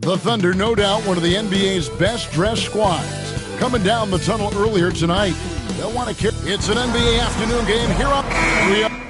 The Thunder, no doubt, one of the NBA's best-dressed squads. Coming down the tunnel earlier tonight. They'll want to carry. It's an NBA afternoon game here on.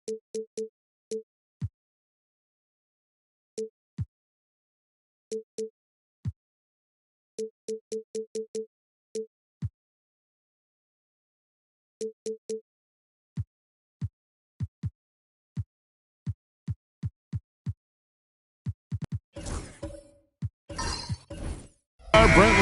Brent,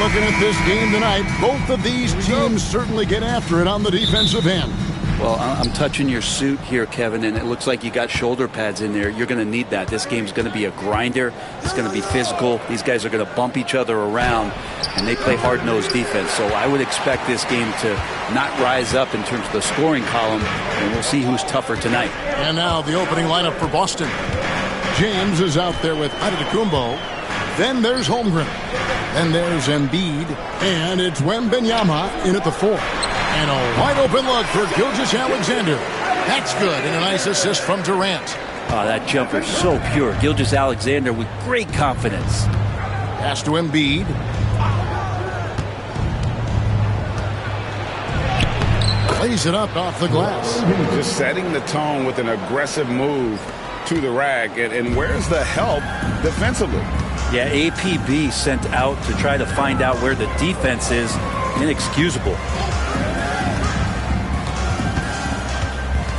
looking at this game tonight, both of these teams certainly get after it on the defensive end. Well, I'm touching your suit here, Kevin, and it looks like you got shoulder pads in there. You're going to need that. This game's going to be a grinder. It's going to be physical. These guys are going to bump each other around, and they play hard-nosed defense. So I would expect this game to not rise up in terms of the scoring column, and we'll see who's tougher tonight. And now the opening lineup for Boston. James is out there with Antetokounmpo. Then there's Holmgren. Then there's Embiid. And it's Wembanyama in at the 4. And a wide-open look for Gilgeous-Alexander. That's good, and a nice assist from Durant. Oh, that jumper so pure. Gilgeous-Alexander with great confidence. Pass to Embiid. Plays it up off the glass. Just setting the tone with an aggressive move to the rack. And where's the help defensively? Yeah, APB sent out to try to find out where the defense is. Inexcusable.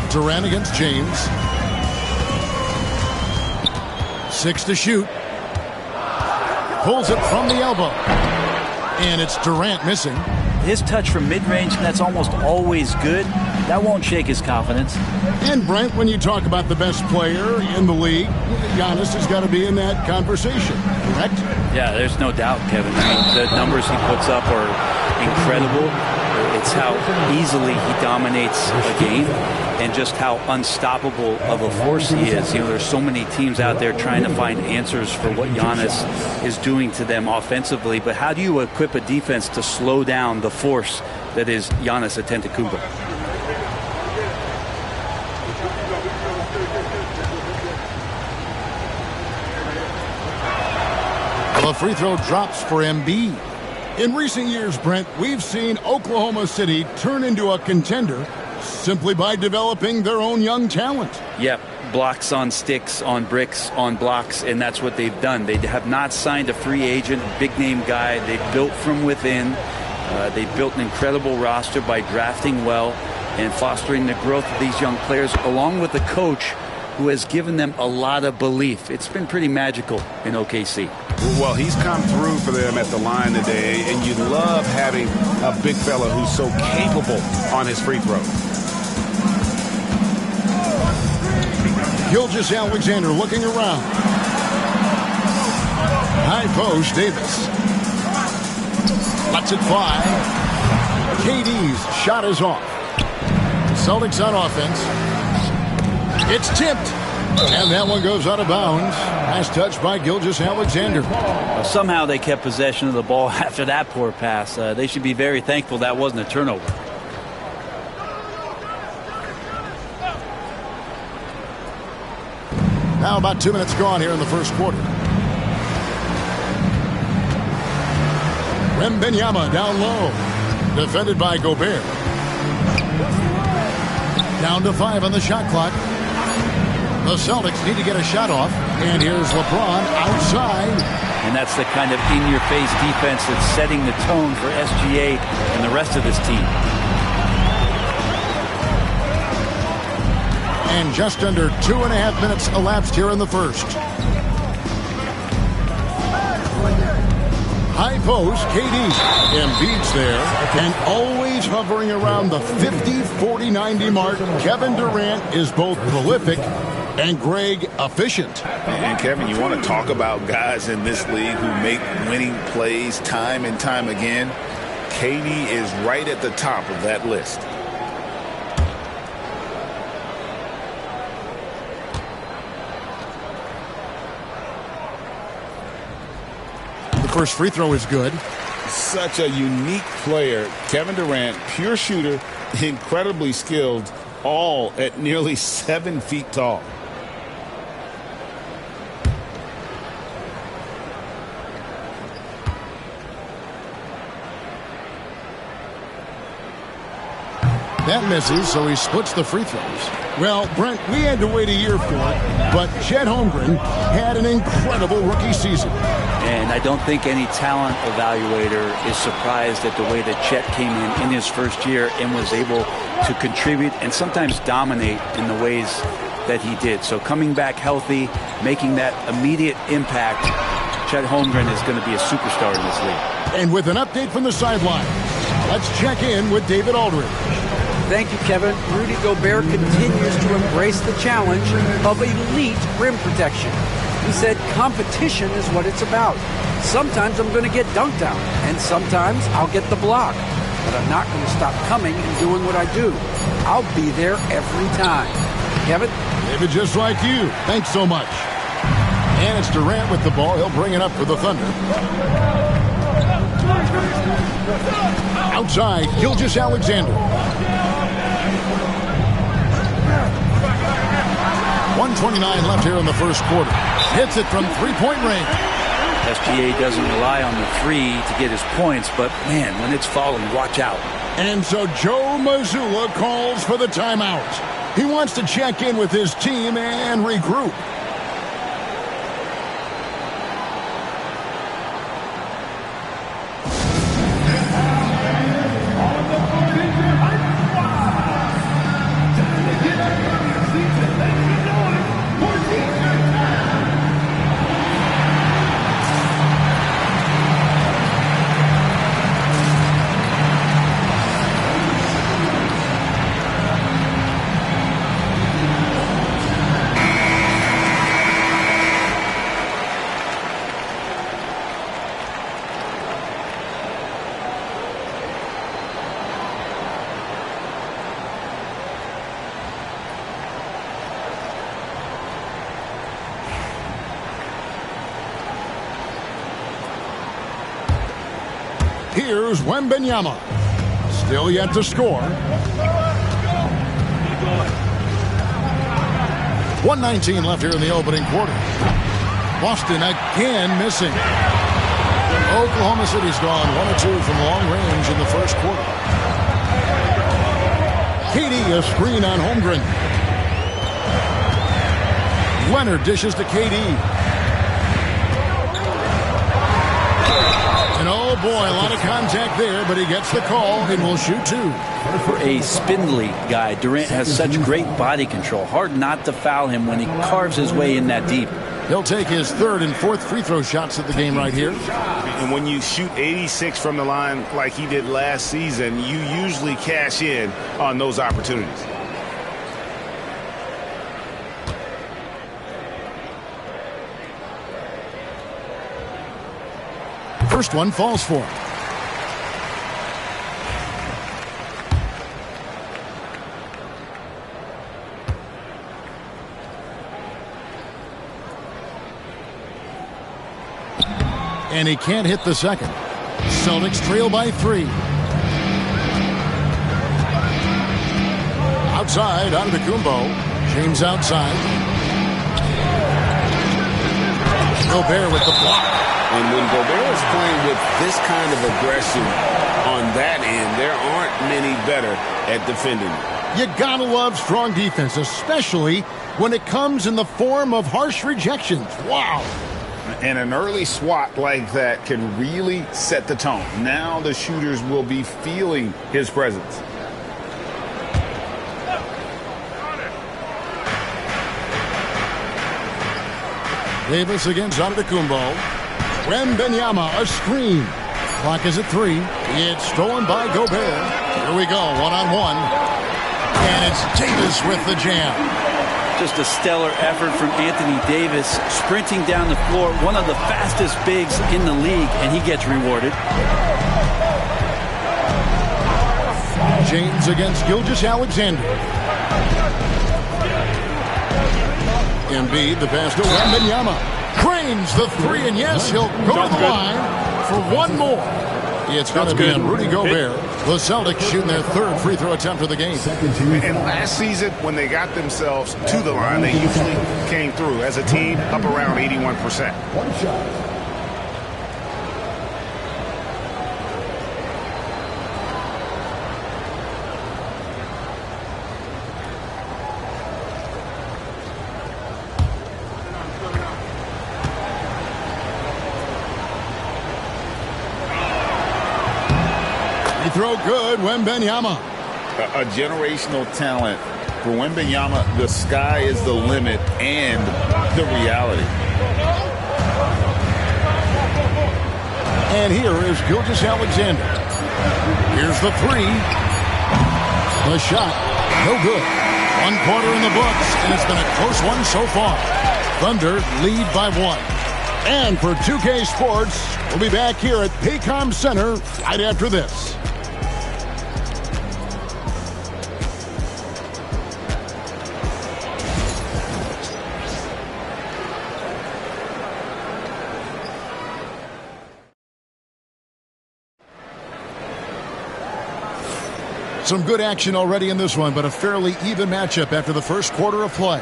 Durant against James. 6 to shoot. Pulls it from the elbow. And it's Durant missing. His touch from mid-range, that's almost always good. That won't shake his confidence. And Brent, when you talk about the best player in the league, Giannis has got to be in that conversation, correct? Yeah, there's no doubt, Kevin. I mean, the numbers he puts up are incredible. It's how easily he dominates a game and just how unstoppable of a force he is. You know, there's so many teams out there trying to find answers for what Giannis is doing to them offensively. But how do you equip a defense to slow down the force that is Giannis Antetokounmpo? The free throw drops for Embiid. In recent years, Brent, we've seen Oklahoma City turn into a contender simply by developing their own young talent. Yep, blocks on sticks, on bricks, on blocks, and that's what they've done. They have not signed a free agent, big-name guy. They've built from within. They've built an incredible roster by drafting well and fostering the growth of these young players, along with a coach who has given them a lot of belief. It's been pretty magical in OKC. Well, he's come through for them at the line today, and you love having a big fella who's so capable on his free throw. Gilgeous-Alexander looking around. High post, Davis. Lets it fly. KD's shot is off. Celtics on offense. It's tipped. And that one goes out of bounds. Nice touch by Gilgeous-Alexander. Well, somehow they kept possession of the ball after that poor pass. They should be very thankful that wasn't a turnover. Now about 2 minutes gone here in the first quarter. Wembanyama down low. Defended by Gobert. Down to 5 on the shot clock. The Celtics need to get a shot off. And here's LeBron outside. And that's the kind of in-your-face defense that's setting the tone for SGA and the rest of this team. And just under 2.5 minutes elapsed here in the first. High post, KD. Embiid's there. And always hovering around the 50, 40, 90 mark. Kevin Durant is both prolific and Greg efficient. And Kevin, you want to talk about guys in this league who make winning plays time and time again. KD is right at the top of that list. The first free throw is good. Such a unique player. Kevin Durant, pure shooter, incredibly skilled, all at nearly 7 feet tall. That misses, so he splits the free throws. Well, Brent, we had to wait a year for it, but Chet Holmgren had an incredible rookie season. And I don't think any talent evaluator is surprised at the way that Chet came in his first year and was able to contribute and sometimes dominate in the ways that he did. So coming back healthy, making that immediate impact, Chet Holmgren is going to be a superstar in this league. And with an update from the sideline, let's check in with David Aldridge. Thank you, Kevin. Rudy Gobert continues to embrace the challenge of elite rim protection. He said competition is what it's about. Sometimes I'm going to get dunked on, and sometimes I'll get the block. But I'm not going to stop coming and doing what I do. I'll be there every time. Kevin? David, just like you. Thanks so much. And it's Durant with the ball. He'll bring it up for the Thunder. Outside, Gilgeous-Alexander. 1:29 left here in the first quarter. Hits it from three-point range. SGA doesn't rely on the three to get his points, but man, when it's falling, watch out. And so Joe Mazzulla calls for the timeout. He wants to check in with his team and regroup. Here's Wembanyama. Still yet to score. 1:19 left here in the opening quarter. Boston again missing. Oklahoma City's gone 1 of 2 from long range in the first quarter. KD a screen on Holmgren. Leonard dishes to KD. And oh boy, a lot of contact there, but he gets the call and will shoot two. For a spindly guy, Durant has such great body control. Hard not to foul him when he carves his way in that deep. He'll take his third and fourth free throw shots of the game right here. And when you shoot 86 from the line like he did last season, you usually cash in on those opportunities. First one falls for him. And he can't hit the second. Celtics trail by 3. Outside, Antetokounmpo. James outside. Gobert with the block. And when Gobert is playing with this kind of aggression on that end, there aren't many better at defending. You gotta love strong defense, especially when it comes in the form of harsh rejections. Wow. And an early swat like that can really set the tone. Now the shooters will be feeling his presence. Davis against Antetokounmpo. Wembanyama, a screen. Clock is at 3. It's stolen by Gobert. Here we go, one-on-one. And it's Davis with the jam. Just a stellar effort from Anthony Davis, sprinting down the floor, one of the fastest bigs in the league, and he gets rewarded. James against Gilgeous-Alexander. Embiid, the pass to Wembanyama. Cranes the 3, and yes, he'll go to the line for one more. It's going to be on Rudy Gobert. The Celtics shooting their third free throw attempt of the game. And last season, when they got themselves to the line, they usually came through as a team up around 81%. One shot. He throw good, Wembanyama. A generational talent. For Wembanyama, the sky is the limit and the reality. And here is Gilgeous-Alexander. Here's the three. The shot, no good. 1 quarter in the books, and it's been a close one so far. Thunder lead by 1. And for 2K Sports, we'll be back here at Paycom Center right after this. Some good action already in this one, but a fairly even matchup after the first quarter of play.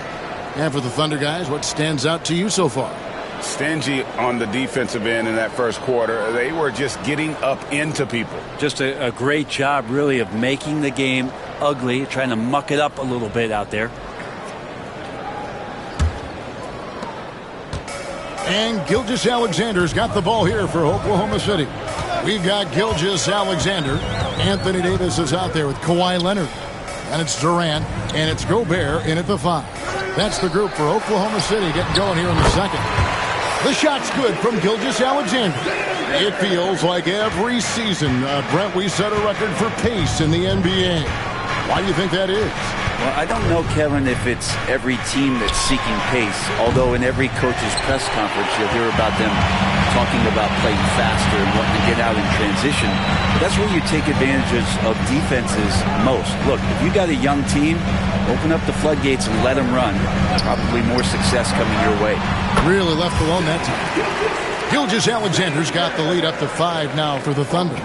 And for the Thunder guys, what stands out to you so far? Stingy on the defensive end in that first quarter. They were just getting up into people. Just a great job, really, of making the game ugly, trying to muck it up a little bit out there. And Gilgeous-Alexander's got the ball here for Oklahoma City. We've got Gilgeous-Alexander. Anthony Davis is out there with Kawhi Leonard. And it's Durant, and it's Gobert in at the 5. That's the group for Oklahoma City getting going here in the second. The shot's good from Gilgeous-Alexander. It feels like every season, Brent, we set a record for pace in the NBA. Why do you think that is? Well, I don't know, Kevin, if it's every team that's seeking pace, although in every coach's press conference you'll hear about them talking about playing faster and wanting to get out in transition. But that's where you take advantage of defenses most. Look, if you got a young team, open up the floodgates and let them run. Probably more success coming your way. Really left alone that time. Gilgeous-Alexander's got the lead up to 5 now for the Thunder.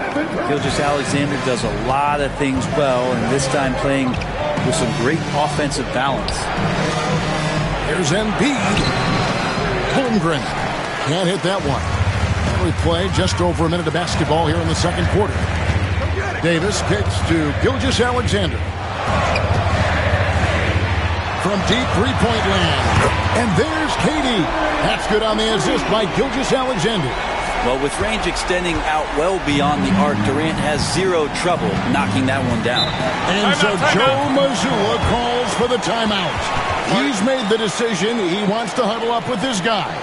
Gilgeous-Alexander does a lot of things well, and this time playing with some great offensive balance. Here's Embiid. Holmgren can't hit that one. We play just over a minute of basketball here in the second quarter. Davis kicks to Gilgeous-Alexander. From deep three-point land. And there's KD. That's good on the assist by Gilgeous-Alexander. Well, with range extending out well beyond the arc, Durant has zero trouble knocking that one down. And so Joe Mazzulla calls for the timeout. He's made the decision. He wants to huddle up with his guys.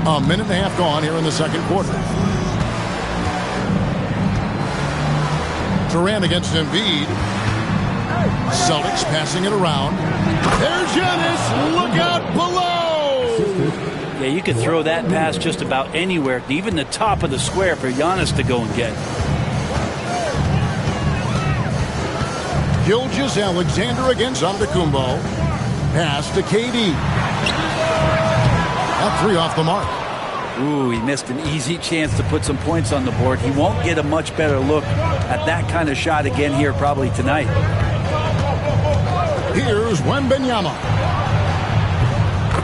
A minute and a half gone here in the second quarter. Durant against Embiid. Celtics passing it around. There's Giannis. Look out below. Yeah, you could throw that pass just about anywhere, even the top of the square for Giannis to go and get. Gilgeous-Alexander against Antetokounmpo. Pass to KD. That 3 off the mark. Ooh, he missed an easy chance to put some points on the board. He won't get a much better look at that kind of shot again here probably tonight. Here's Wembanyama.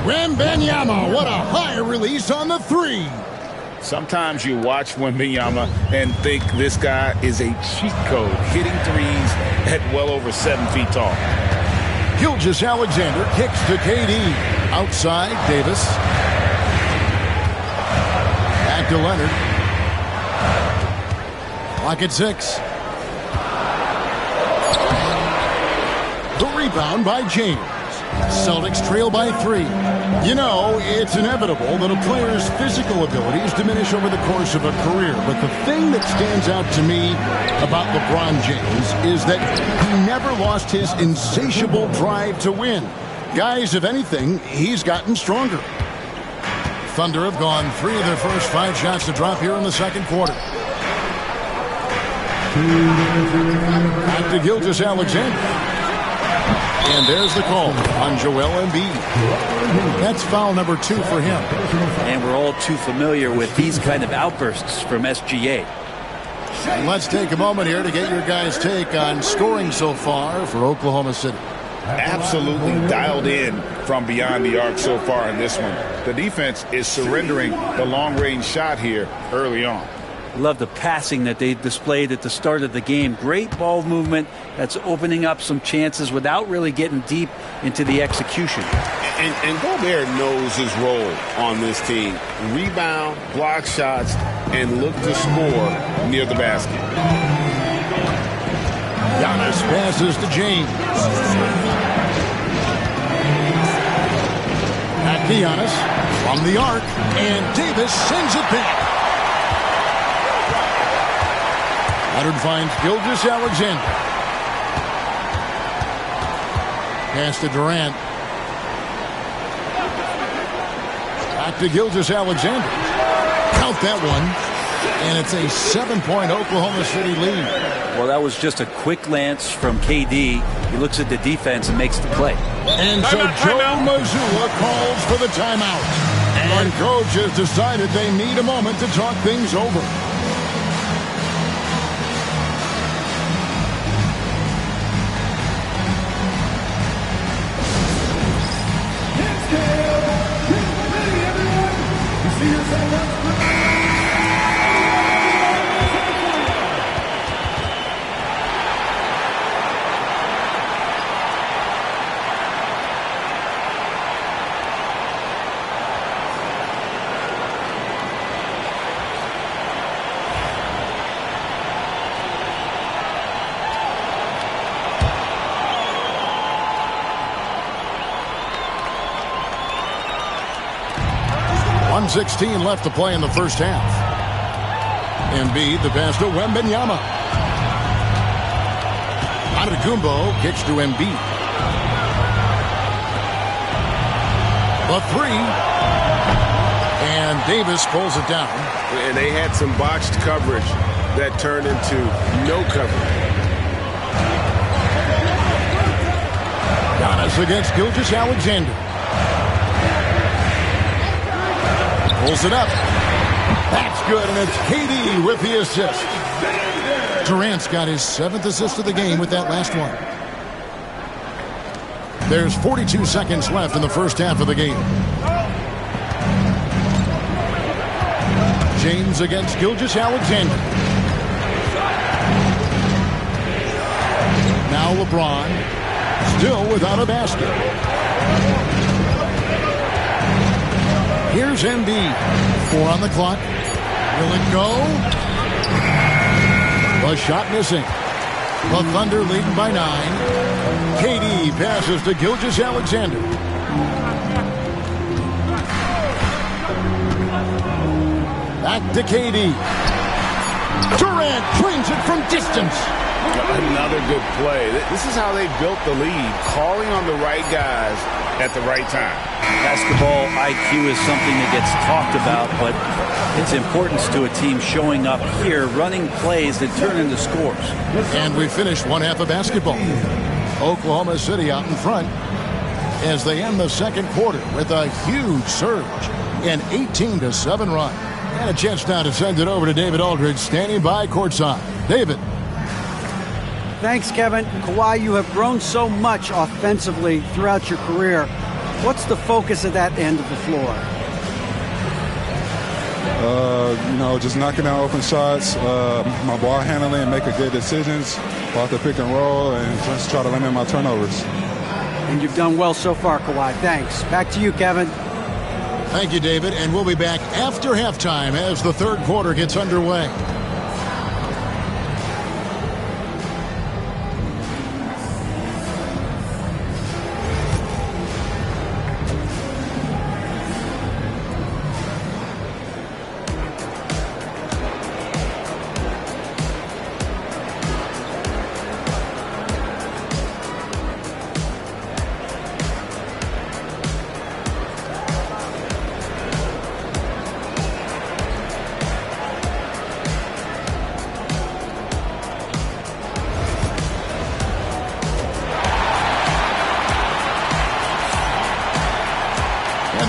Wembanyama, what a high release on the 3. Sometimes you watch Wembanyama and think this guy is a cheat code, hitting threes at well over 7 feet tall. Gilgeous-Alexander kicks to KD. Outside, Davis. Back to Leonard. Clock at 6. The rebound by James. Celtics trail by 3. You know, it's inevitable that a player's physical abilities diminish over the course of a career. But the thing that stands out to me about LeBron James is that he never lost his insatiable drive to win. Guys, if anything, he's gotten stronger. Thunder have gone 3 of their first 5 shots to drop here in the second quarter. Back to Gilgeous-Alexander. And there's the call on Joel Embiid. That's foul number 2 for him. And we're all too familiar with these kind of outbursts from SGA. And let's take a moment here to get your guys' take on scoring so far for Oklahoma City. Absolutely dialed in from beyond the arc so far in this one. The defense is surrendering the long-range shot here early on. Love the passing that they displayed at the start of the game. Great ball movement that's opening up some chances without really getting deep into the execution. And Gobert knows his role on this team. Rebound, block shots, and look to score near the basket. Giannis passes to James. Back to Giannis from the arc, and Davis sends it back. Leonard finds Gilgeous-Alexander. Pass to Durant. Back to Gilgeous-Alexander. Count that one. And it's a 7-point Oklahoma City lead. Well, that was just a quick glance from KD. He looks at the defense and makes the play. And so Joe Mazzulla calls for the timeout. And coach has decided they need a moment to talk things over. .16 left to play in the first half. Embiid, the pass to Wembanyama. Antetokounmpo kicks to Embiid. The 3. And Davis pulls it down. And they had some botched coverage that turned into no coverage. Giannis against Gilgeous-Alexander. Pulls it up. That's good, and it's KD with the assist. Durant's got his 7th assist of the game with that last one. There's 42 seconds left in the first half of the game. James against Gilgeous-Alexander. Now LeBron, still without a basket. Here's Embiid. 4 on the clock. Will it go? A shot missing. The Thunder leading by 9. KD passes to Gilgeous-Alexander. Back to KD. Durant trains it from distance. Another good play. This is how they built the lead, calling on the right guys at the right time. Basketball IQ is something that gets talked about, but its importance to a team showing up here, running plays that turn into scores. And we finished one half of basketball. Oklahoma City out in front as they end the second quarter with a huge surge, an 18-7 run. And a chance now to send it over to David Aldridge, standing by courtside. David. Thanks, Kevin. Kawhi, you have grown so much offensively throughout your career. What's the focus of that end of the floor? Just knocking down open shots, my ball handling, making good decisions off the pick and roll, and just try to limit my turnovers. And you've done well so far, Kawhi. Thanks. Back to you, Kevin. Thank you, David. And we'll be back after halftime as the third quarter gets underway.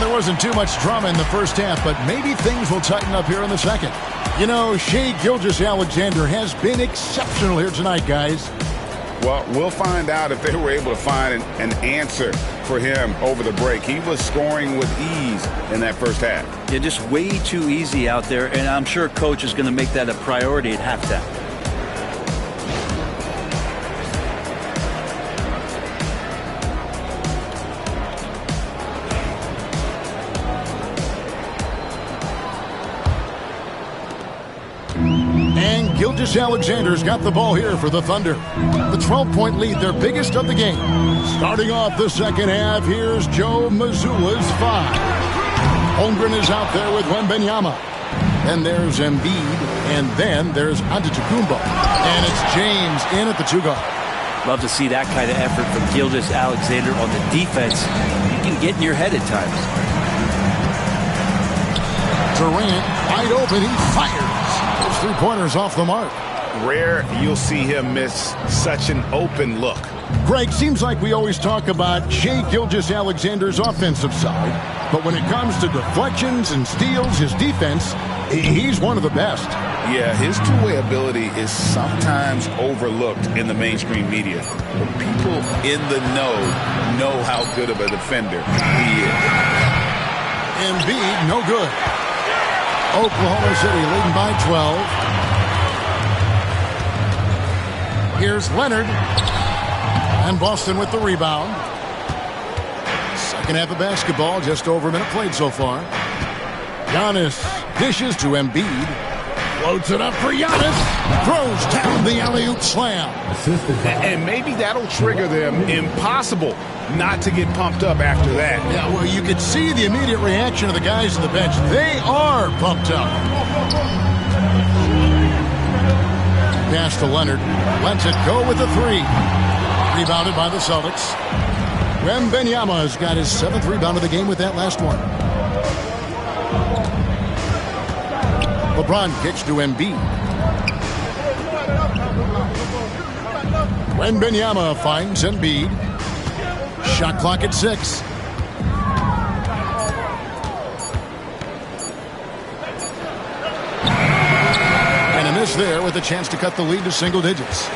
there wasn't too much drama in the first half, but maybe things will tighten up here in the second. You know, Shai Gilgeous-Alexander has been exceptional here tonight, guys. Well, we'll find out if they were able to find an answer for him over the break. He was scoring with ease in that first half. Yeah, just way too easy out there, and I'm sure Coach is going to make that a priority at halftime. Gilgeous-Alexander's got the ball here for the Thunder. The 12-point lead, their biggest of the game. Starting off the second half, here's Joe Mazzulla's 5. Holmgren is out there with Wembanyama. Then there's Embiid, and then there's Antetokounmpo. And it's James in at the 2-guard. Love to see that kind of effort from Gilgeous-Alexander on the defense. You can get in your head at times. Durant, wide open, he fires. Those 3-pointers off the mark. Rare you'll see him miss such an open look. Greg, seems like we always talk about Shai Gilgeous-Alexander's offensive side, but when it comes to deflections and steals, his defense, he's one of the best. Yeah, his two-way ability is sometimes overlooked in the mainstream media, but people in the know how good of a defender he is. Embiid, no good. Oklahoma City leading by 12. Here's Leonard. And Boston with the rebound. Second half of basketball, just over a minute played so far. Giannis dishes to Embiid. Floats it up for Giannis. Throws down the alley-oop slam. And maybe that'll trigger them. Impossible not to get pumped up after that. Yeah, well, you could see the immediate reaction of the guys on the bench. They are pumped up. Pass to Leonard. Lets it go with the 3. Rebounded by the Celtics. Wembanyama has got his 7th rebound of the game with that last one. LeBron kicks to Embiid. Wembanyama finds Embiid. Shot clock at 6. And a miss there with a chance to cut the lead to single digits.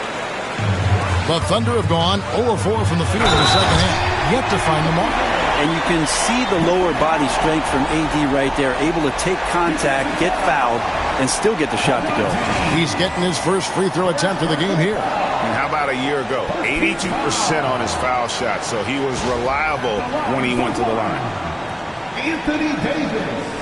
The Thunder have gone 0-4 from the field in the second half. Yet to find the mark. And you can see the lower body strength from AD right there, able to take contact, get fouled, and still get the shot to go. He's getting his first free throw attempt of the game here. And how about a year ago? 82% on his foul shot, so he was reliable when he went to the line. Anthony Davis.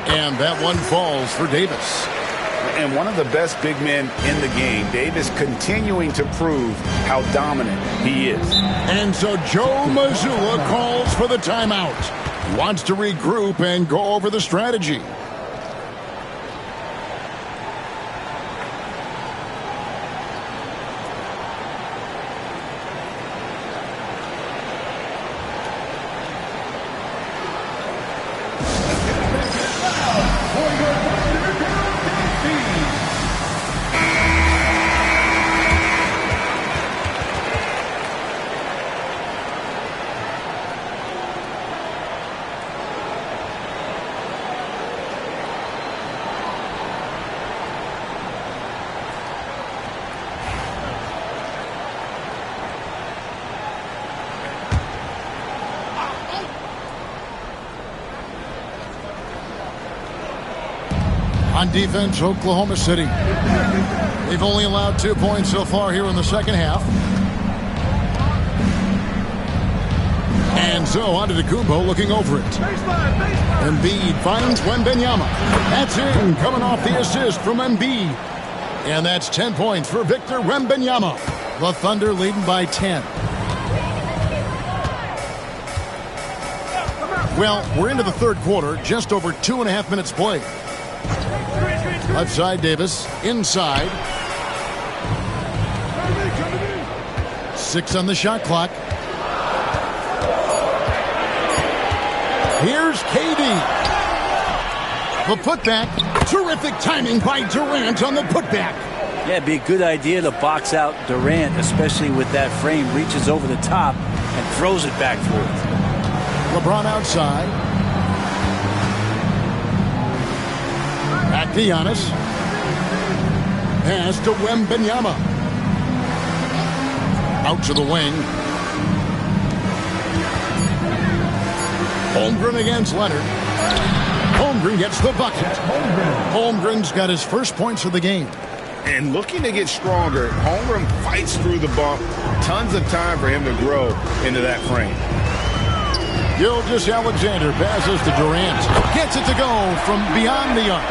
And that one falls for Davis. And one of the best big men in the game, Davis continuing to prove how dominant he is. And so Joe Mazzulla calls for the timeout. He wants to regroup and go over the strategy. On defense, Oklahoma City. They've only allowed 2 points so far here in the second half. And so Antetokounmpo looking over it. Embiid finds Wembanyama. That's in, coming off the assist from Embiid. And that's 10 points for Victor Wembanyama. The Thunder leading by 10. Well, we're into the third quarter, just over 2.5 minutes played. Left side, Davis. Inside. 6 on the shot clock. Here's KD. The putback. Terrific timing by Durant on the putback. Yeah, it'd be a good idea to box out Durant, especially with that frame. Reaches over the top and throws it back forth. LeBron outside. Back to Giannis. Pass to Wembanyama. Out to the wing. Holmgren against Leonard. Holmgren gets the bucket. Holmgren's got his first points of the game. And looking to get stronger, Holmgren fights through the bump. Tons of time for him to grow into that frame. Gilgeous-Alexander passes to Durant. Gets it to go from beyond the arc.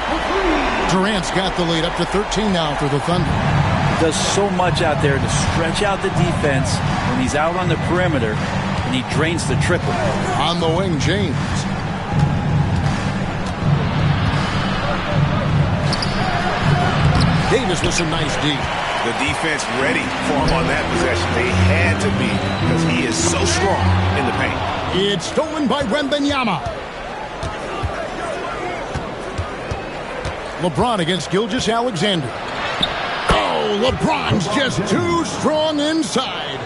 Durant's got the lead up to 13 now for the Thunder. Does so much out there to stretch out the defense when he's out on the perimeter, and he drains the triple. On the wing, James. Davis with some nice D. The defense ready for him on that possession. They had to be because he is so strong in the paint. It's stolen by Wembanyama. LeBron against Gilgeous-Alexander. Oh, LeBron's just too strong inside.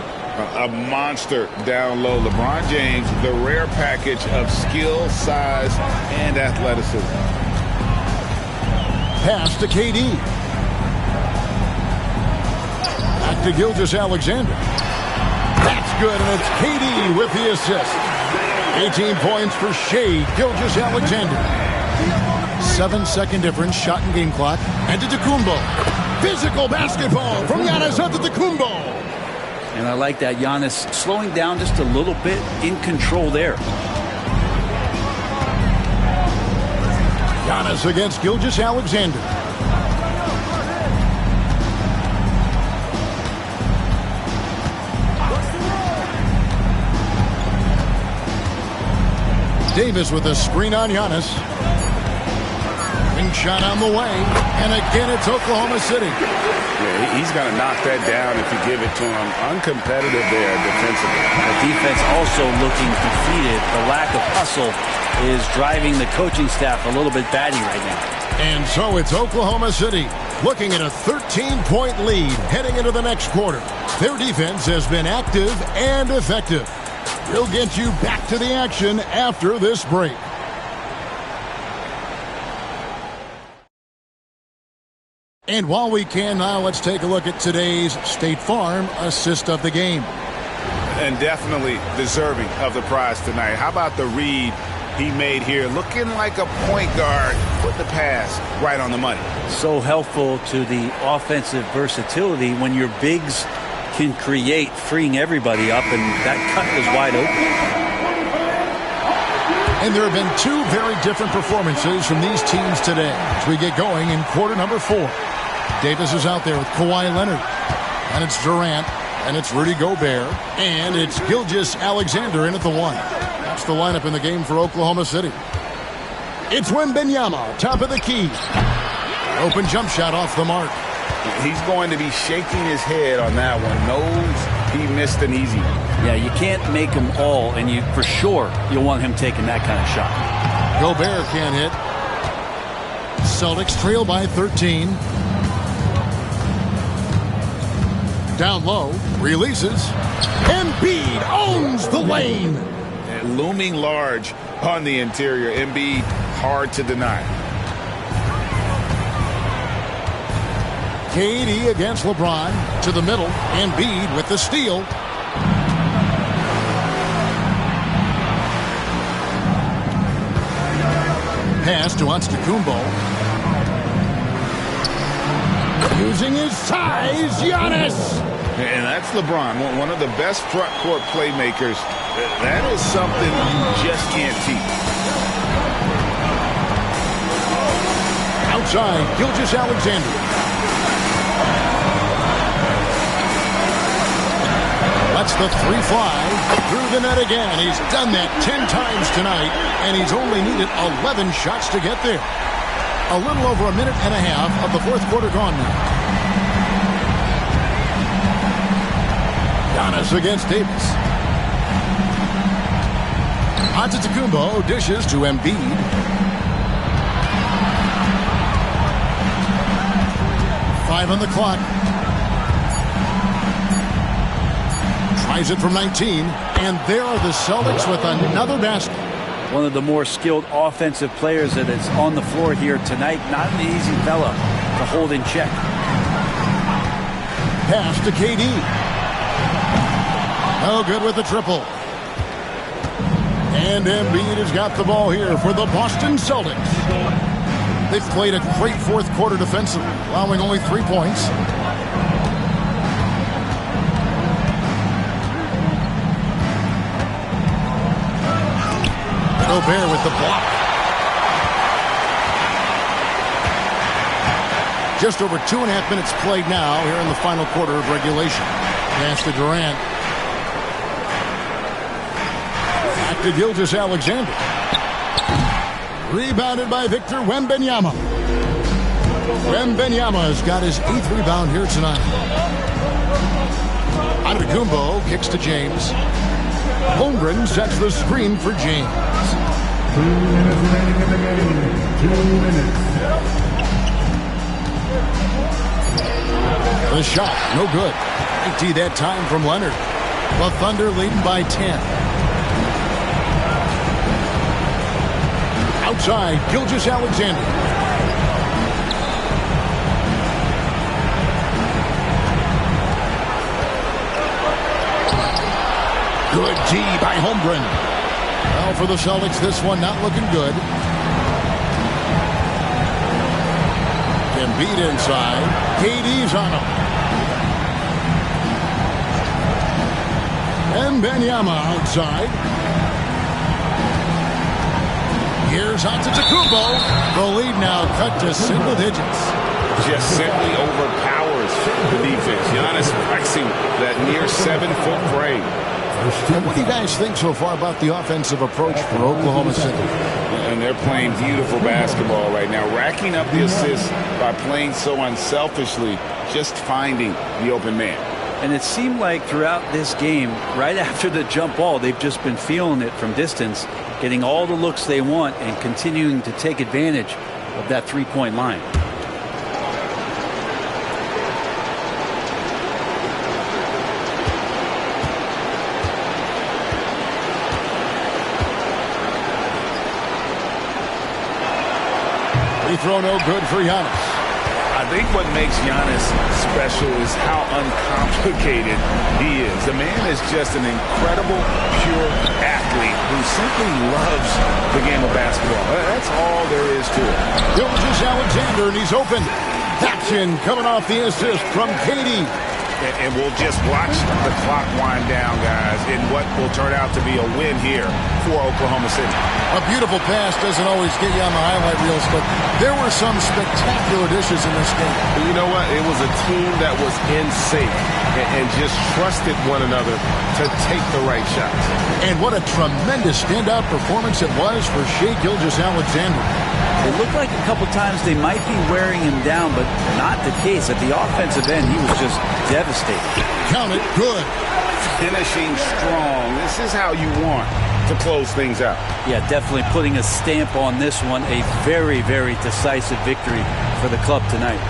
A monster down low. LeBron James, the rare package of skill, size, and athleticism. Pass to KD. Back to Gilgeous-Alexander. That's good, and it's KD with the assist. 18 points for Shea Gilgeous-Alexander. 7-second difference, shot and game clock. And to Antetokounmpo. Physical basketball from Giannis Antetokounmpo. And I like that Giannis slowing down just a little bit, in control there. Giannis against Gilgeous-Alexander. Davis with a screen on Giannis. Wing shot on the way. And again, it's Oklahoma City. Yeah, he's going to knock that down if you give it to him. Uncompetitive there defensively. The defense also looking defeated. The lack of hustle is driving the coaching staff a little bit batty right now. And so it's Oklahoma City looking at a 13-point lead heading into the next quarter. Their defense has been active and effective. We'll get you back to the action after this break. And while we can now, let's take a look at today's State Farm assist of the game. And definitely deserving of the prize tonight. How about the read he made here? Looking like a point guard. Put the pass right on the money. So helpful to the offensive versatility when your bigs can create, freeing everybody up, and that cut was wide open. And there have been two very different performances from these teams today as we get going in quarter number 4. Davis is out there with Kawhi Leonard. And it's Durant. And it's Rudy Gobert. And it's Gilgeous-Alexander in at the 1. That's the lineup in the game for Oklahoma City. It's Wembanyama, top of the key. Open jump shot off the mark. He's going to be shaking his head on that one. Knows he missed an easy one. Yeah, you can't make them all, and you for sure you'll want him taking that kind of shot. Gobert can't hit. Celtics trail by 13. Down low, releases. Embiid owns the lane. And looming large on the interior. Embiid, hard to deny. KD against LeBron to the middle. Embiid with the steal. Pass to Antetokounmpo. Using his size, Giannis. And that's LeBron, one of the best front court playmakers. That is something you just can't teach. Outside, Gilgeous-Alexander. Lets the 3 fly through the net again. He's done that 10 times tonight, and he's only needed 11 shots to get there. A little over a minute and a half of the fourth quarter gone now. Giannis against Davis. Antetokounmpo dishes to Embiid. Five on the clock. Tries it from 19, and there are the Celtics with another basket. One of the more skilled offensive players that is on the floor here tonight. Not an easy fella to hold in check. Pass to KD. No good with the triple. And Embiid has got the ball here for the Boston Celtics. They've played a great fourth quarter defensively, allowing only 3 points. Gobert with the block. Just over 2.5 minutes played now here in the final quarter of regulation. Pass to Durant. Back to Gilgeous-Alexander. Rebounded by Victor Wembanyama. Wembanyama has got his 8th rebound here tonight. Antetokounmpo kicks to James. Holmgren sets the screen for James. 2 minutes remaining in the game. 2 minutes. The shot, no good. 90 that time from Leonard. The Thunder leading by 10. Outside, Gilgeous-Alexander. Good D by Holmgren. Well, for the Celtics, this one not looking good. Embiid inside. KD's on him. And Wembanyama outside. Here's Antetokounmpo. The lead now cut to single digits. Just simply overpowers the defense. Giannis flexing that near 7-foot frame. What do you guys think so far about the offensive approach for Oklahoma City? And they're playing beautiful basketball right now, racking up the assists by playing so unselfishly, just finding the open man. And it seemed like throughout this game, right after the jump ball, they've just been feeling it from distance, getting all the looks they want and continuing to take advantage of that three-point line. Free throw no good for Giannis. I think what makes Giannis special is how uncomplicated he is. The man is just an incredible, pure athlete who simply loves the game of basketball. That's all there is to it. Gilgeous-Alexander, and he's open. Action coming off the assist from KD. And we'll just watch the clock wind down, guys, in what will turn out to be a win here for Oklahoma City. A beautiful pass doesn't always get you on the highlight reels, but there were some spectacular dishes in this game. But you know what? It was a team that was in sync and just trusted one another to take the right shots. And what a tremendous standout performance it was for Shai Gilgeous-Alexander. It looked like a couple times they might be wearing him down, but not the case. At the offensive end, he was just devastated. Count it, good. Finishing strong. This is how you want to close things out. Yeah, definitely putting a stamp on this one. A very, very decisive victory for the club tonight.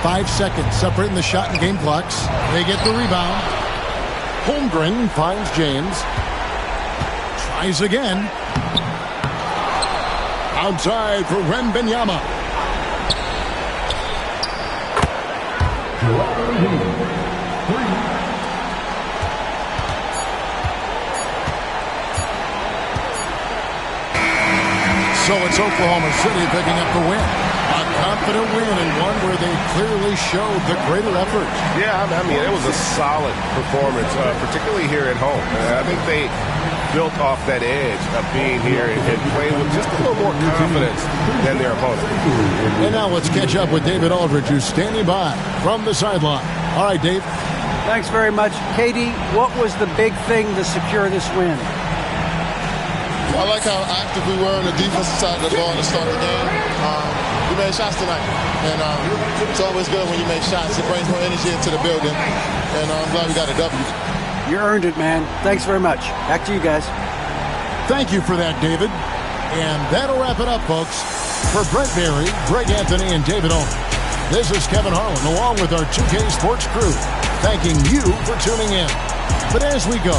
5 seconds separating the shot and game clocks. They get the rebound. Holmgren finds James. Tries again. Outside for Wembanyama. So it's Oklahoma City picking up the win. A confident win and one where they clearly showed the greater effort. Yeah, I mean, it was a solid performance, particularly here at home. I think they built off that edge of being here and playing with just a little more confidence than their opponent. And now let's catch up with David Aldridge, who's standing by from the sideline. All right, Dave. Thanks very much. Katie, what was the big thing to secure this win? I like how active we were on the defensive side of the ball to start the game. We made shots tonight, and it's always good when you make shots. It brings more energy into the building, and I'm glad we got a W. You earned it, man. Thanks very much. Back to you guys. Thank you for that, David. And that'll wrap it up, folks. For Brent Berry, Greg Anthony, and David Owen, this is Kevin Harlan, along with our 2K Sports crew, thanking you for tuning in. But as we go,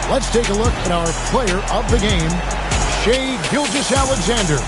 let's take a look at our player of the game, Shai Gilgeous-Alexander.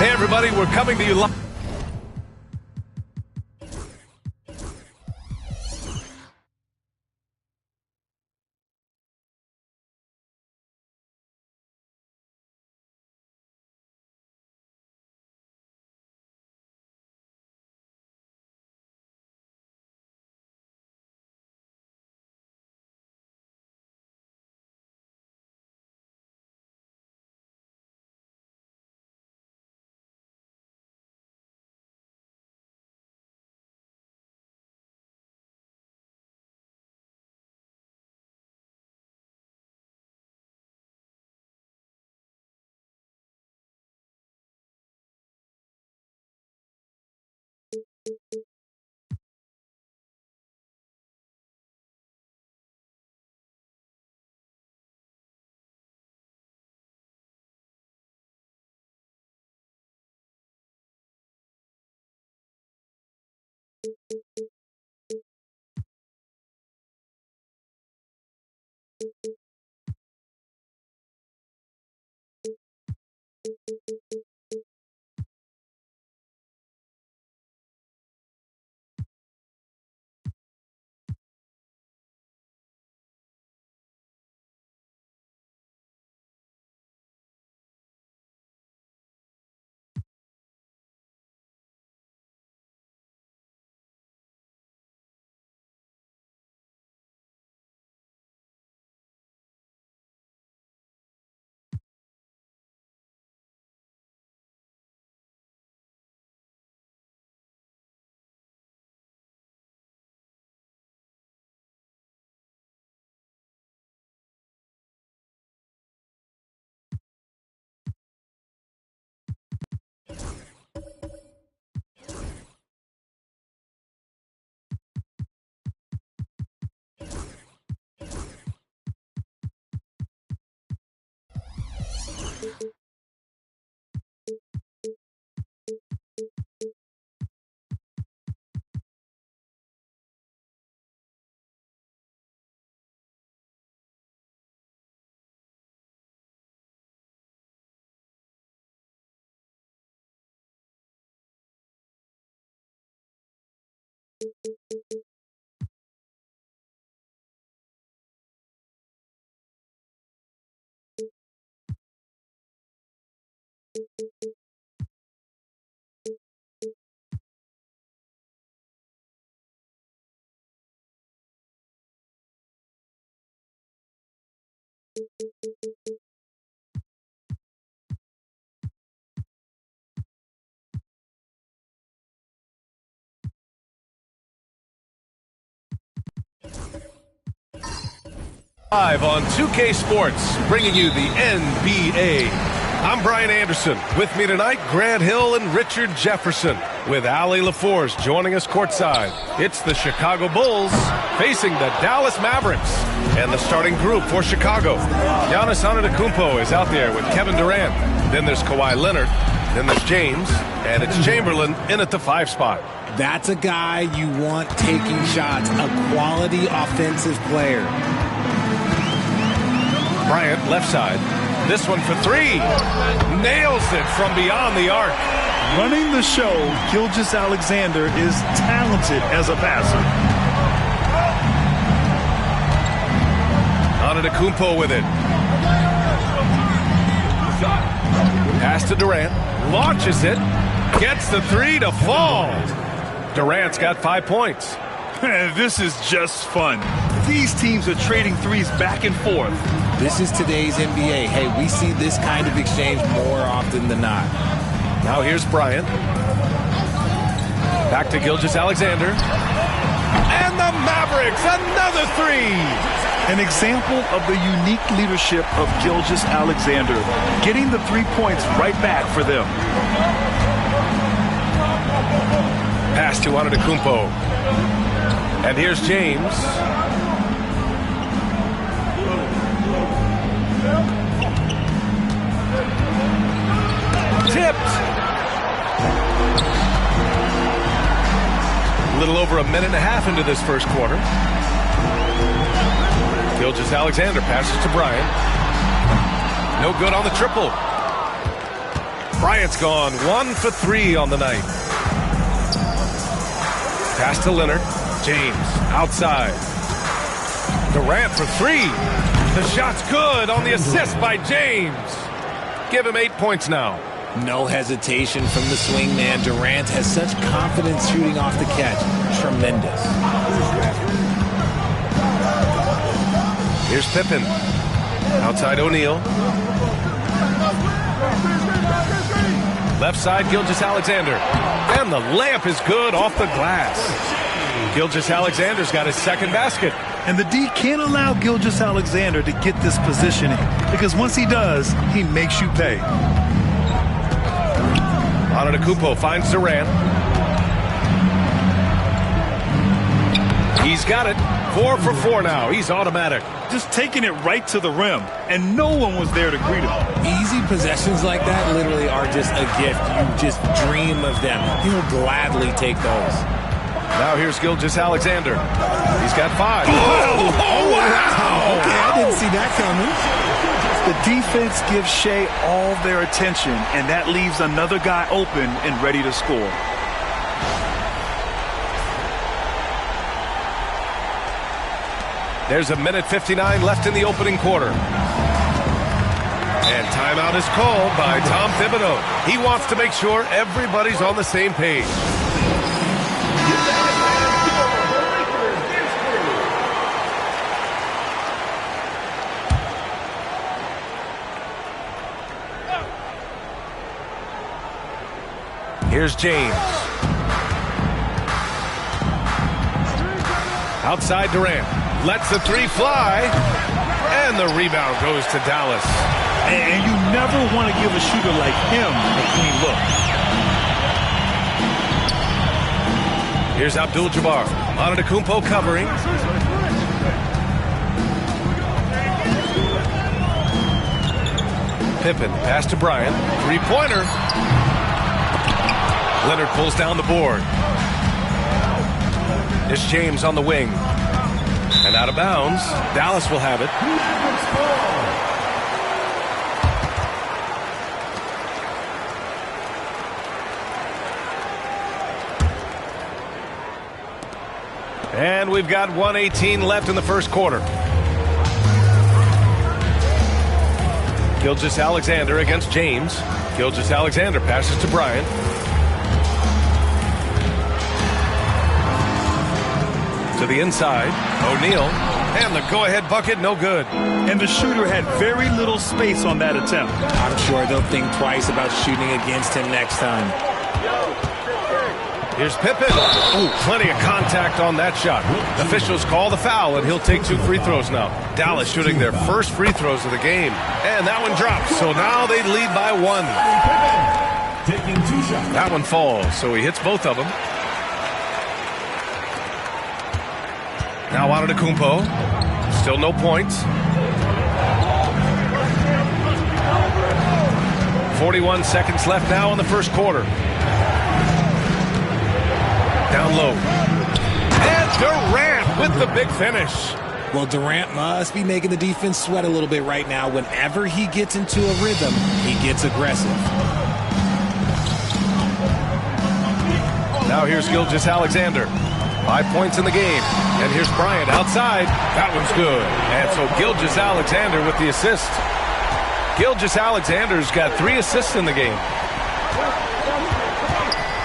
Hey, everybody, we're coming to you live. Live on 2K Sports, bringing you the NBA. I'm Brian Anderson. With me tonight, Grant Hill and Richard Jefferson, with Allie LaForce joining us courtside. It's the Chicago Bulls facing the Dallas Mavericks, and the starting group for Chicago. Giannis Antetokounmpo is out there with Kevin Durant. Then there's Kawhi Leonard. Then there's James, and it's Chamberlain in at the 5 spot. That's a guy you want taking shots, a quality offensive player. Bryant, left side. This one for 3. Nails it from beyond the arc. Running the show, Gilgeous-Alexander is talented as a passer. Antetokounmpo with it. Pass to Durant. Launches it. Gets the 3 to fall. Durant's got 5 points. This is just fun. These teams are trading threes back and forth. This is today's NBA. Hey, we see this kind of exchange more often than not. Now here's Bryant. Back to Gilgeous-Alexander. And the Mavericks, another 3. An example of the unique leadership of Gilgeous-Alexander, getting the 3 points right back for them. Pass to Antetokounmpo. And here's James. Tipped. A little over a minute and a half into this first quarter. Gilgeous-Alexander passes to Bryant. No good on the triple. Bryant's gone 1 for 3 on the night. Pass to Leonard. James outside. Durant for 3. The shot's good on the assist by James. Give him 8 points now. No hesitation from the swingman. Durant has such confidence shooting off the catch. Tremendous. Here's Pippen. Outside O'Neal. Left side, Gilgeous-Alexander. And the layup is good off the glass. Gilgeous-Alexander's got his second basket. And the D can't allow Gilgeous-Alexander to get this positioning, because once he does, he makes you pay. Antetokounmpo finds Durant. He's got it. 4 for 4 now. He's automatic. Just taking it right to the rim, and no one was there to greet him. Easy possessions like that literally are just a gift. You just dream of them. He'll gladly take those. Now here's Gilgeous-Alexander. He's got 5. Oh, wow! Okay, I didn't see that coming. The defense gives Shea all their attention, and that leaves another guy open and ready to score. There's a minute 59 left in the opening quarter. And timeout is called by Tom Thibodeau. He wants to make sure everybody's on the same page. Here's James. Outside Durant. Lets the 3 fly. And the rebound goes to Dallas. And you never want to give a shooter like him a clean look. Here's Abdul-Jabbar. Antetokounmpo covering. Pippen, pass to Bryant. 3-pointer. Leonard pulls down the board. It's James on the wing. And out of bounds. Dallas will have it. And we've got 1:18 left in the first quarter. Gilgeous-Alexander against James. Gilgeous-Alexander passes to Bryant. To the inside, O'Neal, and the go-ahead bucket, no good. And the shooter had very little space on that attempt. I'm sure they'll think twice about shooting against him next time. Here's Pippen. Ooh, plenty of contact on that shot. Officials call the foul, and he'll take 2 free throws now. Dallas shooting their first free throws of the game. And that one drops, so now they lead by 1. That one falls, so he hits both of them. Now Antetokounmpo. Still no points. 41 seconds left now in the first quarter. Down low. And Durant with the big finish. Well, Durant must be making the defense sweat a little bit right now. Whenever he gets into a rhythm, he gets aggressive. Now here's Gilgeous-Alexander. 5 points in the game. And here's Bryant outside. That one's good. And so Gilgeous-Alexander with the assist. Gilgeous-Alexander's got 3 assists in the game.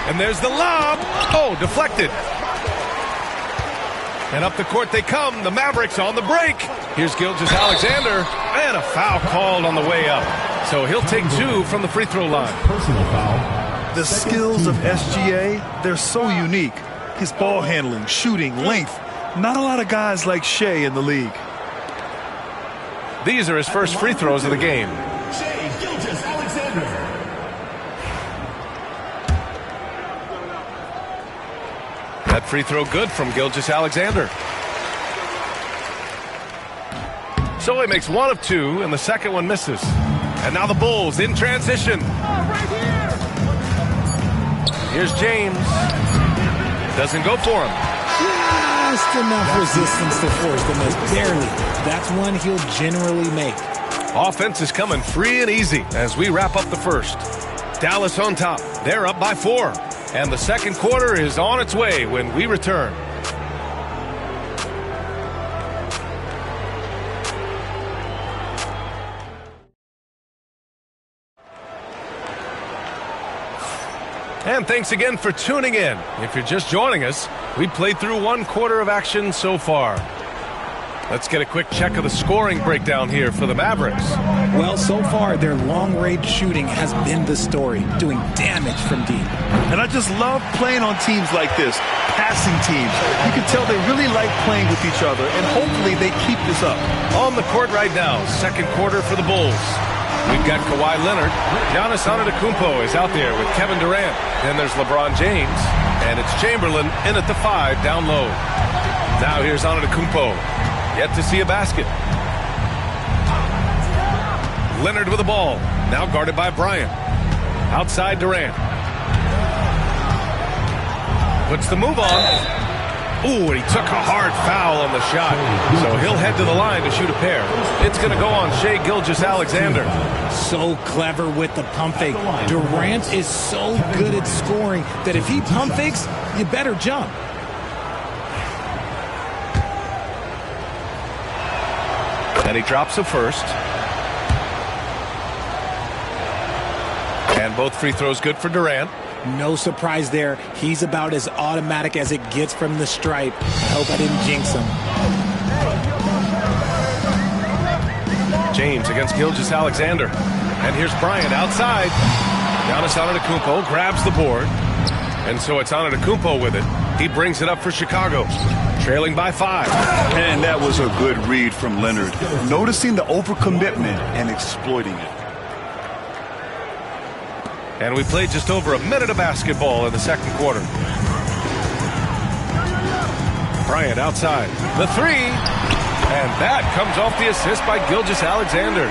And there's the lob. Oh, deflected. And up the court they come. The Mavericks on the break. Here's Gilgeous-Alexander. And a foul called on the way up. So he'll take 2 from the free throw line. Personal foul. The skills of SGA, they're so unique. His ball handling, shooting, length. Not a lot of guys like Shea in the league. These are his first free throws of the game. Shea Gilgeous-Alexander. That free throw good from Gilgeous-Alexander. So he makes 1 of 2, and the second one misses. And now the Bulls in transition. Here's James. Doesn't go for him. Just enough resistance to force the miss. Barely. That's one he'll generally make. Offense is coming free and easy as we wrap up the first. Dallas on top. They're up by 4. And the second quarter is on its way when we return. And thanks again for tuning in. If you're just joining us, we played through 1 quarter of action so far. Let's get a quick check of the scoring breakdown here for the Mavericks. Well, so far, their long-range shooting has been the story, doing damage from deep. And I just love playing on teams like this, passing teams. You can tell they really like playing with each other, and hopefully they keep this up. On the court right now, second quarter for the Bulls. We've got Kawhi Leonard. Giannis Antetokounmpo is out there with Kevin Durant. Then there's LeBron James, and it's Chamberlain in at the 5 down low. Now here's Antetokounmpo. Yet to see a basket. Leonard with the ball. Now guarded by Bryant. Outside Durant. Puts the move on. Ooh, and he took a hard foul on the shot. So he'll head to the line to shoot a pair. It's going to go on Shai Gilgeous-Alexander. So clever with the pump fake. Durant is so good at scoring that if he pump fakes, you better jump. And he drops a first. And both free throws good for Durant. No surprise there. He's about as automatic as it gets from the stripe. I hope I didn't jinx him. James against Gilgeous-Alexander. And here's Bryant outside. Giannis Antetokounmpo grabs the board. And so it's Antetokounmpo with it. He brings it up for Chicago. Trailing by 5. And that was a good read from Leonard. Noticing the overcommitment and exploiting it. And we played just over a minute of basketball in the second quarter. Bryant outside. The 3. And that comes off the assist by Gilgeous-Alexander.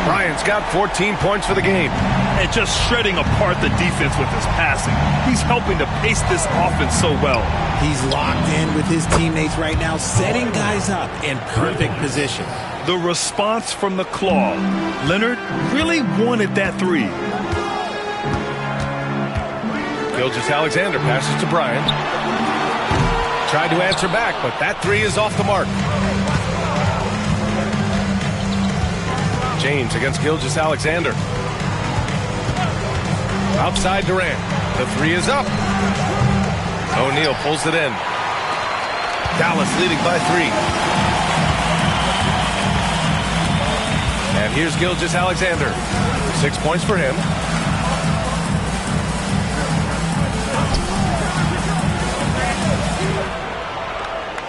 Bryant's got 14 points for the game. And just shredding apart the defense with his passing. He's helping to pace this offense so well. He's locked in with his teammates right now, setting guys up in perfect position. The response from the claw. Leonard really wanted that 3. Gilgeous-Alexander passes to Bryant. Tried to answer back, but that 3 is off the mark. James against Gilgeous-Alexander. Outside Durant. The 3 is up. O'Neal pulls it in. Dallas leading by 3. And here's Gilgeous-Alexander. 6 points for him.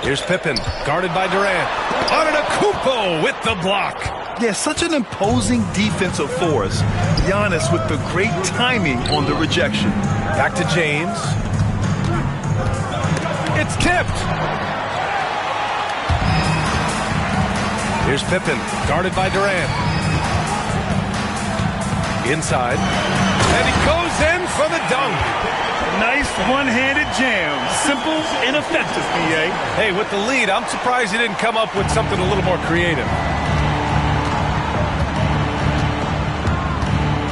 Here's Pippen, guarded by Durant. Antetokounmpo with the block. Yeah, such an imposing defensive force. Giannis with the great timing on the rejection. Back to James. It's tipped. Here's Pippen, guarded by Durant. Inside. And he goes in for the dunk. Nice one-handed jam. Simple and effective, PA. Hey, with the lead, I'm surprised he didn't come up with something a little more creative.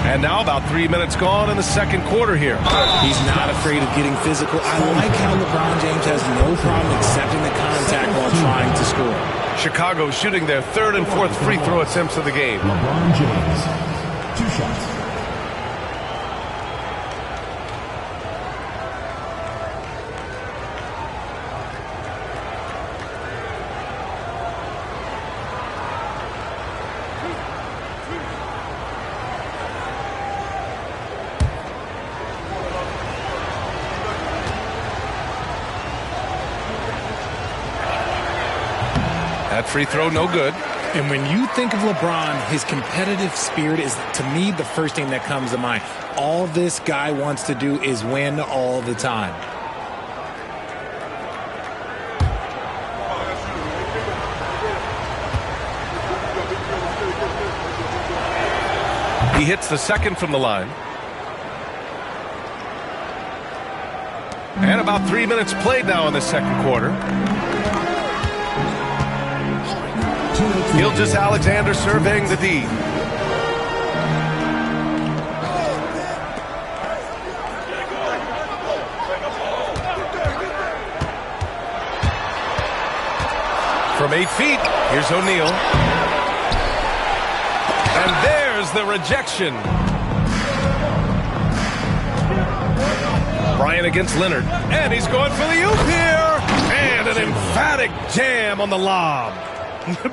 And now about 3 minutes gone in the second quarter here. He's not afraid of getting physical. I like how LeBron James has no problem accepting the contact while trying to score. Chicago shooting their 3rd and 4th free throw attempts of the game. LeBron James, 2 shots. That free throw, no good. And when you think of LeBron, his competitive spirit is, to me, the first thing that comes to mind. All this guy wants to do is win all the time. He hits the second from the line. And about 3 minutes played now in the second quarter. Gilgeous-Alexander surveying the D. from 8 feet. Here's O'Neal. And there's the rejection. Bryant against Leonard. And he's going for the oop here. And an emphatic jam on the lob.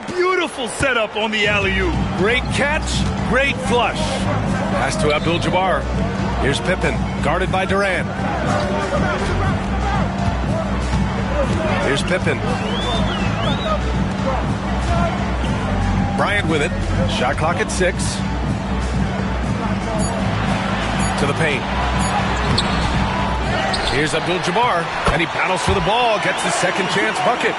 Beautiful setup on the alley-oop. Great catch, great flush. Pass to Abdul-Jabbar. Here's Pippen, guarded by Durant. Here's Pippen. Bryant with it. Shot clock at 6. To the paint. Here's Abdul-Jabbar, and he battles for the ball, gets his second chance bucket.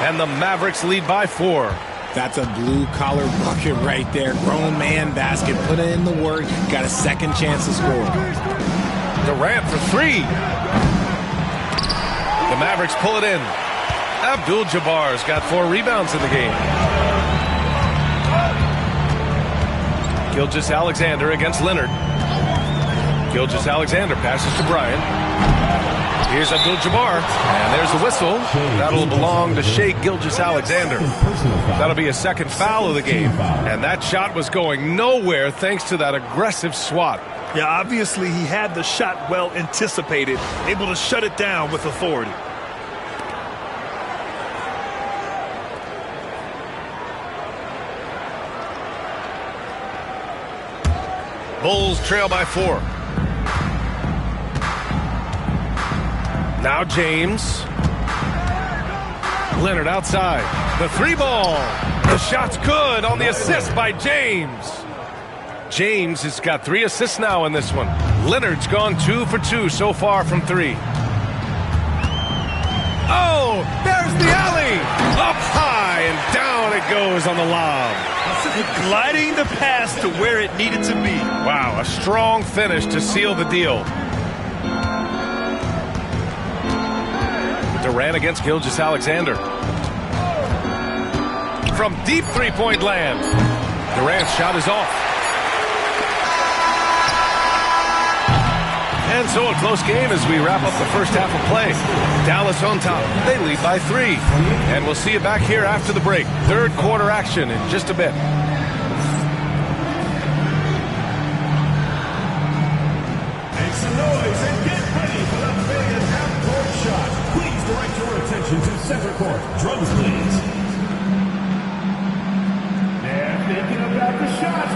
And the Mavericks lead by 4. That's a blue-collar bucket right there. Grown man basket. Put in the work. Got a second chance to score. Durant for 3. The Mavericks pull it in. Abdul-Jabbar's got 4 rebounds in the game. Gilgeous-Alexander against Leonard. Gilgeous-Alexander passes to Bryant. Here's Abdul-Jabbar, and there's the whistle. That'll belong to Shai Gilgeous-Alexander. That'll be a second foul of the game, and that shot was going nowhere thanks to that aggressive swat. Yeah, obviously he had the shot well anticipated, able to shut it down with authority. Bulls trail by 4. Now James. Leonard outside. The 3 ball. The shot's good on the assist by James. James has got 3 assists now in this one. Leonard's gone 2 for 2 so far from 3. Oh, there's the alley. Up high and down it goes on the lob. Gliding the pass to where it needed to be. Wow, a strong finish to seal the deal. Durant against Gilgeous-Alexander. From deep three-point land. Durant's shot is off. And so a close game as we wrap up the first half of play. Dallas on top. They lead by 3. And we'll see you back here after the break. Third quarter action in just a bit. Make some noise and get ready for the Vegas half-court shot. Please direct your attention to center court. Drums, please. They're thinking about the shot.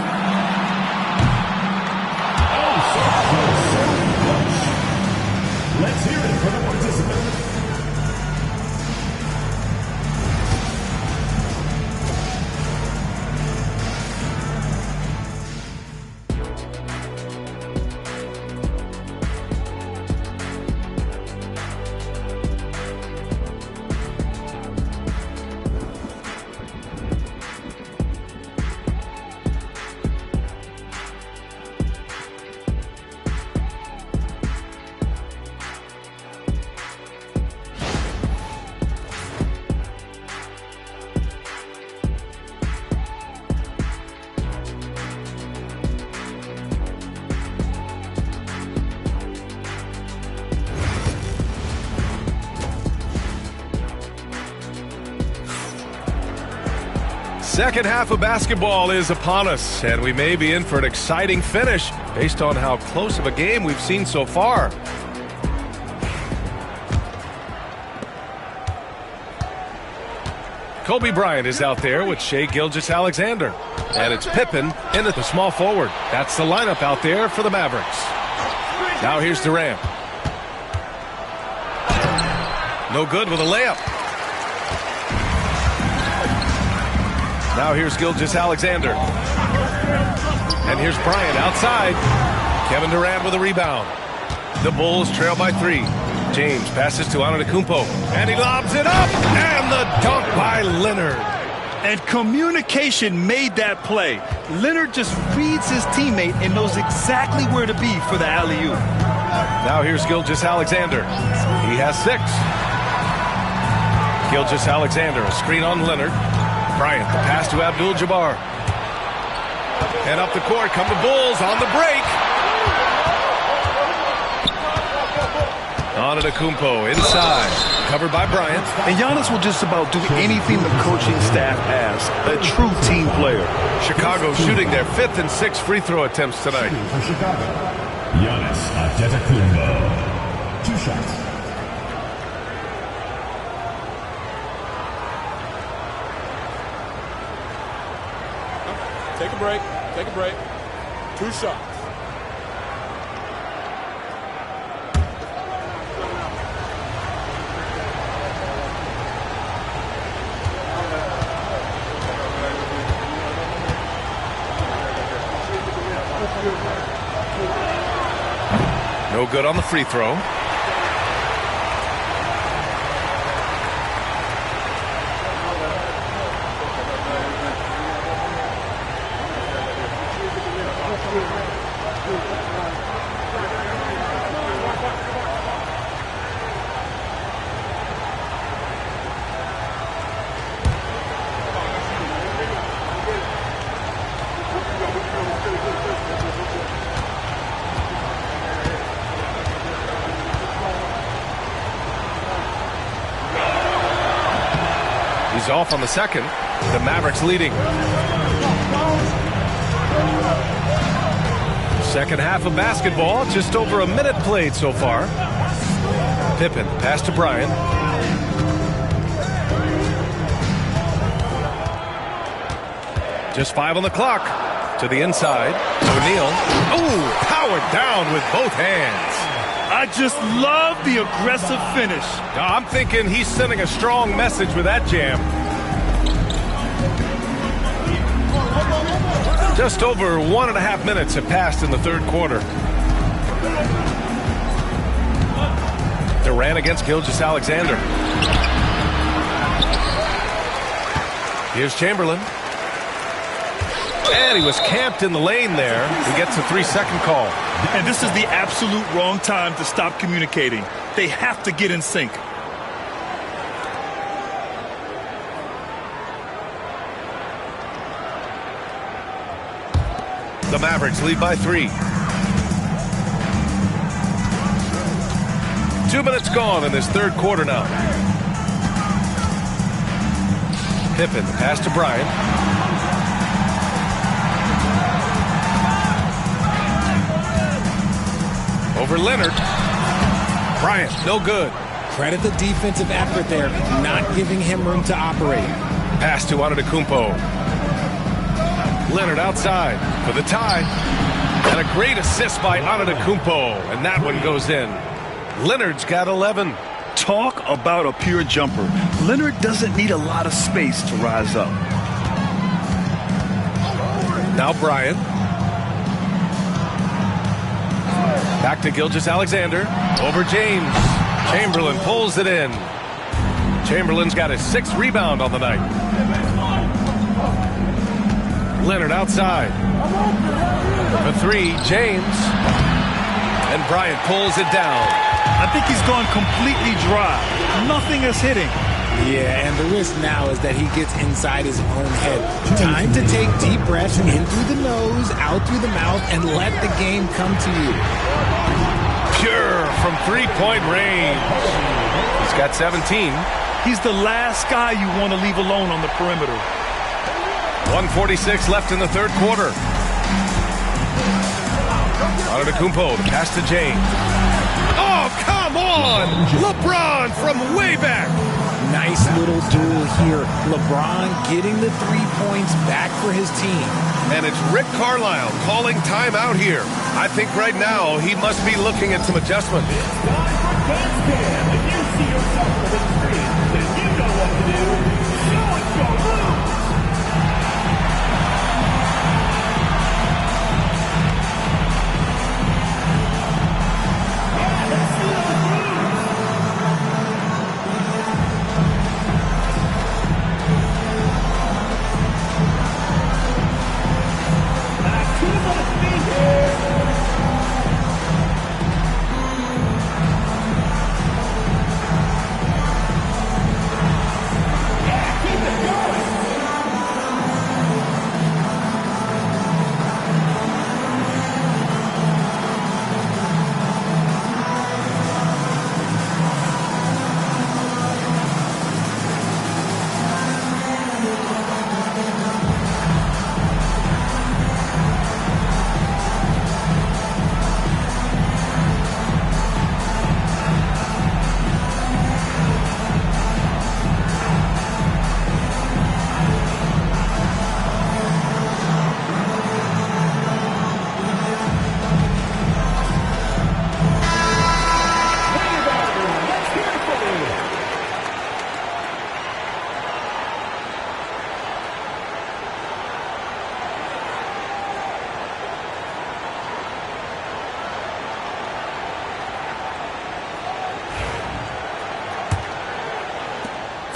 Oh, so close, so close. Let's hear it for the participant. Second half of basketball is upon us, and we may be in for an exciting finish based on how close of a game we've seen so far. Kobe Bryant is out there with Shai Gilgeous-Alexander. And it's Pippen in at the small forward. That's the lineup out there for the Mavericks. Now here's Durant. No good with a layup. Now here's Gilgeous-Alexander. And here's Bryant outside. Kevin Durant with a rebound. The Bulls trail by 3. James passes to Antetokounmpo. And he lobs it up. And the dunk by Leonard. And communication made that play. Leonard just reads his teammate and knows exactly where to be for the alley-oop. Now here's Gilgeous-Alexander. He has 6. Gilgeous-Alexander, a screen on Leonard. Bryant, the pass to Abdul-Jabbar. And up the court come the Bulls on the break. Antetokounmpo inside. Covered by Bryant. And Giannis will just about do anything the coaching staff asks. A true team player. Chicago shooting their 5th and 6th free throw attempts tonight. For Chicago, Giannis Antetokounmpo. 2 shots. Take a break. Take a break. 2 shots. No good on the free throw. He's off on the second. The Mavericks leading. Second half of basketball. Just over a minute played so far. Pippen, pass to Bryant. Just 5 on the clock. To the inside. O'Neal. Oh, powered down with both hands. I just love the aggressive finish. I'm thinking he's sending a strong message with that jam. Just over 1.5 minutes have passed in the third quarter. Durant against Gilgeous-Alexander. Here's Chamberlain. And he was camped in the lane there. He gets a 3-second call. And this is the absolute wrong time to stop communicating. They have to get in sync. The Mavericks lead by 3. 2 minutes gone in this third quarter now. Pippen, pass to Bryant. Over Leonard. Bryant, no good. Credit the defensive effort there, not giving him room to operate. Pass to Antetokounmpo. Leonard outside for the tie. And a great assist by Antetokounmpo. And that one goes in. Leonard's got 11. Talk about a pure jumper. Leonard doesn't need a lot of space to rise up. Now Bryant. Back to Gilgeous-Alexander. Over James. Chamberlain pulls it in. Chamberlain's got his 6th rebound on the night. Leonard outside. For 3, James. And Bryant pulls it down. I think he's gone completely dry. Nothing is hitting. Yeah, and the risk now is that he gets inside his own head. Time to take deep breaths in through the nose, out through the mouth, and let the game come to you. Pure from 3-point range. He's got 17. He's the last guy you want to leave alone on the perimeter. 1:46 left in the third quarter. Antetokounmpo, the pass to James. Oh, come on! LeBron from way back. Nice little duel here. LeBron getting the 3 points back for his team. And it's Rick Carlisle calling timeout here. I think right now he must be looking at some adjustments. It's time for dance cam. If you see yourself on the screen, then you know what to do. Show us your moves.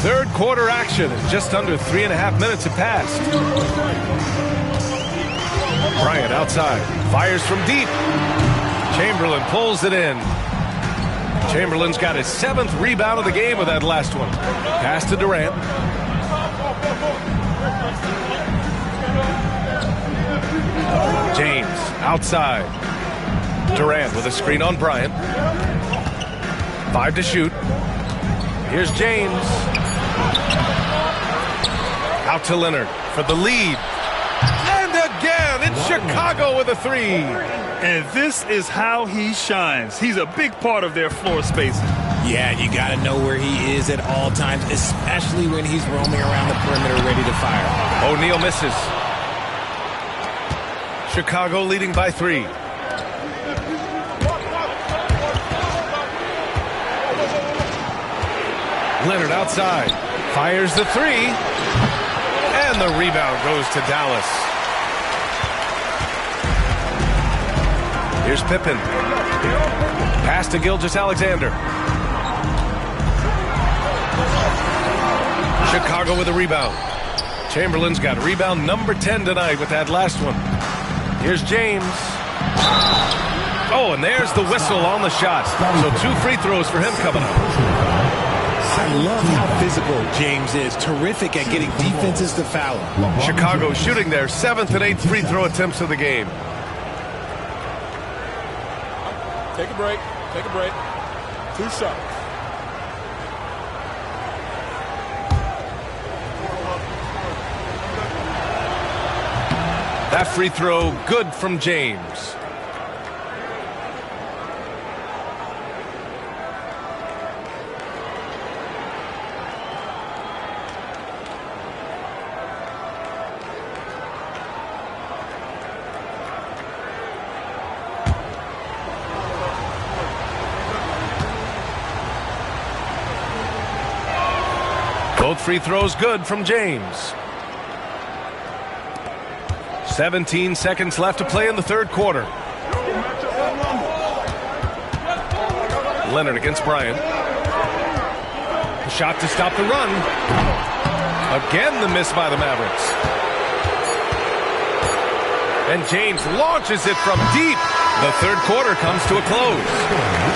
Third quarter action. Just under 3.5 minutes have passed. Bryant outside. Fires from deep. Chamberlain pulls it in. Chamberlain's got his 7th rebound of the game with that last one. Pass to Durant. James outside. Durant with a screen on Bryant. 5 to shoot. Here's James. Out to Leonard for the lead. And again, it's Chicago with a 3. And this is how he shines. He's a big part of their floor spacing. Yeah, you got to know where he is at all times, especially when he's roaming around the perimeter ready to fire. O'Neal misses. Chicago leading by 3. Leonard outside. Fires the 3. And the rebound goes to Dallas. Here's Pippen. Pass to Gilgeous-Alexander. Chicago with a rebound. Chamberlain's got rebound number 10 tonight with that last one. Here's James. Oh, and there's the whistle on the shot. So 2 free throws for him coming up. I love how physical James is. Terrific at getting defenses to foul him. Chicago shooting their 7th and 8th free throw attempts of the game. Take a break. Take a break. 2 shots. That free throw good from James. Both free throws good from James. 17 seconds left to play in the third quarter. Leonard against Bryant. The shot to stop the run. Again the miss by the Mavericks. And James launches it from deep. The third quarter comes to a close.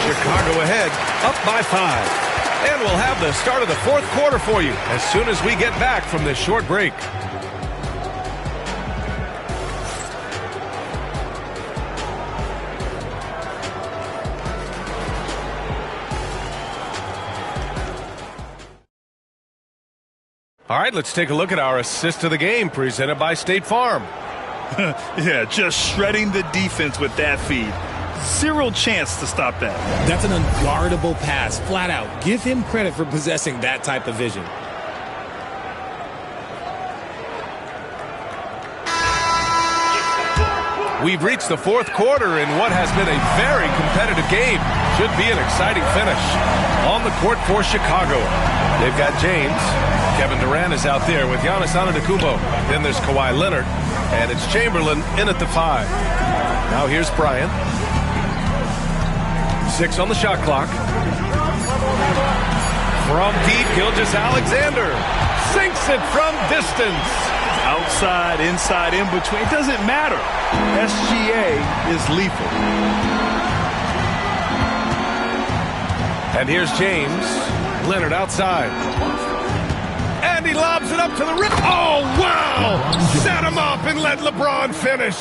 Chicago ahead, up by 5. And we'll have the start of the fourth quarter for you as soon as we get back from this short break. All right, let's take a look at our assist of the game presented by State Farm. Yeah, just shredding the defense with that feed. Zero chance to stop that. That's an unguardable pass, flat out. Give him credit for possessing that type of vision. We've reached the fourth quarter in what has been a very competitive game. Should be an exciting finish. On the court for Chicago, they've got James. Kevin Durant is out there with Giannis Antetokounmpo. Then there's Kawhi Leonard, and it's Chamberlain in at the 5. Now here's Bryant. 6 on the shot clock. From deep, Gilgeous-Alexander sinks it from distance. Outside, inside, in between, it doesn't matter. SGA is lethal. And here's James. Leonard outside. And he lobs it up to the rim. Oh, wow! Set him up and let LeBron finish.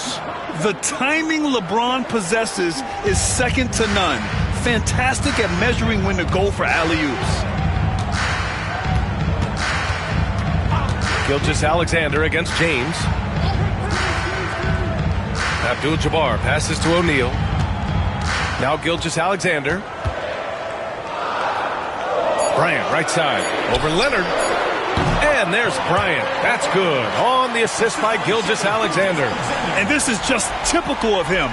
The timing LeBron possesses is second to none. Fantastic at measuring when to go for alley-oops. Gilgeous-Alexander against James. Abdul-Jabbar passes to O'Neal. Now Gilgeous-Alexander. Bryant right side over Leonard. And there's Bryant. That's good. On the assist by Gilgeous-Alexander. And this is just typical of him.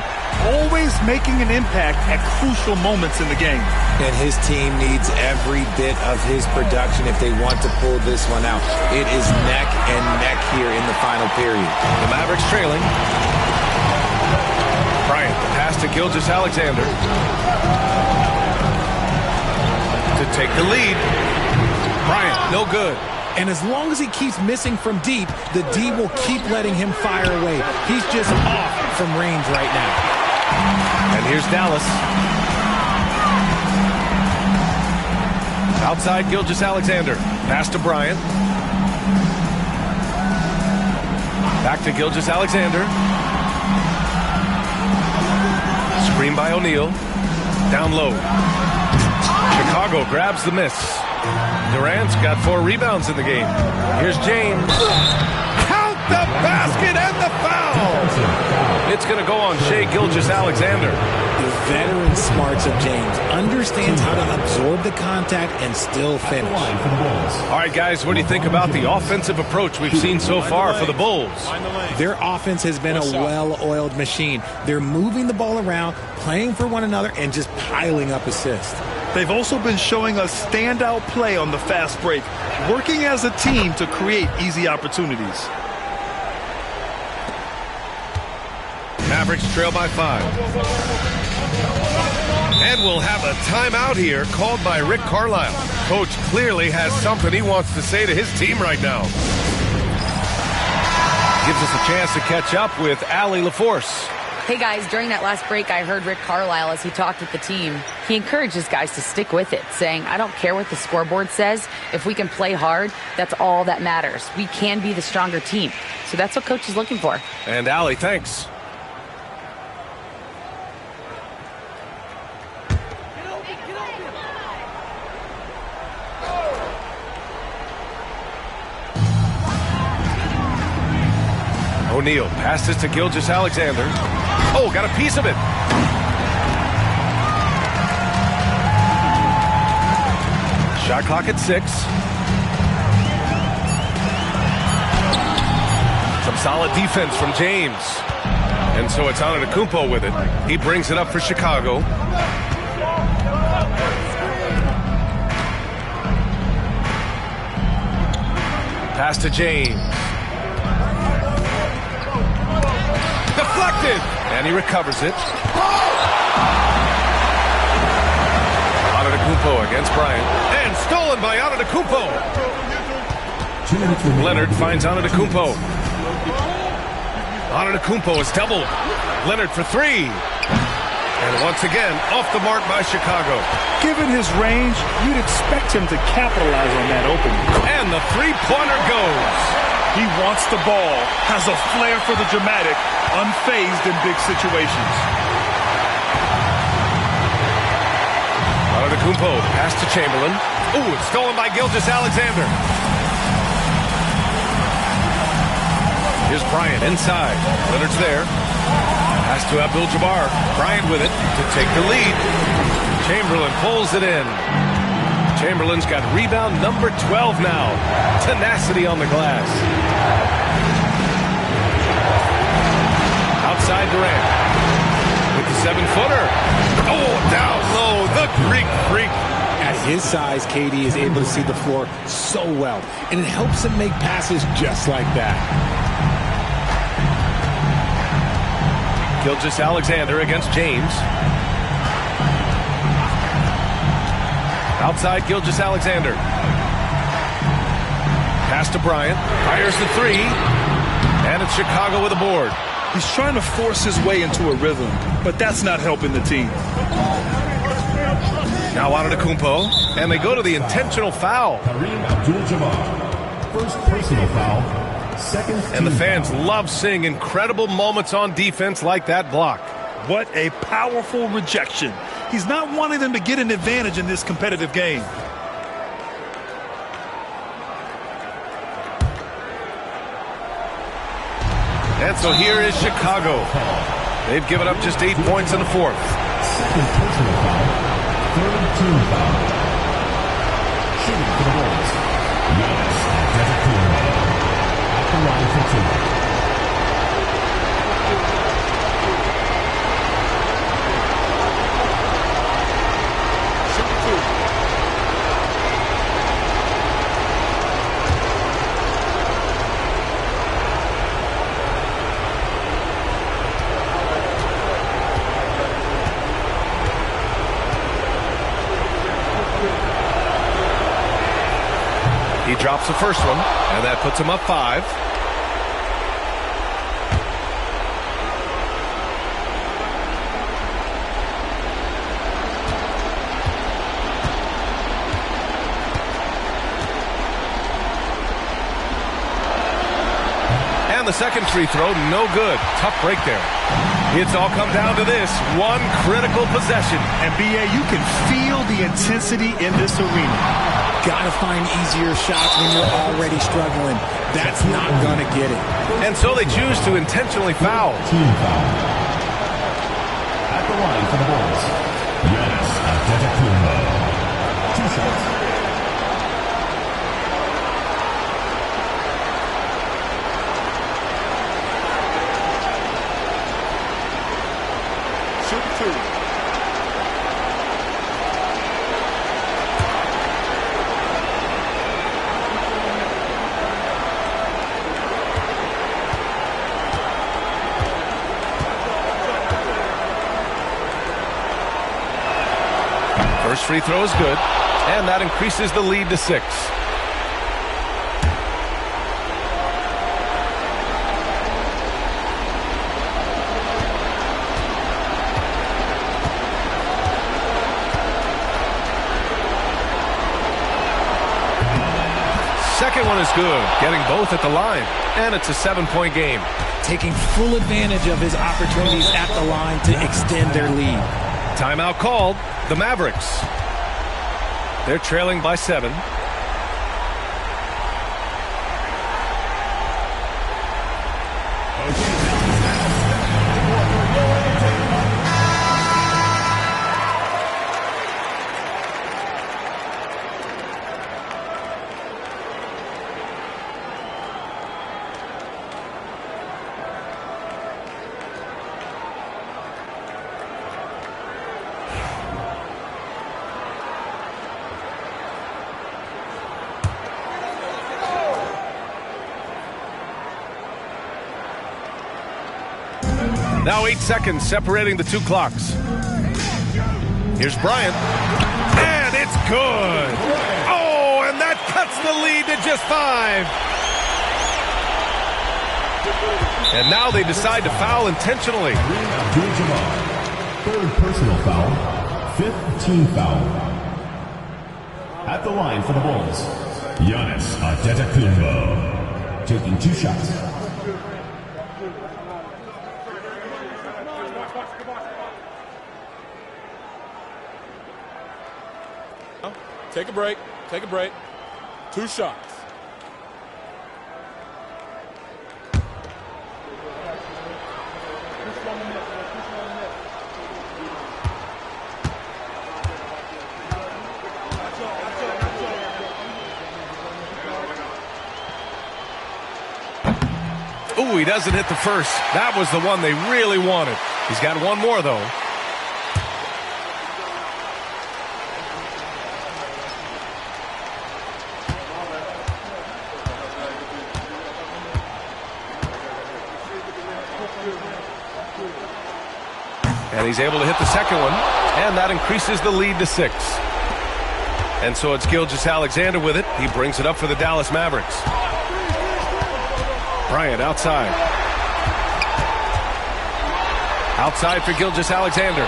Always making an impact at crucial moments in the game. And his team needs every bit of his production if they want to pull this one out. It is neck and neck here in the final period. The Mavericks trailing. Bryant, the pass to Gilgeous-Alexander. To take the lead. Bryant No good. And as long as he keeps missing from deep, the D will keep letting him fire away. He's just off from range right now. And here's Dallas. Outside Gilgeous-Alexander. Pass to Bryant. Back to Gilgeous-Alexander. Screen by O'Neal. Down low. Chicago grabs the miss. Durant's got 4 rebounds in the game. Here's James. Count the basket and the foul! It's going to go on Shai Gilgeous-Alexander. The veteran smarts of James understands how to absorb the contact and still finish. All right, guys, what do you think about the offensive approach we've seen so far for the Bulls? Their offense has been a well-oiled machine. They're moving the ball around, playing for one another, and just piling up assists. They've also been showing us standout play on the fast break, working as a team to create easy opportunities. Mavericks trail by 5. And we'll have a timeout here called by Rick Carlisle. Coach clearly has something he wants to say to his team right now. Gives us a chance to catch up with Allie LaForce. Hey guys, during that last break, I heard Rick Carlisle as he talked with the team. He encourages guys to stick with it, saying, I don't care what the scoreboard says. If we can play hard, that's all that matters. We can be the stronger team. So that's what Coach is looking for. And Allie, thanks. O'Neal passes to Gilgeous-Alexander. Oh, got a piece of it. Shot clock at 6. Some solid defense from James. And so it's Antetokounmpo with it. He brings it up for Chicago. Pass to James. Deflected! And he recovers it. Antetokounmpo against Bryant. And stolen by Antetokounmpo. Leonard finds Antetokounmpo. Antetokounmpo is doubled. Leonard for 3. And once again, off the mark by Chicago. Given his range, you'd expect him to capitalize on that opening. And the three-pointer goes. He wants the ball, has a flair for the dramatic, unfazed in big situations. Antetokounmpo pass to Chamberlain. Ooh, it's stolen by Gilgeous-Alexander. Here's Bryant inside. Leonard's there. Pass to Abdul-Jabbar. Bryant with it to take the lead. Chamberlain pulls it in. Chamberlain's got rebound number 12 now. Tenacity on the glass. Outside Durant. With the 7-footer. Oh, down low. The Greek freak. At his size, KD is able to see the floor so well. And it helps him make passes just like that. Gilgeous-Alexander against James. Outside Gilgeous-Alexander. Pass to Bryant. Fires the 3. And it's Chicago with a board. He's trying to force his way into a rhythm, but that's not helping the team. Now Antetokounmpo. And they go to the intentional foul. Kareem Abdul-Jabbar. First personal foul. Second. And the fans love seeing incredible moments on defense like that block. What a powerful rejection. He's not wanting them to get an advantage in this competitive game. And so here is Chicago. They've given up just 8 points in the fourth. Second personal foul. Third team foul. Shooting for the Bulls. Giannis Antetokounmpo. At the line for 2. He drops the first one, and that puts him up 5. And the second free throw, no good. Tough break there. It's all come down to this one critical possession. And BA, you can feel the intensity in this arena. Gotta find easier shots when you're already struggling. That's not gonna get it. And so they choose to intentionally foul. Team foul. At the line for the Bulls, Giannis Antetokounmpo. 2 shots. First free throw is good, and that increases the lead to 6. Second one is good, getting both at the line, and it's a 7-point game. Taking full advantage of his opportunities at the line to extend their lead. Timeout called. The Mavericks. They're trailing by 7. Now 8 seconds separating the 2 clocks. Here's Bryant. And it's good. Oh, and that cuts the lead to just 5. And now they decide to foul intentionally. Third personal foul. 5th team foul. At the line for the Bulls, Giannis Antetokounmpo. Taking 2 shots. Take a break. Take a break. 2 shots. Ooh, he doesn't hit the first. That was the one they really wanted. He's got one more, though. And he's able to hit the second one, and that increases the lead to 6. And so it's Gilgeous-Alexander with it. He brings it up for the Dallas Mavericks. Bryant outside. Outside for Gilgeous-Alexander.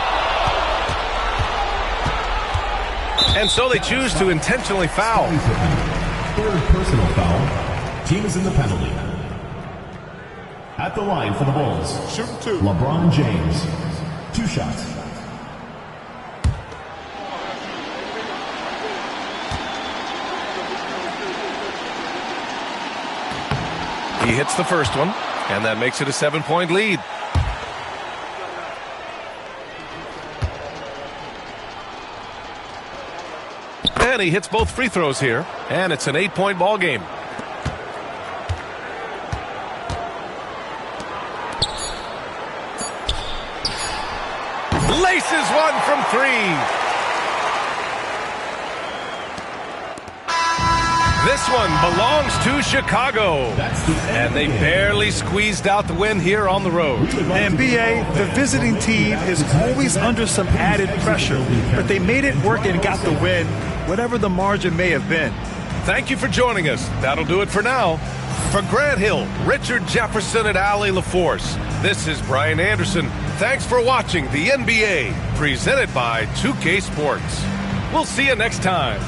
And so they choose to intentionally foul. Third personal foul. Team is in the penalty. At the line for the Bulls, Shooting 2. LeBron James. 2 shots. He hits the first one, and that makes it a 7-point lead. And he hits both free throws here, and it's an 8-point ball game. Laces one from 3. This one belongs to Chicago. And they barely squeezed out the win here on the road. And BA, the visiting team is always under some added pressure, but they made it work and got the win, whatever the margin may have been. Thank you for joining us. That'll do it for now. For Grant Hill, Richard Jefferson, and Allie LaForce, this is Brian Anderson. Thanks for watching the NBA, presented by 2K Sports. We'll see you next time.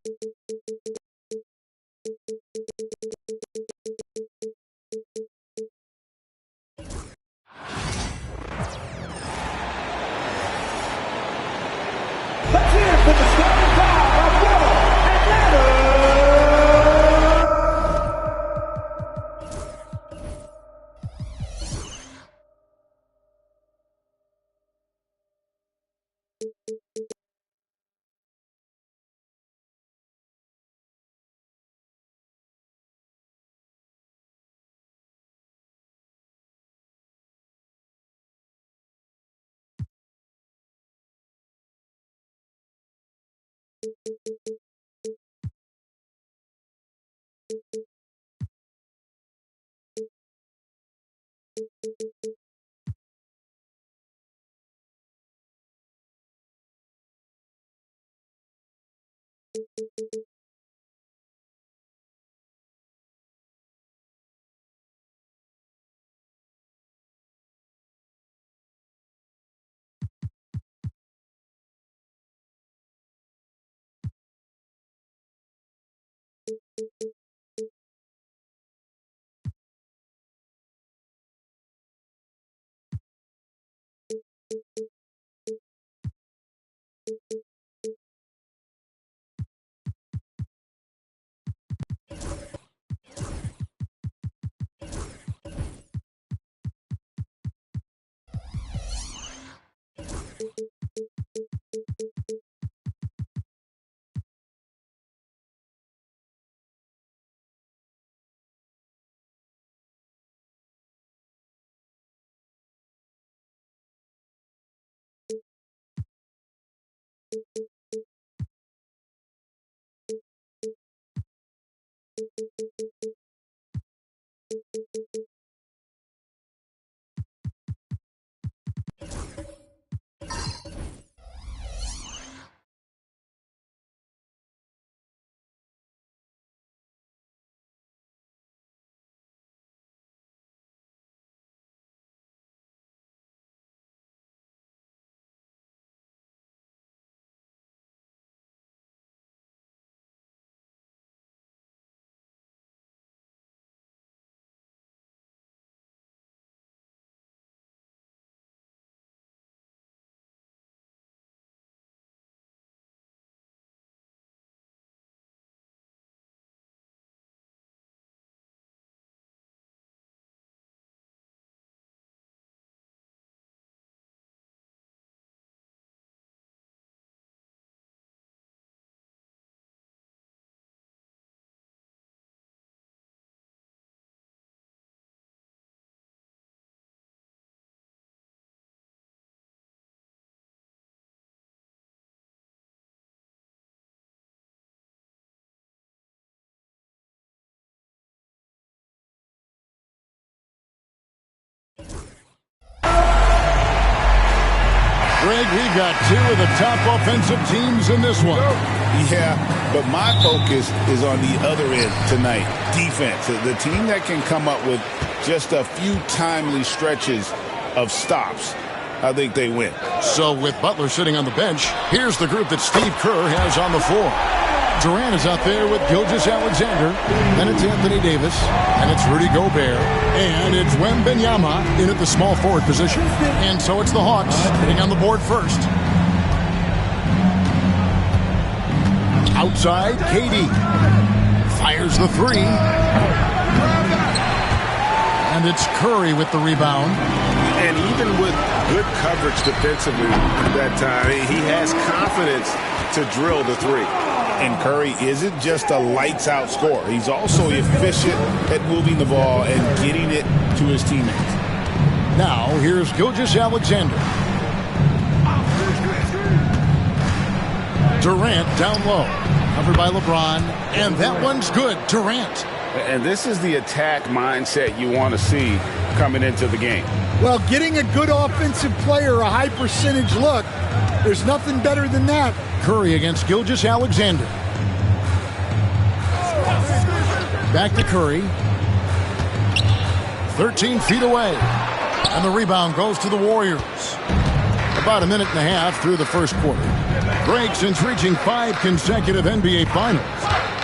Let's hear it for the starting five of your Atlanta. Greg, we got two of the top offensive teams in this one. Yeah, but my focus is on the other end tonight, defense. The team that can come up with just a few timely stretches of stops, I think they win. So with Butler sitting on the bench, here's the group that Steve Kerr has on the floor. Durant is out there with Gilgeous-Alexander. Then it's Anthony Davis. And it's Rudy Gobert. And it's Wembanyama in at the small forward position. And so it's the Hawks getting on the board first. Outside, KD fires the three. And it's Curry with the rebound. And even with good coverage defensively that time, he has confidence to drill the three. And Curry isn't just a lights-out scorer. He's also efficient at moving the ball and getting it to his teammates. Now, here's Gilgeous-Alexander. Durant down low. Covered by LeBron. And that one's good. Durant. And this is the attack mindset you want to see coming into the game. Well, getting a good offensive player a high percentage look, there's nothing better than that. Curry against Gilgeous-Alexander. Back to Curry. 13 feet away. And the rebound goes to the Warriors. About a minute and a half through the first quarter. break since reaching 5 consecutive NBA Finals.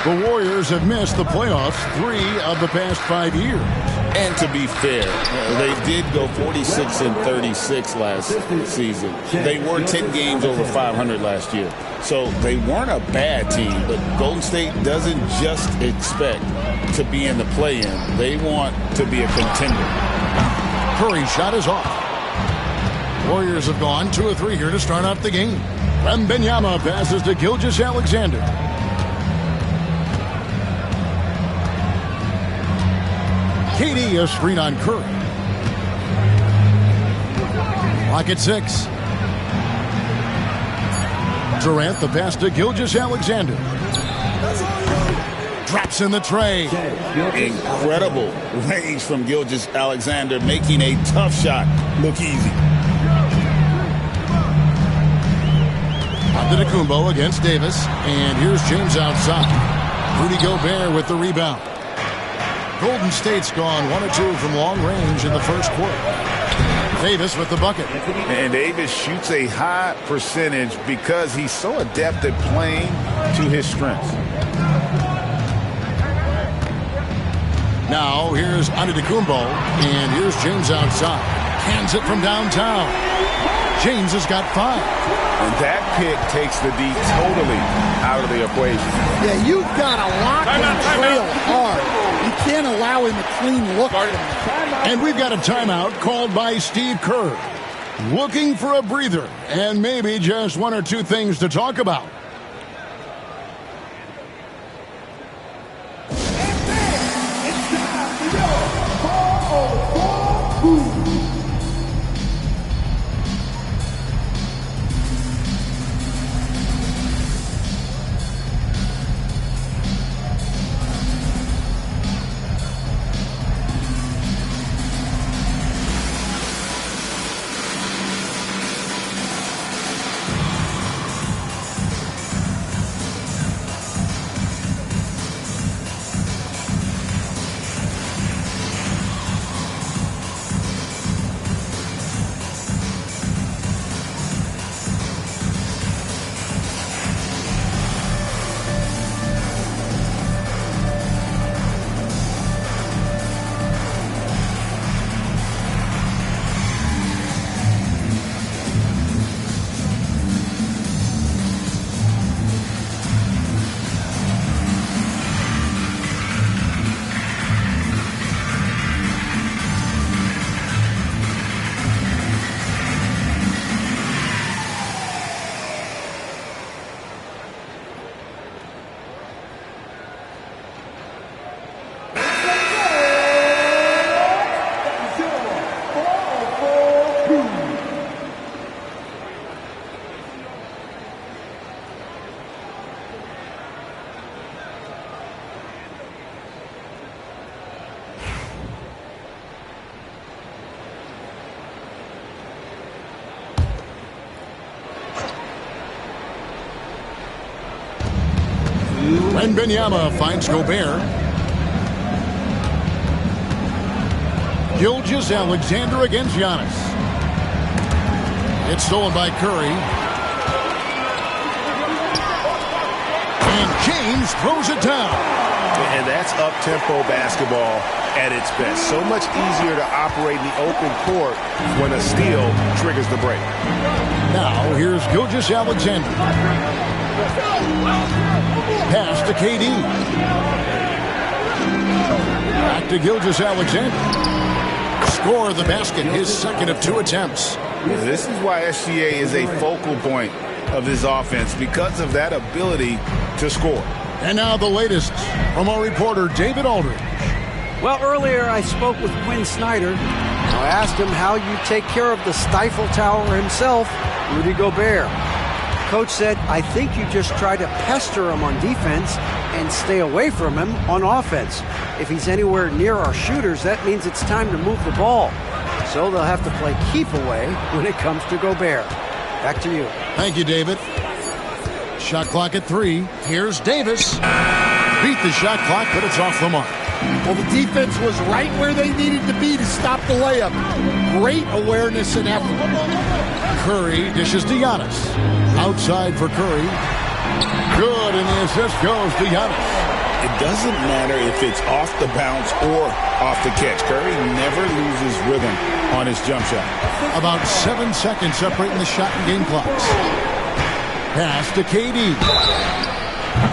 The Warriors have missed the playoffs 3 of the past 5 years. And to be fair, they did go 46-36 last season. They were 10 games over 500 last year. So they weren't a bad team, but Golden State doesn't just expect to be in the play-in. They want to be a contender. Curry's shot is off. Warriors have gone 2 of 3 here to start off the game. Wembanyama passes to Gilgeous-Alexander. KD a screen on Curry. Clock at 6. Durant the pass to Gilgeous-Alexander. Drops in the tray. Incredible range from Gilgeous-Alexander, making a tough shot look easy. Antetokounmpo against Davis, and here's James outside. Rudy Gobert with the rebound. Golden State's gone 1 of 2 from long range in the first quarter. Davis with the bucket. And Davis shoots a high percentage because he's so adept at playing to his strengths. Now here's Antetokounmpo, and here's James outside. Hands it from downtown. James has got 5. And that pick takes the D totally out of the equation. Yeah, you've got to lock and trail hard. You can't allow him a clean look. And we've got a timeout called by Steve Kerr. Looking for a breather and maybe just 1 or 2 things to talk about. Wembanyama finds Gobert. Gilgeous-Alexander against Giannis. It's stolen by Curry. And James throws it down. And that's up-tempo basketball at its best. So much easier to operate in the open court when a steal triggers the break. Now here's Gilgeous-Alexander. Pass to KD. Back to Gilgeous-Alexander. Score the basket, his second of 2 attempts. This is why SGA is a focal point of his offense, because of that ability to score. And now the latest from our reporter, David Aldridge. Well, earlier I spoke with Quinn Snyder. I asked him how you take care of the Stifle Tower himself, Rudy Gobert. Coach said, I think you just try to pester him on defense and stay away from him on offense. If he's anywhere near our shooters, that means it's time to move the ball. So they'll have to play keep away when it comes to Gobert. Back to you. Thank you, David. Shot clock at 3. Here's Davis. Beat the shot clock, but it's off the mark. Well, the defense was right where they needed to be to stop the layup. Great awareness and effort. Curry dishes to Giannis. Outside for Curry. Good, and the assist goes to Giannis. It doesn't matter if it's off the bounce or off the catch. Curry never loses rhythm on his jump shot. About 7 seconds separating the shot and game clocks. Pass to KD.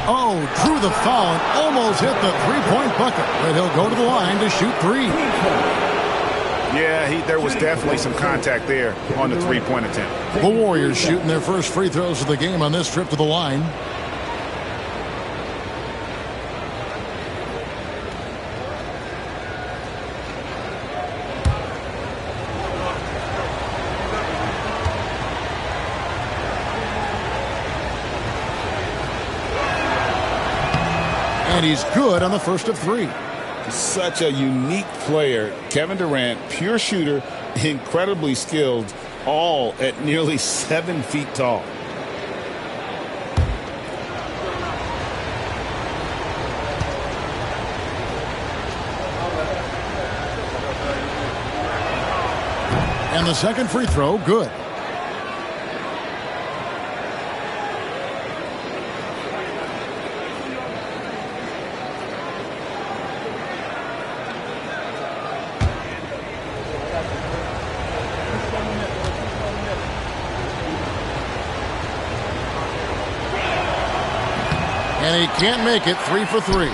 Oh, drew the foul and almost hit the three-point bucket. But he'll go to the line to shoot three. Yeah, there was definitely some contact there on the three-point attempt. The Warriors shooting their first free throws of the game on this trip to the line. And he's good on the first of three. Such a unique player. Kevin Durant, pure shooter, incredibly skilled, all at nearly 7 feet tall. And the second free throw, good. And he can't make it. 3 for 3.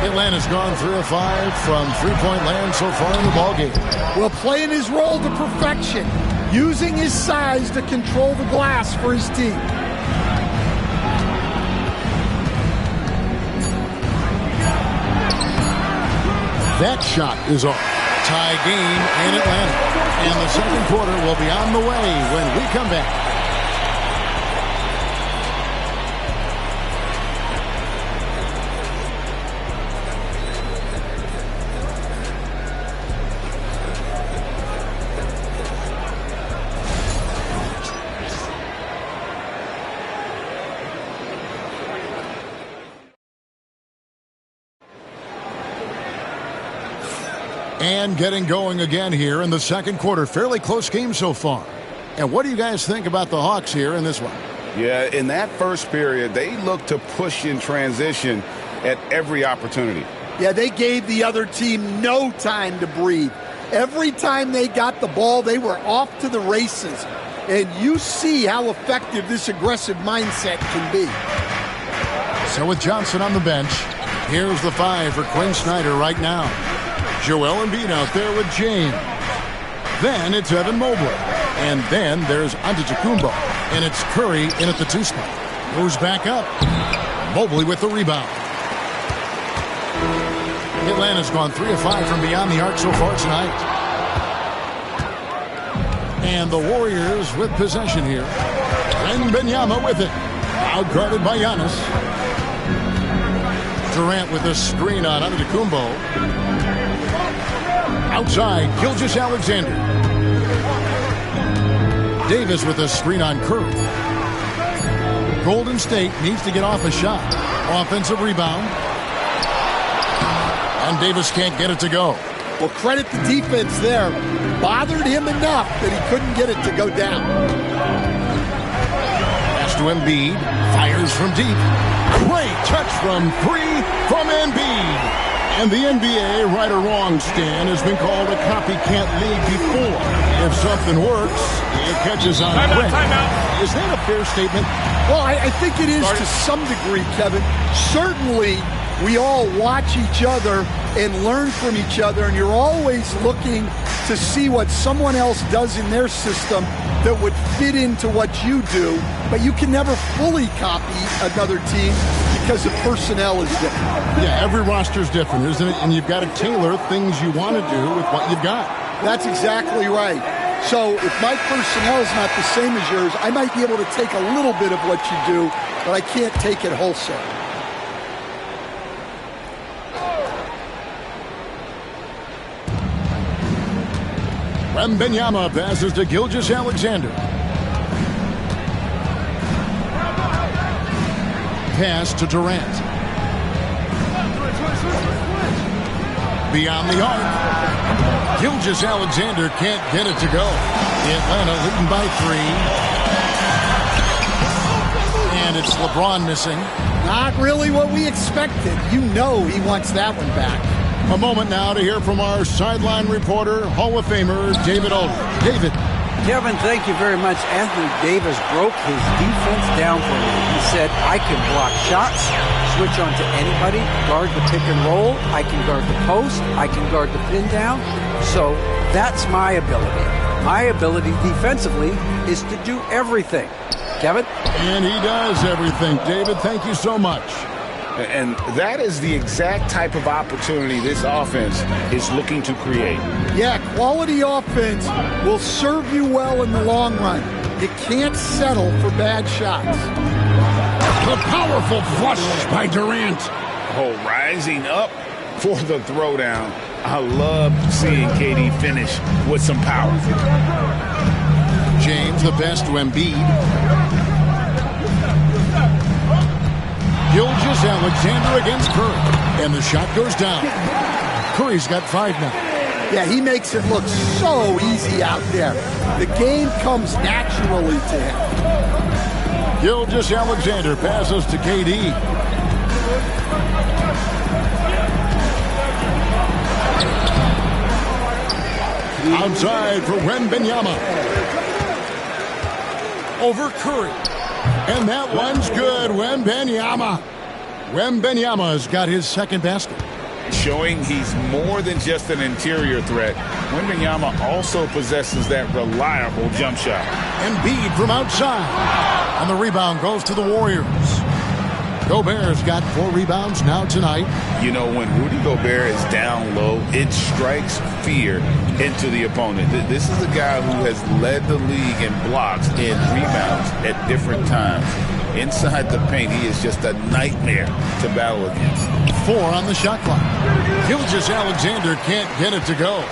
Atlanta's gone 3 of 5 from three-point land so far in the ballgame. Well, playing his role to perfection, using his size to control the glass for his team. That shot is off. Tie game in Atlanta. And the second quarter will be on the way when we come back. And getting going again here in the second quarter. Fairly close game so far. And what do you guys think about the Hawks here in this one? Yeah, in that first period, they looked to push in transition at every opportunity. Yeah, they gave the other team no time to breathe. Every time they got the ball, they were off to the races. And you see how effective this aggressive mindset can be. So with Johnson on the bench, here's the 5 for Quinn Snyder right now. Joel Embiid out there with James. Then it's Evan Mobley. And then there's Antetokounmpo. And it's Curry in at the 2 spot. Moves back up. Mobley with the rebound. Atlanta's gone 3 of 5 from beyond the arc so far tonight. And the Warriors with possession here. Wembanyama with it. Outguarded by Giannis. Durant with a screen on Antetokounmpo. Outside, Gilgeous-Alexander. Davis with a screen on Curry. Golden State needs to get off a shot. Offensive rebound. And Davis can't get it to go. Well, credit the defense there. Bothered him enough that he couldn't get it to go down. Pass to Embiid. Fires from deep. Great touch from 3 from Embiid. And the NBA, right or wrong, Stan, has been called a copycat league before. If something works, it catches on quick. Is that a fair statement? Well, I think it is to some degree, Kevin. Certainly, we all watch each other and learn from each other, and you're always looking to see what someone else does in their system that would fit into what you do, but you can never fully copy another team because the personnel is different. Yeah, every roster's different, isn't it? And you've got to tailor things you want to do with what you've got. That's exactly right. So if my personnel is not the same as yours, I might be able to take a little bit of what you do, but I can't take it wholesale. Wembanyama passes to Gilgeous-Alexander. Pass to Durant. Beyond the arc. Gilgeous-Alexander can't get it to go. Atlanta leading by 3. And it's LeBron missing. Not really what we expected. You know he wants that one back. A moment now to hear from our sideline reporter, Hall of Famer David Aldridge. David. Kevin, thank you very much. Anthony Davis broke his defense down for me. He said, I can block shots, switch on to anybody, guard the pick and roll, I can guard the post, I can guard the pin down. So that's my ability. My ability defensively is to do everything. Kevin? And he does everything. David, thank you so much. And that is the exact type of opportunity this offense is looking to create. Yeah, quality offense will serve you well in the long run. You can't settle for bad shots. The powerful flush by Durant. Oh, rising up for the throwdown. I love seeing KD finish with some power. James, the best to Embiid. Gilgeous-Alexander against Curry. And the shot goes down. Curry's got 5 now. Yeah, he makes it look so easy out there. The game comes naturally to him. Gilgeous-Alexander passes to KD. Outside for Wembanyama. Over Curry. And that one's good. Wembanyama. Wembanyama's got his second basket. Showing he's more than just an interior threat. Wembanyama also possesses that reliable jump shot. Embiid from outside. And the rebound goes to the Warriors. Gobert's got 4 rebounds now tonight. You know, when Rudy Gobert is down low, it strikes fear into the opponent. This is a guy who has led the league in blocks and rebounds at different times. Inside the paint, he is just a nightmare to battle against. 4 on the shot clock. Gilgeous-Alexander can't get it to go.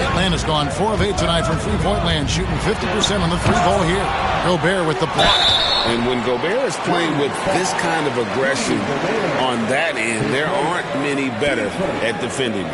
Atlanta's gone 4 of 8 tonight from three-point land, shooting 50% on the 3-ball here. Gobert with the block. And when Gobert is playing with this kind of aggression on that end, there aren't many better at defending.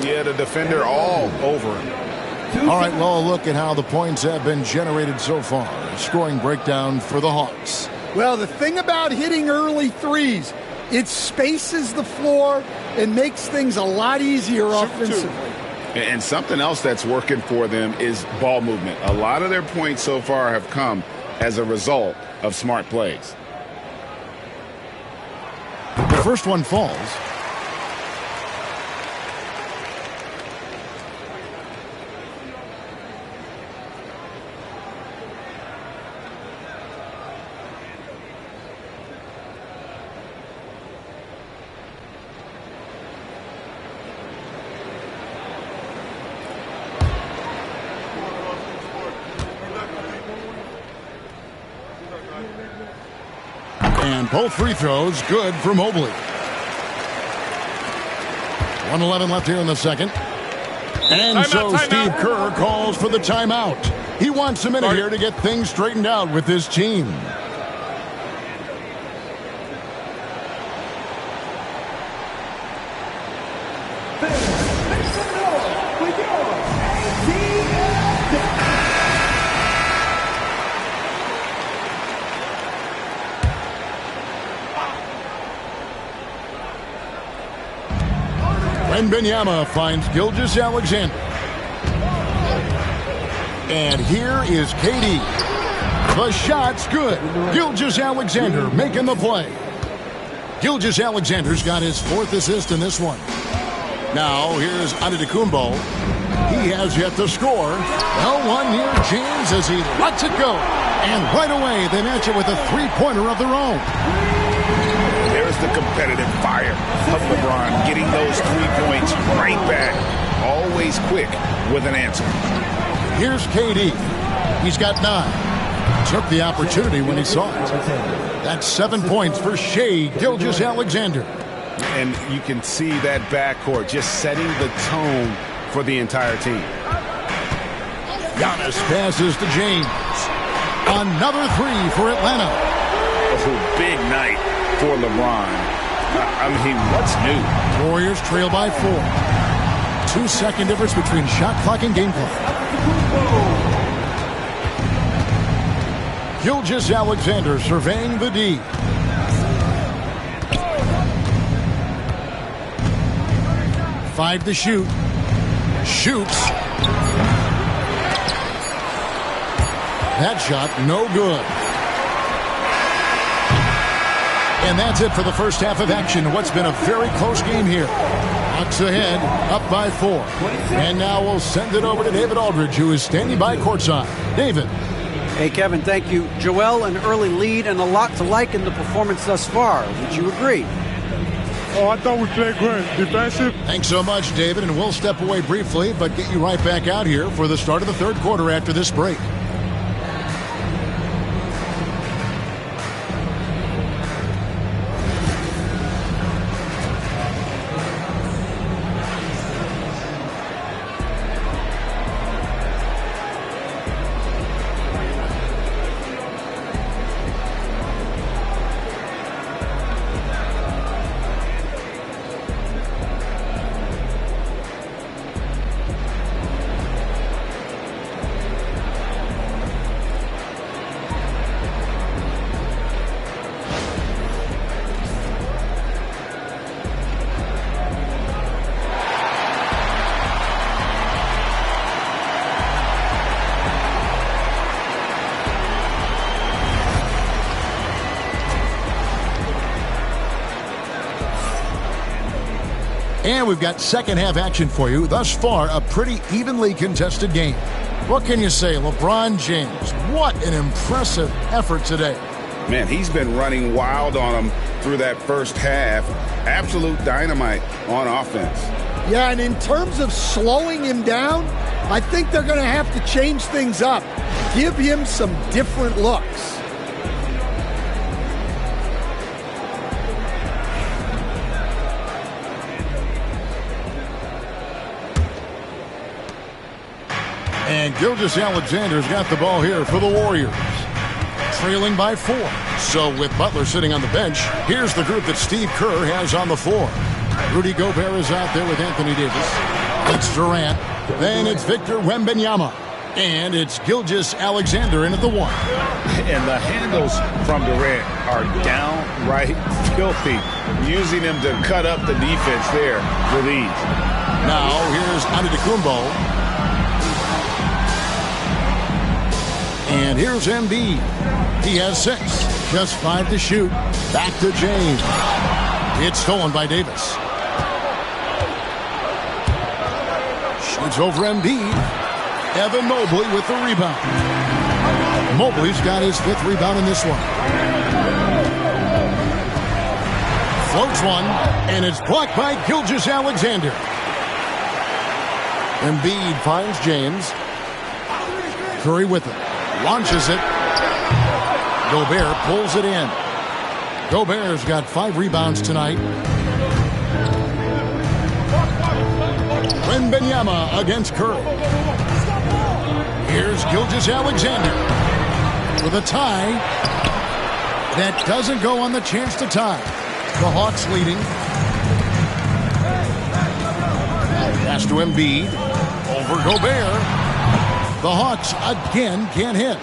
Yeah, the defender all over him. All right, well, look at how the points have been generated so far. Scoring breakdown for the Hawks. Well, the thing about hitting early threes, it spaces the floor and makes things a lot easier offensively. And something else that's working for them is ball movement. A lot of their points so far have come as a result of smart plays. The first one falls. And both free throws good for Mobley. 1:11 left here in the second. And so Steve Kerr calls for the timeout. He wants a minute here to get things straightened out with his team. Wembanyama finds Gilgeous-Alexander. And here is KD. The shot's good. Gilgeous-Alexander making the play. Gilgeous-Alexander's got his 4th assist in this one. Now here's Antetokounmpo. He has yet to score. Well, one near James as he lets it go. And right away they match it with a 3-pointer of their own. There's the competitive fire of LeBron, getting those 3 points right back. Always quick with an answer. Here's KD. He's got 9. Took the opportunity when he saw it. That's 7 points for Shai Gilgeous-Alexander. And you can see that backcourt just setting the tone for the entire team. Giannis passes to James. Another 3 for Atlanta. Oh, big night for LeBron. I mean, what's new? Warriors trail by 4. 2-second difference between shot clock and game clock. Gilgeous-Alexander surveying the D. Five to shoot. Shoots. That shot, no good. And that's it for the first half of action. What's been a very close game here. Bucks ahead, up by 4. And now we'll send it over to David Aldridge, who is standing by courtside. David. Hey, Kevin, thank you. Joel, an early lead and a lot to like in the performance thus far. Would you agree? Oh, I thought we played great. Defensive. Thanks so much, David, and we'll step away briefly, but get you right back out here for the start of the third quarter after this break. And we've got second half action for you. Thus far, a pretty evenly contested game. What can you say, LeBron James? What an impressive effort today. Man, he's been running wild on him through that first half. Absolute dynamite on offense. Yeah, and in terms of slowing him down, I think they're going to have to change things up. Give him some different looks. And Gilgeous-Alexander's got the ball here for the Warriors. Trailing by 4. So with Butler sitting on the bench, here's the group that Steve Kerr has on the floor. Rudy Gobert is out there with Anthony Davis. It's Durant. Then it's Victor Wembanyama. And it's Gilgeous-Alexander in at the 1. And the handles from Durant are downright filthy, using him to cut up the defense there with ease. Now here's Antetokounmpo. And here's Embiid. He has 6. Just 5 to shoot. Back to James. It's stolen by Davis. Shoots over Embiid. Evan Mobley with the rebound. Mobley's got his 5th rebound in this one. Floats one, and it's blocked by Gilgeous-Alexander. Embiid finds James. Curry with it. Launches it. Gobert pulls it in. Gobert's got 5 rebounds tonight. Wembanyama against Curry. Here's Gilgeous-Alexander with a tie. That doesn't go on the chance to tie. The Hawks leading. Pass to Embiid. Over Gobert. The Hawks again can't hit.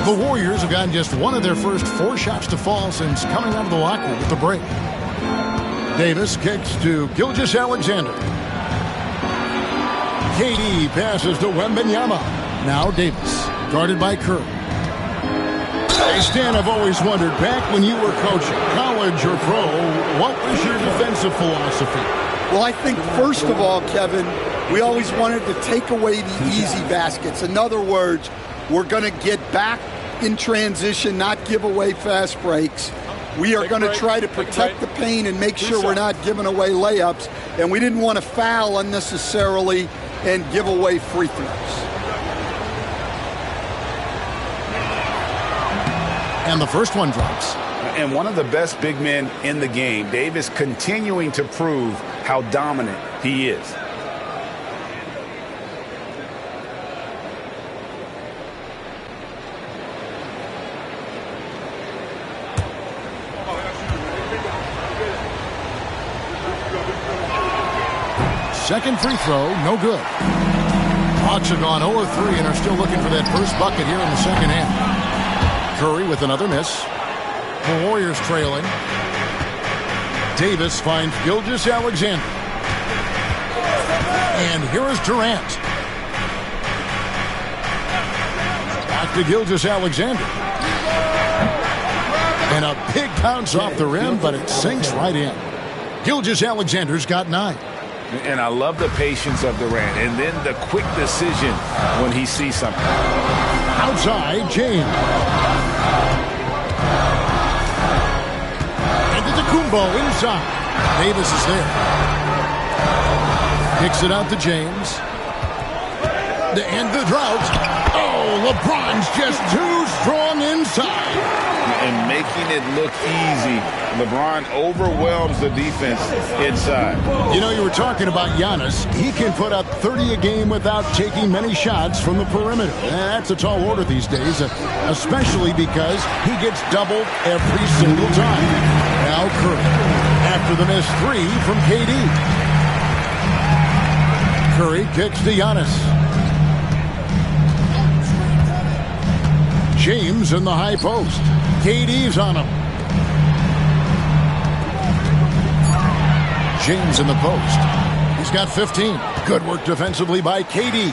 The Warriors have gotten just one of their first 4 shots to fall since coming out of the locker with the break. Davis kicks to Gilgeous-Alexander. KD passes to Wembanyama. Now Davis, guarded by Curry. Hey, Stan, I've always wondered, back when you were coaching, college or pro, what was your defensive philosophy? Well, I think, first of all, Kevin, we always wanted to take away the easy baskets. In other words, we're going to get back in transition, not give away fast breaks. We are going to try to protect the paint and make sure we're not giving away layups. And we didn't want to foul unnecessarily and give away free throws. And the first one drops. And one of the best big men in the game, Davis, continuing to prove how dominant he is. Second free throw, no good. Hawks have gone 0 of 3 and are still looking for that first bucket here in the second half. Curry with another miss. The Warriors trailing. Davis finds Gilgeous-Alexander. And here is Durant. Back to Gilgeous-Alexander. And a big bounce off the rim, but it sinks right in. Gilgeous-Alexander's got 9. And I love the patience of Durant. And then the quick decision when he sees something. Outside, James. Kumbo inside. Davis is there. Kicks it out to James. And the drought. Oh, LeBron's just too strong inside. And making it look easy. LeBron overwhelms the defense inside. You know, you were talking about Giannis. He can put up 30 a game without taking many shots from the perimeter. That's a tall order these days, especially because he gets doubled every single time. Now Curry, after the missed 3 from KD. Curry kicks to Giannis. James in the high post. KD's on him. James in the post. He's got 15. Good work defensively by KD.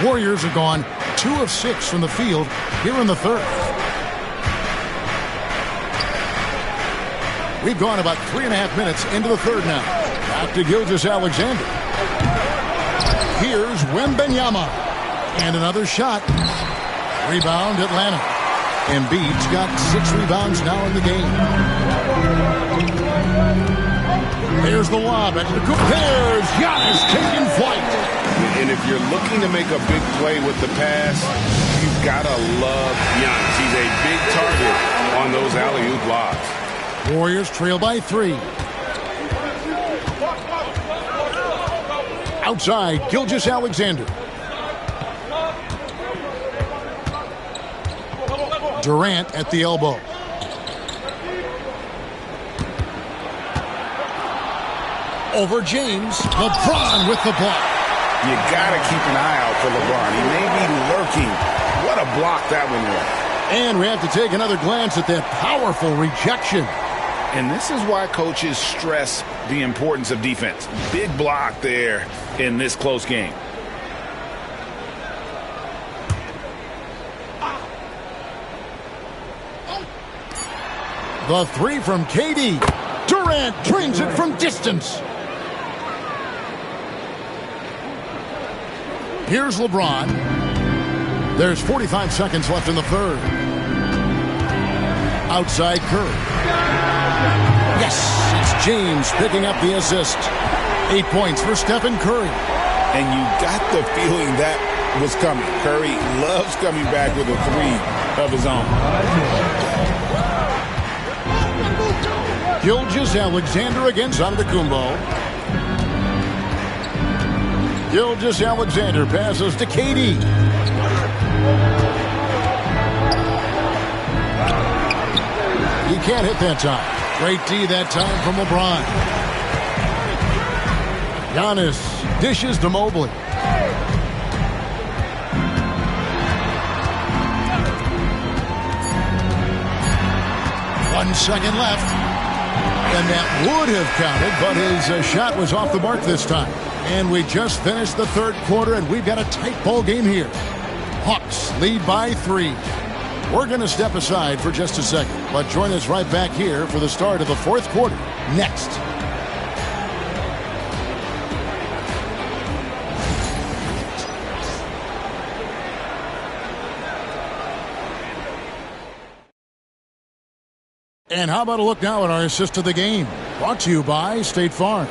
Warriors have gone 2 of 6 from the field here in the third. We've gone about 3.5 minutes into the third now. Back to Gilgeous-Alexander. Here's Wembanyama. And another shot. Rebound, Atlanta. Embiid's got 6 rebounds now in the game. There's the lob. There's Giannis taking flight. And if you're looking to make a big play with the pass, you've got to love Giannis. He's a big target on those alley-oop lobs. Warriors trail by 3. Outside, Gilgeous-Alexander. Durant at the elbow. Over James. LeBron with the block. You got to keep an eye out for LeBron. He may be lurking. What a block that one was. And we have to take another glance at that powerful rejection. And this is why coaches stress the importance of defense. Big block there in this close game. The 3 from KD. Durant drains it from distance. Here's LeBron. There's 45 seconds left in the third. Outside Curry. Yes, it's James picking up the assist. 8 points for Stephen Curry. And you got the feeling that was coming. Curry loves coming back with a 3 of his own. Gilgeous-Alexander against Antetokounmpo. Gilgeous-Alexander passes to KD. He can't hit that time. Great D that time from LeBron. Giannis dishes to Mobley. 1 second left. And that would have counted, but his shot was off the mark this time. And we just finished the third quarter, and we've got a tight ball game here. Hawks lead by 3. We're going to step aside for just a second, but join us right back here for the start of the fourth quarter next. And how about a look now at our assist of the game? Brought to you by State Farm.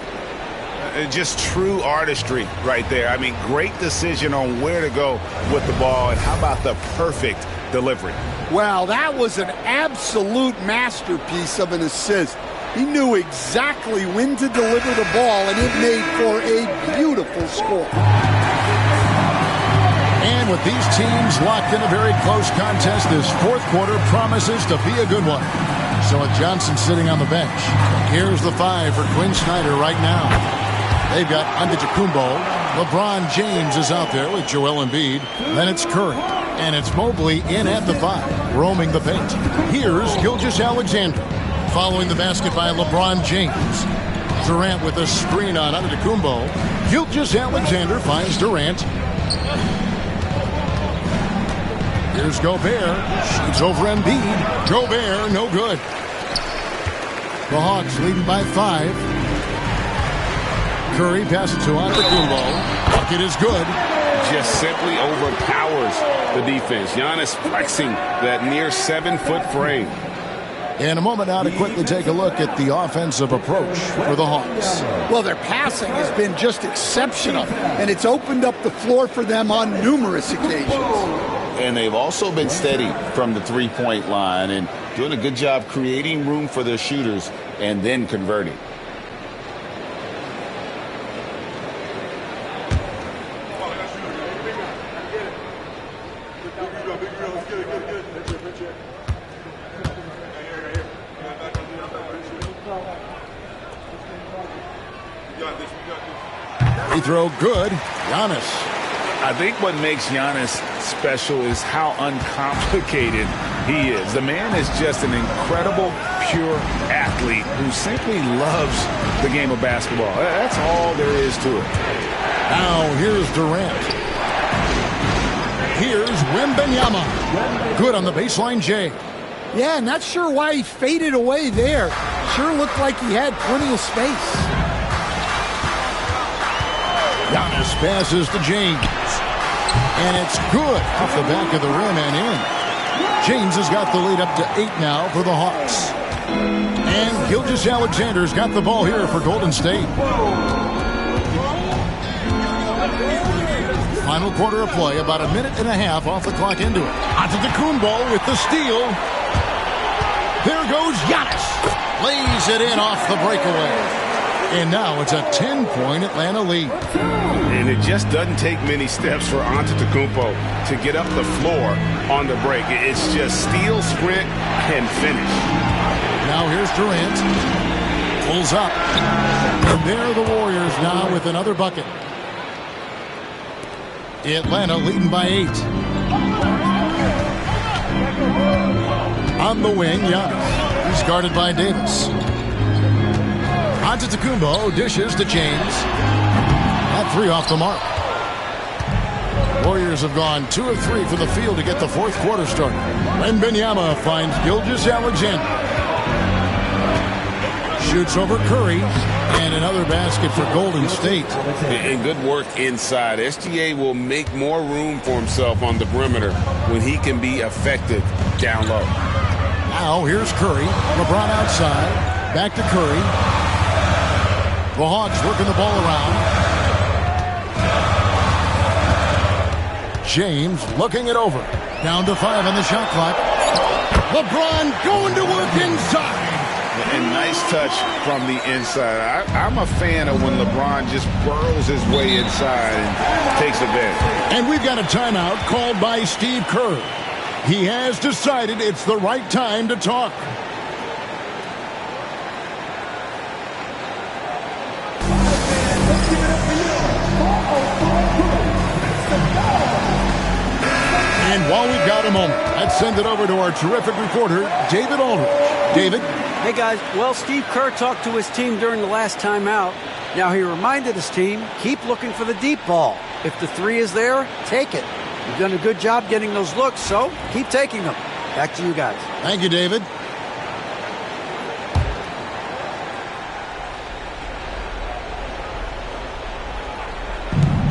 Just true artistry right there. I mean, great decision on where to go with the ball, and how about the perfect delivery? Well, that was an absolute masterpiece of an assist. He knew exactly when to deliver the ball, and it made for a beautiful score. And with these teams locked in a very close contest, this fourth quarter promises to be a good one. So with Johnson sitting on the bench, here's the 5 for Quinn Snyder right now. They've got Antetokounmpo. LeBron James is out there with Joel Embiid. Then it's Curry. And it's Mobley in at the 5, roaming the paint. Here's Gilgeous-Alexander. Following the basket by LeBron James. Durant with a screen on Antetokounmpo. Gilgeous-Alexander finds Durant. Here's Gobert. Shoots over Embiid. Gobert, no good. The Hawks leading by 5. Curry passes to Antetokounmpo. Bucket is good. Just simply overpowers the defense. Giannis flexing that near 7-foot frame. In a moment now to quickly take a look at the offensive approach for the Hawks. Well, their passing has been just exceptional, and it's opened up the floor for them on numerous occasions. And they've also been steady from the three-point line and doing a good job creating room for their shooters and then converting. Free throw good. Giannis. I think what makes Giannis special is how uncomplicated he is. The man is just an incredible, pure athlete who simply loves the game of basketball. That's all there is to it. Now here's Durant. Here's Wembanyama. Good on the baseline, Jay. Yeah, not sure why he faded away there. Sure looked like he had plenty of space. Giannis passes to James. And it's good off the back of the rim and in. James has got the lead up to 8 now for the Hawks. And Gilgeous-Alexander's got the ball here for Golden State. Final quarter of play, about a minute and a half off the clock into it. Antetokounmpo with the steal. There goes Giannis. Lays it in off the breakaway. And now it's a 10-point Atlanta lead. And it just doesn't take many steps for Antetokounmpo to get up the floor on the break. It's just steal, sprint, and finish. Now here's Durant. Pulls up. And there are the Warriors now with another bucket. Atlanta leading by 8. On the wing, Giannis. He's guarded by Davis. Antetokounmpo dishes to James. That 3 off the mark. Warriors have gone 2 of 3 from the field to get the fourth quarter started. Wembanyama finds Gilgeous-Alexander. Shoots over Curry. And another basket for Golden State. And good work inside. SGA will make more room for himself on the perimeter when he can be effective down low. Now here's Curry. LeBron outside. Back to Curry. The Hawks working the ball around. James looking it over. Down to 5 on the shot clock. LeBron going to work inside. And nice touch from the inside. I'm a fan of when LeBron just burrows his way inside and takes advantage. And we've got a timeout called by Steve Kerr. He has decided it's the right time to talk. And while we've got a moment, let's send it over to our terrific reporter, David Aldridge. David? Hey, guys. Well, Steve Kerr talked to his team during the last timeout. Now, he reminded his team, keep looking for the deep ball. If the 3 is there, take it. You've done a good job getting those looks, so keep taking them. Back to you guys. Thank you, David.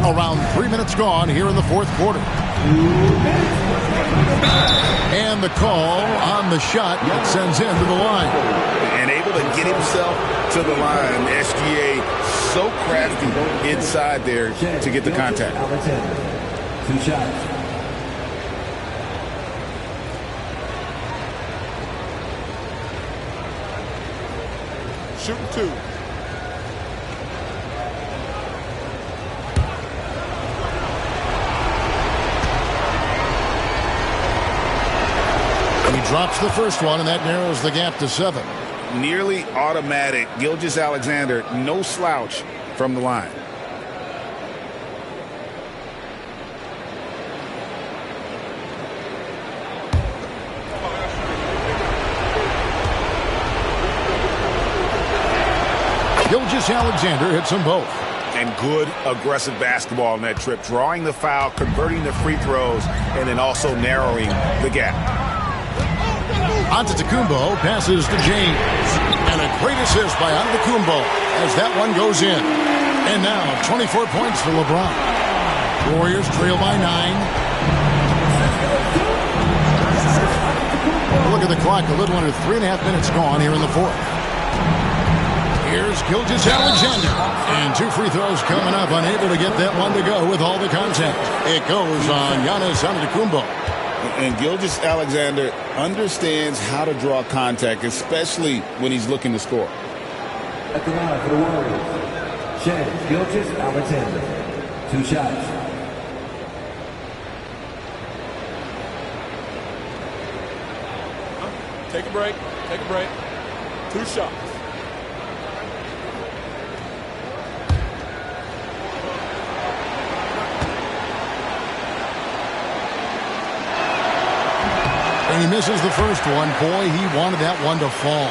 Around 3 minutes gone here in the fourth quarter. And the call on the shot that sends him to the line. And able to get himself to the line. SGA so crafty inside there to get the contact. 2 shots. Shooting 2. He drops the first one, and that narrows the gap to 7. Nearly automatic. Gilgeous-Alexander, no slouch from the line. Alexander hits them both. And good aggressive basketball on that trip, drawing the foul, converting the free throws, and then also narrowing the gap. Antetokounmpo passes to James. And a great assist by Antetokounmpo as that one goes in. And now 24 points for LeBron. Warriors trail by 9. Look at the clock, a little under 3.5 minutes gone here in the fourth. Here's Alexander. And 2 free throws coming up, unable to get that one to go with all the contact. It goes on Giannis Antetokounmpo. And Alexander understands how to draw contact, especially when he's looking to score. At the line for the Warriors, Alexander. 2 shots. Take a break. Take a break. 2 shots. And he misses the first one. Boy, he wanted that one to fall.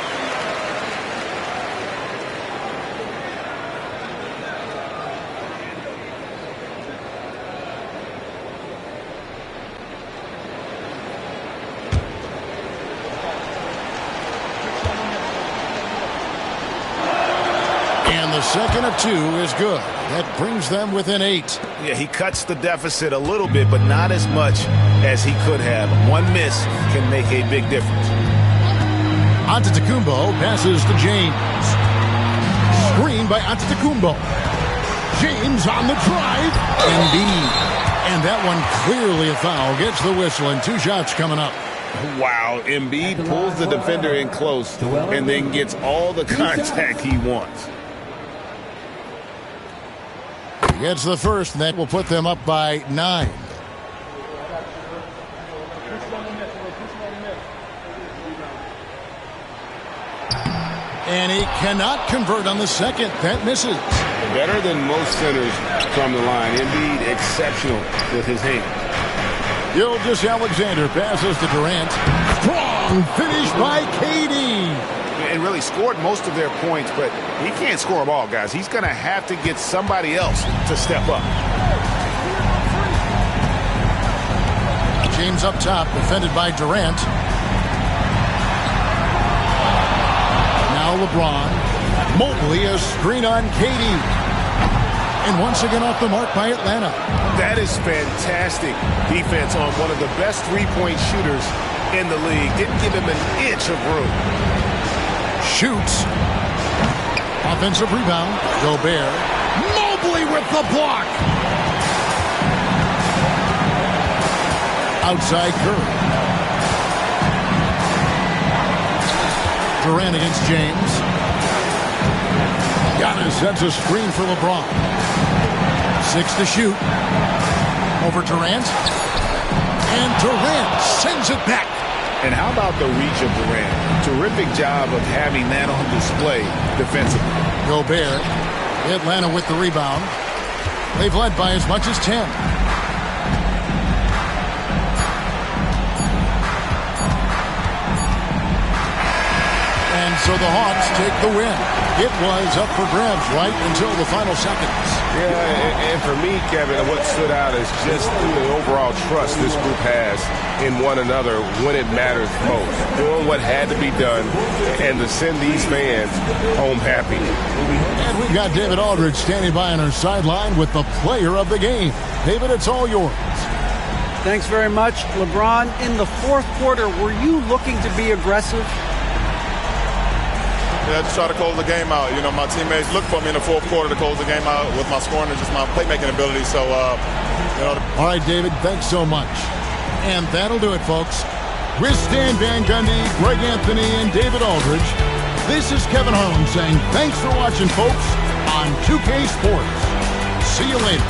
And the second of 2 is good. That brings them within 8. Yeah, he cuts the deficit a little bit, but not as much as he could have. One miss can make a big difference. Antetokounmpo passes to James. Screen by Antetokounmpo. James on the drive. Embiid. And that one clearly a foul. Gets the whistle and 2 shots coming up. Wow, Embiid pulls the defender in close and then gets all the contact he wants. Gets the first, and that will put them up by 9. And he cannot convert on the second. That misses. Better than most centers from the line. Embiid exceptional with his hands. Alexander passes to Durant. Strong finish by KD. And really scored most of their points, but he can't score them all, guys. He's going to have to get somebody else to step up. James up top, defended by Durant. Now LeBron. Mobley, a screen on KD. And once again off the mark by Atlanta. That is fantastic defense on one of the best three-point shooters in the league. Didn't give him an inch of room. Shoots. Offensive rebound. Gobert. Mobley with the block. Outside Curry. Durant against James. Giannis sets a screen for LeBron. 6 to shoot. Over Durant. And Durant sends it back. And how about the reach of Durant? Terrific job of having that on display defensively. Gobert. Atlanta with the rebound. They've led by as much as 10. And so the Hawks take the win. It was up for grabs right until the final seconds. Yeah, and for me, Kevin, what stood out is just the overall trust this group has in one another when it matters most. Doing what had to be done and to send these fans home happy. And we've got David Aldridge standing by on our sideline with the player of the game. David, it's all yours. Thanks very much. LeBron, in the fourth quarter, were you looking to be aggressive? Yeah, just try to close the game out. You know, my teammates look for me in the fourth quarter to close the game out with my scoring and just my playmaking ability. So, you know. All right, David, thanks so much. And that'll do it, folks. With Stan Van Gundy, Greg Anthony, and David Aldridge, this is Kevin Harlan saying thanks for watching, folks, on 2K Sports. See you later.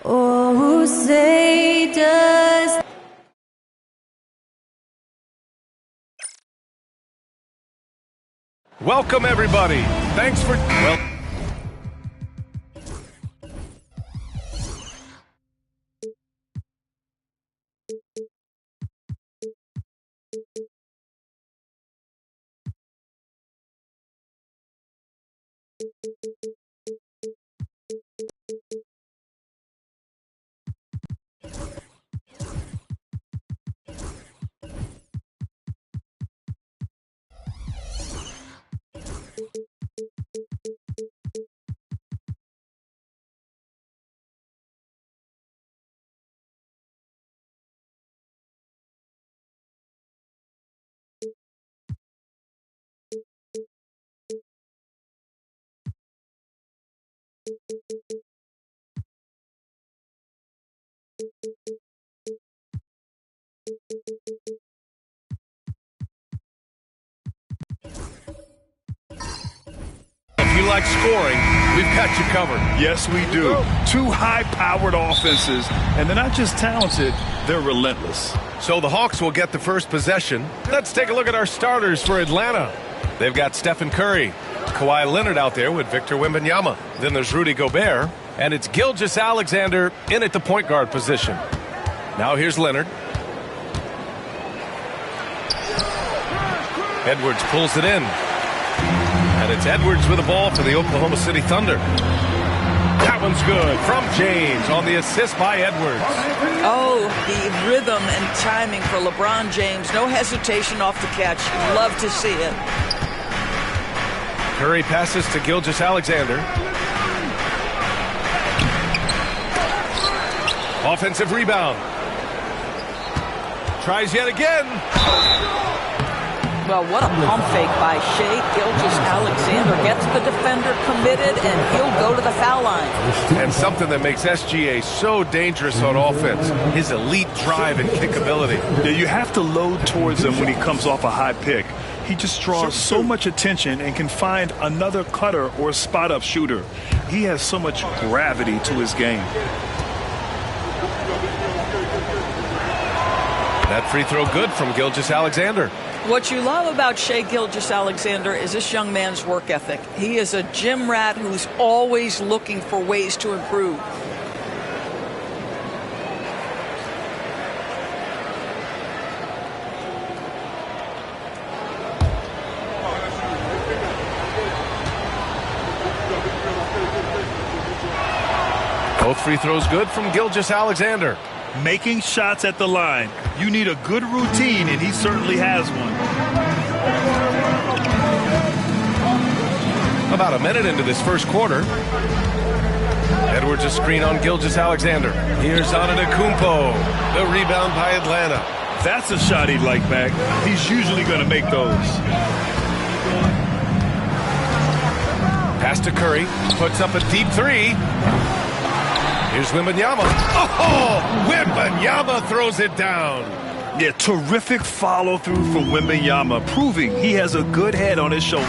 Oh, say does. Welcome, everybody. Thanks for... If you like scoring, we've got you covered. Yes, we do. Two high-powered offenses, and they're not just talented, they're relentless. So the Hawks will get the first possession. Let's take a look at our starters for Atlanta. They've got Stephen Curry, Kawhi Leonard out there with Victor Wembanyama. Then there's Rudy Gobert, and it's Gilgeous-Alexander in at the point guard position. Now here's Leonard. Edwards pulls it in. And it's Edwards with the ball for the Oklahoma City Thunder. That one's good from James on the assist by Edwards. Oh, the rhythm and timing for LeBron James. No hesitation off the catch. You'd love to see it. Curry passes to Gilgeous-Alexander. Offensive rebound. Tries yet again. Well, what a pump fake by Shai Gilgeous-Alexander. Gets the defender committed, and he'll go to the foul line. And something that makes SGA so dangerous on offense, his elite drive and kickability. Yeah, you have to load towards him when he comes off a high pick. He just draws so much attention and can find another cutter or spot-up shooter. He has so much gravity to his game. That free throw good from Gilgeous-Alexander. What you love about Shai Gilgeous-Alexander is this young man's work ethic. He is a gym rat who's always looking for ways to improve. Both free throws good from Gilgeous-Alexander. Making shots at the line. You need a good routine, and he certainly has one. About a minute into this first quarter. Edwards a screen on Gilgeous-Alexander. Here's Antetokounmpo. The rebound by Atlanta. That's a shot he'd like back. He's usually going to make those. Pass to Curry. Puts up a deep three. Here's Wembanyama. Oh, Wembanyama throws it down. Yeah, terrific follow-through from Wembanyama, proving he has a good head on his shoulders.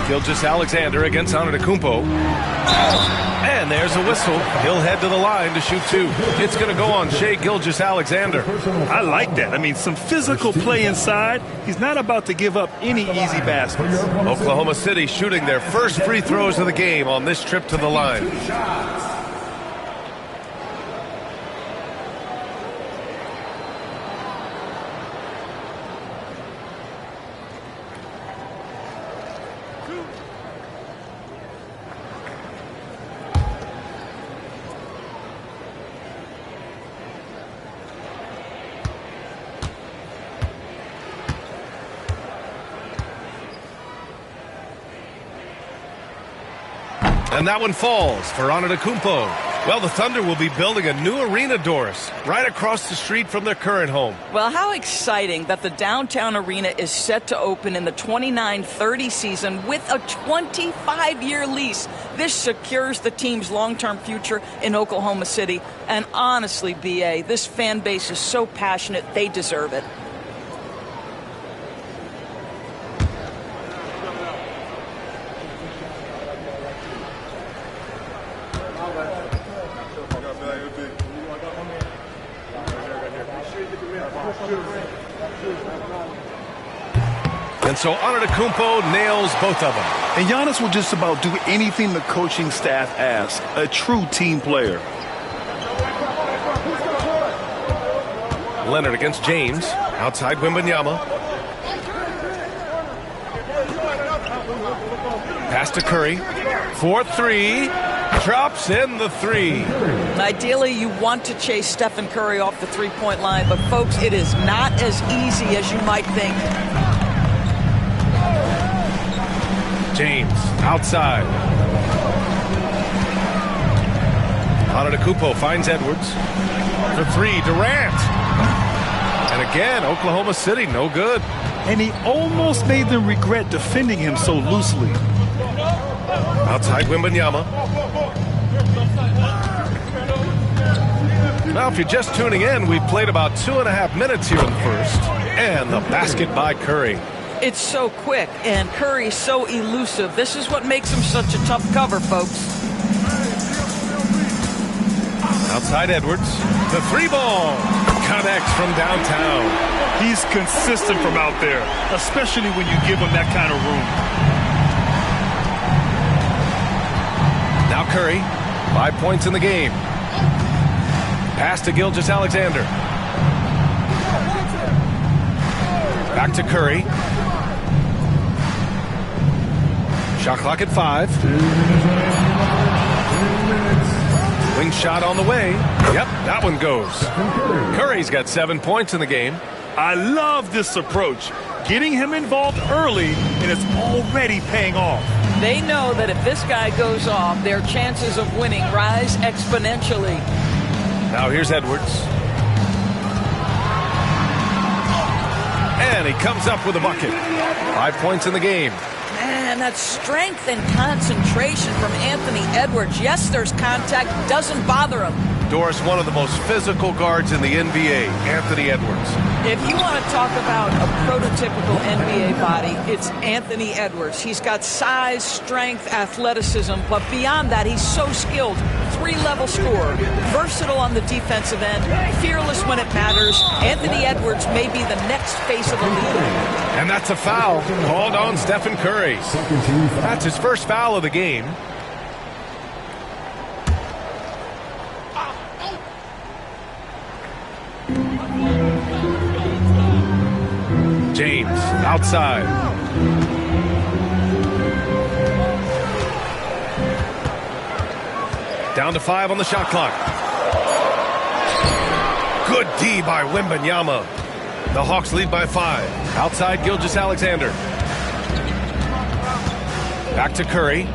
Gilgeous-Alexander against Antetokounmpo. And there's a whistle. He'll head to the line to shoot two. It's going to go on Shai Gilgeous-Alexander. I like that. I mean, some physical play inside. He's not about to give up any easy baskets. Oklahoma City shooting their first free throws of the game on this trip to the line. And that one falls for Antetokounmpo. Well, the Thunder will be building a new arena, Doris, right across the street from their current home. Well, how exciting that the downtown arena is set to open in the 29-30 season with a 25-year lease. This secures the team's long-term future in Oklahoma City. And honestly, B.A., this fan base is so passionate, they deserve it. And so Antetokounmpo nails both of them. And Giannis will just about do anything the coaching staff asks. A true team player. Leonard against James. Outside Wembanyama. Pass to Curry. 4-3. Drops in the three. Ideally, you want to chase Stephen Curry off the three-point line, but folks, it is not as easy as you might think. James outside. Antetokounmpo finds Edwards. For three, Durant. And again, Oklahoma City, no good. And he almost made them regret defending him so loosely. Outside Wembanyama. Now, if you're just tuning in, we've played about 2.5 minutes here in the first. And the basket by Curry. It's so quick, and Curry's so elusive. This is what makes him such a tough cover, folks. Outside Edwards. The three ball connects from downtown. He's consistent from out there, especially when you give him that kind of room. Now Curry, 5 points in the game. Pass to Gilgeous-Alexander. Back to Curry. Shot clock at 5. Wing shot on the way. Yep, that one goes. Curry's got 7 points in the game. I love this approach. Getting him involved early, and it's already paying off. They know that if this guy goes off, their chances of winning rise exponentially. Now here's Edwards. And he comes up with a bucket. 5 points in the game. Man, that strength and concentration from Anthony Edwards. Yes, there's contact. Doesn't bother him. Doris, one of the most physical guards in the NBA, Anthony Edwards. If you want to talk about a prototypical NBA body, it's Anthony Edwards. He's got size, strength, athleticism, but beyond that, he's so skilled. 3-level scorer, versatile on the defensive end, fearless when it matters. Anthony Edwards may be the next face of the league. And that's a foul called on Stephen Curry. That's his first foul of the game. James outside. Down to 5 on the shot clock. Good D by Wembanyama. The Hawks lead by 5. Outside Gilgeous-Alexander. Back to Curry.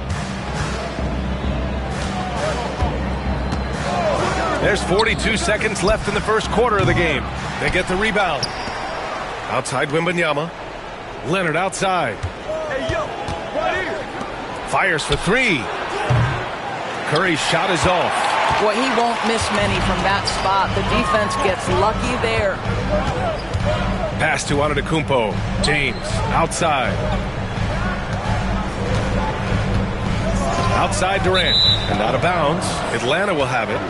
There's 42 seconds left in the first quarter of the game. They get the rebound. Outside Wembanyama. Leonard outside. Hey, yo, right here. Fires for 3. Curry's shot is off. Well, he won't miss many from that spot. The defense gets lucky there. Pass to Antetokounmpo. James outside. Outside Durant. And out of bounds. Atlanta will have it.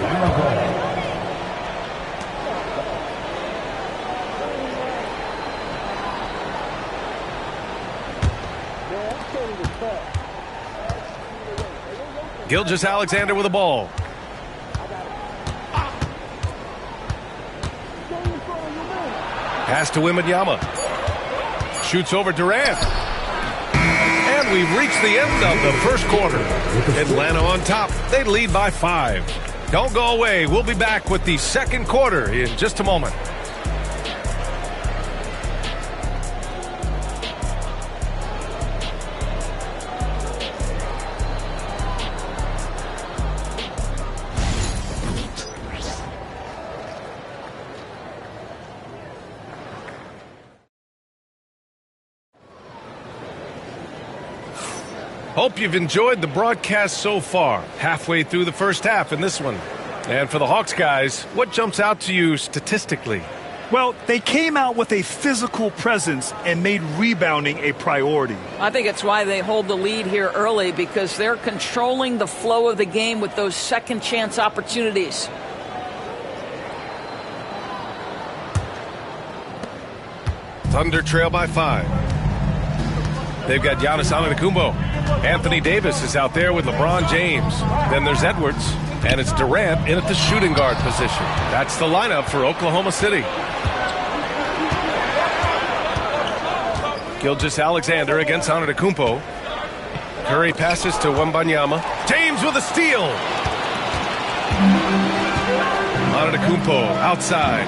Gilgeous-Alexander with the ball. Pass to Wembanyama. Shoots over Durant. And we've reached the end of the first quarter. Atlanta on top. They lead by 5. Don't go away. We'll be back with the second quarter in just a moment. Hope you've enjoyed the broadcast so far. Halfway through the first half in this one. And for the Hawks guys, what jumps out to you statistically? Well, they came out with a physical presence and made rebounding a priority. I think it's why they hold the lead here early, because they're controlling the flow of the game with those second chance opportunities. Thunder trail by 5. They've got Giannis Antetokounmpo. Anthony Davis is out there with LeBron James. Then there's Edwards, and it's Durant in at the shooting guard position. That's the lineup for Oklahoma City. Gilgeous-Alexander against Antetokounmpo. Curry passes to Wembanyama. James with a steal. Antetokounmpo outside.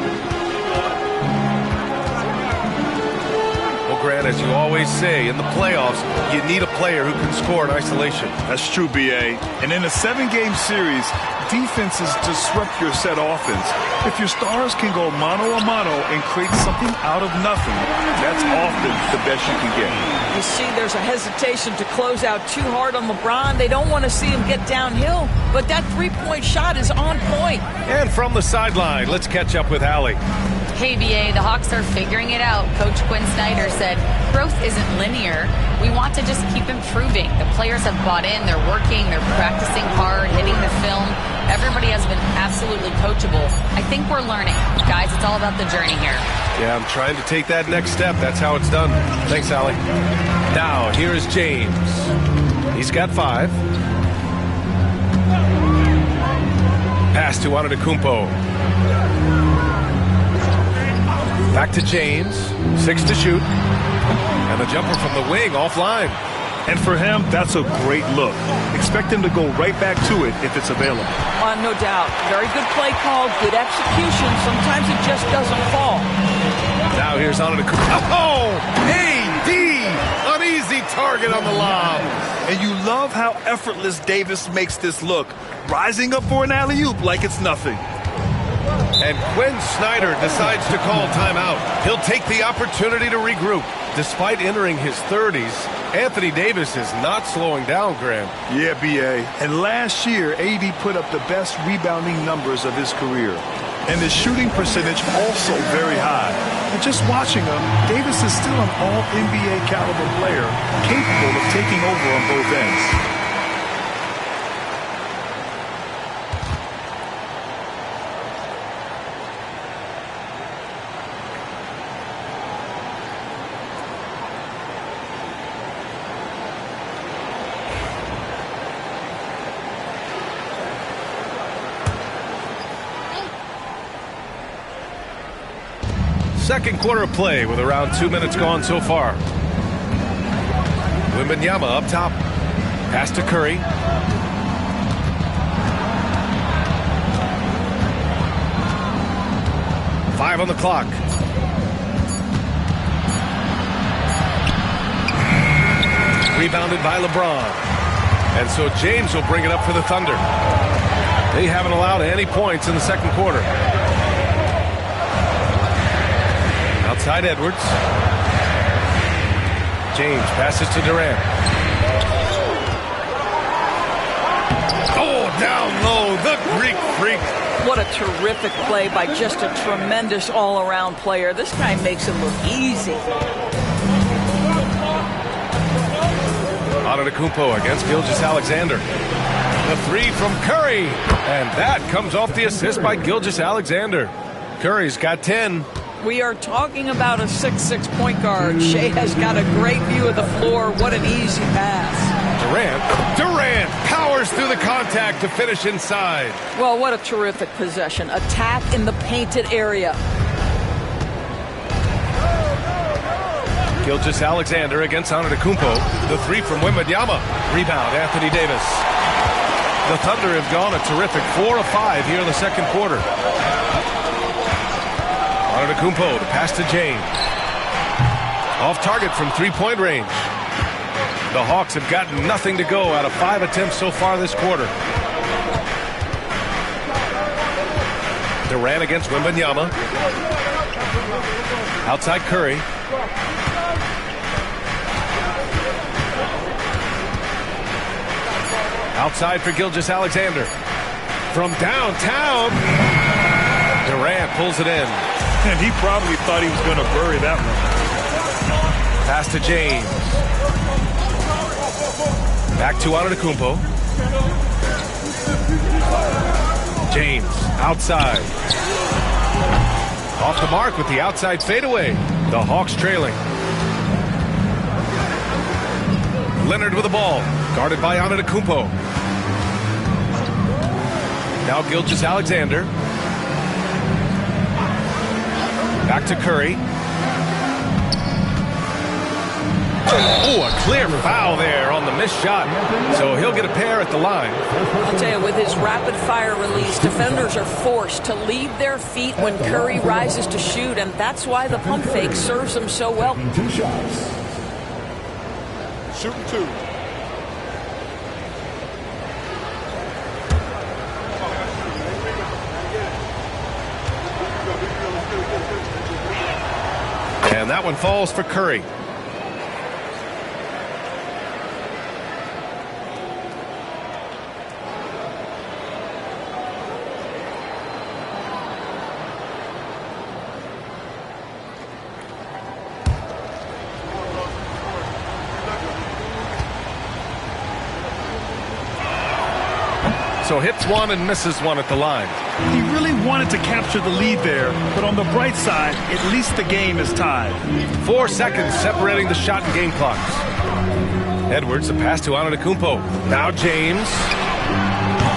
Well, Grant, as you always say, in the playoffs, you need a player who can score in isolation. That's true, B.A. And in a 7-game series, defenses disrupt your set offense. If your stars can go mano-a-mano and create something out of nothing, that's often the best you can get. You see there's a hesitation to close out too hard on LeBron. They don't want to see him get downhill, but that three-point shot is on point. And from the sideline, let's catch up with Allie. Hey, BA, the Hawks are figuring it out. Coach Quinn Snyder said, growth isn't linear. We want to just keep improving. The players have bought in. They're working. They're practicing hard, hitting the film. Everybody has been absolutely coachable. I think we're learning. Guys, it's all about the journey here. Yeah, I'm trying to take that next step. That's how it's done. Thanks, Allie. Now, here is James. He's got 5. Pass to Antetokounmpo. Back to James. 6 to shoot. And the jumper from the wing offline. And for him, that's a great look. Expect him to go right back to it if it's available. No doubt. Very good play call, good execution. Sometimes it just doesn't fall. Now here's Antetokounmpo. Oh! AD! An easy target on the lob. And you love how effortless Davis makes this look. Rising up for an alley-oop like it's nothing. And Quinn Snyder decides to call timeout. He'll take the opportunity to regroup. Despite entering his 30s, Anthony Davis is not slowing down, Graham. Yeah, B.A. And last year, AD put up the best rebounding numbers of his career. And his shooting percentage also very high. And just watching him, Davis is still an all-NBA caliber player, capable of taking over on both ends. Second quarter of play with around 2 minutes gone so far. Wembanyama up top. Pass to Curry. Five on the clock. Rebounded by LeBron. And so James will bring it up for the Thunder. They haven't allowed any points in the second quarter. Outside Edwards. James passes to Durant. Oh, down low, the Greek freak. What a terrific play by just a tremendous all-around player. This guy makes it look easy. Antetokounmpo against Gilgeous-Alexander. The 3 from Curry. And that comes off the assist by Gilgeous-Alexander. Curry's got 10. We are talking about a 6'6" point guard. Shea has got a great view of the floor. What an easy pass. Durant powers through the contact to finish inside. Well, what a terrific possession. Attack in the painted area. Gilgeous-Alexander against Antetokounmpo. The 3 from Wembanyama. Rebound, Anthony Davis. The Thunder have gone a terrific 4 of 5 here in the second quarter. Antetokounmpo, the pass to James. Off target from three-point range. The Hawks have gotten nothing to go out of 5 attempts so far this quarter. Durant against Wembanyama. Outside Curry. Outside for Gilgeous-Alexander. From downtown, Durant pulls it in. And he probably thought he was going to bury that one. Pass to James. Back to Antetokounmpo. James, outside. Off the mark with the outside fadeaway. The Hawks trailing. Leonard with the ball. Guarded by Antetokounmpo. Now Gilgeous-Alexander. Back to Curry. Oh, a clear foul there on the missed shot. So he'll get a pair at the line. I'll tell you, with his rapid-fire release, defenders are forced to leave their feet when Curry rises to shoot, and that's why the pump fake serves him so well. 2 shots. Shooting 2. And that one falls for Curry. So hits one and misses one at the line. He really wanted to capture the lead there, but on the bright side, at least the game is tied. 4 seconds separating the shot and game clocks. Edwards, a pass to Antetokounmpo. Now James.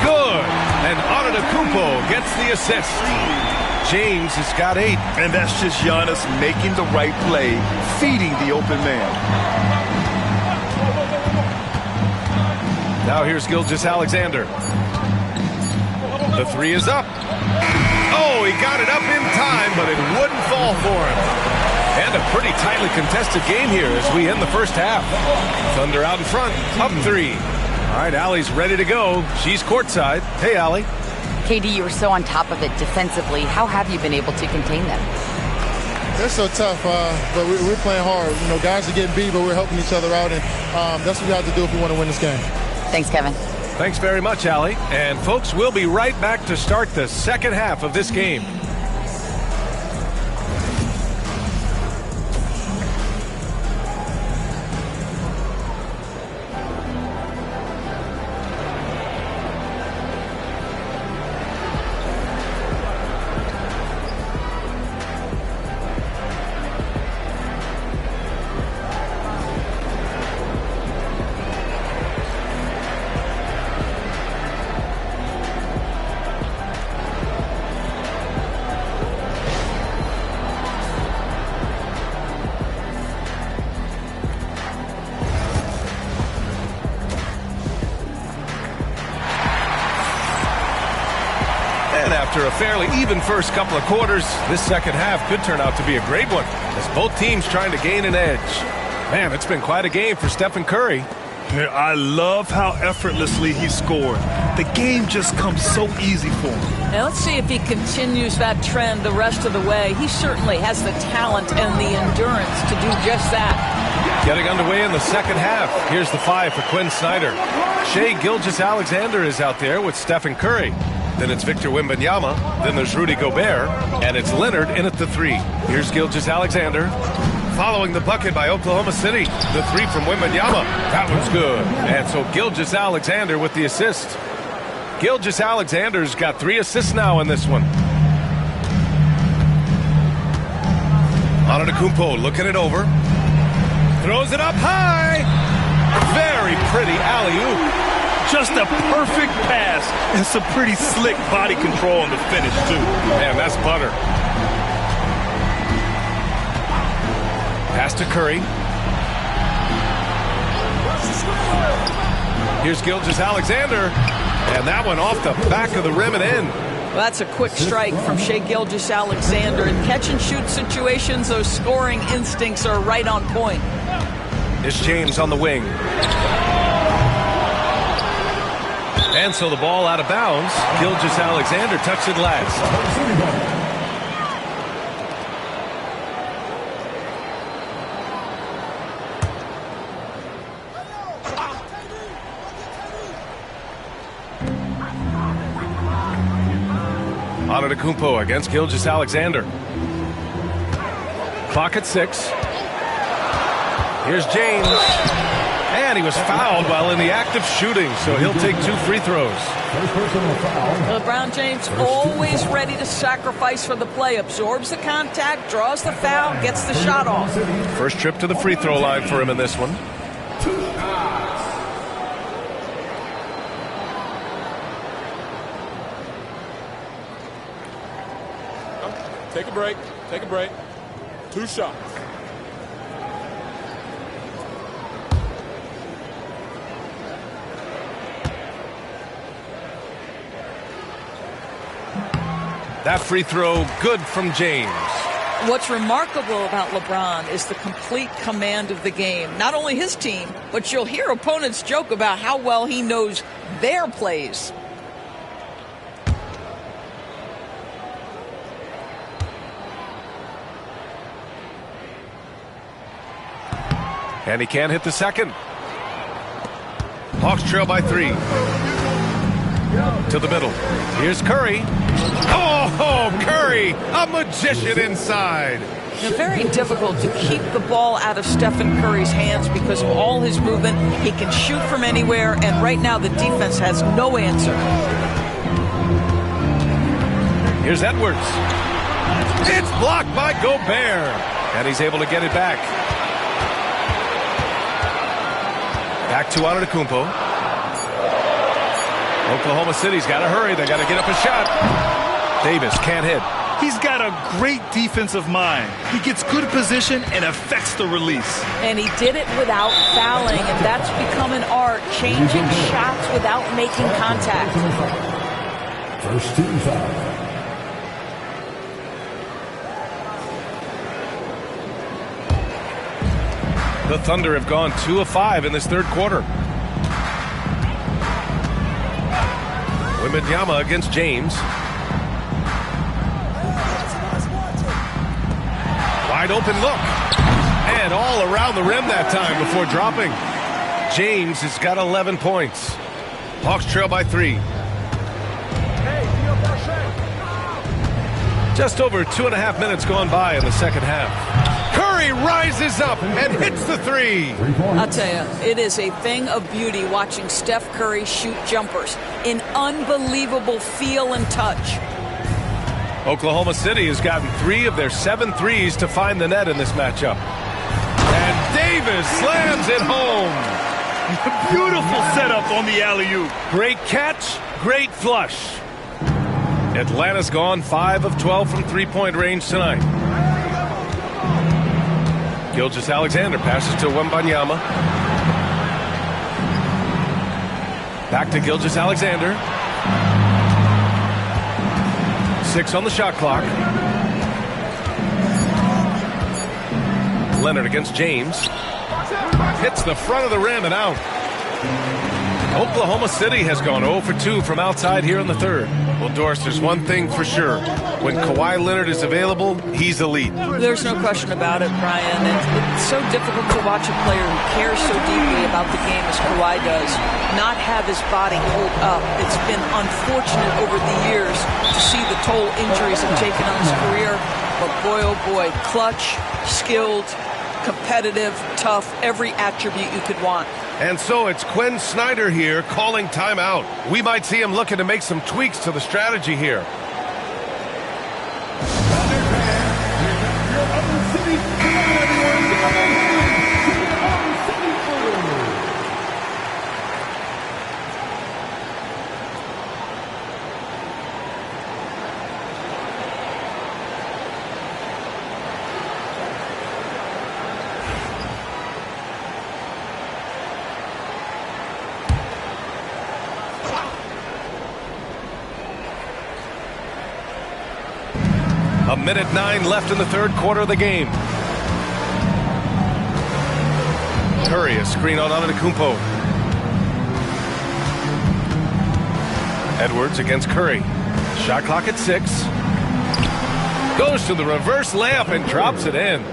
Good. And Antetokounmpo gets the assist. James has got 8. And that's just Giannis making the right play, feeding the open man. Now here's Gilgeous-Alexander. The 3 is up. Oh, he got it up in time, but it wouldn't fall for him. And a pretty tightly contested game here as we end the first half. Thunder out in front, up 3. All right, Allie's ready to go. She's courtside. Hey, Allie. KD, you were so on top of it defensively. How have you been able to contain them? They're so tough, but we're playing hard. You know, guys are getting beat, but we're helping each other out, and that's what we have to do if we want to win this game. Thanks, Kevin. Thanks very much, Allie. And folks, we'll be right back to start the second half of this game. After a fairly even first couple of quarters, this second half could turn out to be a great one as both teams trying to gain an edge. Man, it's been quite a game for Stephen Curry. I love how effortlessly he scored. The game just comes so easy for him. Now let's see if he continues that trend the rest of the way. He certainly has the talent and the endurance to do just that. Getting underway in the second half. Here's the 5 for Quinn Snyder. Shai Gilgeous-Alexander is out there with Stephen Curry. Then it's Victor Wembanyama. Then there's Rudy Gobert. And it's Leonard in at the 3. Here's Gilgeous-Alexander. Following the bucket by Oklahoma City. The 3 from Wembanyama. That one's good. And so Gilgeous-Alexander with the assist. Gilgeous-Alexander's got 3 assists now in this one. Antetokounmpo looking it over. Throws it up high. Very pretty alley-oop. Just a perfect pass and some pretty slick body control on the finish, too. Man, that's butter. Pass to Curry. Here's Gilgeous-Alexander. And that one off the back of the rim and in. Well, that's a quick strike from Shai Gilgeous-Alexander. In catch-and-shoot situations, those scoring instincts are right on point. It's James on the wing. And so the ball out of bounds. Gilgeous-Alexander touched it last. Antetokounmpo against Gilgeous-Alexander. Clock at 6. Here's James. And he was fouled while in the act of shooting, so he'll take 2 free throws. LeBron James always ready to sacrifice for the play. Absorbs the contact, draws the foul, gets the shot off. First trip to the free throw line for him in this one. Take a break. Take a break. 2 shots. That free throw good from James. What's remarkable about LeBron is the complete command of the game. Not only his team, but you'll hear opponents joke about how well he knows their plays. And he can't hit the second. Hawks trail by 3. To the middle. Here's Curry. Oh, Curry, a magician inside. Now, very difficult to keep the ball out of Stephen Curry's hands because of all his movement. He can shoot from anywhere, and right now the defense has no answer. Here's Edwards. It's blocked by Gobert. And he's able to get it back. Back to Antetokounmpo. Oklahoma City's got to hurry. They got to get up a shot. Davis can't hit. He's got a great defensive mind. He gets good position and affects the release. And he did it without fouling, and that's become an art, changing shots without making contact. First team foul. The Thunder have gone 2 of 5 in this third quarter. Wembanyama against James. Wide open look. And all around the rim that time before dropping. James has got 11 points. Hawks trail by 3. Just over 2.5 minutes gone by in the second half. Curry rises up and hits the 3. I'll tell you, it is a thing of beauty watching Steph Curry shoot jumpers. An unbelievable feel and touch. Oklahoma City has gotten 3 of their 7 threes to find the net in this matchup. And Davis slams it home. Beautiful setup on the alley-oop. Great catch, great flush. Atlanta's gone 5 of 12 from three-point range tonight. Gilgeous-Alexander passes to Wembanyama. Back to Gilgeous-Alexander. 6 on the shot clock. Leonard against James. Hits the front of the rim and out. Oklahoma City has gone 0 for 2 from outside here in the third. Well, Doris, there's one thing for sure. When Kawhi Leonard is available, he's elite. There's no question about it, Brian. It's so difficult to watch a player who cares so deeply about the game as Kawhi does not have his body hold up. It's been unfortunate over the years to see the toll injuries have taken on his career. But boy, oh boy, clutch, skilled, competitive, tough, every attribute you could want. And so it's Quinn Snyder here calling timeout. We might see him looking to make some tweaks to the strategy here. A minute 9 left in the third quarter of the game. Curry, a screen on Antetokounmpo. Edwards against Curry. Shot clock at 6. Goes to the reverse layup and drops it in.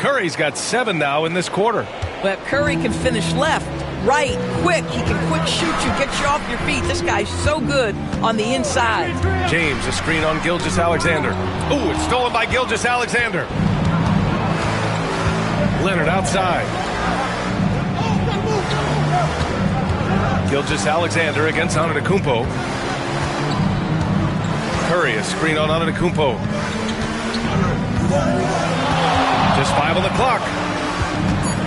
Curry's got 7 now in this quarter. But Curry can finish left. right, quick. He can quick shoot you, get you off your feet. This guy's so good on the inside. James, a screen on Gilgeous-Alexander. Ooh, it's stolen by Gilgeous-Alexander. Leonard outside. Gilgeous-Alexander against Antetokounmpo. Curry, a screen on Antetokounmpo. Just 5 on the clock.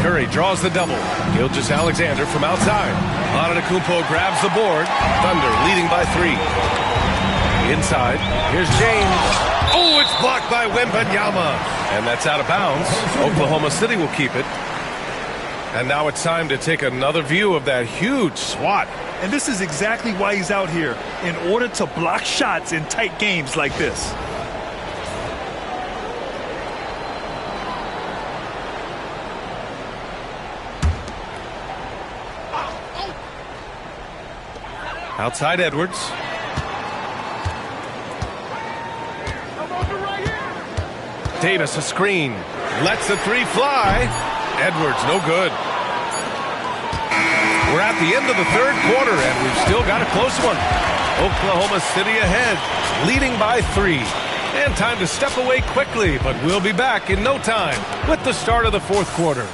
Curry draws the double. Gilgeous-Alexander from outside. Antetokounmpo grabs the board. Thunder leading by 3. Inside. Here's James. Oh, it's blocked by Wembanyama. And that's out of bounds. Oklahoma City will keep it. And now it's time to take another view of that huge swat. And this is exactly why he's out here, in order to block shots in tight games like this. Outside Edwards. Davis a screen. Lets the 3 fly. Edwards no good. We're at the end of the 3rd quarter and we've still got a close one. Oklahoma City ahead, leading by 3. And time to step away quickly, but we'll be back in no time with the start of the 4th quarter.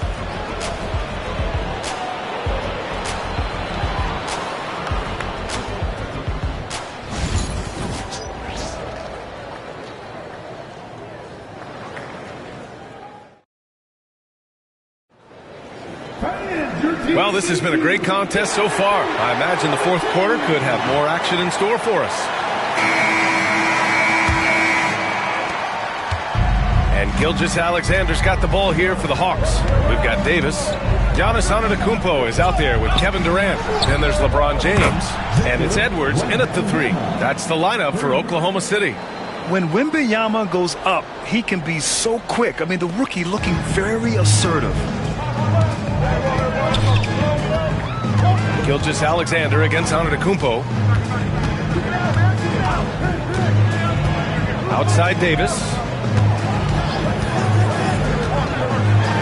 Well, this has been a great contest so far. I imagine the 4th quarter could have more action in store for us. And Gilgeous-Alexander's got the ball here for the Hawks. We've got Davis. Giannis Antetokounmpo is out there with Kevin Durant. Then there's LeBron James. And it's Edwards in at the 3. That's the lineup for Oklahoma City. When Wembanyama goes up, he can be so quick. I mean, the rookie looking very assertive. Gilgeous-Alexander against Antetokounmpo. Outside Davis.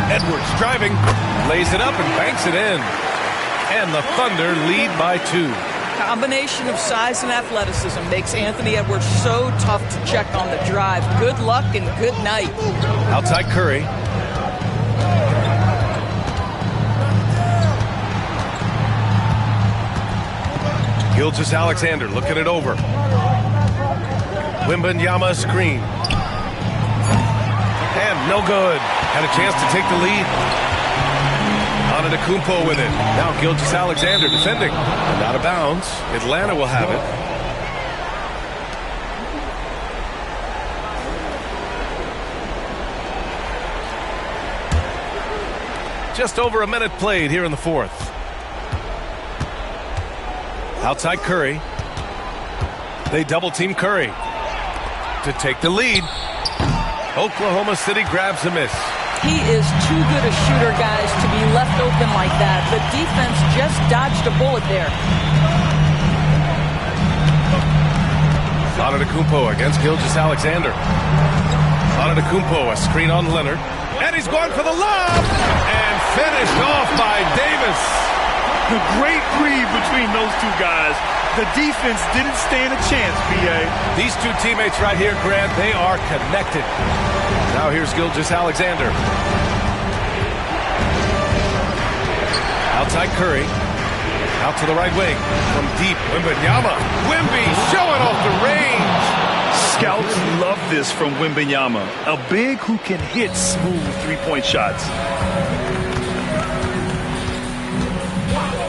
Edwards driving, lays it up and banks it in. And the Thunder lead by 2. Combination of size and athleticism makes Anthony Edwards so tough to check on the drive. Good luck and good night. Outside Curry. Gilgeous-Alexander looking it over. Wembanyama screen. And no good. Had a chance to take the lead. Antetokounmpo with it. Now Gilgeous-Alexander defending. And out of bounds. Atlanta will have it. Just over a minute played here in the 4th. Outside Curry. They double team Curry to take the lead. Oklahoma City grabs a miss. He is too good a shooter, guys, to be left open like that. The defense just dodged a bullet there. Antetokounmpo against Gilgeous-Alexander. Antetokounmpo, a screen on Leonard. And he's going for the lob! And finished off by Davis. The great read between those 2 guys. The defense didn't stand a chance, B.A. These 2 teammates right here, Grant, they are connected. Now here's Gilgeous-Alexander. Outside Curry. Out to the right wing. From deep, Wembanyama. Wemby showing off the range. Scouts love this from Wembanyama. A big who can hit smooth 3-point shots.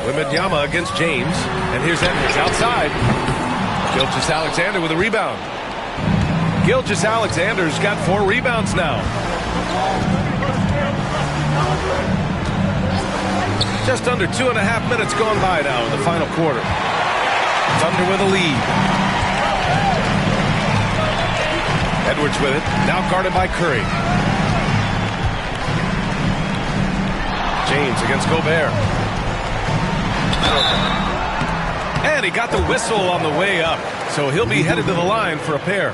Wembanyama against James. And here's Edwards outside. Gilgeous-Alexander with a rebound. Gilgeous-Alexander's got 4 rebounds now. Just under 2.5 minutes gone by now in the final quarter. Thunder with a lead. Edwards with it. Now guarded by Curry. James against Gobert. And he got the whistle on the way up. So he'll be headed to the line for a pair.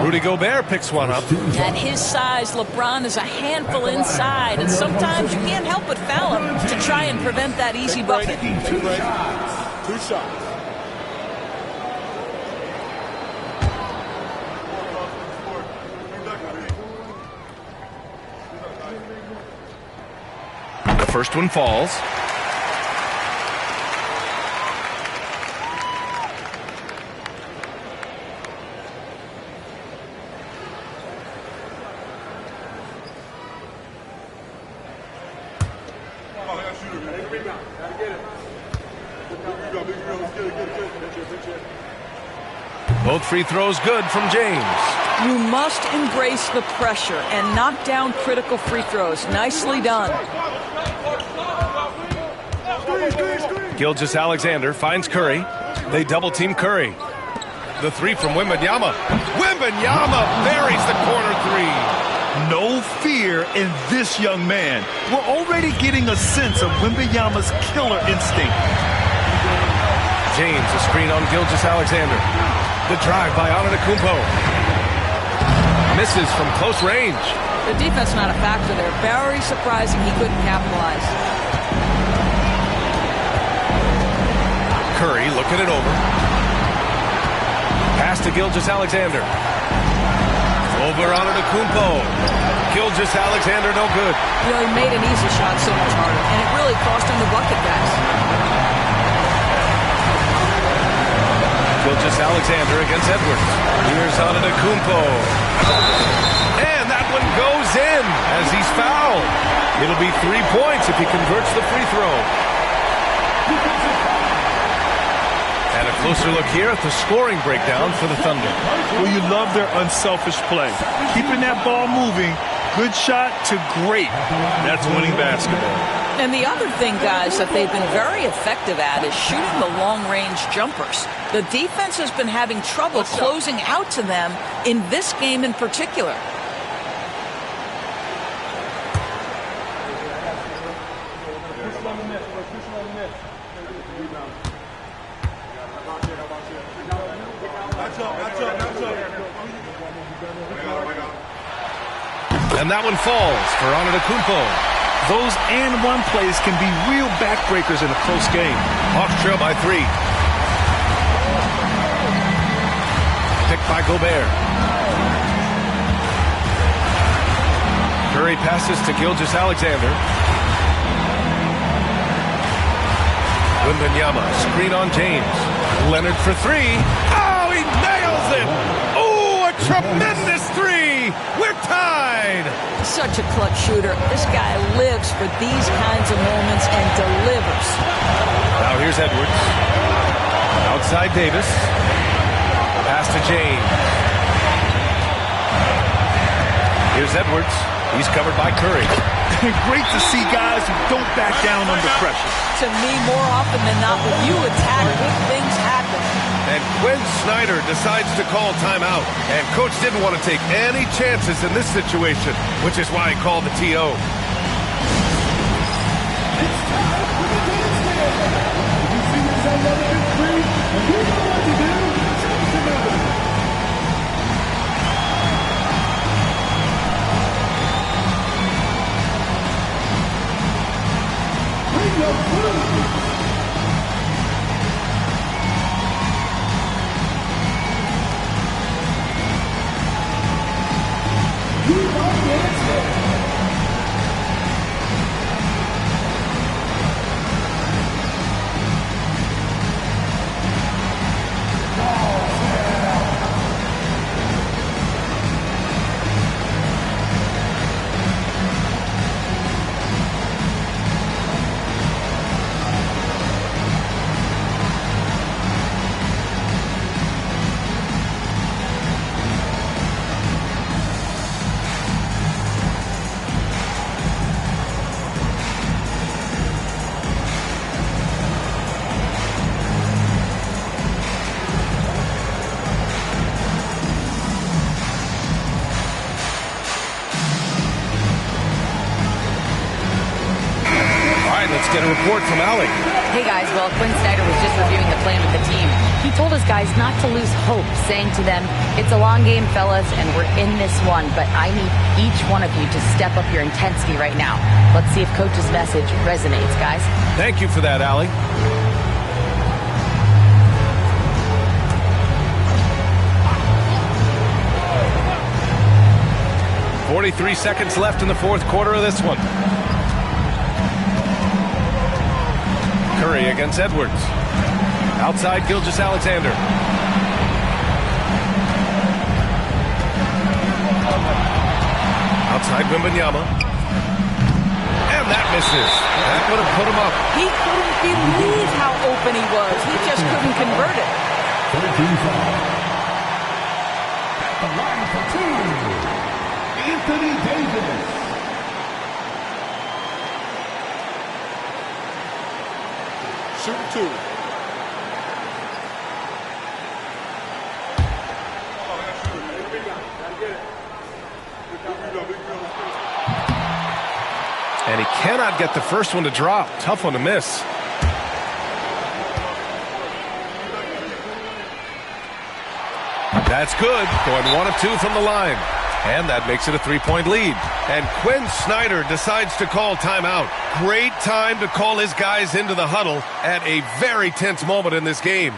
Rudy Gobert picks one up. At his size, LeBron is a handful inside, and sometimes you can't help but foul him to try and prevent that easy bucket. Two shots. The first one falls. Both free throws good from James. You must embrace the pressure and knock down critical free throws. Nicely done. Gilgeous-Alexander finds Curry. They double-team Curry. The three from Wembanyama. Wembanyama buries the corner three. No fear in this young man. We're already getting a sense of Wembanyama's killer instinct. James, a screen on Gilgeous-Alexander. The drive by Antetokounmpo. Misses from close range. The defense not a factor there. Very surprising he couldn't capitalize. Curry looking it over. Pass to Gilgeous-Alexander. Over Antetokounmpo. Gilgeous-Alexander no good. You know, he made an easy shot so much harder, and it really cost him the bucket, guys. Gilgeous-Alexander against Edwards. Here's Antetokounmpo. And that one goes in as he's fouled. It'll be 3 points if he converts the free throw. And a closer look here at the scoring breakdown for the Thunder. Well, you love their unselfish play. Keeping that ball moving, good shot to great. That's winning basketball. And the other thing, guys, that they've been very effective at is shooting the long-range jumpers. The defense has been having trouble closing out to them in this game in particular. And that one falls for Antetokounmpo. Those and one plays can be real backbreakers in a close game. Hawks trail by 3. Picked by Gobert. Curry passes to Gilgeous-Alexander. Wembanyama, screen on James. Leonard for 3. Oh, he nails it! Oh, a tremendous 3! We're tied! Such a clutch shooter. This guy lives for these kinds of moments and delivers. Now here's Edwards. Outside Davis. Pass to James. Here's Edwards. He's covered by Curry. Great to see guys who don't back down under pressure. To me, more often than not, when you attack, good things happen. And Quinn Snyder decides to call timeout. And coach didn't want to take any chances in this situation, which is why he called the TO. report from Allie. Hey guys, well, Quinn Snyder was just reviewing the plan with the team. He told his guys not to lose hope, saying to them, it's a long game, fellas, and we're in this one, but I need each one of you to step up your intensity right now. Let's see if Coach's message resonates, guys. Thank you for that, Allie. "43 seconds left in the fourth quarter of this one. Curry against Edwards. Outside Gilgeous-Alexander. Outside Wembanyama. And that misses. That would have put him up. He couldn't believe how open he was. He just couldn't convert it. At the line for two, Anthony Davis. Shoot two. And he cannot get the first one to drop. Tough one to miss. That's good. Going 1 of 2 from the line. And that makes it a 3-point lead. And Quinn Snyder decides to call timeout. Great time to call his guys into the huddle at a very tense moment in this game.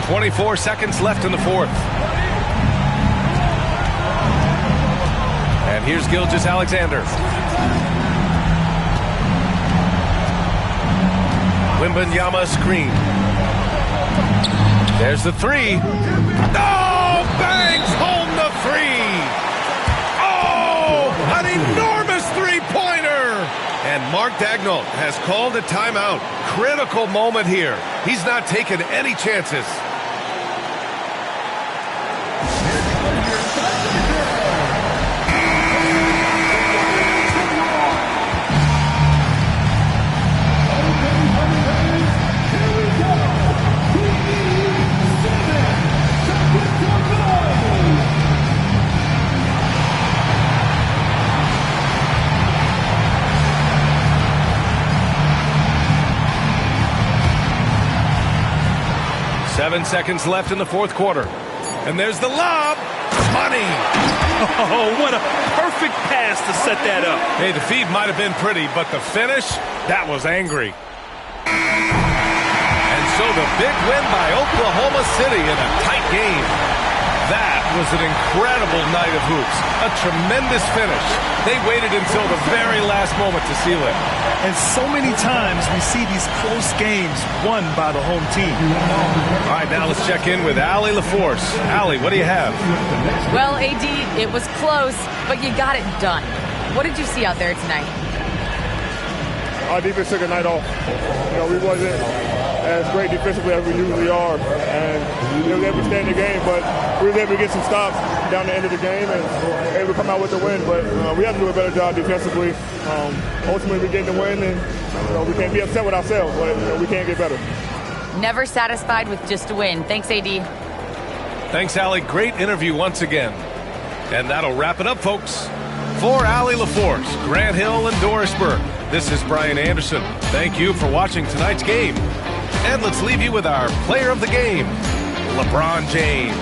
"24 seconds left in the fourth. And here's Gilgeous-Alexander. Wembanyama screen. There's the three. Oh, bangs home the three. Oh, an enormous three-pointer. And Mark Daigneault has called a timeout. Critical moment here. He's not taking any chances. Seven seconds left in the fourth quarter. And there's the lob. Money. Oh, what a perfect pass to set that up. Hey, the feed might have been pretty, but the finish, that was angry. And so the big win by Oklahoma City in a tight game. That was an incredible night of hoops. A tremendous finish. They waited until the very last moment to seal it. And so many times we see these close games won by the home team. All right, now let's check in with Allie LaForce. Allie, what do you have? Well, AD, it was close, but you got it done. What did you see out there tonight? Our defense took a night off. We wasn't as great defensively as we usually are, and we were able to stay in the game, but we were able to get some stops down the end of the game and able to come out with the win. But we have to do a better job defensively. Ultimately, we're getting the win, and we can't be upset with ourselves, but we can't get better. Never satisfied with just a win. Thanks, AD. Thanks, Allie. Great interview once again. And that'll wrap it up, folks. For Allie LaForce, Grant Hill, and Doris Burke, this is Brian Anderson. Thank you for watching tonight's game. And let's leave you with our player of the game, LeBron James.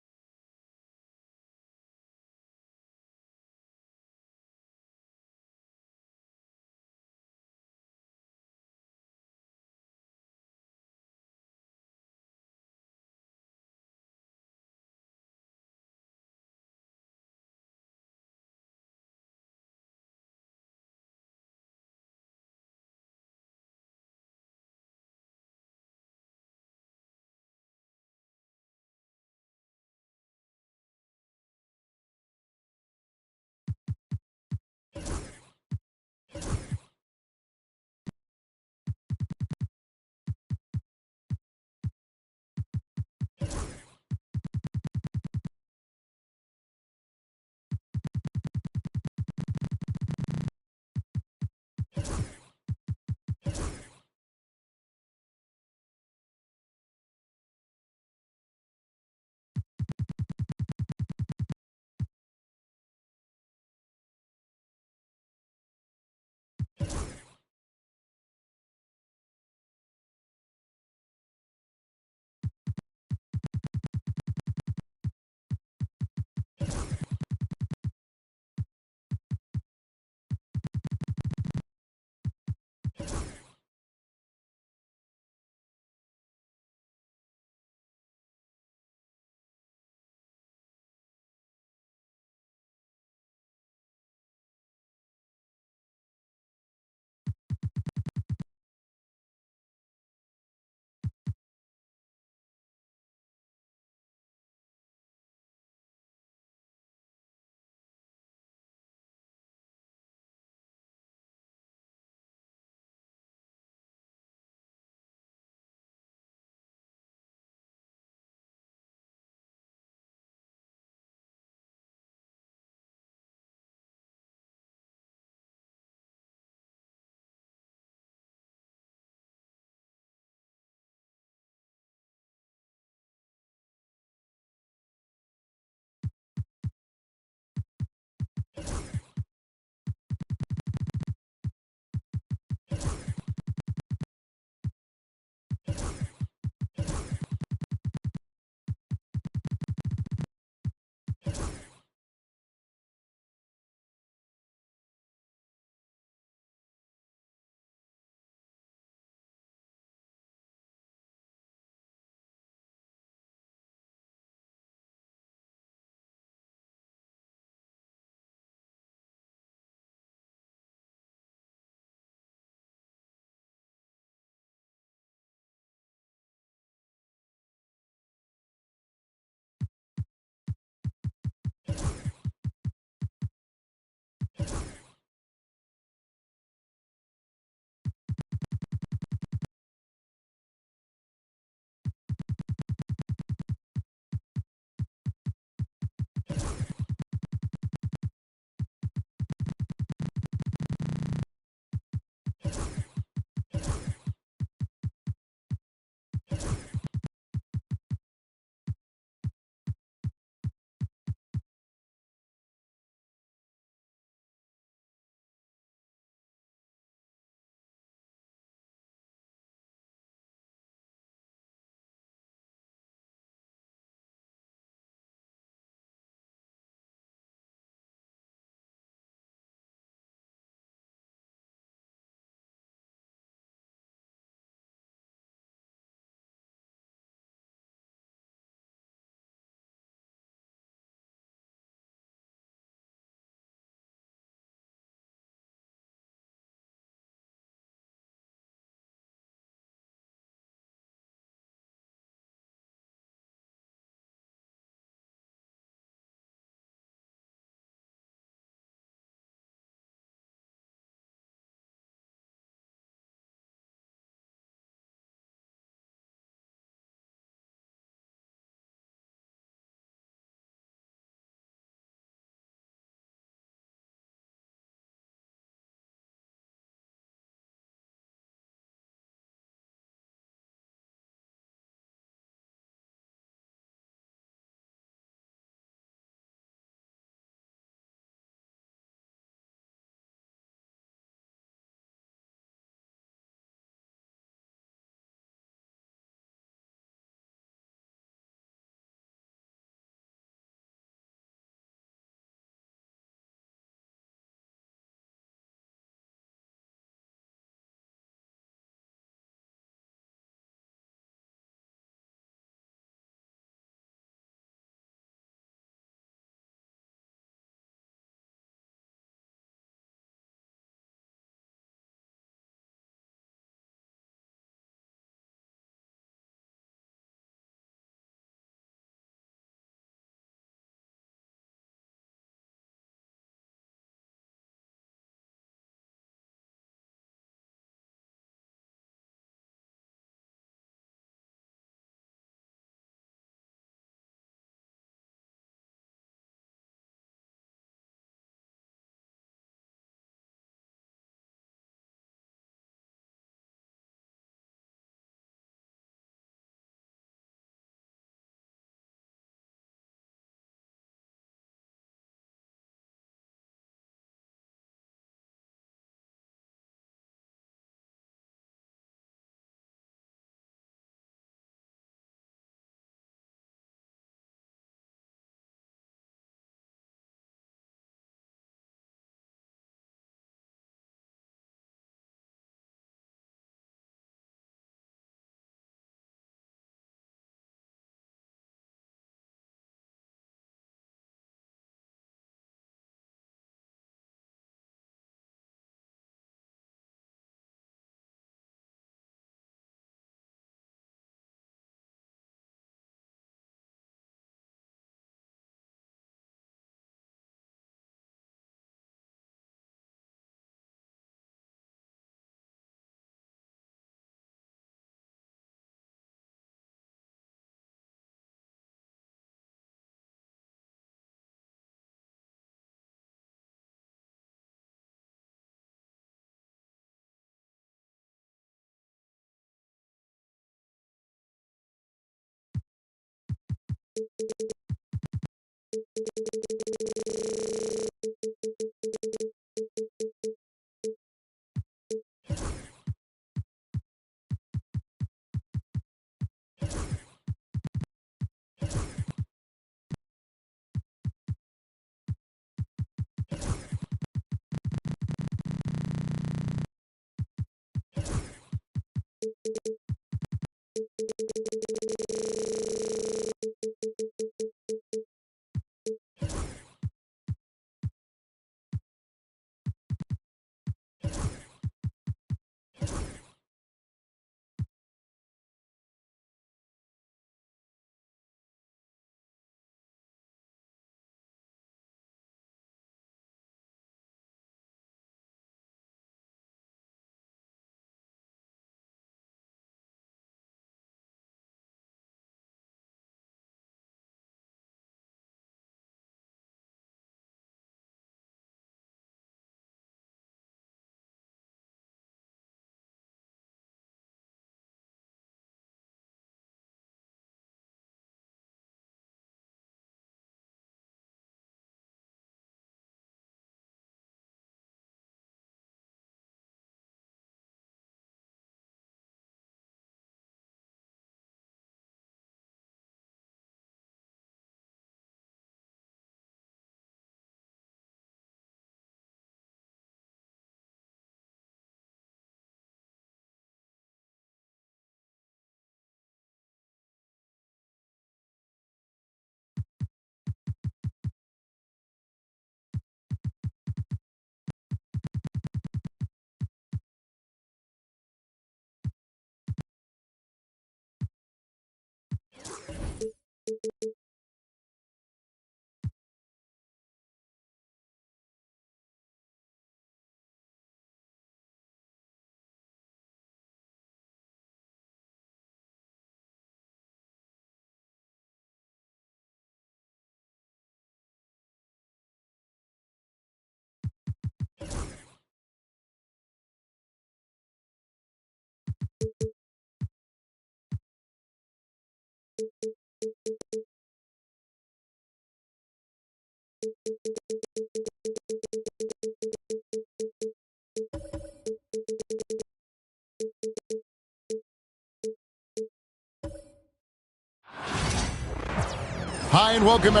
Hi, and welcome.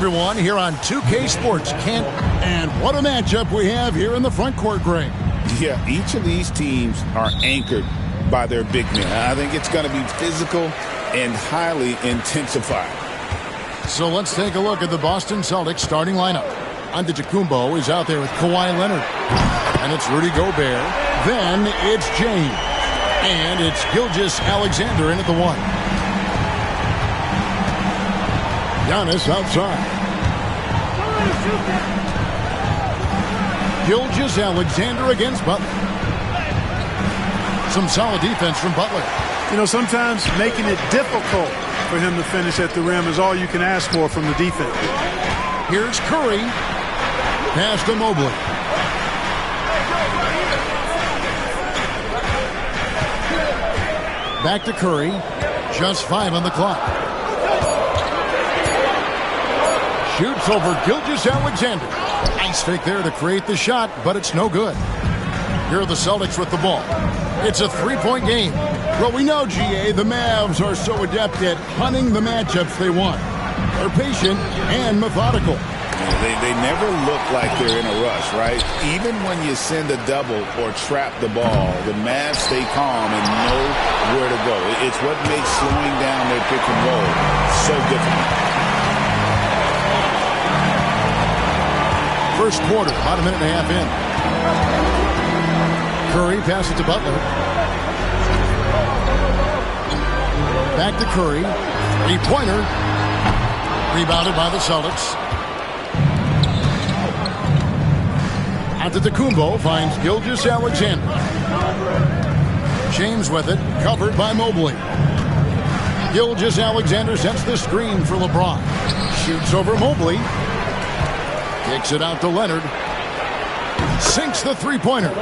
everyone, here on 2K Sports. Kent, and what a matchup we have here in the front court, Greg. Yeah, each of these teams are anchored by their big men. I think it's going to be physical and highly intensified. So let's take a look at the Boston Celtics starting lineup. Antetokounmpo is out there with Kawhi Leonard. And it's Rudy Gobert. Then it's James. And it's Gilgeous-Alexander in at the 1. Giannis outside. Gilgeous-Alexander against Butler. Some solid defense from Butler. You know, sometimes making it difficult for him to finish at the rim is all you can ask for from the defense. Here's Curry. Pass to Mobley. Back to Curry. Just 5 on the clock. Shoots over Gilgeous-Alexander. Nice fake there to create the shot, but it's no good. Here are the Celtics with the ball. It's a 3-point game. Well, we know, GA, the Mavs are so adept at hunting the matchups they want. They're patient and methodical. They never look like they're in a rush, right? Even when you send a double or trap the ball, the Mavs stay calm and know where to go. It's what makes slowing down their pick and roll so difficult. First quarter, about a minute and a half in. Curry passes to Butler. Back to Curry. 3-pointer. Rebounded by the Celtics. Antetokounmpo finds Gilgeous-Alexander. James with it, covered by Mobley. Gilgeous-Alexander sets the screen for LeBron. Shoots over Mobley. Kicks it out to Leonard. Sinks the 3-pointer.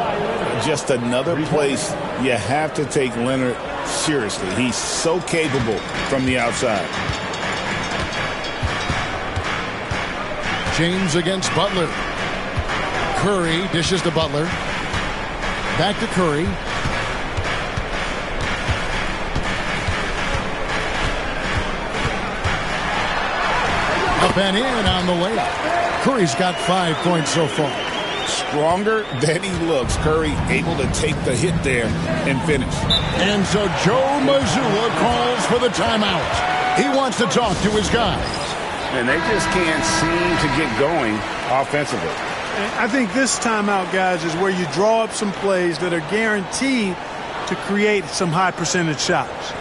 Just another place you have to take Leonard seriously. He's so capable from the outside. James against Butler. Curry dishes to Butler. Back to Curry. Up and in on the layup. Curry's got 5 points so far. Stronger than he looks. Curry able to take the hit there and finish. And so Joe Mazzulla calls for the timeout. He wants to talk to his guys. And they just can't seem to get going offensively. I think this timeout, guys, is where you draw up some plays that are guaranteed to create some high percentage shots.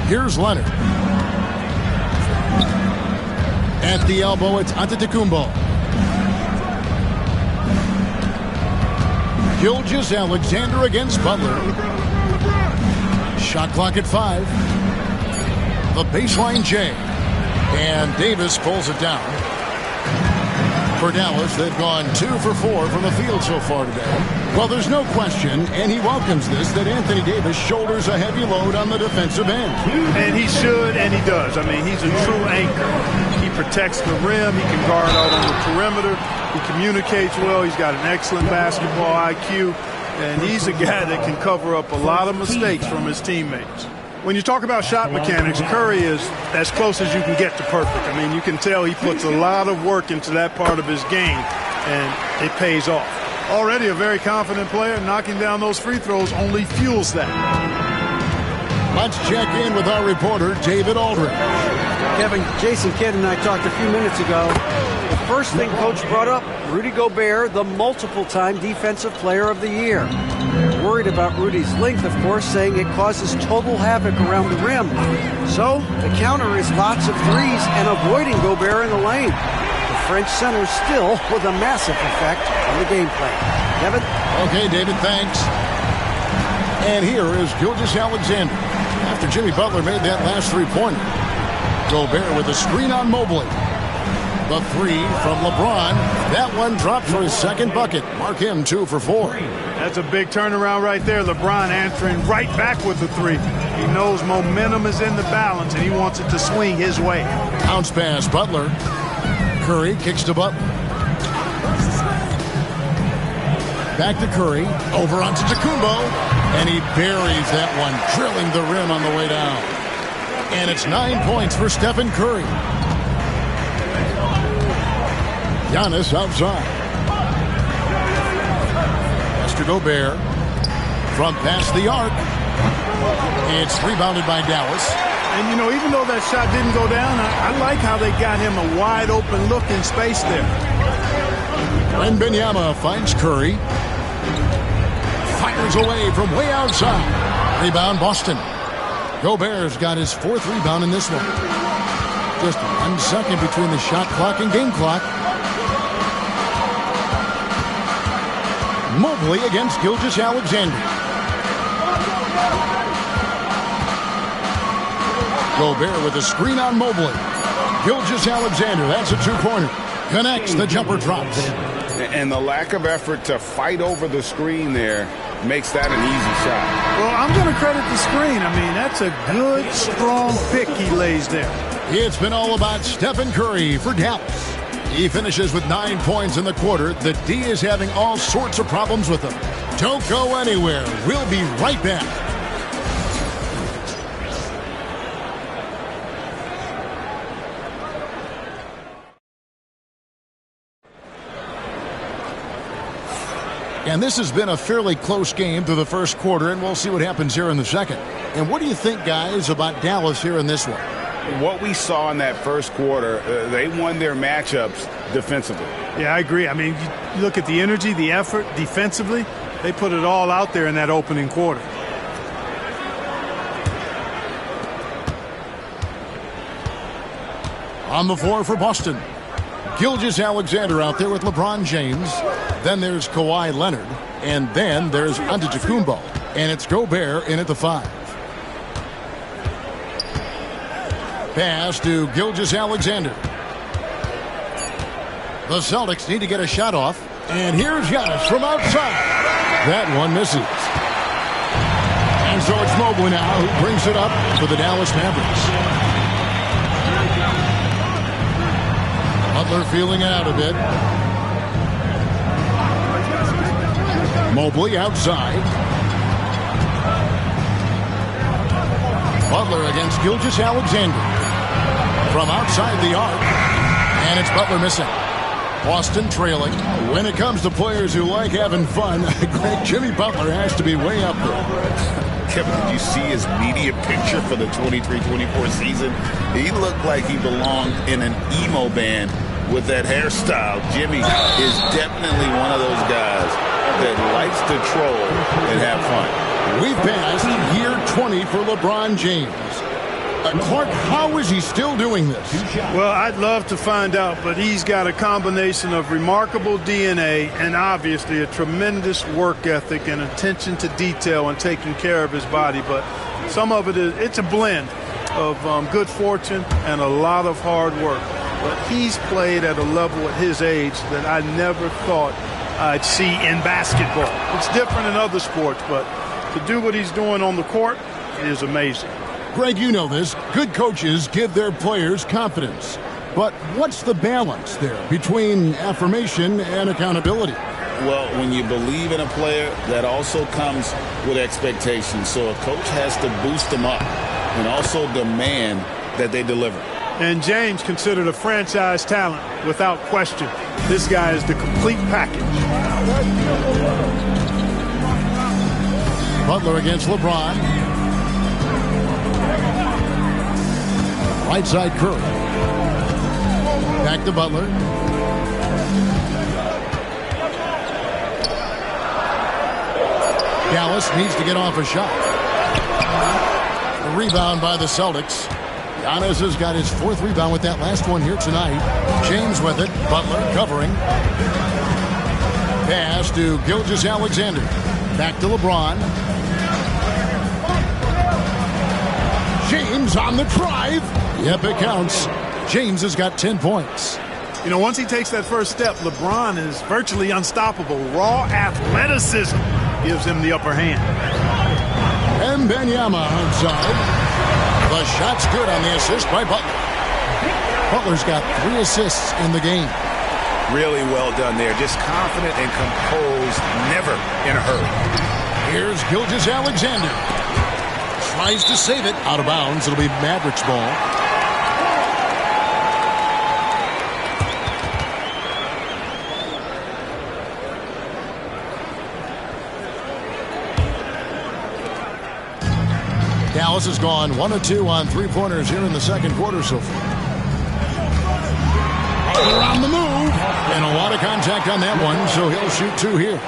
Here's Leonard. At the elbow, it's Antetokounmpo. Gilgeous-Alexander against Butler. Shot clock at 5. The baseline J. And Davis pulls it down. For Dallas, they've gone 2 for 4 from the field so far today. Well, there's no question, and he welcomes this, that Anthony Davis shoulders a heavy load on the defensive end. And he should, and he does. I mean, he's a true anchor. He protects the rim. He can guard out on the perimeter. He communicates well. He's got an excellent basketball IQ. And he's a guy that can cover up a lot of mistakes from his teammates. When you talk about shot mechanics, Curry is as close as you can get to perfect. I mean, you can tell he puts a lot of work into that part of his game, and it pays off. Already a very confident player, knocking down those free throws only fuels that. Let's check in with our reporter, David Aldridge. Kevin, Jason Kidd and I talked a few minutes ago. The first thing Coach brought up, Rudy Gobert, the multiple-time Defensive Player of the Year. Worried about Rudy's length, of course, saying it causes total havoc around the rim. So the counter is lots of threes and avoiding Gobert in the lane. The French center still with a massive effect on the game plan. Kevin? Okay, David, thanks. And here is Gilgeous-Alexander. After Jimmy Butler made that last 3-pointer. Gobert with a screen on Mobley. The three from LeBron. That one dropped for his second bucket. Mark him 2 for 4. That's a big turnaround right there. LeBron answering right back with the three. He knows momentum is in the balance, and he wants it to swing his way. Bounce pass, Butler. Curry kicks to Butler. Back to Curry. Over onto Tacumbo. And he buries that one, drilling the rim on the way down. And it's 9 points for Stephen Curry. Giannis outside. To Gobert from past the arc. It's rebounded by Dallas. And, you know, even though that shot didn't go down, I like how they got him a wide open look in space there. Wembanyama finds Curry. Fires away from way outside. Rebound Boston. Gobert's got his 4th rebound in this one. Just 1 second between the shot clock and game clock. Mobley against Gilgeous-Alexander. Gobert with a screen on Mobley. Gilgeous-Alexander, that's a 2-pointer. Connects, the jumper drops. And the lack of effort to fight over the screen there makes that an easy shot. Well, I'm going to credit the screen. I mean, that's a good, strong pick he lays there. It's been all about Stephen Curry for Dallas. He finishes with 9 points in the quarter. The D is having all sorts of problems with him. Don't go anywhere. We'll be right back. And this has been a fairly close game through the first quarter, and we'll see what happens here in the second. And what do you think, guys, about Dallas here in this one? What we saw in that first quarter, they won their matchups defensively. Yeah, I agree. I mean, you look at the energy, the effort defensively, they put it all out there in that opening quarter. On the floor for Boston, Gilgeous-Alexander out there with LeBron James. Then there's Kawhi Leonard. And then there's Antetokounmpo. And it's Gobert in at the 5. Pass to Gilgeous-Alexander. The Celtics need to get a shot off. And here's Giannis from outside. That one misses. And so it's Mobley now who brings it up for the Dallas Mavericks. Butler feeling it out a bit. Mobley outside. Butler against Gilgeous-Alexander. From outside the arc. And it's Butler missing. Boston trailing. When it comes to players who like having fun, Jimmy Butler has to be way up there. Kevin, did you see his media picture for the 23-24 season? He looked like he belonged in an emo band with that hairstyle. Jimmy is definitely one of those guys that likes to troll and have fun. We've passed year 20 for LeBron James. Clark, how is he still doing this? Well, I'd love to find out, but he's got a combination of remarkable DNA and obviously a tremendous work ethic and attention to detail and taking care of his body. But some of it's a blend of good fortune and a lot of hard work. But he's played at a level at his age that I never thought I'd see in basketball. It's different in other sports, but to do what he's doing on the court is amazing. Greg, you know this. Good coaches give their players confidence. But what's the balance there between affirmation and accountability? Well, when you believe in a player, that also comes with expectations. So a coach has to boost them up and also demand that they deliver. And James considered a franchise talent without question. This guy is the complete package. Butler against LeBron. Right side Curry. Back to Butler. Dallas needs to get off a shot. A rebound by the Celtics. Giannis has got his 4th rebound with that last one here tonight. James with it. Butler covering. Pass to Gilgeous-Alexander. Back to LeBron. James on the drive. Yep, it counts. James has got 10 points. You know, once he takes that first step, LeBron is virtually unstoppable. Raw athleticism gives him the upper hand. Wembanyama outside. The shot's good on the assist by Butler. Butler's got 3 assists in the game. Really well done there. Just confident and composed, never in a hurry. Here's Gilgeous-Alexander. Tries to save it. Out of bounds. It'll be Mavericks ball. Dallas has gone 1 of 2 on 3-pointers here in the second quarter so far. Butler on the move. And a lot of contact on that one, so he'll shoot 2 here.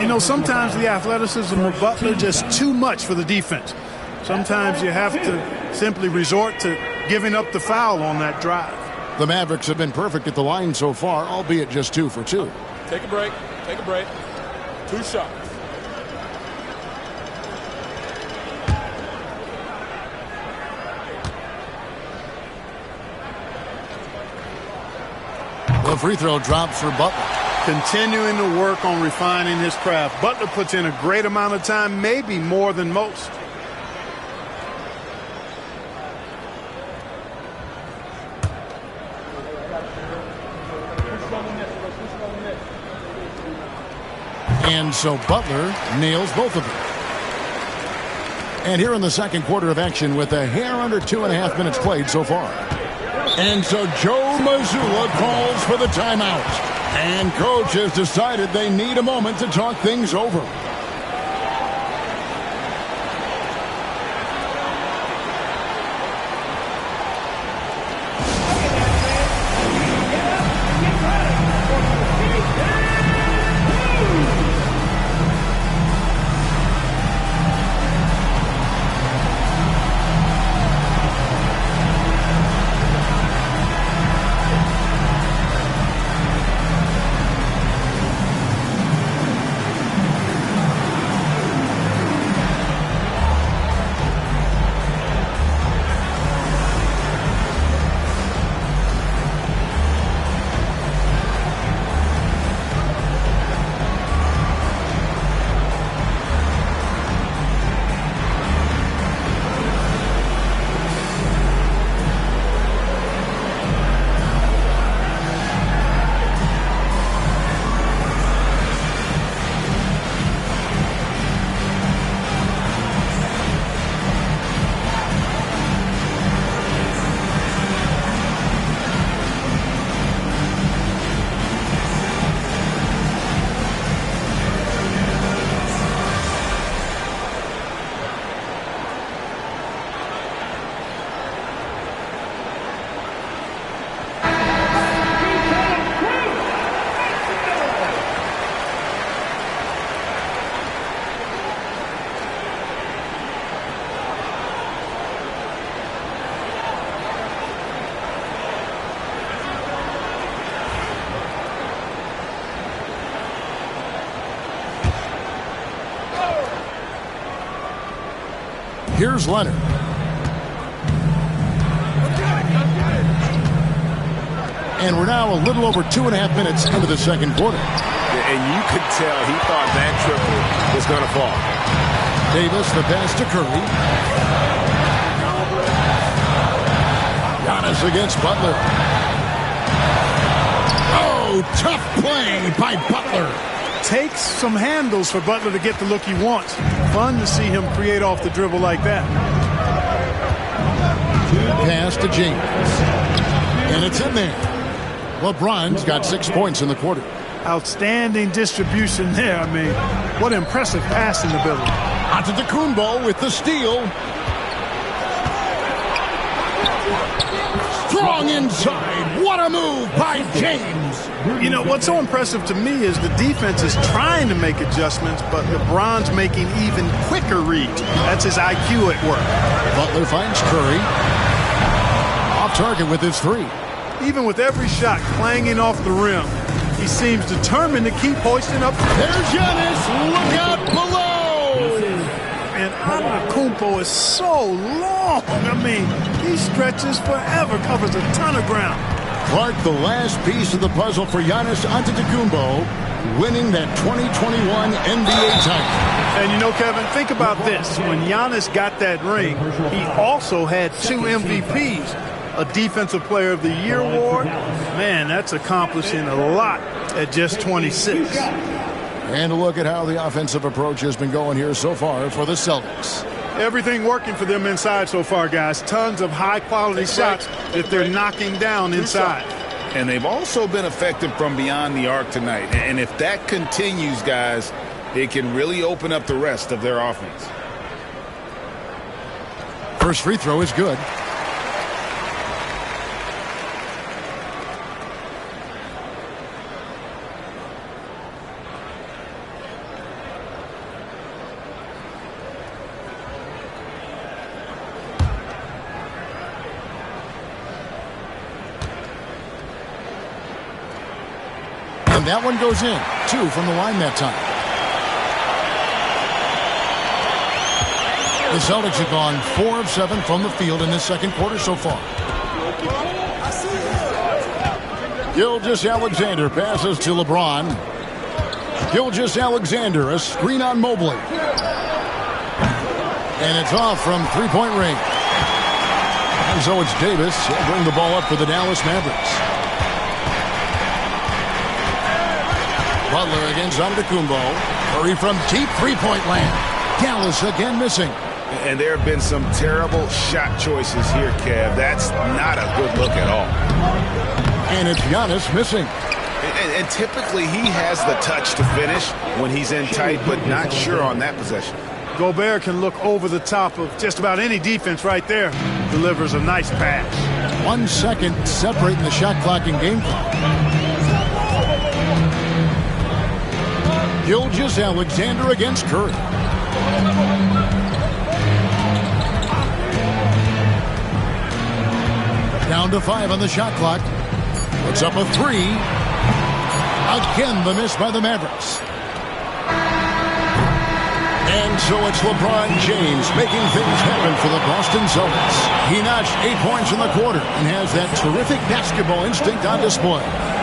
You know, sometimes the athleticism of Butler just too much for the defense. Sometimes you have to simply resort to giving up the foul on that drive. The Mavericks have been perfect at the line so far, albeit just 2 for 2. Take a break. Take a break. 2 shots. The free throw drops for Butler. Continuing to work on refining his craft. Butler puts in a great amount of time, maybe more than most. And so Butler nails both of them. And here in the second quarter of action with a hair under 2.5 minutes played so far. And so Joe Mazzulla calls for the timeout. And coach has decided they need a moment to talk things over. Here's Leonard. And we're now a little over 2.5 minutes into the second quarter. And you could tell he thought that triple was going to fall. Davis, the pass to Curry. Giannis against Butler. Oh, tough play by Butler. Takes some handles for Butler to get the look he wants. Fun to see him create off the dribble like that. Pass to James. And it's in there. LeBron's got 6 points in the quarter. Outstanding distribution there. I mean, what impressive passing ability. Antetokounmpo with the steal. Strong inside. What a move by James. You know, what's so impressive to me is the defense is trying to make adjustments, but LeBron's making even quicker reads. That's his IQ at work. Butler finds Curry. Off target with his 3. Even with every shot clanging off the rim, he seems determined to keep hoisting up. There's Giannis. Look out below. And Antetokounmpo is so long. I mean, he stretches forever, covers a ton of ground. Clark, the last piece of the puzzle for Giannis Antetokounmpo, winning that 2021 NBA title. And you know, Kevin, think about this. When Giannis got that ring, he also had 2 MVPs, a Defensive Player of the Year award. Man, that's accomplishing a lot at just 26. And a look at how the offensive approach has been going here so far for the Celtics. Everything working for them inside so far, guys. Tons of high-quality shots that they're knocking down inside. And they've also been effective from beyond the arc tonight. And if that continues, guys, it can really open up the rest of their offense. First free throw is good. And that one goes in. 2 from the line that time. The Celtics have gone 4 of 7 from the field in this second quarter so far. Gilgeous-Alexander passes to LeBron. Gilgeous-Alexander, a screen on Mobley. And it's off from three-point range. And so it's Davis. He'll bring the ball up for the Dallas Mavericks. Butler against Antetokounmpo. Curry from deep three-point land. Dallas again missing. And there have been some terrible shot choices here, Kev. That's not a good look at all. And it's Giannis missing. And typically he has the touch to finish when he's in tight, but not sure on that possession. Gobert can look over the top of just about any defense right there. Delivers a nice pass. 1 second separating the shot clock and game clock. Gilgeous-Alexander against Curry. Down to 5 on the shot clock. Puts up a 3. Again, the miss by the Mavericks. And so it's LeBron James making things happen for the Boston Celtics. He notched 8 points in the quarter and has that terrific basketball instinct on display.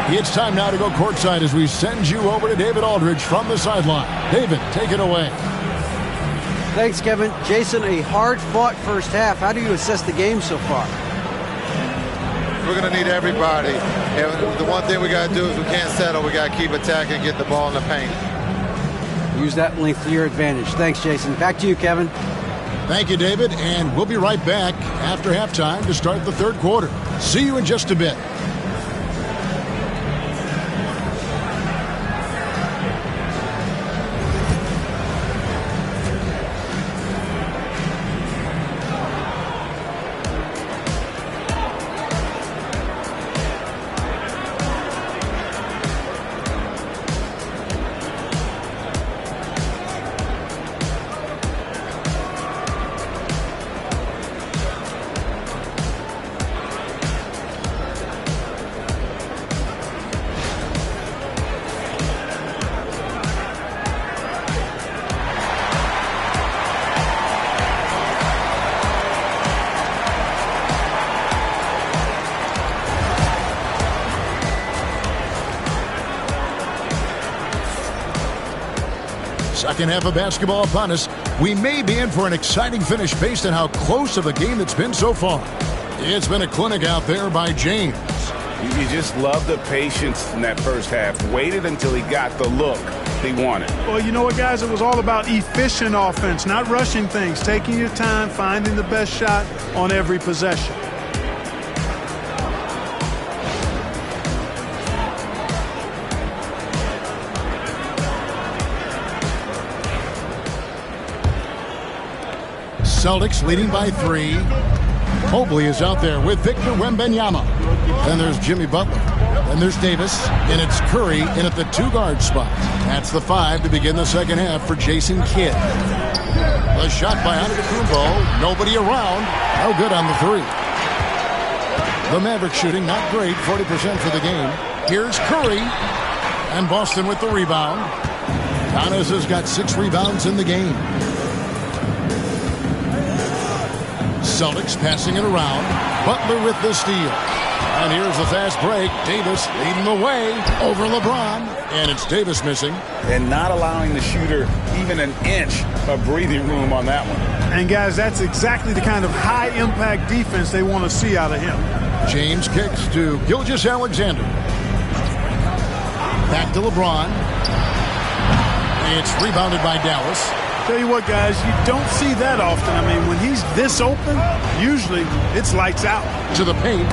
It's time now to go courtside as we send you over to David Aldridge from the sideline. David, take it away. Thanks, Kevin. Jason, a hard-fought first half. How do you assess the game so far? We're going to need everybody. And the one thing we got to do is we can't settle. We got to keep attacking, get the ball in the paint. Use that length to your advantage. Thanks, Jason. Back to you, Kevin. Thank you, David. And we'll be right back after halftime to start the third quarter. See you in just a bit. Second half of basketball upon us. We may be in for an exciting finish based on how close of a game it's been so far. It's been a clinic out there by James. You just love the patience in that first half. Waited until he got the look he wanted. Well, you know what, guys? It was all about efficient offense, not rushing things, taking your time, finding the best shot on every possession. Celtics leading by 3. Mobley is out there with Victor Wembanyama. Then there's Jimmy Butler. Then there's Davis. And it's Curry in at the 2-guard spot. That's the 5 to begin the second half for Jason Kidd. The shot by Antetokounmpo. Nobody around. No good on the 3. The Mavericks shooting not great. 40% for the game. Here's Curry. And Boston with the rebound. Giannis has got 6 rebounds in the game. Celtics passing it around. Butler with the steal. And here's the fast break. Davis leading the way over LeBron. And it's Davis missing. And not allowing the shooter even an inch of breathing room on that one. And, guys, that's exactly the kind of high-impact defense they want to see out of him. James kicks to Gilgeous-Alexander. Back to LeBron. It's rebounded by Dallas. Tell you what, guys, you don't see that often. I mean, when he's this open, usually it's lights out. To the paint.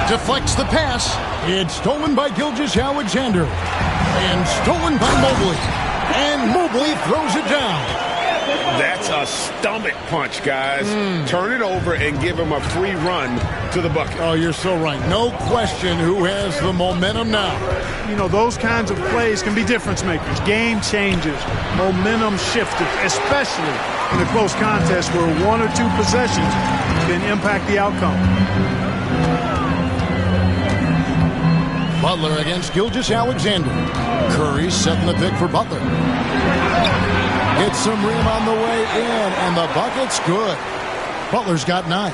Deflects the pass. It's stolen by Gilgeous-Alexander. And stolen by Mobley. And Mobley throws it down. That's a stomach punch, guys. Turn it over and give him a free run to the bucket. Oh, you're so right. No question who has the momentum now. You know, those kinds of plays can be difference makers, game changers, momentum shifters, especially in a close contest where 1 or 2 possessions can impact the outcome. Butler against Gilgeous-Alexander. Curry setting the pick for Butler. Gets some rim on the way in, and the bucket's good. Butler's got 9.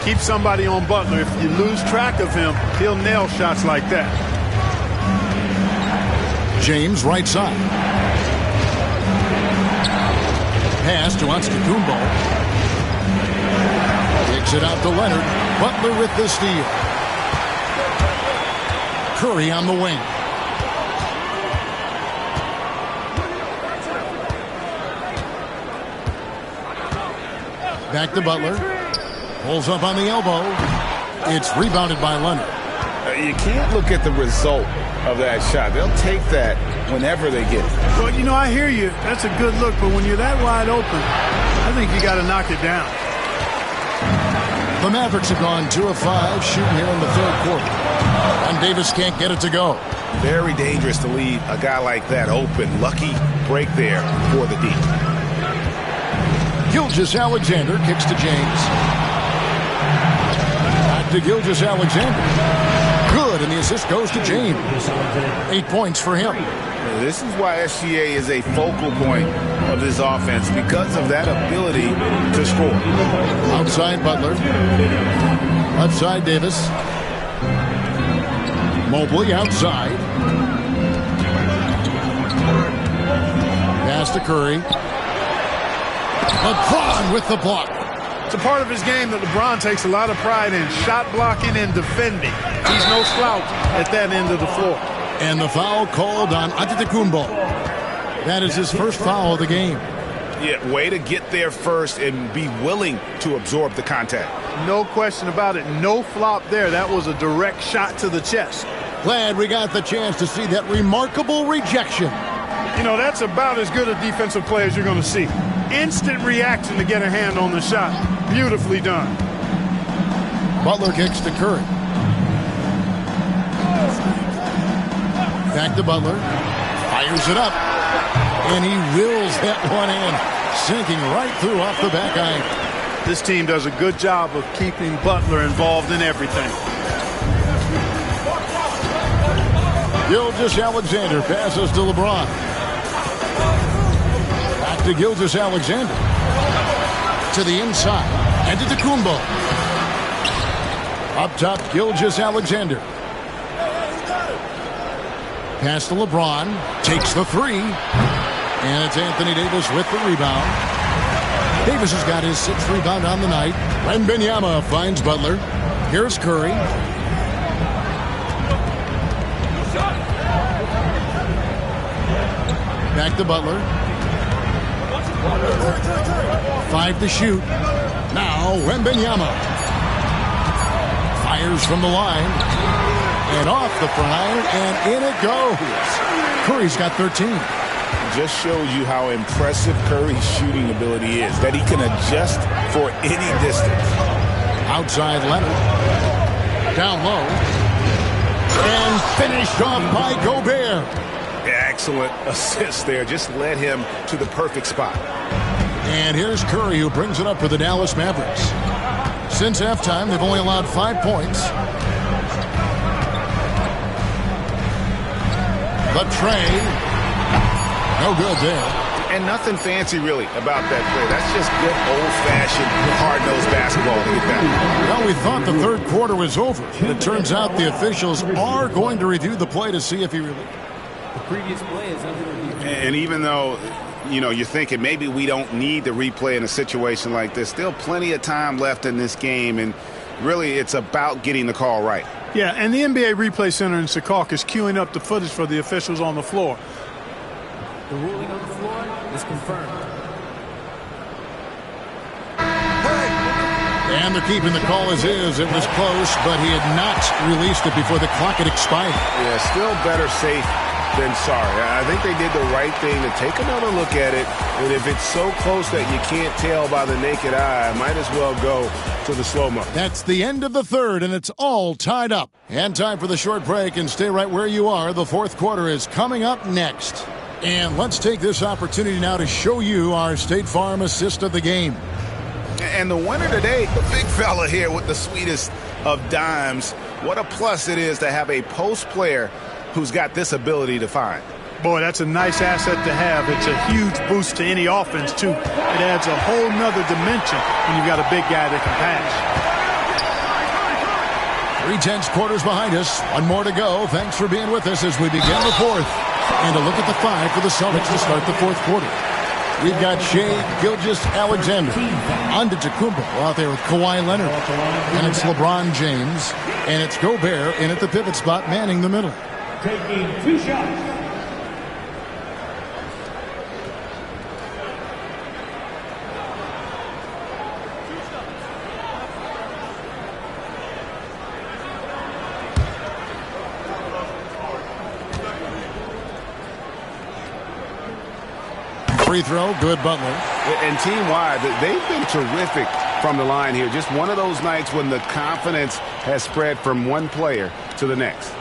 Keep somebody on Butler. If you lose track of him, he'll nail shots like that. James right side. Pass to Antetokounmpo. Kicks it out to Leonard. Butler with the steal. Curry on the wing. Back to Butler. Pulls up on the elbow. It's rebounded by Leonard. You can't look at the result of that shot. They'll take that whenever they get it. Well, you know, I hear you. That's a good look, but when you're that wide open, I think you got to knock it down. The Mavericks have gone 2 of 5 shooting here in the third quarter. And Davis can't get it to go. Very dangerous to leave a guy like that open. Lucky break there for the D. Gilgeous-Alexander kicks to James. Back to Gilgeous-Alexander. Good, and the assist goes to James. 8 points for him. This is why SGA is a focal point of this offense, because of that ability to score. Outside Butler. Left side Davis. Mobley outside. Pass to Curry. LeBron with the block. It's a part of his game that LeBron takes a lot of pride in, shot blocking and defending. He's no slouch at that end of the floor. And the foul called on Antetokounmpo. That is his first foul of the game. Yeah, way to get there first and be willing to absorb the contact. No question about it. No flop there. That was a direct shot to the chest. Glad we got the chance to see that remarkable rejection. You know, that's about as good a defensive play as you're going to see. Instant reaction to get a hand on the shot. Beautifully done. Butler kicks to Curry. Back to Butler. Fires it up. And he wills that one in. Sinking right through off the back iron. This team does a good job of keeping Butler involved in everything. Gilgeous-Alexander passes to LeBron. Back to Gilgeous-Alexander. To the inside. And to Antetokounmpo. Up top, Gilgeous-Alexander. Pass to LeBron. Takes the 3. And it's Anthony Davis with the rebound. Davis has got his 6th rebound on the night. Wembanyama finds Butler. Here's Curry. Back to Butler. 5 to shoot. Now Wembanyama. Fires from the line. And off the front iron, and in it goes. Curry's got 13. Just shows you how impressive Curry's shooting ability is, that he can adjust for any distance. Outside Leonard. Down low. And finished off by Gobert. Excellent assist there. Just led him to the perfect spot. And here's Curry, who brings it up for the Dallas Mavericks. Since halftime, they've only allowed 5 points. The tray. No good there. And nothing fancy, really, about that play. That's just good old-fashioned, hard-nosed basketball to get that. Well, we thought the third quarter was over. It turns out the officials are going to review the play to see if he really... The previous play is under review. And even though, you're thinking maybe we don't need the replay in a situation like this, still plenty of time left in this game, and really it's about getting the call right. Yeah, and the NBA Replay Center in Secaucus is queuing up the footage for the officials on the floor. The ruling on the floor is confirmed. And they're keeping the call as is. It was close, but he had not released it before the clock had expired. Yeah, still better safe than sorry. I think they did the right thing to take another look at it. And if it's so close that you can't tell by the naked eye, might as well go to the slow-mo. That's the end of the third, and it's all tied up. And time for the short break, and stay right where you are. The fourth quarter is coming up next. And let's take this opportunity now to show you our State Farm assist of the game. And the winner today, the big fella here with the sweetest of dimes. What a plus it is to have a post player who's got this ability to find. Boy, that's a nice asset to have. It's a huge boost to any offense, too. It adds a whole nother dimension when you've got a big guy that can pass. 3/10 quarters behind us. One more to go. Thanks for being with us as we begin the fourth. And a look at the five for the Celtics to start the fourth quarter. We've got Shai Gilgeous-Alexander, Antetokounmpo out there with Kawhi Leonard. And it's LeBron James. And it's Gobert in at the pivot spot, manning the middle. Taking 2 shots. Free throw, good Butler. And team-wide, they've been terrific from the line here. Just one of those nights when the confidence has spread from one player to the next.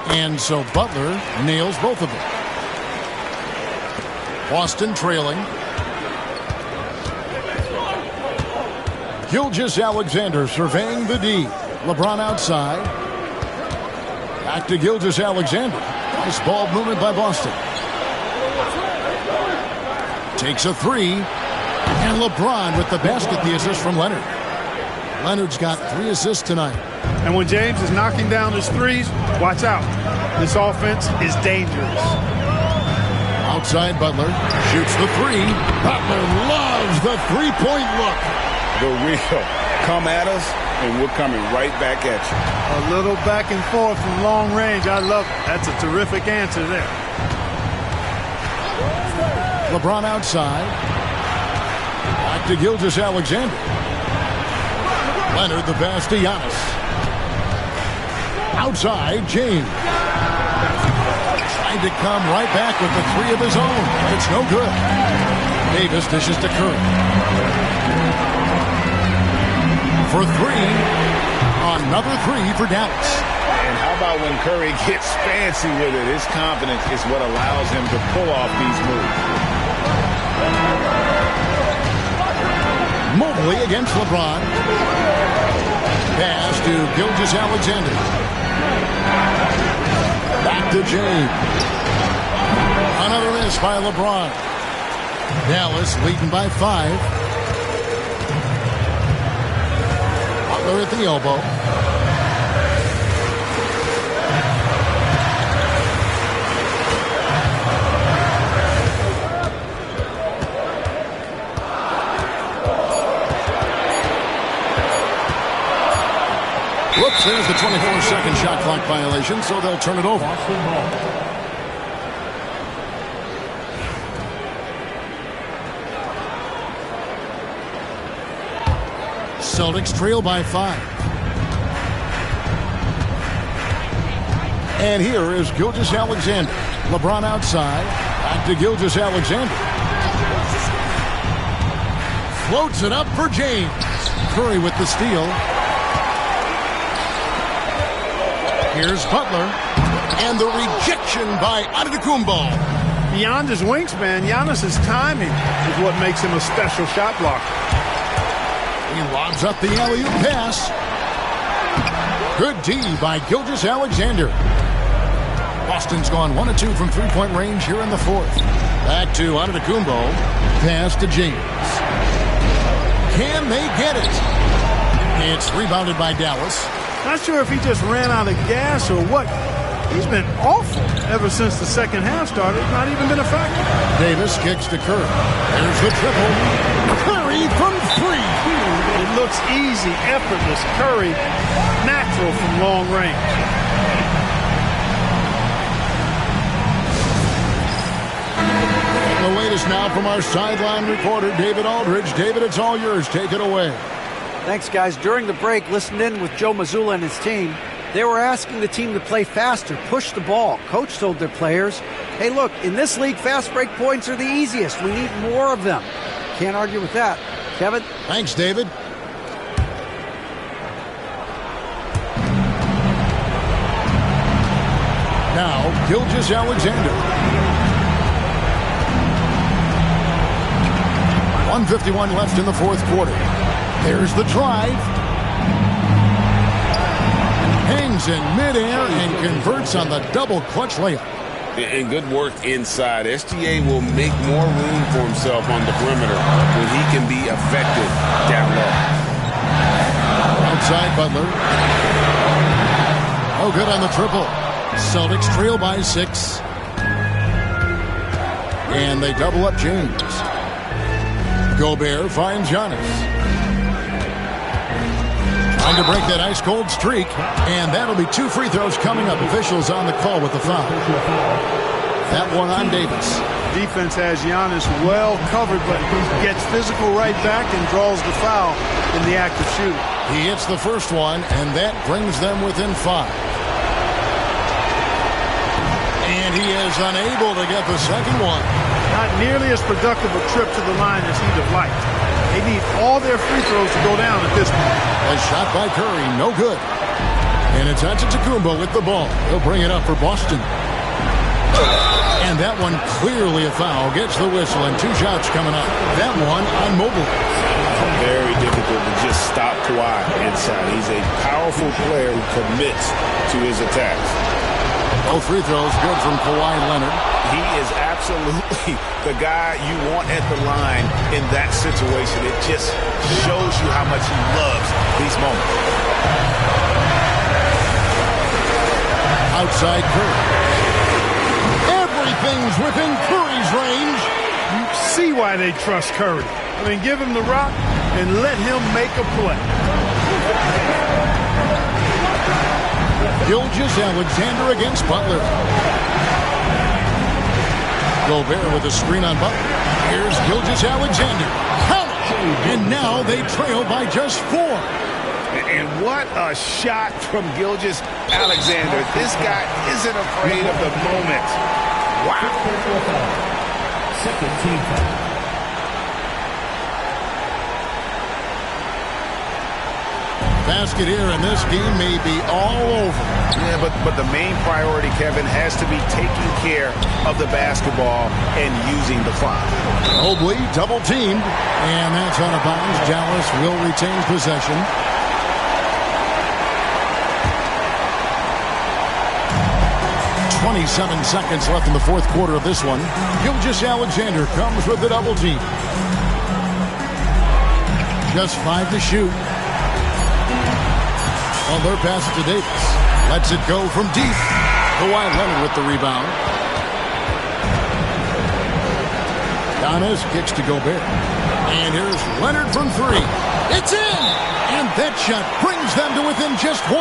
And so Butler nails both of them. Boston trailing. Gilgeous-Alexander surveying the D. LeBron outside. Back to Gilgeous-Alexander. Nice ball movement by Boston. Takes a three. And LeBron with the basket, the assist from Leonard. Leonard's got 3 assists tonight. And when James is knocking down his threes, watch out. This offense is dangerous. Outside Butler. Shoots the three. Butler loves the three-point look. The real come at us, and we're coming right back at you. A little back and forth from long range. I love it. That's a terrific answer there. LeBron outside. Back to Gilgeous-Alexander. Leonard the pass to Giannis. Outside, James. Trying to come right back with the three of his own. It's no good. Davis dishes to Curry. For three. Another three for Dallas. And how about when Curry gets fancy with it? His confidence is what allows him to pull off these moves. Mobley against LeBron. Pass to Gilgeous-Alexander. Back to James. Another miss by LeBron. Dallas leading by 5. Butler at the elbow. Whoops, there's the 24-second shot clock violation, so they'll turn it over. Celtics trail by 5. And here is Gilgeous-Alexander. LeBron outside. Back to Gilgeous-Alexander. Floats it up for James. Curry with the steal. Here's Butler. And the rejection by Antetokounmpo. Beyond his wingspan, Giannis's timing is what makes him a special shot blocker. He Lobs up the alley-oop pass. Good D by Gilgeous-Alexander. Boston's gone 1 of 2 from three-point range here in the fourth. Back to Antetokounmpo. Pass to James. Can they get it? It's rebounded by Dallas. Not sure if he just ran out of gas or what. He's been awful ever since the second half started. Not even been a factor. Davis kicks to Curry. There's the triple. Curry from 3. It looks easy, effortless. Curry, natural from long range. The latest now from our sideline reporter, David Aldridge. David, it's all yours. Take it away. Thanks, guys. During the break, listened in with Joe Mazzulla and his team. They were asking the team to play faster, push the ball. Coach told their players, hey, look, in this league, fast break points are the easiest. We need more of them. Can't argue with that. Kevin? Thanks, David. Now, Gilgeous-Alexander. 1:51 left in the fourth quarter. There's the drive. Hangs in midair and converts on the double clutch layup. And good work inside. SGA will make more room for himself on the perimeter when he can be effective down low. Outside Butler. Oh, good on the triple. Celtics trail by 6. And they double up James. Gobert finds Giannis. Trying to break that ice-cold streak, and that'll be 2 free throws coming up. Officials on the call with the foul. That one on Davis. Defense has Giannis well covered, but he gets physical right back and draws the foul in the act of shooting. He hits the first one, and that brings them within 5. And he is unable to get the second one. Not nearly as productive a trip to the line as he'd have liked. They need all their free throws to go down at this point. A shot by Curry, no good. And it's Antetokounmpo with the ball. He'll bring it up for Boston. And that one clearly a foul. Gets the whistle, and 2 shots coming up. That one on Mobley. Very difficult to just stop Kawhi inside. He's a powerful player who commits to his attacks. Both free throws good from Kawhi Leonard. He is absolutely the guy you want at the line in that situation. It just shows you how much he loves these moments. Outside Curry. Everything's within Curry's range. You see why they trust Curry. I mean, give him the rock and let him make a play. Gilgeous-Alexander against Butler. Gobert with a screen on Butler. Here's Gilgeous-Alexander. Count it! And now they trail by just 4. And what a shot from Gilgeous-Alexander. This guy isn't afraid of the moment. Wow. Second team foul. Basket here, and this game may be all over. Yeah, but the main priority, Kevin, has to be taking care of the basketball and using the clock. Mobley double-teamed, and that's out of bounds. Dallas will retain possession. .27 seconds left in the fourth quarter of this one. Gilgeous-Alexander comes with the double-team. Just 5 to shoot. Butler passes to Davis. Lets it go from deep. Kawhi Leonard with the rebound. Giannis kicks to Gobert. And here's Leonard from 3. It's in! And that shot brings them to within just 1.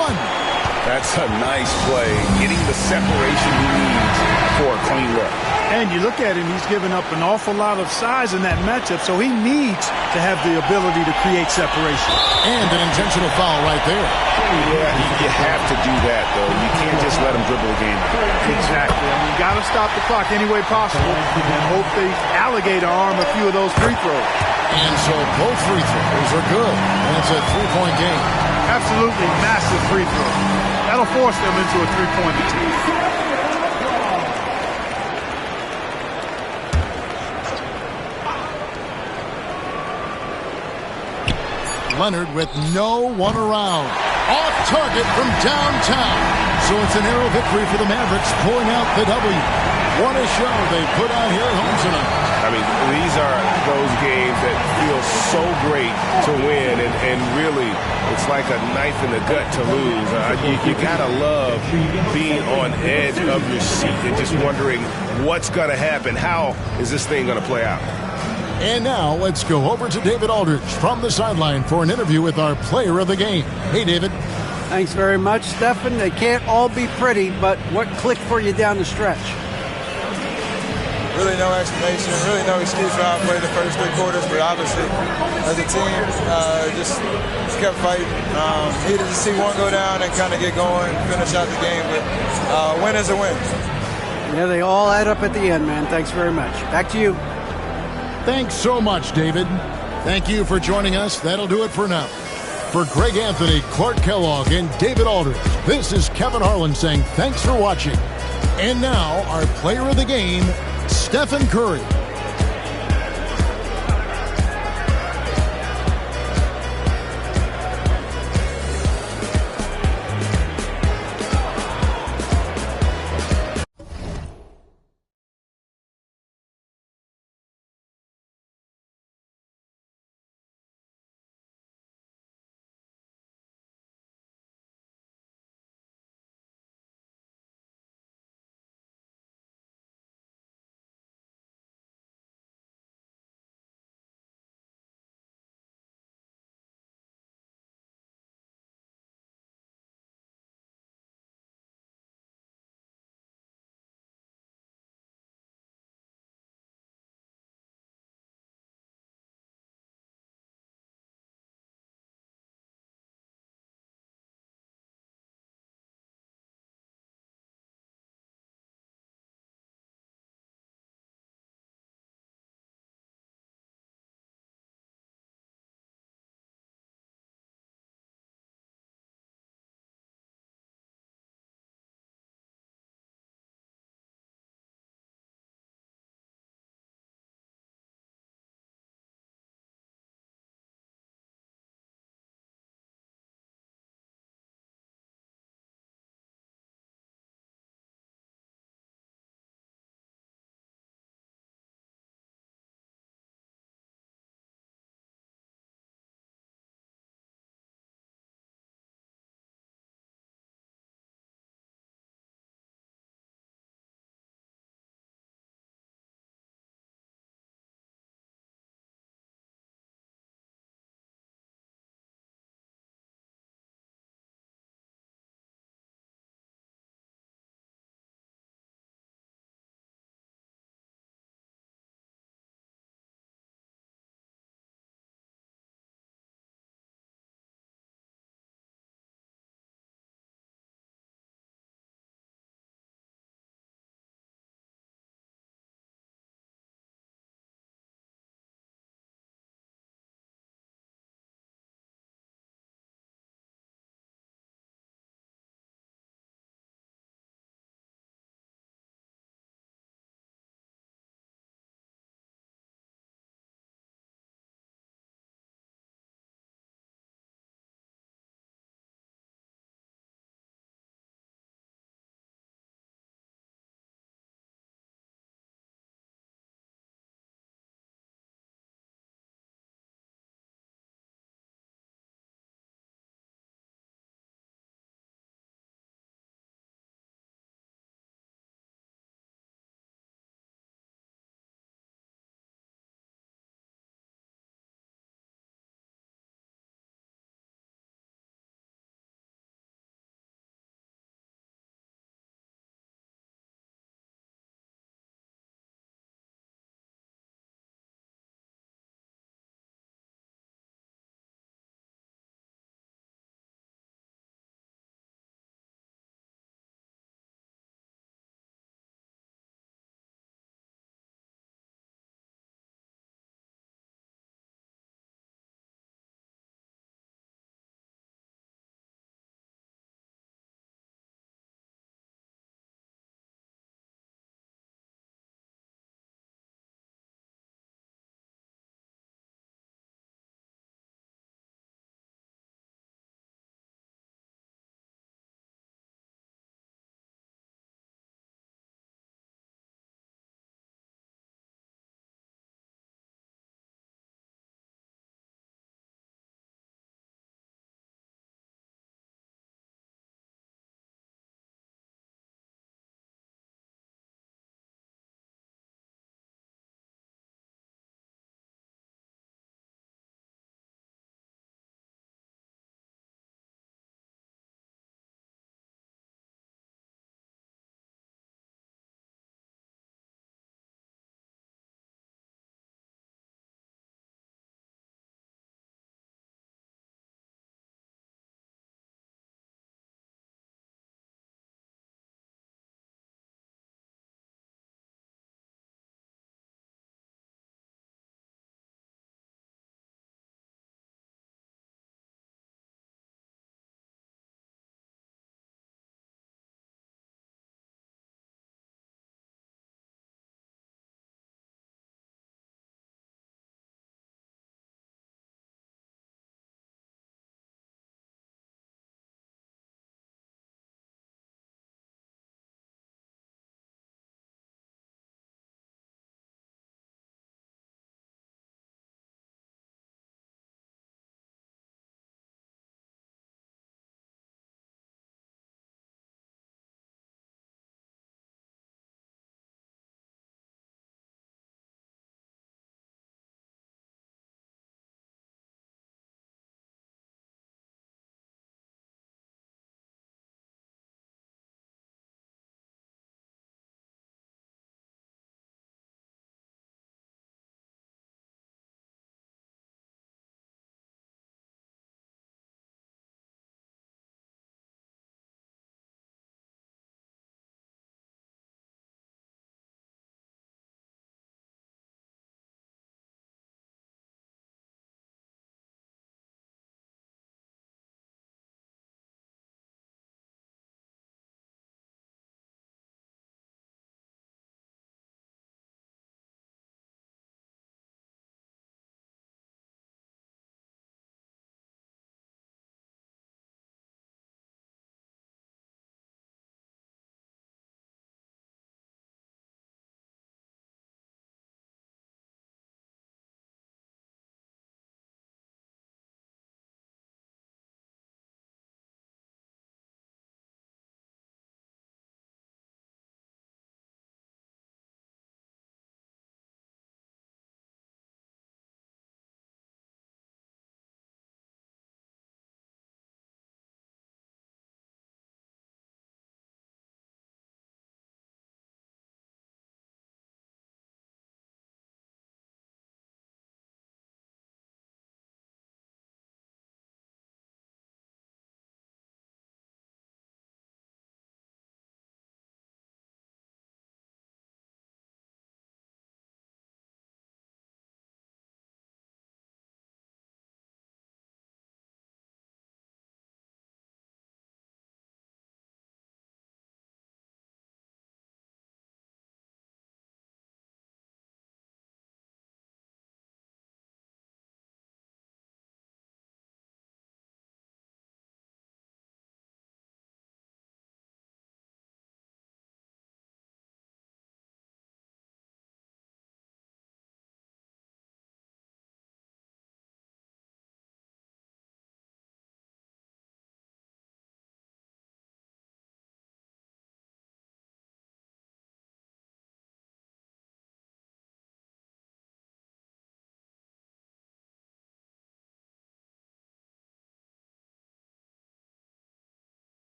That's a nice play. Getting the separation he needs for a clean look. And you look at him, he's given up an awful lot of size in that matchup, so he needs to have the ability to create separation. And an intentional foul right there. Yeah, you have to do that, though. You can't just let him dribble the game. Exactly. I mean, you got to stop the clock any way possible and hope they alligator arm a few of those free throws. And so both free throws are good. And it's a 3-point game. Absolutely massive free throw. That'll force them into a 3-point attempt. Leonard with no one around. Off target from downtown. So it's a narrow victory for the Mavericks, pulling out the W. What a show they put on here at home tonight. I mean, these are those games that feel so great to win, and really, it's like a knife in the gut to lose. You gotta love being on edge of your seat and just wondering what's gonna happen. How is this thing gonna play out? And now let's go over to David Aldridge from the sideline for an interview with our player of the game. Hey, David. Thanks very much, Stephen. They can't all be pretty, but what clicked for you down the stretch? Really no explanation, really no excuse for how I played the first 3 quarters, but obviously as a team, just kept fighting. Needed to see one go down and kind of get going, finish out the game, but win is a win. Yeah, they all add up at the end, man. Thanks very much. Back to you. Thanks so much, David. Thank you for joining us. That'll do it for now. For Greg Anthony, Clark Kellogg, and David Aldridge, this is Kevin Harlan saying thanks for watching. And now, our player of the game, Stephen Curry.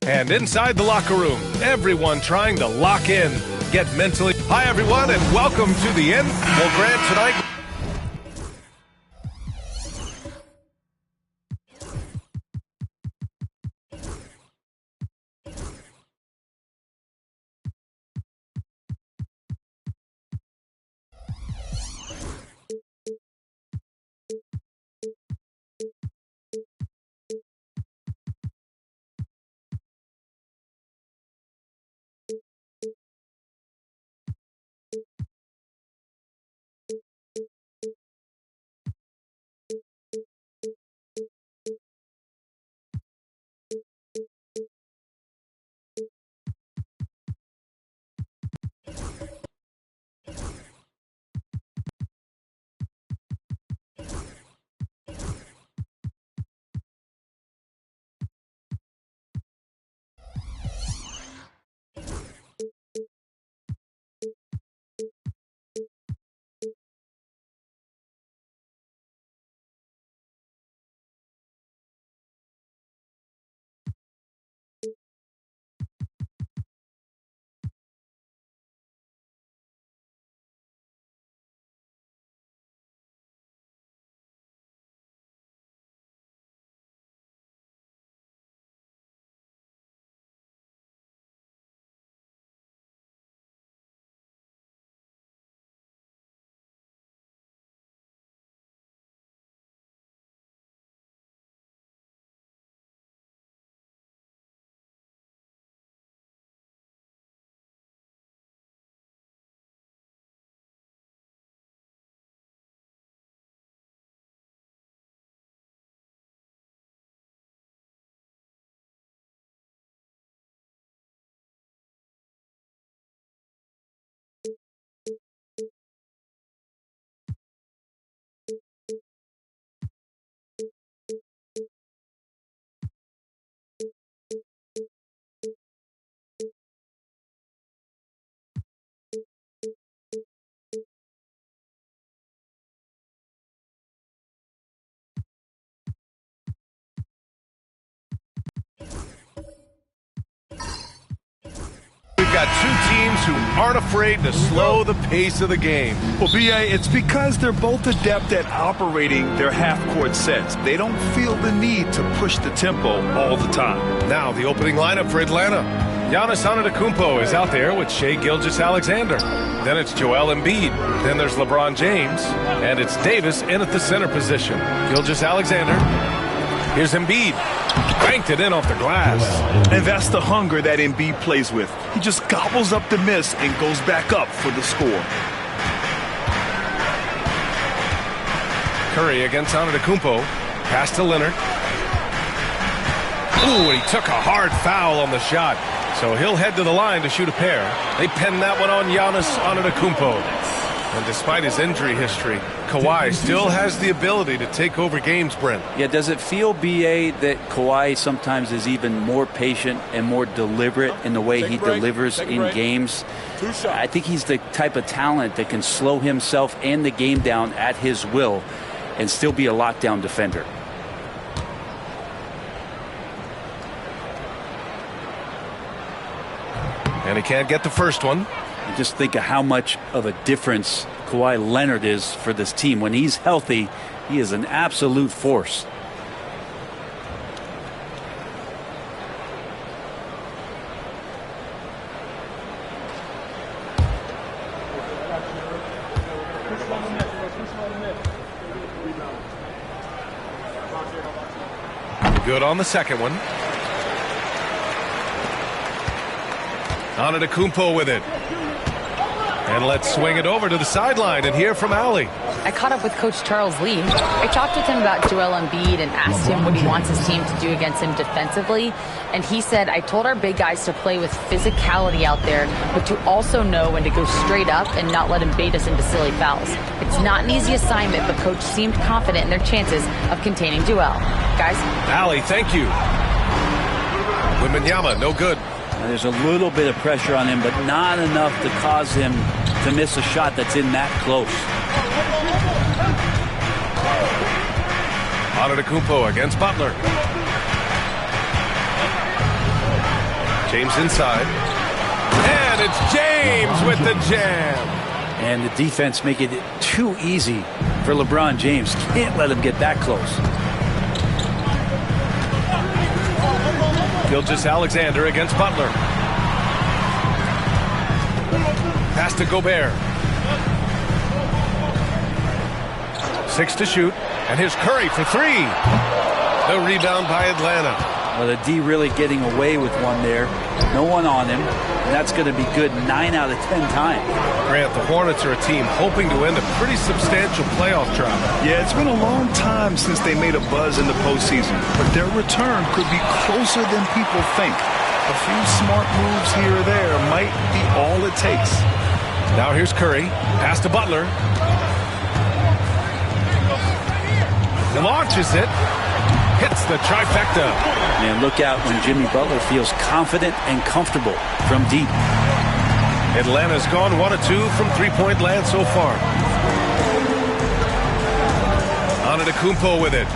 And inside the locker room, everyone trying to lock in, get mentally. Hi, everyone, and welcome to the end. Well, Grant, tonight. We've got two teams who aren't afraid to slow the pace of the game. Well, B.A., it's because they're both adept at operating their half-court sets. They don't feel the need to push the tempo all the time. Now the opening lineup for Atlanta. Giannis Antetokounmpo is out there with Shai Gilgeous-Alexander. Then it's Joel Embiid. Then there's LeBron James. And it's Davis in at the center position. Gilgeous-Alexander. Here's Embiid. Banked it in off the glass. And that's the hunger that Embiid plays with. He just gobbles up the miss and goes back up for the score. Curry against Antetokounmpo. Pass to Leonard. Ooh, he took a hard foul on the shot. So he'll head to the line to shoot a pair. They pin that one on Giannis Antetokounmpo. And despite his injury history, Kawhi still has the ability to take over games, Brent. Yeah, does it feel, B.A., that Kawhi sometimes is even more patient and more deliberate in the way he delivers in games? I think he's the type of talent that can slow himself and the game down at his will and still be a lockdown defender. And he can't get the first one. And just think of how much of a difference Kawhi Leonard is for this team. When he's healthy, he is an absolute force. Good on the second one. Antetokounmpo with it. And let's swing it over to the sideline and hear from Allie. I caught up with Coach Charles Lee. I talked with him about Joel Embiid and asked him what he wants his team to do against him defensively. And he said, I told our big guys to play with physicality out there, but to also know when to go straight up and not let him bait us into silly fouls. It's not an easy assignment, but Coach seemed confident in their chances of containing Joel. Guys? Allie, thank you. Wembanyama, no good. There's a little bit of pressure on him, but not enough to cause him to miss a shot that's in that close. Antetokounmpo against Butler. James inside. And it's James with the jam. And the defense make it too easy for LeBron James. Can't let him get that close. Gilgeous-Alexander against Butler. Pass to Gobert. 6 to shoot. And here's Curry for 3. The rebound by Atlanta. Well, the D really getting away with one there. No one on him. And that's going to be good 9 out of 10 times. Grant, the Hornets are a team hoping to end a pretty substantial playoff drought. Yeah, it's been a long time since they made a buzz in the postseason, but their return could be closer than people think. A few smart moves here or there might be all it takes. Now here's Curry. Pass to Butler. He launches it. Hits the trifecta. Man, look out when Jimmy Butler feels confident and comfortable from deep. Atlanta's gone 1 of 2 from three-point land so far. Antetokounmpo with it.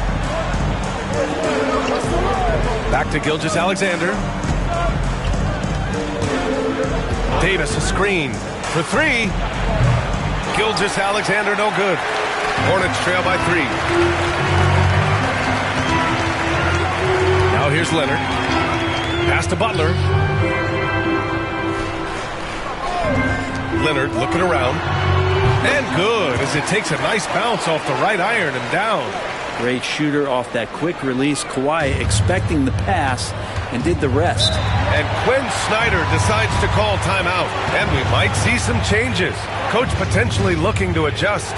Back to Gilgeous-Alexander. Davis a screen for 3. Gilgeous-Alexander no good. Hornets trail by 3. Now here's Leonard. Pass to Butler. Leonard looking around. And good as it takes a nice bounce off the right iron and down. Great shooter off that quick release. Kawhi expecting the pass and did the rest. And Quinn Snyder decides to call timeout. And we might see some changes. Coach potentially looking to adjust.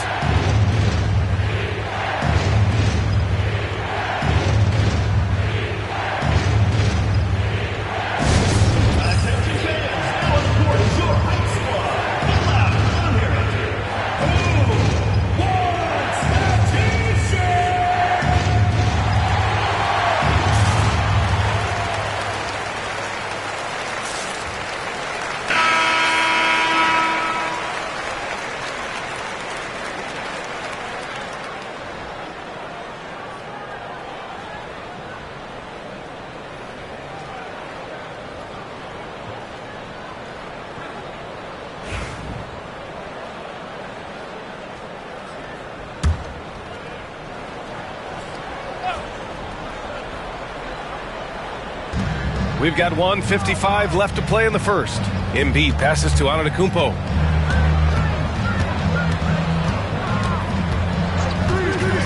We've got 1:55 left to play in the first. Embiid passes to Antetokounmpo.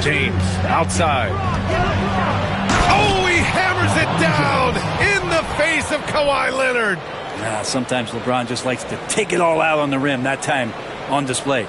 James outside. Oh, he hammers it down in the face of Kawhi Leonard. Sometimes LeBron just likes to take it all out on the rim. That time on display.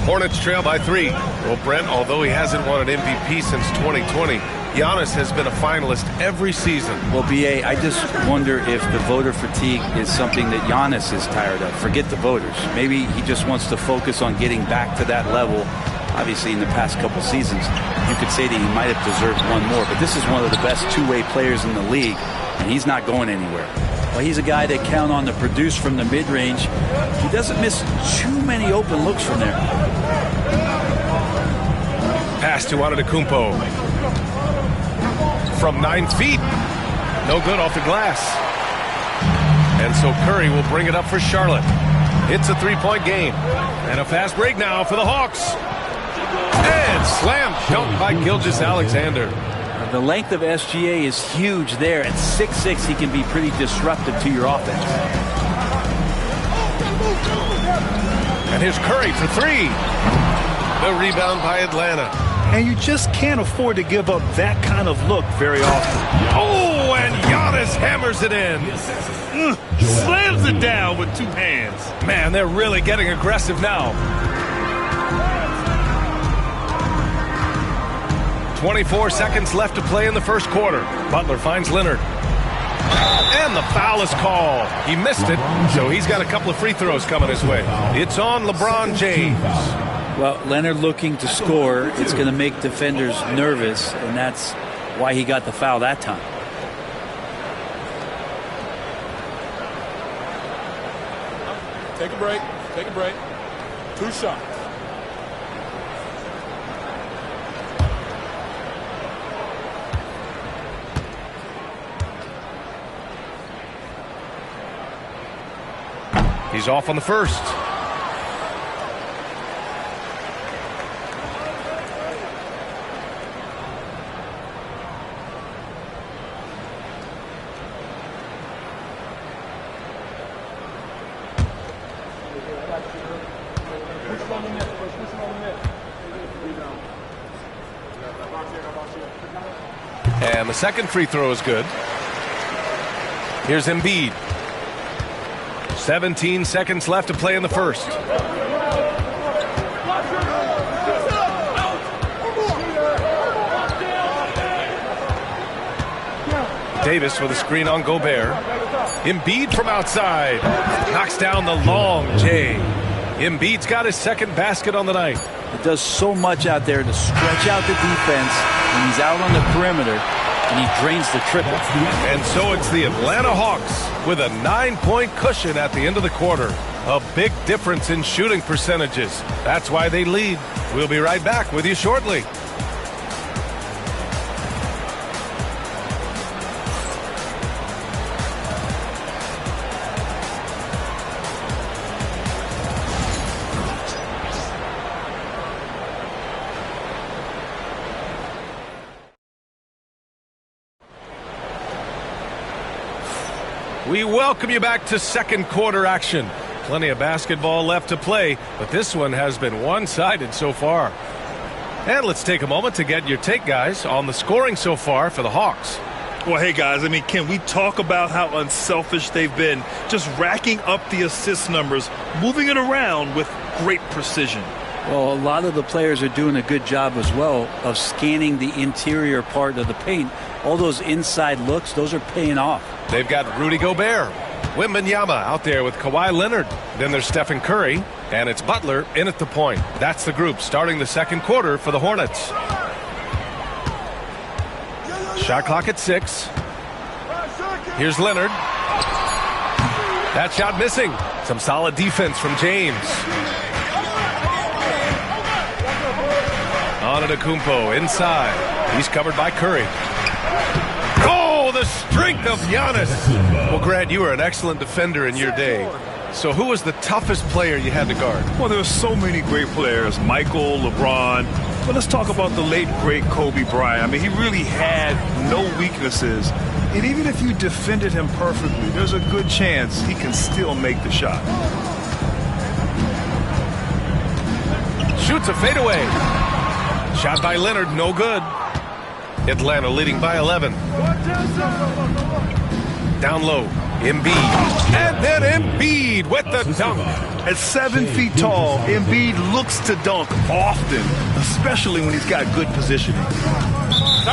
Hornets trail by 3. Well, Brent, although he hasn't won an MVP since 2020, Giannis has been a finalist every season. Well, B.A., I just wonder if the voter fatigue is something that Giannis is tired of. Forget the voters. Maybe he just wants to focus on getting back to that level. Obviously, in the past couple seasons, you could say that he might have deserved one more, but this is one of the best two-way players in the league, and he's not going anywhere. Well, he's a guy that count on to produce from the mid-range. He doesn't miss too many open looks from there. Pass to Antetokounmpo. From 9 feet. No good off the glass. And so Curry will bring it up for Charlotte. It's a three-point game. And a fast break now for the Hawks. And slam dunk by Gilgeous-Alexander. The length of SGA is huge there. At 6'6", he can be pretty disruptive to your offense. And here's Curry for three. The rebound by Atlanta. And you just can't afford to give up that kind of look very often. Oh, and Giannis hammers it in. Slams it down with two hands. Man, they're really getting aggressive now. 24 seconds left to play in the first quarter. Butler finds Leonard. And the foul is called. He missed it, so he's got a couple of free throws coming his way. It's on LeBron James. Well, Leonard looking to score. It's going to make defenders nervous, and that's why he got the foul that time. Take a break. Take a break. 2 shots. He's off on the first. And the second free throw is good. Here's Embiid. 17 seconds left to play in the first. Davis with a screen on Gobert. Embiid from outside. Knocks down the long J. Embiid's got his second basket on the night. It does so much out there to stretch out the defense when he's out on the perimeter, and he drains the triple. And so it's the Atlanta Hawks with a 9-point cushion at the end of the quarter. A big difference in shooting percentages. That's why they lead. We'll be right back with you shortly. We welcome you back to second quarter action. Plenty of basketball left to play, but this one has been one-sided so far. And let's take a moment to get your take, guys, on the scoring so far for the Hawks. Well, hey, guys, I mean, can we talk about how unselfish they've been? Just racking up the assist numbers, moving it around with great precision. Well, a lot of the players are doing a good job as well of scanning the interior part of the paint. All those inside looks, those are paying off. They've got Rudy Gobert, Wembanyama out there with Kawhi Leonard. Then there's Stephen Curry, and it's Butler in at the point. That's the group starting the second quarter for the Hornets. Shot clock at 6. Here's Leonard. That shot missing. Some solid defense from James. Antetokounmpo inside. He's covered by Curry. Oh, the strength of Giannis. Well, Grant, you were an excellent defender in your day. So who was the toughest player you had to guard? Well, there were so many great players. Michael, LeBron. But let's talk about the late, great Kobe Bryant. I mean, he really had no weaknesses. And even if you defended him perfectly, there's a good chance he can still make the shot. Shoots a fadeaway. Shot by Leonard, no good. Atlanta leading by 11. Down low, Embiid. And then Embiid with the dunk. At 7 feet tall, Embiid looks to dunk often, especially when he's got good positioning.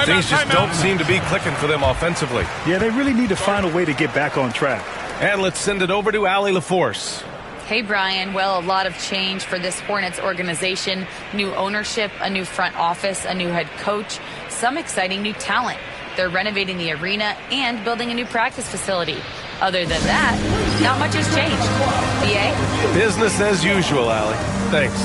Things just don't seem to be clicking for them offensively. Yeah, they really need to find a way to get back on track. And let's send it over to Allie LaForce. Hey, Brian. Well, a lot of change for this Hornets organization. New ownership, a new front office, a new head coach, some exciting new talent. They're renovating the arena and building a new practice facility. Other than that, not much has changed. BA? Business as usual, Allie. Thanks.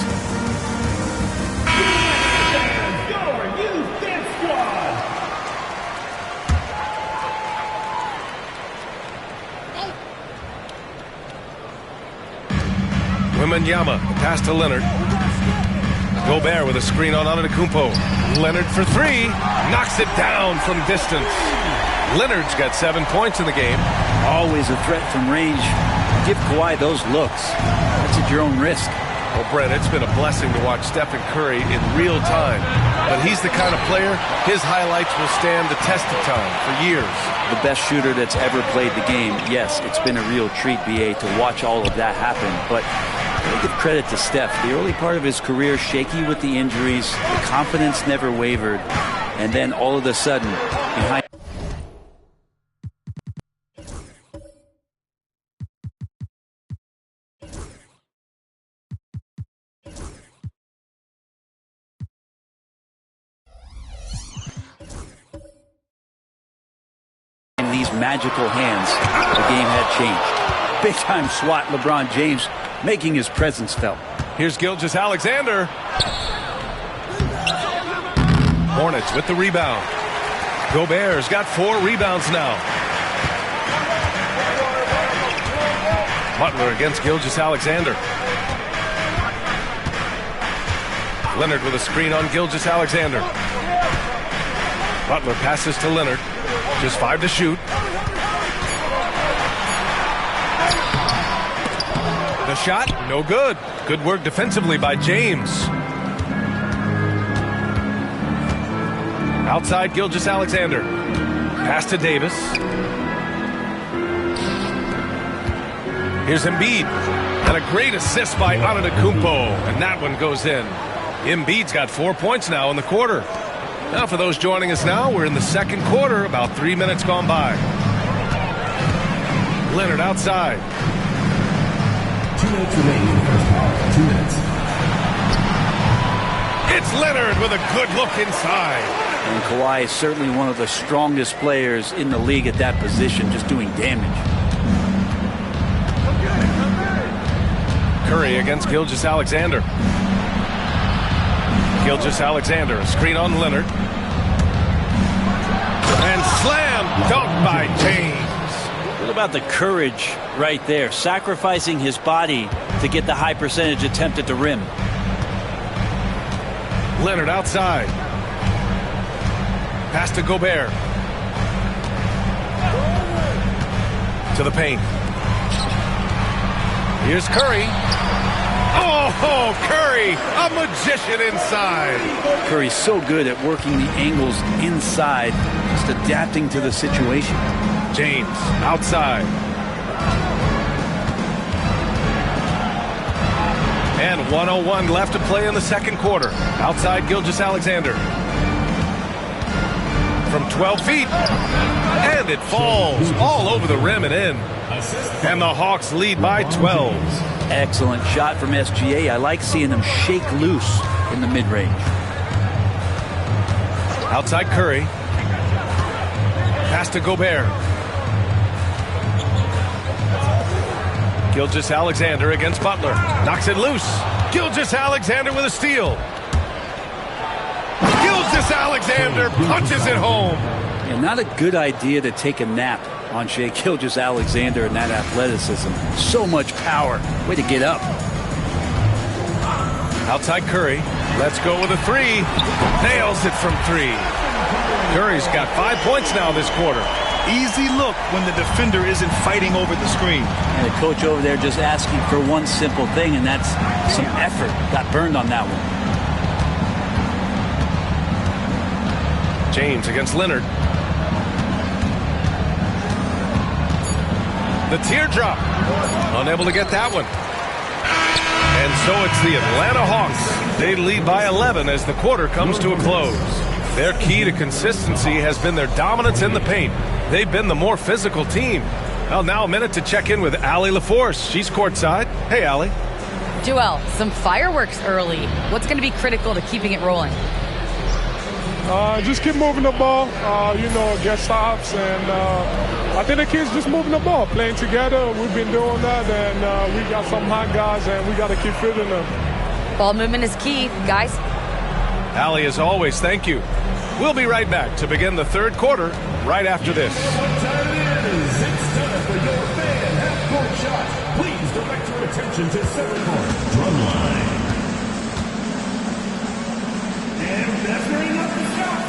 Wembanyama, pass to Leonard. Gobert with a screen on Antetokounmpo. Leonard for 3, knocks it down from distance. Leonard's got 7 points in the game. Always a threat from range. give Kawhi those looks, that's at your own risk. Well, Brent, it's been a blessing to watch Stephen Curry in real time. But he's the kind of player, his highlights will stand the test of time for years. The best shooter that's ever played the game. Yes, it's been a real treat, BA, to watch all of that happen. But I give credit to Steph. The early part of his career, shaky with the injuries, the confidence never wavered. And then all of a sudden, behind... these magical hands, the game had changed. Big time swat, LeBron James making his presence felt. Here's Gilgeous-Alexander. Hornets with the rebound. Gobert's got 4 rebounds now. Butler against Gilgeous-Alexander. Leonard with a screen on Gilgeous-Alexander. Butler passes to Leonard. Just 5 to shoot. The shot, no good. Good work defensively by James. Outside Gilgeous-Alexander. Pass to Davis. Here's Embiid. And a great assist by Antetokounmpo. And that one goes in. Embiid's got 4 points now in the quarter. Now for those joining us now, we're in the second quarter, about 3 minutes gone by. Leonard outside. 2 minutes remaining in the first half. 2 minutes. It's Leonard with a good look inside. And Kawhi is certainly one of the strongest players in the league at that position, just doing damage. Curry against Gilgeous-Alexander. Gilgeous-Alexander, a screen on Leonard. And slam dunk by James. What about the courage right there? Sacrificing his body to get the high percentage attempt at the rim. Leonard outside. Pass to Gobert. To the paint. Here's Curry. Oh, Curry, a magician inside. Curry's so good at working the angles inside, just adapting to the situation. James outside. And 1:01 left to play in the second quarter. Outside Gilgeous-Alexander. From 12 feet. And it falls all over the rim and in. And the Hawks lead by 12. Excellent shot from SGA. I like seeing them shake loose in the mid-range. Outside Curry. Pass to Gobert. Gilgeous-Alexander against Butler. Knocks it loose. Gilgeous-Alexander with a steal. Gilgeous-Alexander punches it home. And not a good idea to take a nap on Shai Gilgeous-Alexander and that athleticism. So much power. Way to get up. Outside Curry. Let's go with a 3. Nails it from 3. Curry's got 5 points now this quarter. Easy look when the defender isn't fighting over the screen. And the coach over there just asking for one simple thing, and that's some effort. Got burned on that one. James against Leonard. The teardrop. Unable to get that one. And so it's the Atlanta Hawks. They lead by 11 as the quarter comes to a close. Their key to consistency has been their dominance in the paint. They've been the more physical team. Well, now a minute to check in with Allie LaForce. She's courtside. Hey, Allie. Joel, some fireworks early. What's going to be critical to keeping it rolling? Just keep moving the ball, get stops, and I think the kids just moving the ball, playing together. We've been doing that, and we got some hot guys, and we got to keep fitting them. Ball movement is key, guys. Allie, as always, thank you. We'll be right back to begin the third quarter right after this. What time it is? It's time for your fan half-court shot. Please direct your attention to center court. Drum line. And measuring up the shot.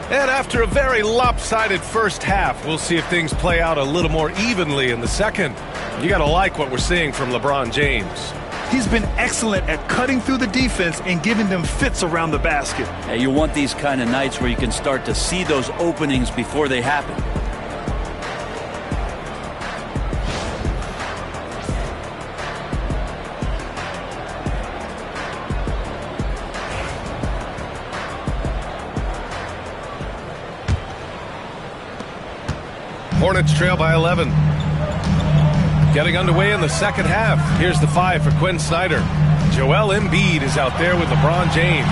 And after a very lopsided first half, we'll see if things play out a little more evenly in the second. You got to like what we're seeing from LeBron James. He's been excellent at cutting through the defense and giving them fits around the basket. Hey, you want these kind of nights where you can start to see those openings before they happen. Hornets trail by 11. Getting underway in the second half. Here's the 5 for Quinn Snyder. Joel Embiid is out there with LeBron James.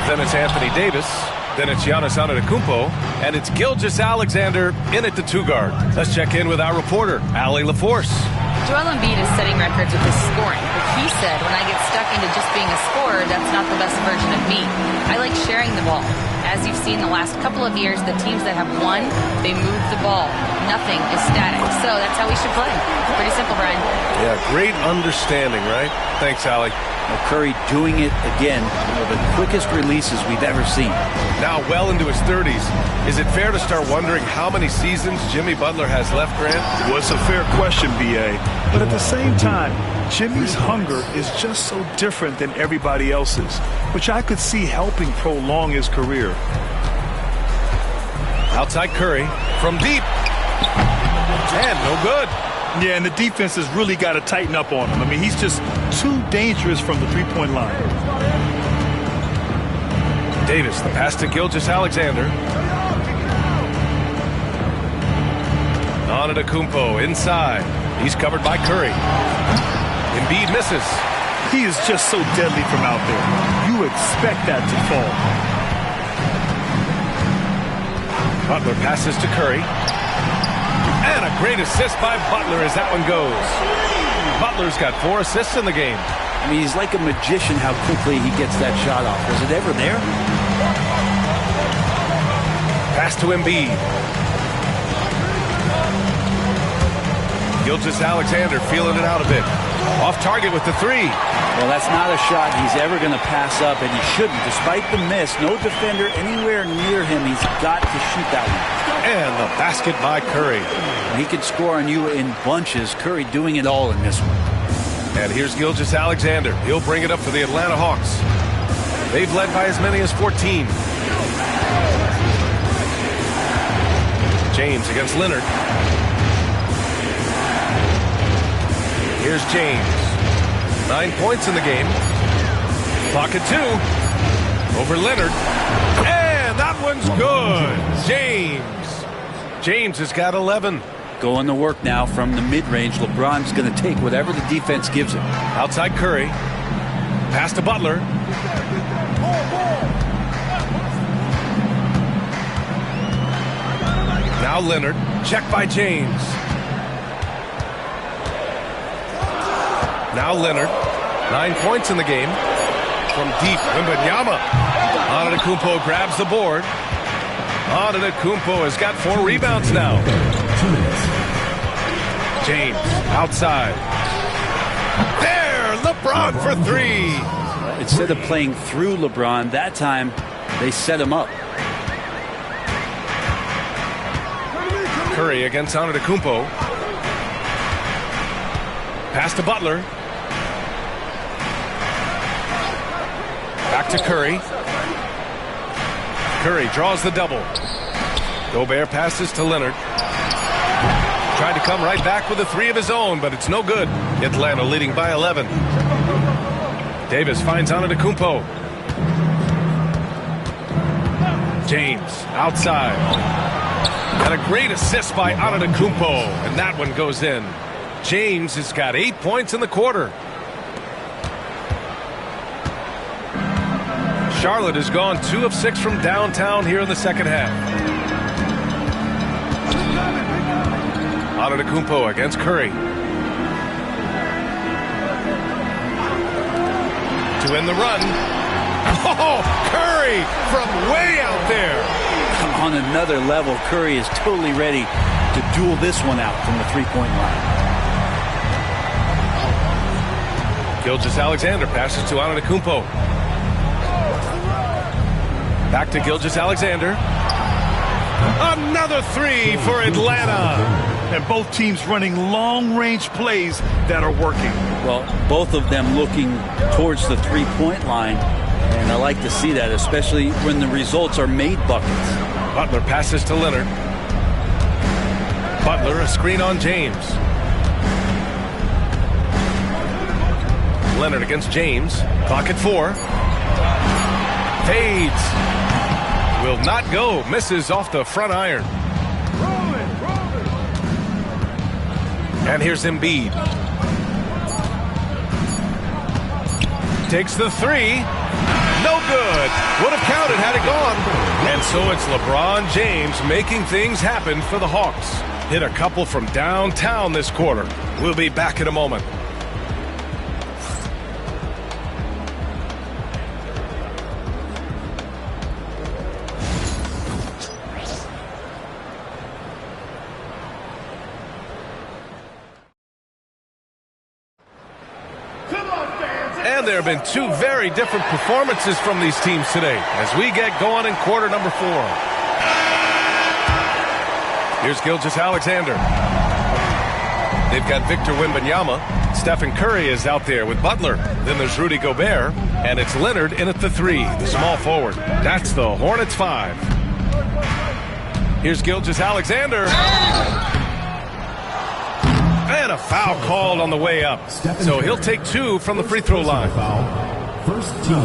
Then it's Anthony Davis. Then it's Giannis Antetokounmpo. And it's Gilgeous-Alexander in at the 2 guard. Let's check in with our reporter, Allie LaForce. Joel Embiid is setting records with his scoring, but he said, when I get stuck into just being a scorer, that's not the best version of me. I like sharing the ball. As you've seen the last couple of years, the teams that have won, they move the ball. Nothing is static. So that's how we should play. Pretty simple, Brian. Yeah, great understanding, right? Thanks, Allie. Well, Curry doing it again, one of the quickest releases we've ever seen. Now well into his 30s. Is it fair to start wondering how many seasons Jimmy Butler has left, Grant? Well, it's a fair question, B.A. But at the same time, Jimmy's hunger is just so different than everybody else's, which I could see helping prolong his career. Outside Curry from deep. And no good. Yeah, and the defense has really got to tighten up on him. I mean, he's just too dangerous from the three-point line. Davis, the pass to Gilgeous-Alexander. Antetokounmpo inside. He's covered by Curry. Embiid misses. He is just so deadly from out there. You expect that to fall. Butler passes to Curry. And a great assist by Butler as that one goes. Butler's got 4 assists in the game. I mean, he's like a magician how quickly he gets that shot off. Was it ever there? Pass to Embiid. Gilgeous-Alexander feeling it out a bit. Off target with the 3. Well, that's not a shot he's ever going to pass up, and he shouldn't. Despite the miss, no defender anywhere near him. He's got to shoot that one. And the basket by Curry. He could score on you in bunches. Curry doing it all in this one. And here's Gilgeous-Alexander. He'll bring it up for the Atlanta Hawks. They've led by as many as 14. James against Leonard. Here's James. 9 points in the game. Pocket 2. Over Leonard. And that one's good. James has got 11. Going to work now from the mid-range. LeBron's going to take whatever the defense gives him. Outside Curry. Pass to Butler. Now Leonard. Check by James. Now Leonard. 9 points in the game. From deep, Wembanyama. Antetokounmpo grabs the board. Antetokounmpo has got 4 rebounds now. James outside. There, LeBron for 3. Instead of playing through LeBron, that time they set him up. Curry against Antetokounmpo. Pass to Butler. Back to Curry. Curry draws the double. Gobert passes to Leonard. Tried to come right back with a 3 of his own, but it's no good. Atlanta leading by 11. Davis finds Antetokounmpo. James outside. And a great assist by Antetokounmpo, and that one goes in. James has got 8 points in the quarter. Charlotte has gone 2 of 6 from downtown here in the second half. Antetokounmpo against Curry. To end the run. Oh, Curry from way out there. On another level, Curry is totally ready to duel this one out from the three-point line. Gilgeous-Alexander passes to Antetokounmpo. Back to Gilgeous-Alexander. Another three for Atlanta. And both teams running long-range plays that are working. Well, both of them looking towards the three-point line. And I like to see that, especially when the results are made buckets. Butler passes to Leonard. Butler, a screen on James. Leonard against James. Clock at 4. Fades. Will not go. Misses off the front iron. And here's Embiid. Takes the three. No good. Would have counted had it gone. And so it's LeBron James making things happen for the Hawks. Hit a couple from downtown this quarter. We'll be back in a moment. And there have been two very different performances from these teams today as we get going in quarter number 4. Here's Gilgeous-Alexander. They've got Victor Wembanyama. Stephen Curry is out there with Butler. Then there's Rudy Gobert. And it's Leonard in at the 3, the small forward. That's the Hornets 5. Here's Gilgeous-Alexander. And a foul called on the way up. So he'll take 2 from the free throw line.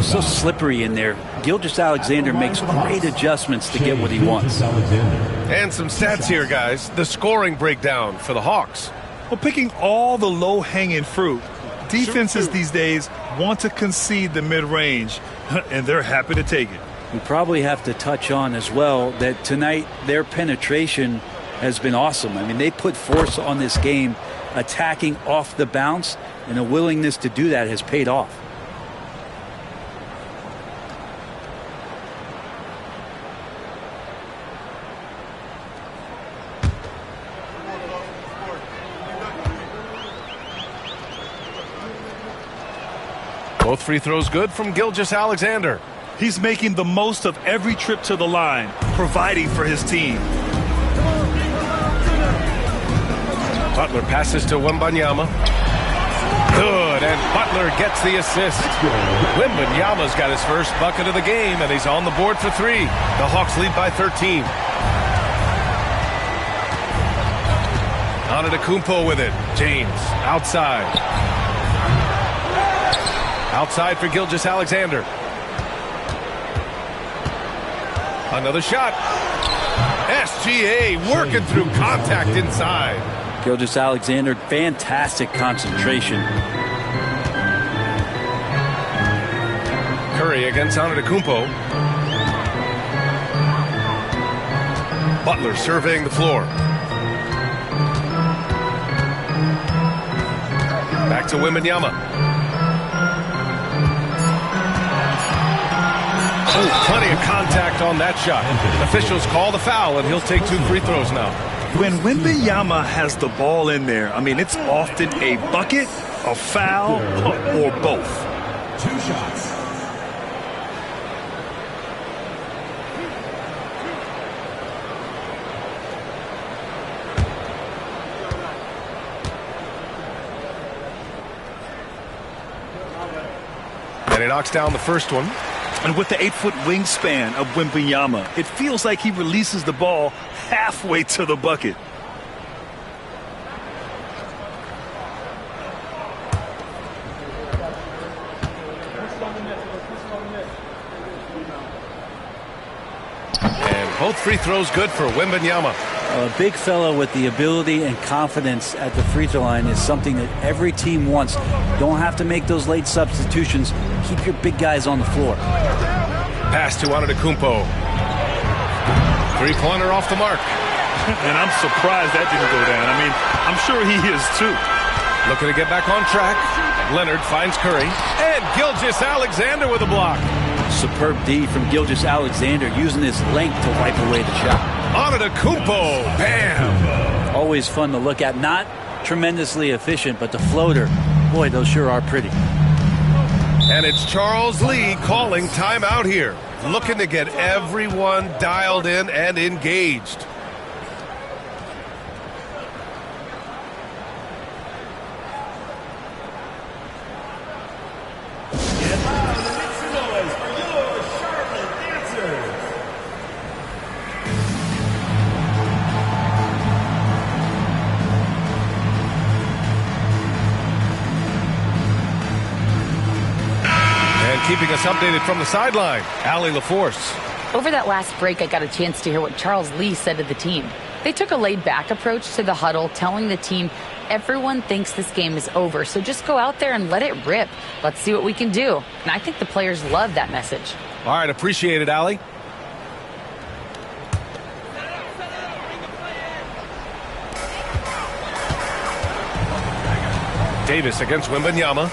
So slippery in there. Gilgeous-Alexander makes great adjustments to get what he wants. And some stats here, guys. The scoring breakdown for the Hawks. Well, picking all the low-hanging fruit, defenses these days want to concede the mid-range, and they're happy to take it. We probably have to touch on as well that tonight their penetration has been awesome. I mean, they put force on this game, attacking off the bounce, and a willingness to do that has paid off. Both free throws good from Gilgeous-Alexander. He's making the most of every trip to the line, providing for his team. Butler passes to Wembanyama. Good, and Butler gets the assist. Wembanyama's got his first bucket of the game, and he's on the board for 3. The Hawks lead by 13. Antetokounmpo with it. James outside. Outside for Gilgeous-Alexander. Another shot. SGA working through contact inside. Gilgeous-Alexander, fantastic concentration. Curry against Antetokounmpo. Butler surveying the floor. Back to Wembanyama. Oh, plenty of contact on that shot. Officials call the foul, and he'll take 2 free throws now. When Wembanyama has the ball in there, I mean, it's often a bucket, a foul, or both. 2 shots. And he knocks down the first one. And with the 8-foot wingspan of Wembanyama, it feels like he releases the ball halfway to the bucket. And both free throws good for Wembanyama. A big fellow with the ability and confidence at the free throw line is something that every team wants. Don't have to make those late substitutions. Keep your big guys on the floor. Pass to Antetokounmpo. 3-pointer off the mark. And I'm surprised that didn't go down. I mean, I'm sure he is too. Looking to get back on track. Leonard finds Curry. And Gilgeous-Alexander with a block. Superb D from Gilgeous-Alexander, using his length to wipe away the shot. Antetokounmpo, bam! Always fun to look at. Not tremendously efficient, but the floater, boy, those sure are pretty. And it's Charles Lee calling timeout here, looking to get everyone dialed in and engaged. Keeping us updated from the sideline, Allie LaForce. Over that last break, I got a chance to hear what Charles Lee said to the team. They took a laid-back approach to the huddle, telling the team, everyone thinks this game is over, so just go out there and let it rip. Let's see what we can do. And I think the players love that message. All right, appreciate it, Allie. Davis against Wembanyama.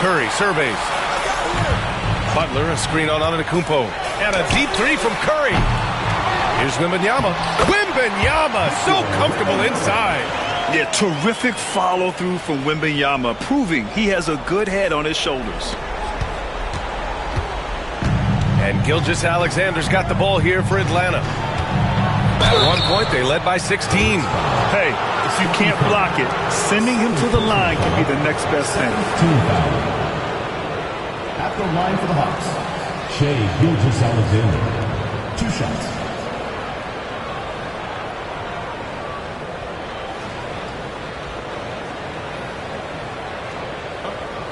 Curry surveys. Butler, a screen on Antetokounmpo. And a deep three from Curry. Here's Wembanyama. Wembanyama, so comfortable inside. Yeah, terrific follow-through from Wembanyama, proving he has a good head on his shoulders. And Gilgeous-Alexander's got the ball here for Atlanta. At one point, they led by 16. Hey, if you can't block it, sending him to the line can be the next best thing. Team foul. At the line for the Hawks, Shea Gilgeous-Alexander. 2 shots.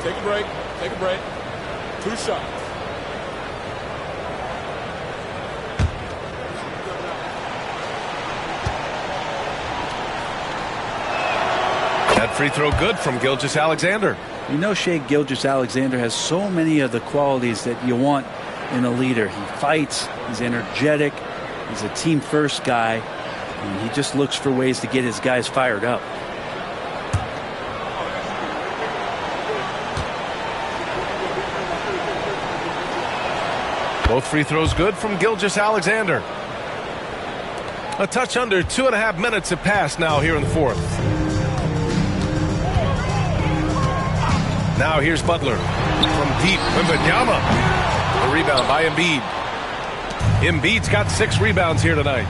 Take a break. Take a break. 2 shots. That free throw good from Gilgeous-Alexander. You know, Shea Gilgeous-Alexander has so many of the qualities that you want in a leader. He fights, he's energetic, he's a team-first guy, and he just looks for ways to get his guys fired up. Both free throws good from Gilgeous-Alexander. A touch under 2.5 minutes have passed now here in the fourth. Now here's Butler from deep. Wembanyama. The rebound by Embiid. Embiid's got 6 rebounds here tonight.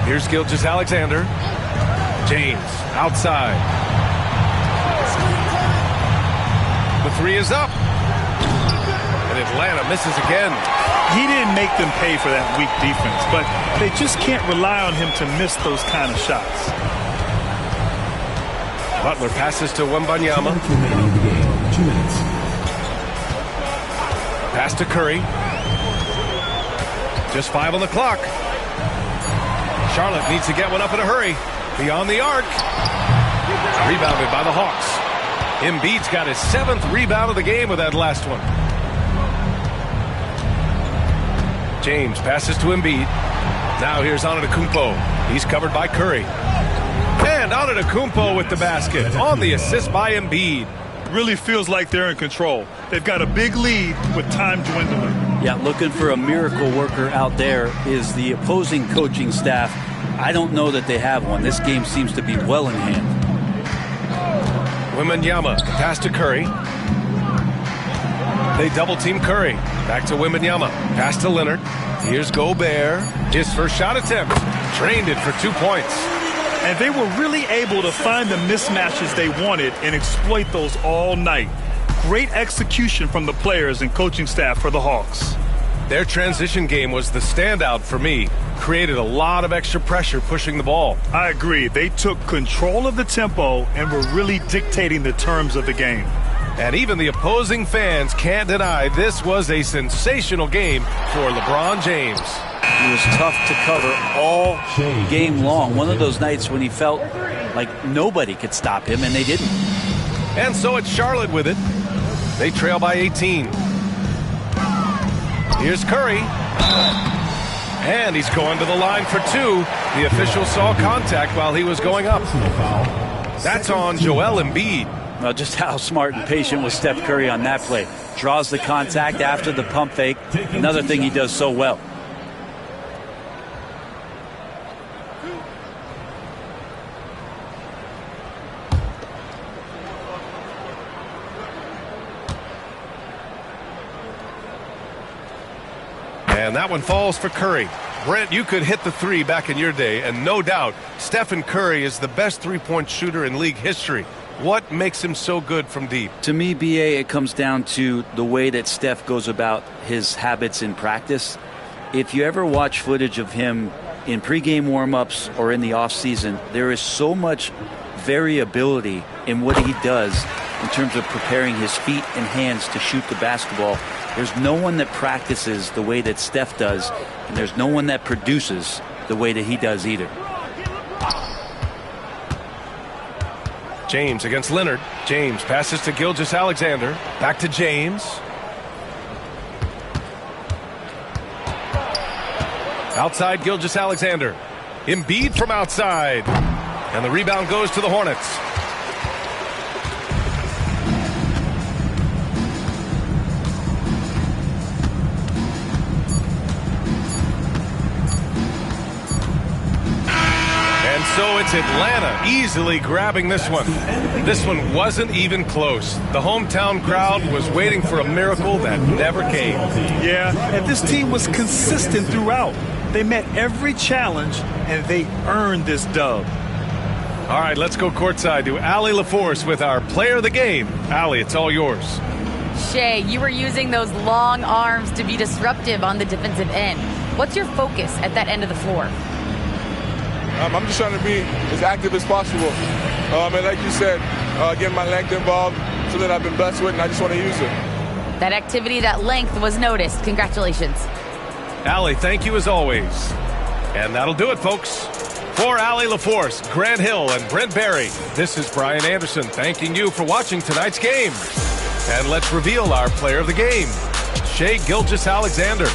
Here's Gilgeous-Alexander. James outside. The 3 is up. And Atlanta misses again. He didn't make them pay for that weak defense, but they just can't rely on him to miss those kind of shots. Butler passes to Wembanyama. 2 remaining in the game. 2 minutes. Pass to Curry. Just 5 on the clock. Charlotte needs to get one up in a hurry. Beyond the arc. Rebounded by the Hawks. Embiid's got his 7th rebound of the game with that last one. James passes to Embiid. Now here's Antetokounmpo. He's covered by Curry. And Antetokounmpo with the basket on the assist by Embiid. Really feels like they're in control. They've got a big lead with time dwindling. Yeah, looking for a miracle worker out there is the opposing coaching staff. I don't know that they have one. This game seems to be well in hand. Wembanyama, pass to Curry. They double team Curry. Back to Wembanyama. Pass to Leonard. Here's Gobert. His first shot attempt. Drained it for 2 points. And they were really able to find the mismatches they wanted and exploit those all night. Great execution from the players and coaching staff for the Hawks. Their transition game was the standout for me. Created a lot of extra pressure pushing the ball. I agree. They took control of the tempo and were really dictating the terms of the game. And even the opposing fans can't deny this was a sensational game for LeBron James. He was tough to cover all game long. One of those nights when he felt like nobody could stop him, and they didn't. And so it's Charlotte with it. They trail by 18. Here's Curry. And he's going to the line for 2. The official saw contact while he was going up. That's on Joel Embiid. Well, just how smart and patient was Steph Curry on that play. Draws the contact after the pump fake. Another thing he does so well. And that one falls for Curry. Brent, you could hit the three back in your day, and no doubt Stephen Curry is the best three-point shooter in league history. What makes him so good from deep? To me, BA, it comes down to the way that Steph goes about his habits in practice. If you ever watch footage of him in pregame warm-ups or in the offseason, there is so much variability in what he does in terms of preparing his feet and hands to shoot the basketball. There's no one that practices the way that Steph does, and there's no one that produces the way that he does either. James against Leonard. James passes to Gilgeous-Alexander. Back to James. Outside Gilgeous-Alexander. Embiid from outside. And the rebound goes to the Hornets. And so it's Atlanta easily grabbing this one. This one wasn't even close. The hometown crowd was waiting for a miracle that never came. Yeah, and this team was consistent throughout. They met every challenge, and they earned this dub. All right, let's go courtside to Allie LaForce with our player of the game. Allie, it's all yours. Shea, you were using those long arms to be disruptive on the defensive end. What's your focus at that end of the floor? I'm just trying to be as active as possible. And like you said, getting my length involved, something I've been blessed with, and I just want to use it. That activity, that length was noticed. Congratulations. Allie, thank you as always. And that'll do it, folks. For Allie LaForce, Grant Hill, and Brent Barry, this is Brian Anderson thanking you for watching tonight's game. And let's reveal our player of the game, Shea Gilgeous-Alexander.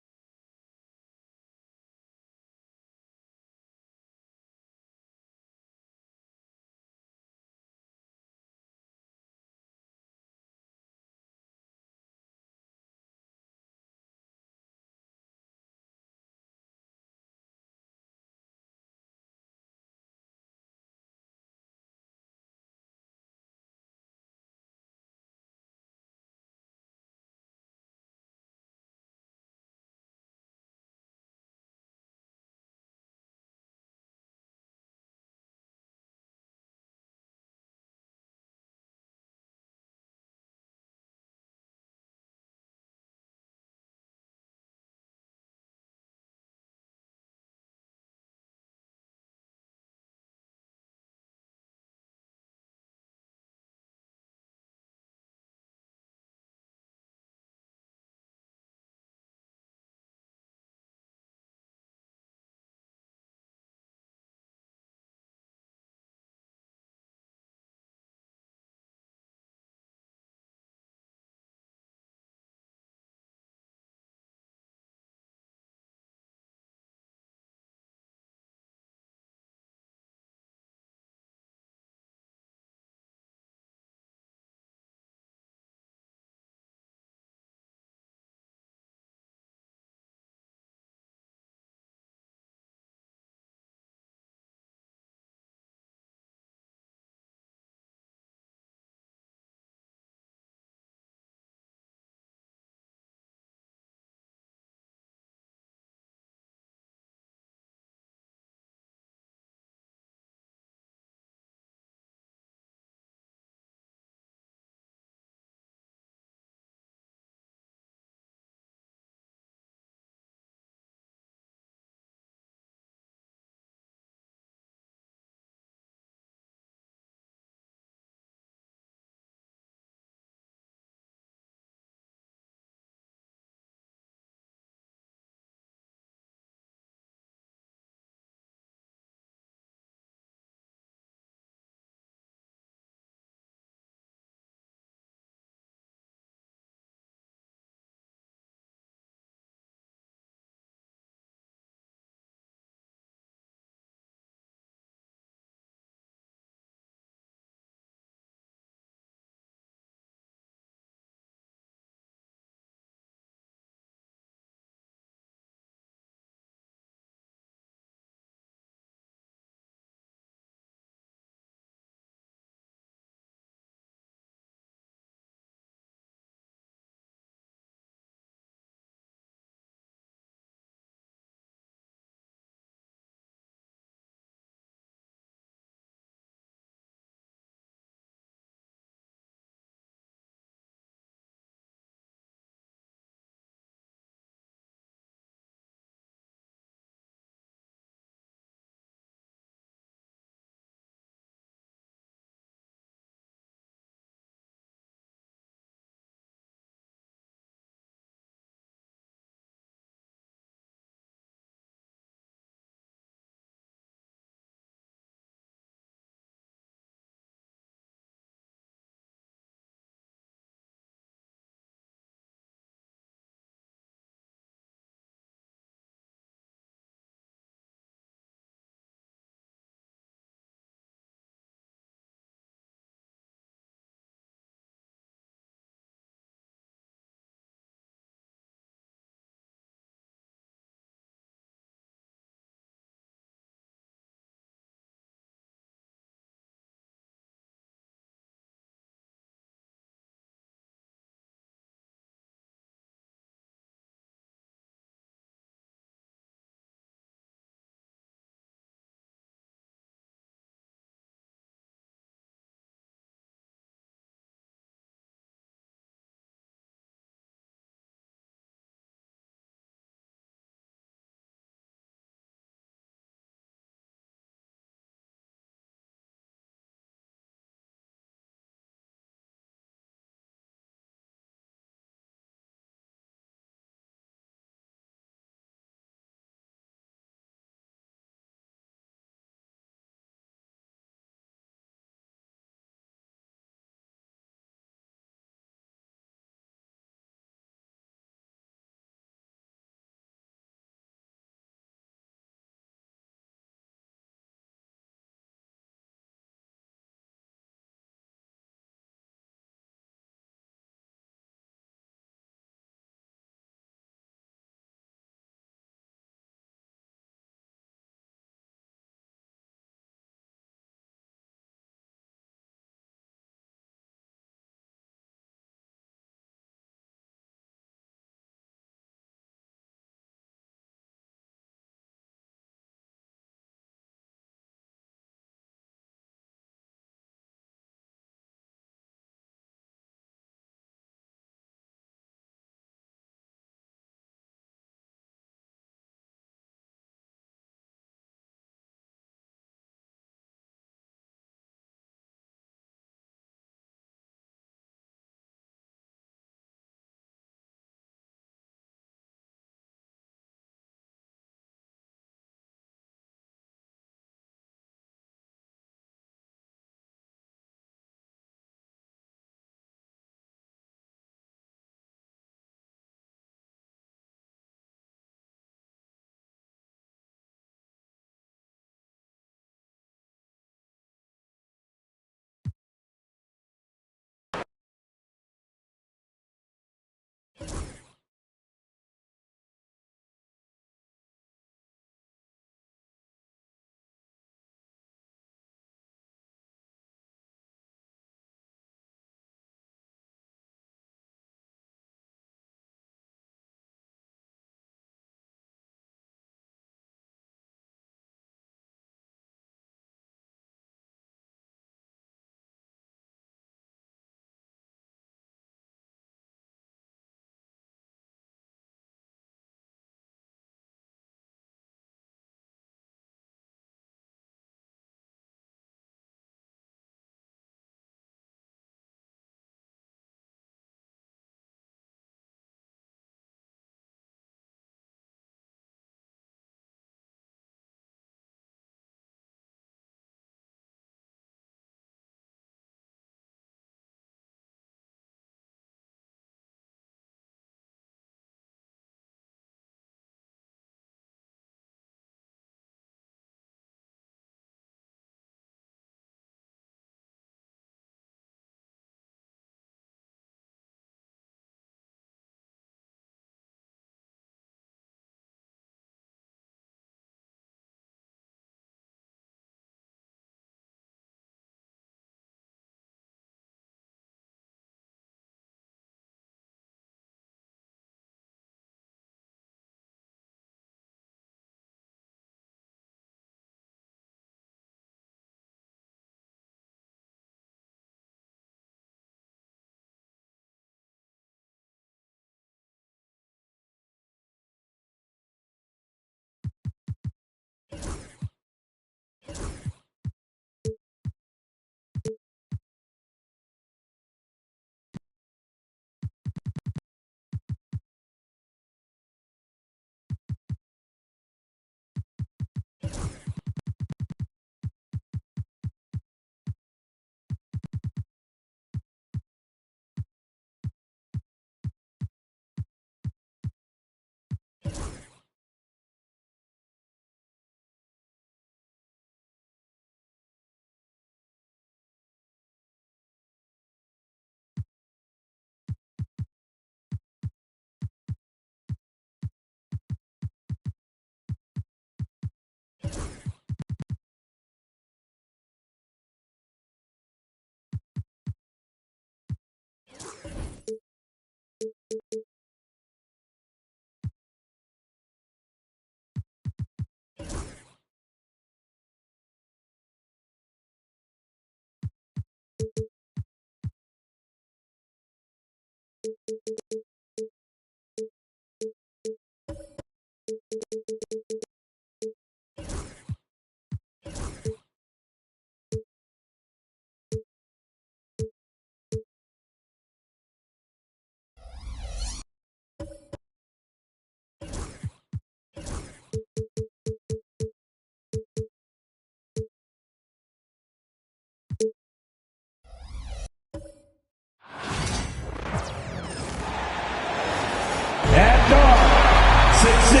At guard, 6'6",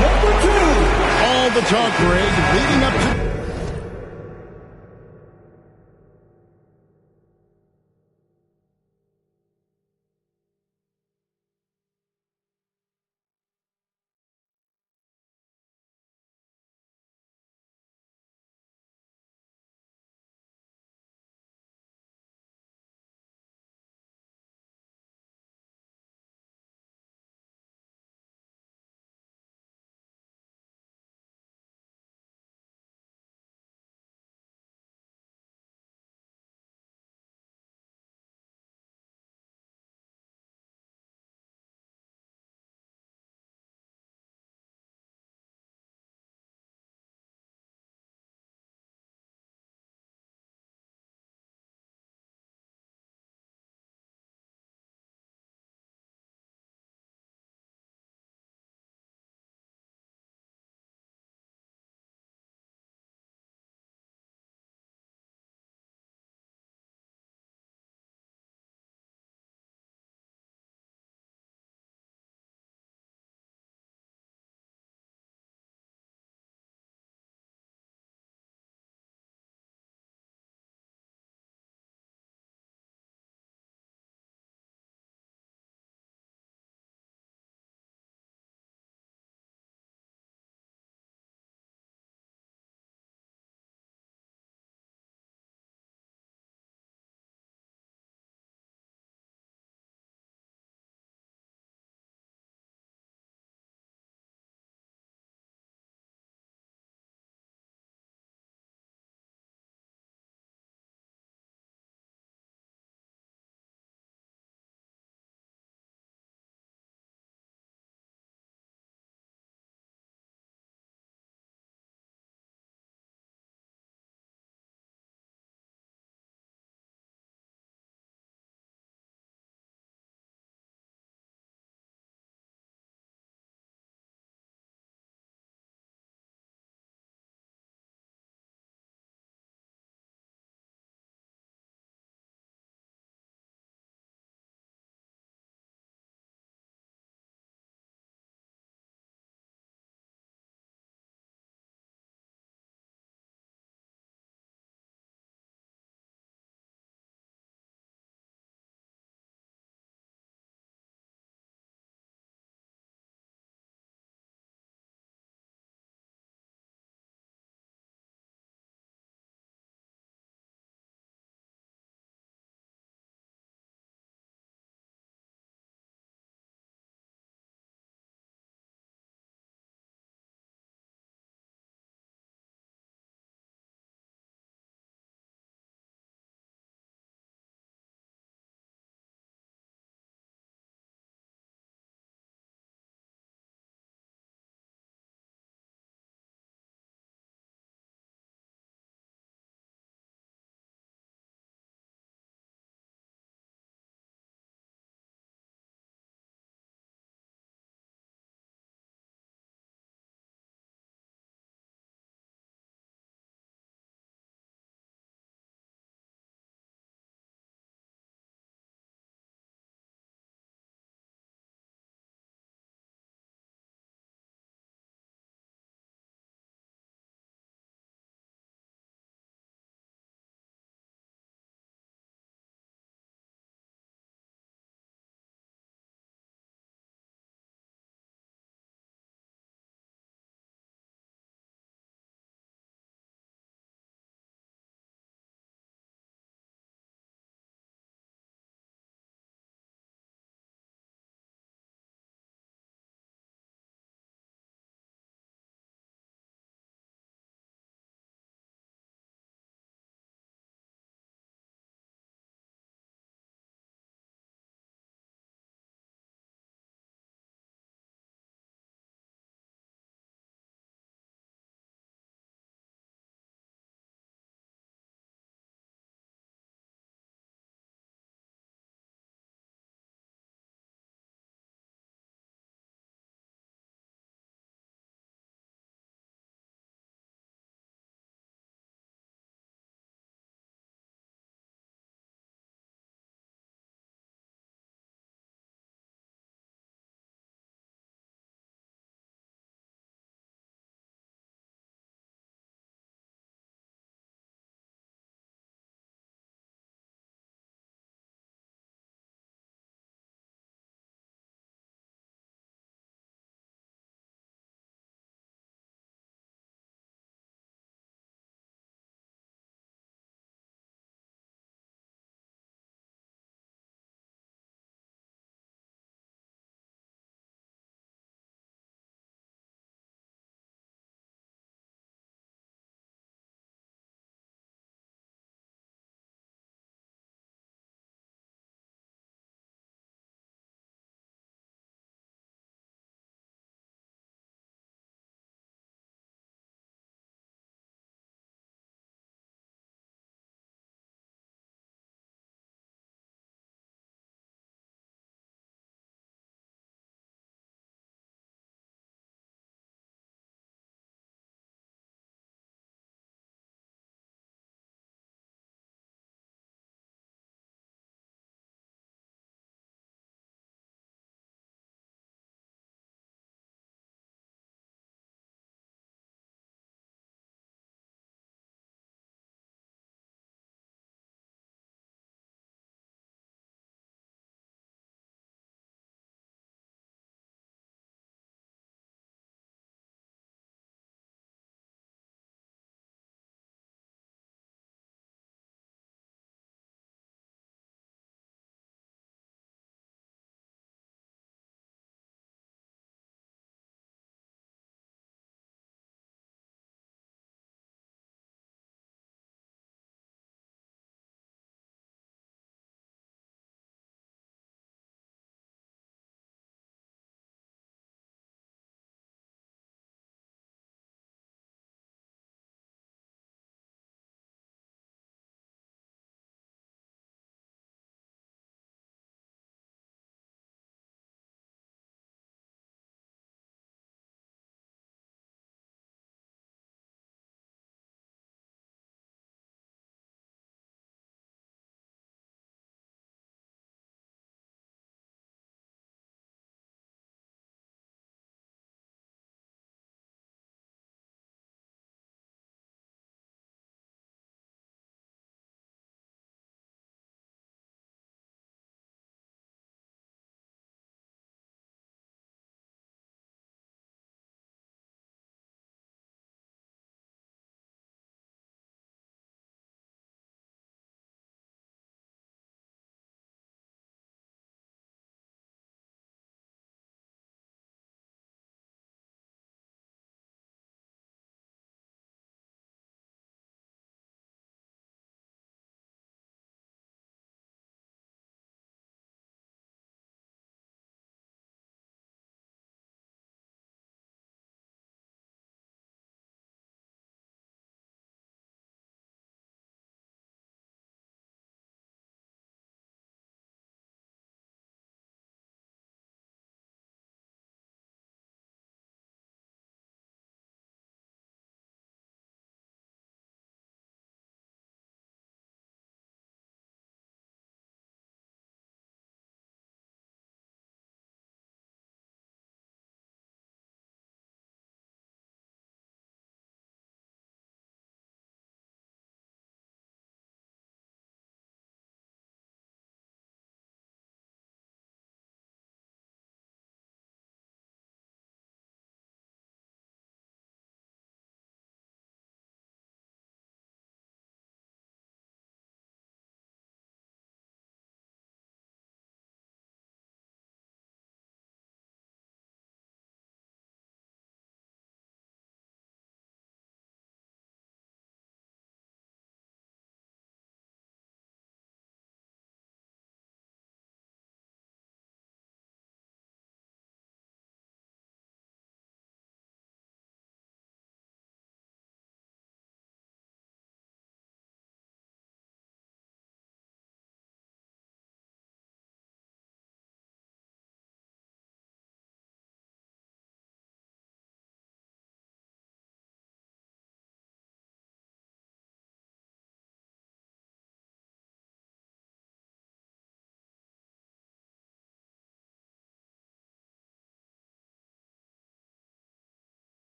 number 2. All the talk, Greg, leading up to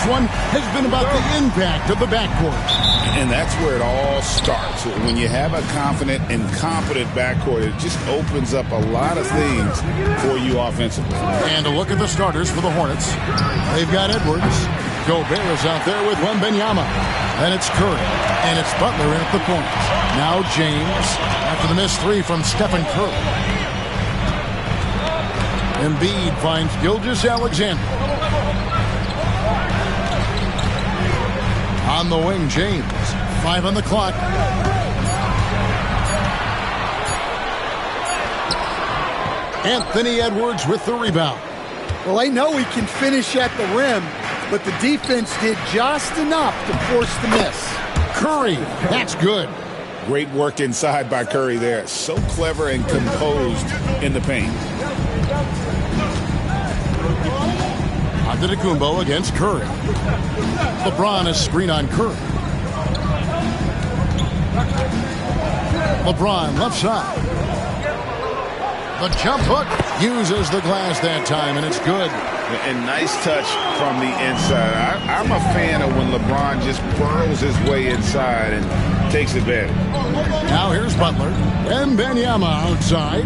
one has been about the impact of the backcourt. And that's where it all starts. When you have a confident and competent backcourt, it just opens up a lot of things for you offensively. And a look at the starters for the Hornets. They've got Edwards. Gobert is out there with Wembanyama. Then it's Curry. And it's Butler in at the point. Now James after the missed three from Stephen Curry. Embiid finds Gilgeous-Alexander. On the wing, James. 5 on the clock. Anthony Edwards with the rebound. Well, I know he can finish at the rim, but the defense did just enough to force the miss. Curry, that's good. Great work inside by Curry there. So clever and composed in the paint. Antetokounmpo against Curry. LeBron is screen on Curry. LeBron left side. The jump hook uses the glass that time, and it's good. And nice touch from the inside. I'm a fan of when LeBron just burrows his way inside and takes advantage. Now here's Butler. Wembanyama outside.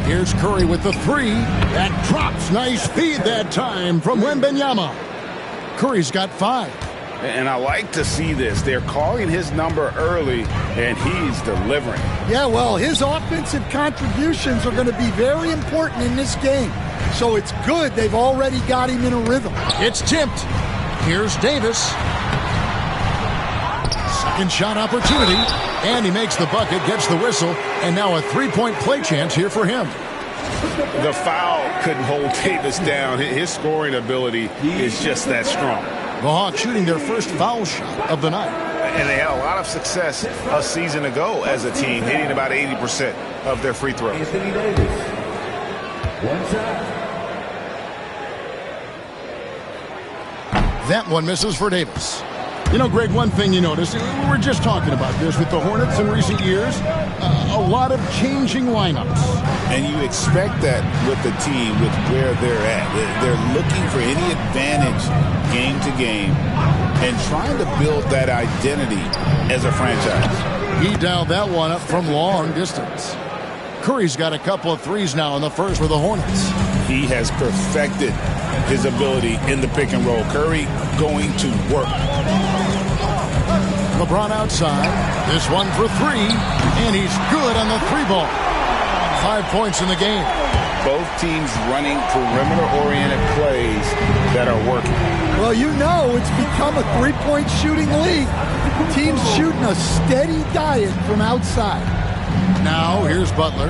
Here's Curry with the three. That drops. Nice feed that time from Wembanyama. Curry's got 5. And I like to see this. They're calling his number early, and he's delivering. Yeah, well, his offensive contributions are going to be very important in this game. So it's good they've already got him in a rhythm. It's tipped. Here's Davis. Second shot opportunity. And he makes the bucket, gets the whistle, and now a three-point play chance here for him. The foul couldn't hold Davis down. His scoring ability is just that strong. The Hawks shooting their first foul shot of the night. And they had a lot of success a season ago as a team, hitting about 80% of their free throws. Anthony Davis. 1 shot. That one misses for Davis. You know, Greg, one thing you notice, we were just talking about this with the Hornets in recent years, a lot of changing lineups. And you expect that with the team, with where they're at. They're looking for any advantage game to game and trying to build that identity as a franchise. He dialed that one up from long distance. Curry's got a couple of threes now in the first for the Hornets. He has perfected his ability in the pick and roll. Curry going to work. LeBron outside. This one for 3, and he's good on the 3-ball. 5 points in the game. Both teams running perimeter-oriented plays that are working. Well, you know it's become a three-point shooting league. Teams shooting a steady diet from outside. Now here's Butler.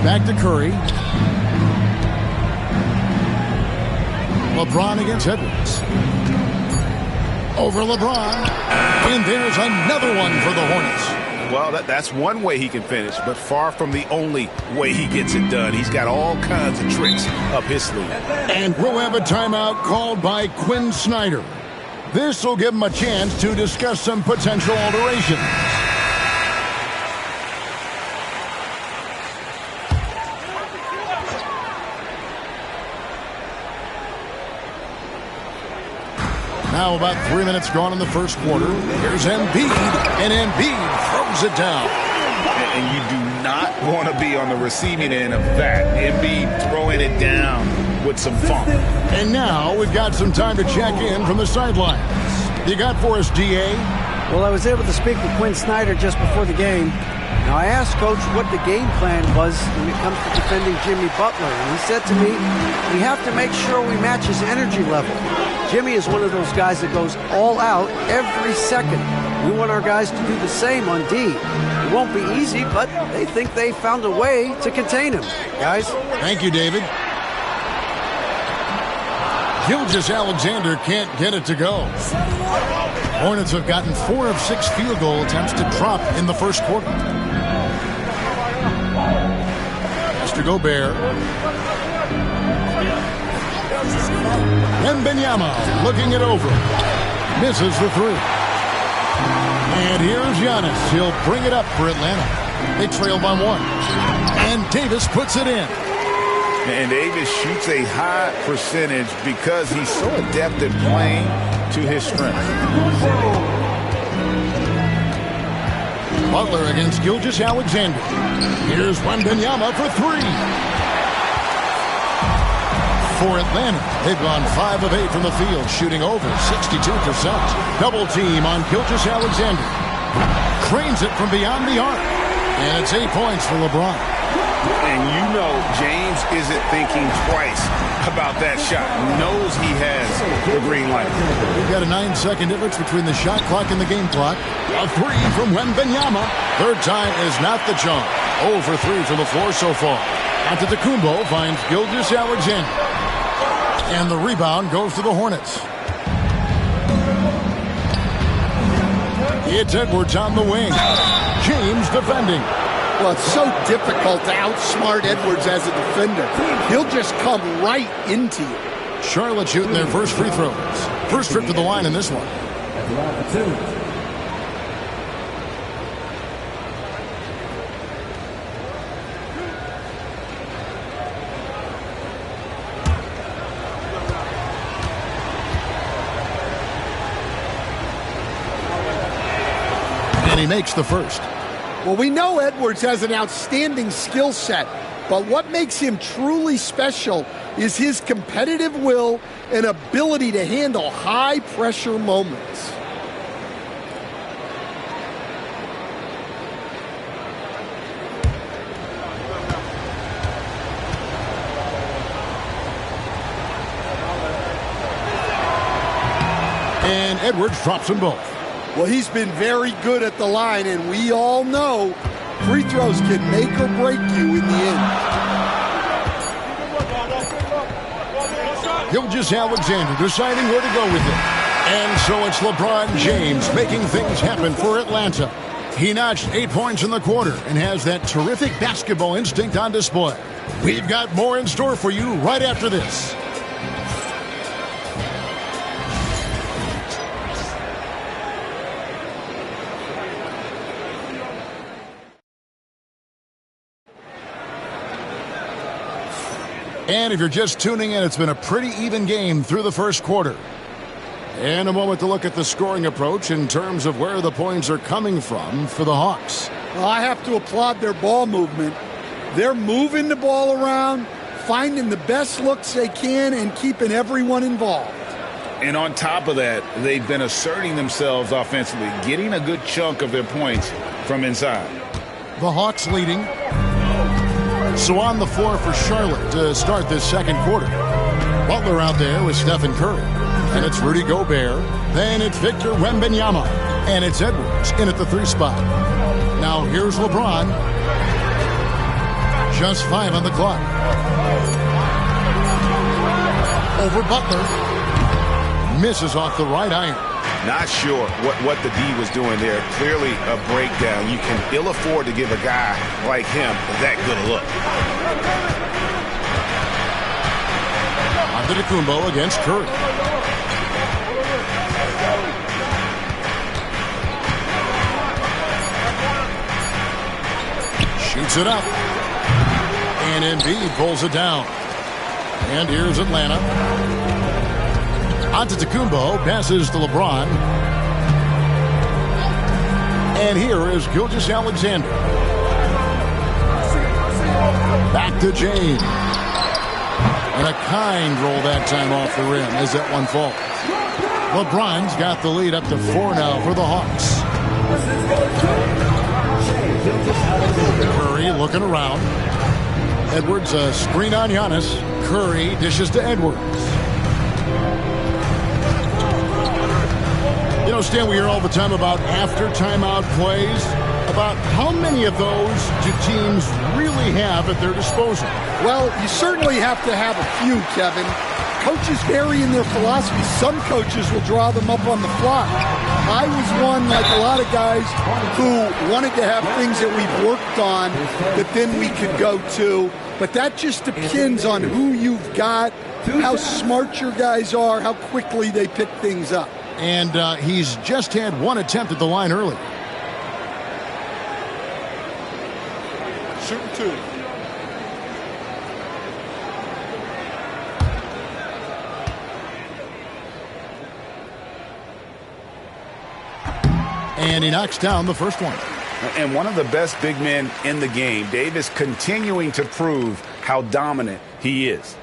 Back to Curry. LeBron against Edwards. Over LeBron. And there's another one for the Hornets. Well, that's one way he can finish, but far from the only way he gets it done. He's got all kinds of tricks up his sleeve. And we'll have a timeout called by Quinn Snyder. This will give him a chance to discuss some potential alterations. Now about 3 minutes gone in the first quarter. Here's Embiid, and Embiid throws it down. And you do not want to be on the receiving end of that. Embiid throwing it down with some funk. And now we've got some time to check in from the sidelines. You got for us, DA? Well, I was able to speak with Quinn Snyder just before the game. Now, I asked Coach what the game plan was when it comes to defending Jimmy Butler. And he said to me, we have to make sure we match his energy level. Jimmy is one of those guys that goes all out every second. We want our guys to do the same on D. It won't be easy, but they think they found a way to contain him. Guys? Thank you, David. Gilgeous-Alexander can't get it to go. Hornets have gotten 4 of 6 field goal attempts to drop in the first quarter. Mr. Gobert. Wembanyama looking it over. Misses the 3. And here's Giannis. He'll bring it up for Atlanta. They trail by 1. And Davis puts it in. And Davis shoots a high percentage because he's so adept at playing to his strength. Butler against Gilgeous-Alexander. Here's Wembanyama for three. For Atlanta, they've gone 5 of 8 from the field, shooting over 62%. Double team on Gilgeous-Alexander. Cranes it from beyond the arc. And it's 8 points for LeBron. And you know James isn't thinking twice about that shot. Knows he has the green light. We've got a 9-second difference between the shot clock and the game clock. A three from Wembanyama. Third time is not the charm. 0 for 3 from the floor so far. Antetokounmpo finds Gilgeous-Alexander. And the rebound goes to the Hornets. It's Edwards on the wing. James defending. Well, it's so difficult to outsmart Edwards as a defender. He'll just come right into you. Charlotte shooting their first free throws. First trip to the line in this one. And he makes the first. Well, we know Edwards has an outstanding skill set, but what makes him truly special is his competitive will and ability to handle high-pressure moments. And Edwards drops them both. Well, he's been very good at the line, and we all know free throws can make or break you in the end. Gilgeous-Alexander deciding where to go with it. And so it's LeBron James making things happen for Atlanta. He notched 8 points in the quarter and has that terrific basketball instinct on display. We've got more in store for you right after this. And if you're just tuning in, it's been a pretty even game through the first quarter. And a moment to look at the scoring approach in terms of where the points are coming from for the Hawks. Well, I have to applaud their ball movement. They're moving the ball around, finding the best looks they can, and keeping everyone involved. And on top of that, they've been asserting themselves offensively, getting a good chunk of their points from inside. The Hawks leading. So on the floor for Charlotte to start this second quarter. Butler out there with Stephen Curry. And it's Rudy Gobert. Then it's Victor Wembanyama. And it's Edwards in at the 3 spot. Now here's LeBron. Just 5 on the clock. Over Butler. Misses off the right iron. Not sure what the D was doing there. Clearly a breakdown. You can ill afford to give a guy like him that good a look. Antetokounmpo against Curry. Shoots it up. And Embiid pulls it down. And here's Atlanta. Antetokounmpo passes to LeBron. And here is Gilgeous-Alexander. Back to James. And a kind roll that time off the rim as that one falls. LeBron's got the lead up to 4 now for the Hawks. Curry looking around. Edwards a screen on Giannis. Curry dishes to Edwards. You know, Stan, we hear all the time about after timeout plays. About how many of those do teams really have at their disposal? Well, you certainly have to have a few, Kevin. Coaches vary in their philosophy. Some coaches will draw them up on the fly. I was one, like a lot of guys, who wanted to have things that we've worked on that then we could go to. But that just depends on who you've got, how smart your guys are, how quickly they pick things up. And he's just had one attempt at the line early. Shooting 2. And he knocks down the first one. And one of the best big men in the game, Davis, continuing to prove how dominant he is.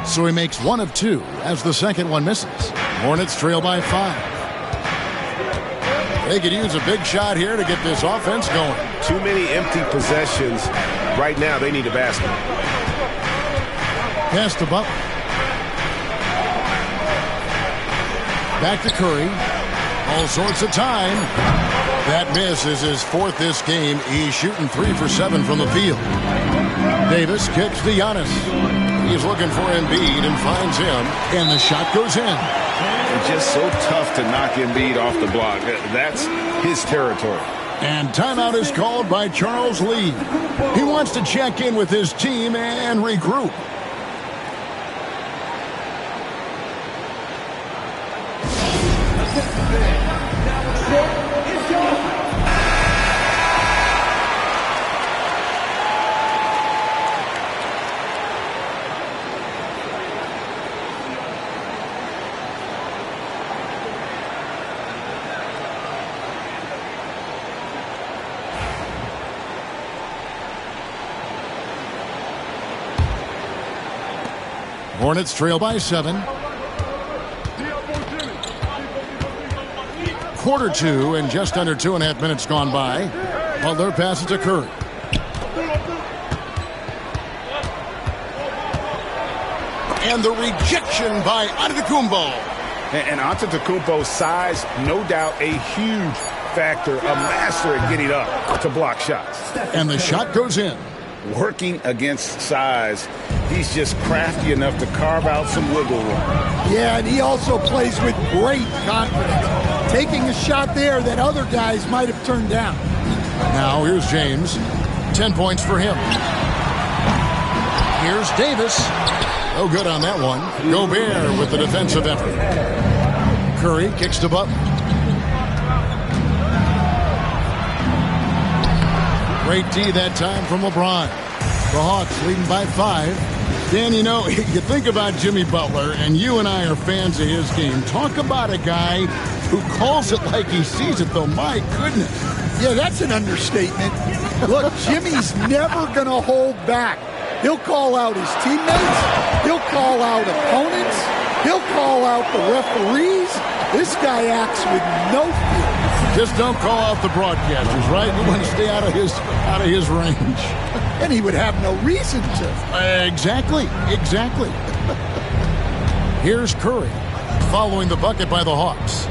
So he makes 1 of 2 as the second one misses. Hornets trail by 5. They could use a big shot here to get this offense going. Too many empty possessions. Right now, they need a basket. Pass to Butler. Back to Curry. All sorts of time. That miss is his 4th this game. He's shooting 3 for 7 from the field. Davis kicks to Giannis. He's looking for Embiid and finds him, and the shot goes in. It's just so tough to knock Embiid off the block. That's his territory. And timeout is called by Charles Lee. He wants to check in with his team and regroup. Hornets trail by 7. Quarter 2 and just under 2.5 minutes gone by. Butler passes to Curry. And the rejection by Antetokounmpo. And Antetokounmpo's size, no doubt a huge factor, a master at getting up to block shots. And the shot goes in. Working against size, he's just crafty enough to carve out some wiggle room. Yeah, and he also plays with great confidence, taking a shot there that other guys might have turned down. Now here's James. 10 points for him. Here's Davis. No good on that one. Gobert with the defensive effort. Curry kicks to Butler. Great D that time from LeBron. The Hawks leading by 5. Dan, you know, you think about Jimmy Butler, and you and I are fans of his game. Talk about a guy who calls it like he sees it, though. My goodness. Yeah, that's an understatement. Look, Jimmy's never going to hold back. He'll call out his teammates. He'll call out opponents. He'll call out the referees. This guy acts with no fear. Just don't call out the broadcasters, right? We want to stay out of his range. And he would have no reason to. Exactly. Here's Curry, following the bucket by the Hawks.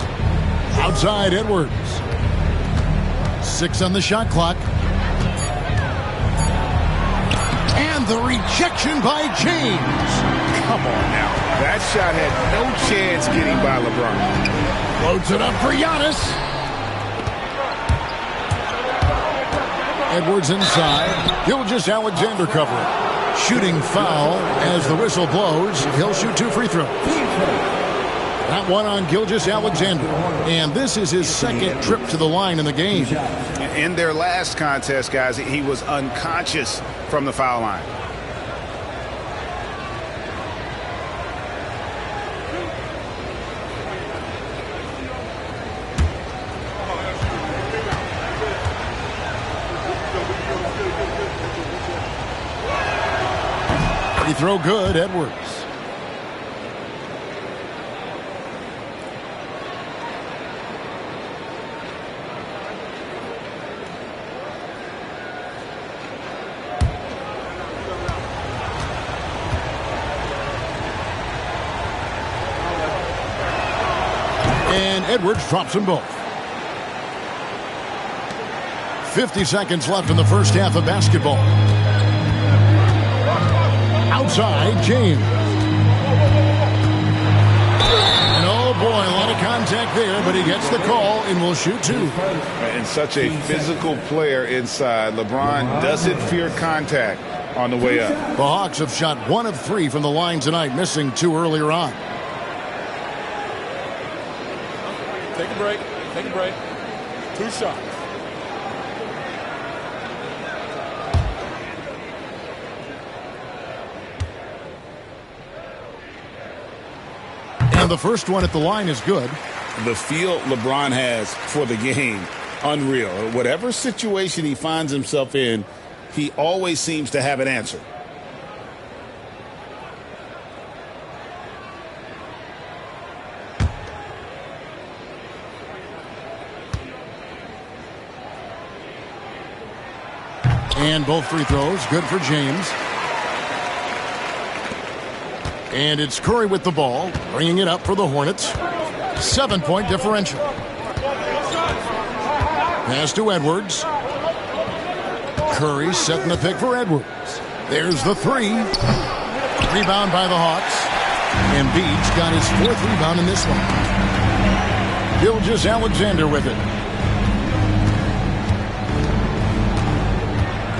Outside Edwards. 6 on the shot clock. And the rejection by James. Come on now. That shot had no chance getting by LeBron. Floats it up for Giannis. Edwards inside. Gilgeous-Alexander covering. Shooting foul as the whistle blows. He'll shoot 2 free throws. That one on Gilgeous-Alexander. And this is his second trip to the line in the game. In their last contest, guys, he was unconscious from the foul line. Free throw good, Edwards. And Edwards drops them both. 50 seconds left in the first half of basketball. Outside, James. And oh boy, a lot of contact there, but he gets the call and will shoot 2. And such a physical player inside. LeBron doesn't fear contact on the way up. The Hawks have shot 1 of 3 from the line tonight, missing 2 earlier on. Take a break. 2 shots. the first one at the line is good. The feel LeBron has for the game, unreal. Whatever situation he finds himself in, he always seems to have an answer. And both free throws, good for James. And it's Curry with the ball, bringing it up for the Hornets. 7-point differential. Pass to Edwards. Curry setting the pick for Edwards. There's the three. Rebound by the Hawks. Embiid's got his 4th rebound in this one. Gilgeous-Alexander with it.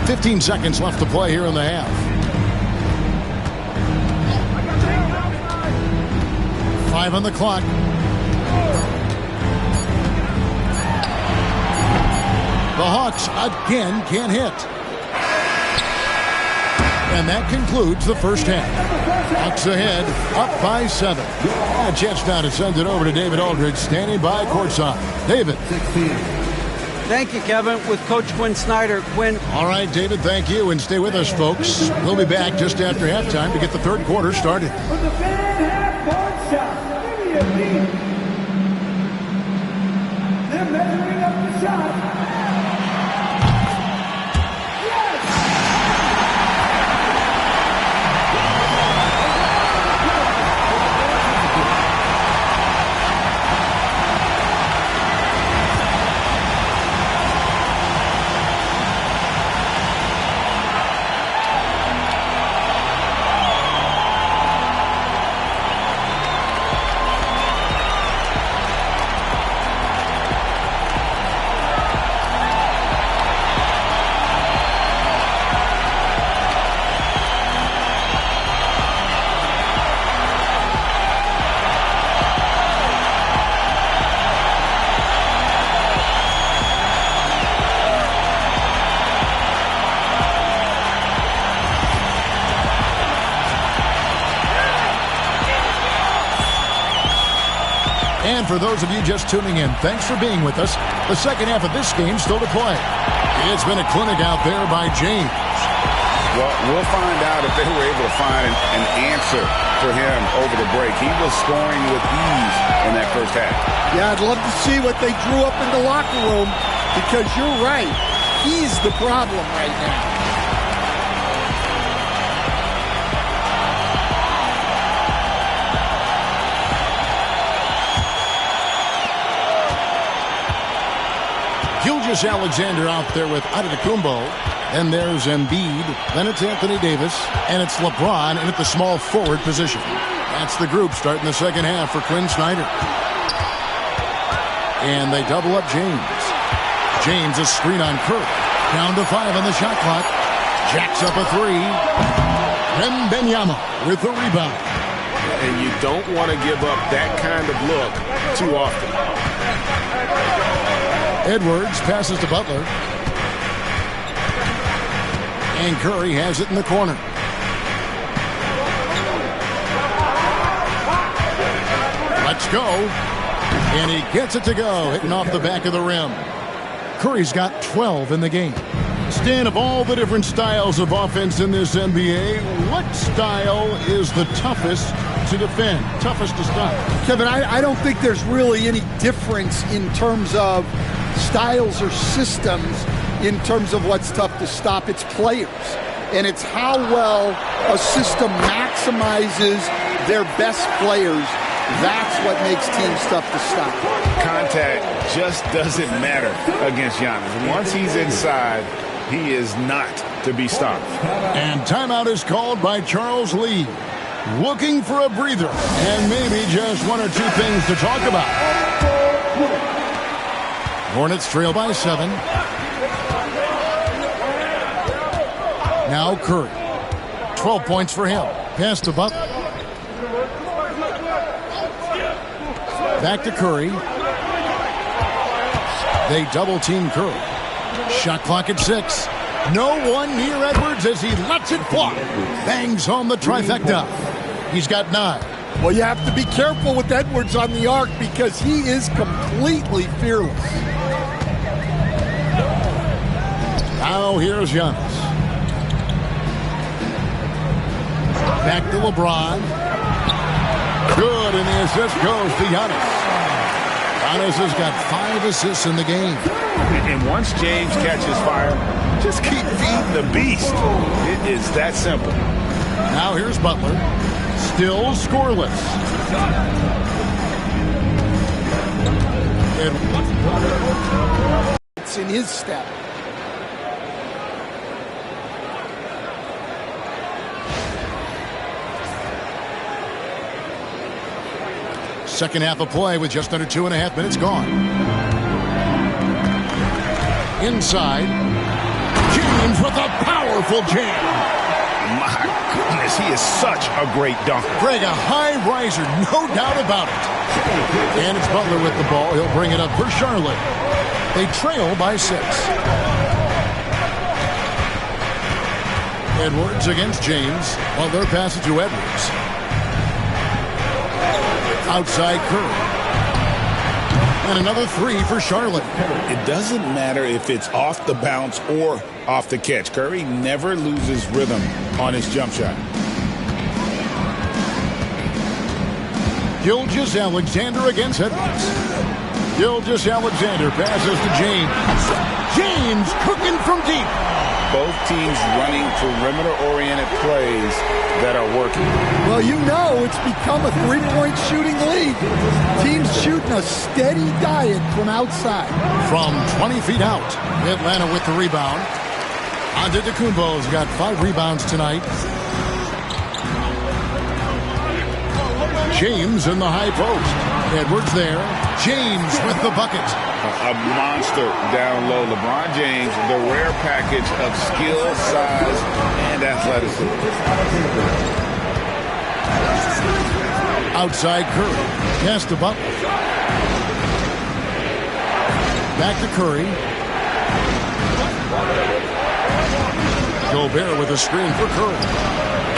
15 seconds left to play here in the half. Five on the clock. The Hawks again can't hit. And that concludes the first half. Hawks ahead, up by 7. A chance now to send it over to David Aldridge, standing by courtside. David. Thank you, Kevin. With Coach Quinn Snyder. Quinn. All right, David, thank you. And stay with us, folks. We'll be back just after halftime to get the third quarter started. They're measuring up the shot. And for those of you just tuning in, thanks for being with us. The second half of this game still to play. It's been a clinic out there by James. Well, we'll find out if they were able to find an answer for him over the break. He was scoring with ease in that first half. Yeah, I'd love to see what they drew up in the locker room, because you're right. He's the problem right now. Gilgeous-Alexander out there with Antetokounmpo. And there's Embiid. Then it's Anthony Davis. And it's LeBron in at the small forward position. That's the group starting the second half for Quinn Snyder. And they double up James. James a screen on Curry. Down to 5 on the shot clock. Jacks up a 3. Wembanyama with the rebound. And you don't want to give up that kind of look too often. Edwards passes to Butler. And Curry has it in the corner. Let's go. And he gets it to go, hitting off the back of the rim. Curry's got 12 in the game. Stan, of all the different styles of offense in this NBA, what style is the toughest to defend, toughest to stop? Kevin, I don't think there's really any difference in terms of styles or systems in terms of what's tough to stop. It's players. And it's how well a system maximizes their best players. That's what makes teams tough to stop. Contact just doesn't matter against Giannis. Once he's inside, he is not to be stopped. And timeout is called by Charles Lee. Looking for a breather and maybe just one or two things to talk about. Hornets trail by 7. Now Curry. 12 points for him. Pass to Butler. Back to Curry. They double team Curry. Shot clock at 6. No one near Edwards as he lets it fly. Bangs home the trifecta. He's got 9. Well, you have to be careful with Edwards on the arc because he is completely fearless. Now here's Giannis. Back to LeBron. Good, and the assist goes to Giannis. Giannis has got 5 assists in the game. And once James catches fire, just keep feeding the beast. It is that simple. Now here's Butler. Still scoreless. It's in his step. Second half of play with just under 2.5 minutes gone. Inside. James with a powerful jam. My goodness, he is such a great dunker. Greg, a high riser, no doubt about it. And it's Butler with the ball. He'll bring it up for Charlotte. They trail by 6. Edwards against James. Butler passes to Edwards. Outside Curry. And another 3 for Charlotte. It doesn't matter if it's off the bounce or off the catch. Curry never loses rhythm on his jump shot. Gilgeous-Alexander against Edwards. Gilgeous-Alexander passes to James. James cooking from deep. Both teams running perimeter-oriented plays that are working. Well, you know it's become a three-point shooting league. Teams shooting a steady diet from outside. From 20 feet out, Atlanta with the rebound. Antetokounmpo's got 5 rebounds tonight. James in the high post. Edwards there. James with the bucket. A monster down low. LeBron James, the rare package of skill, size, and athleticism. Outside Curry. Pass to Butler. Back to Curry. Gobert with a screen for Curry.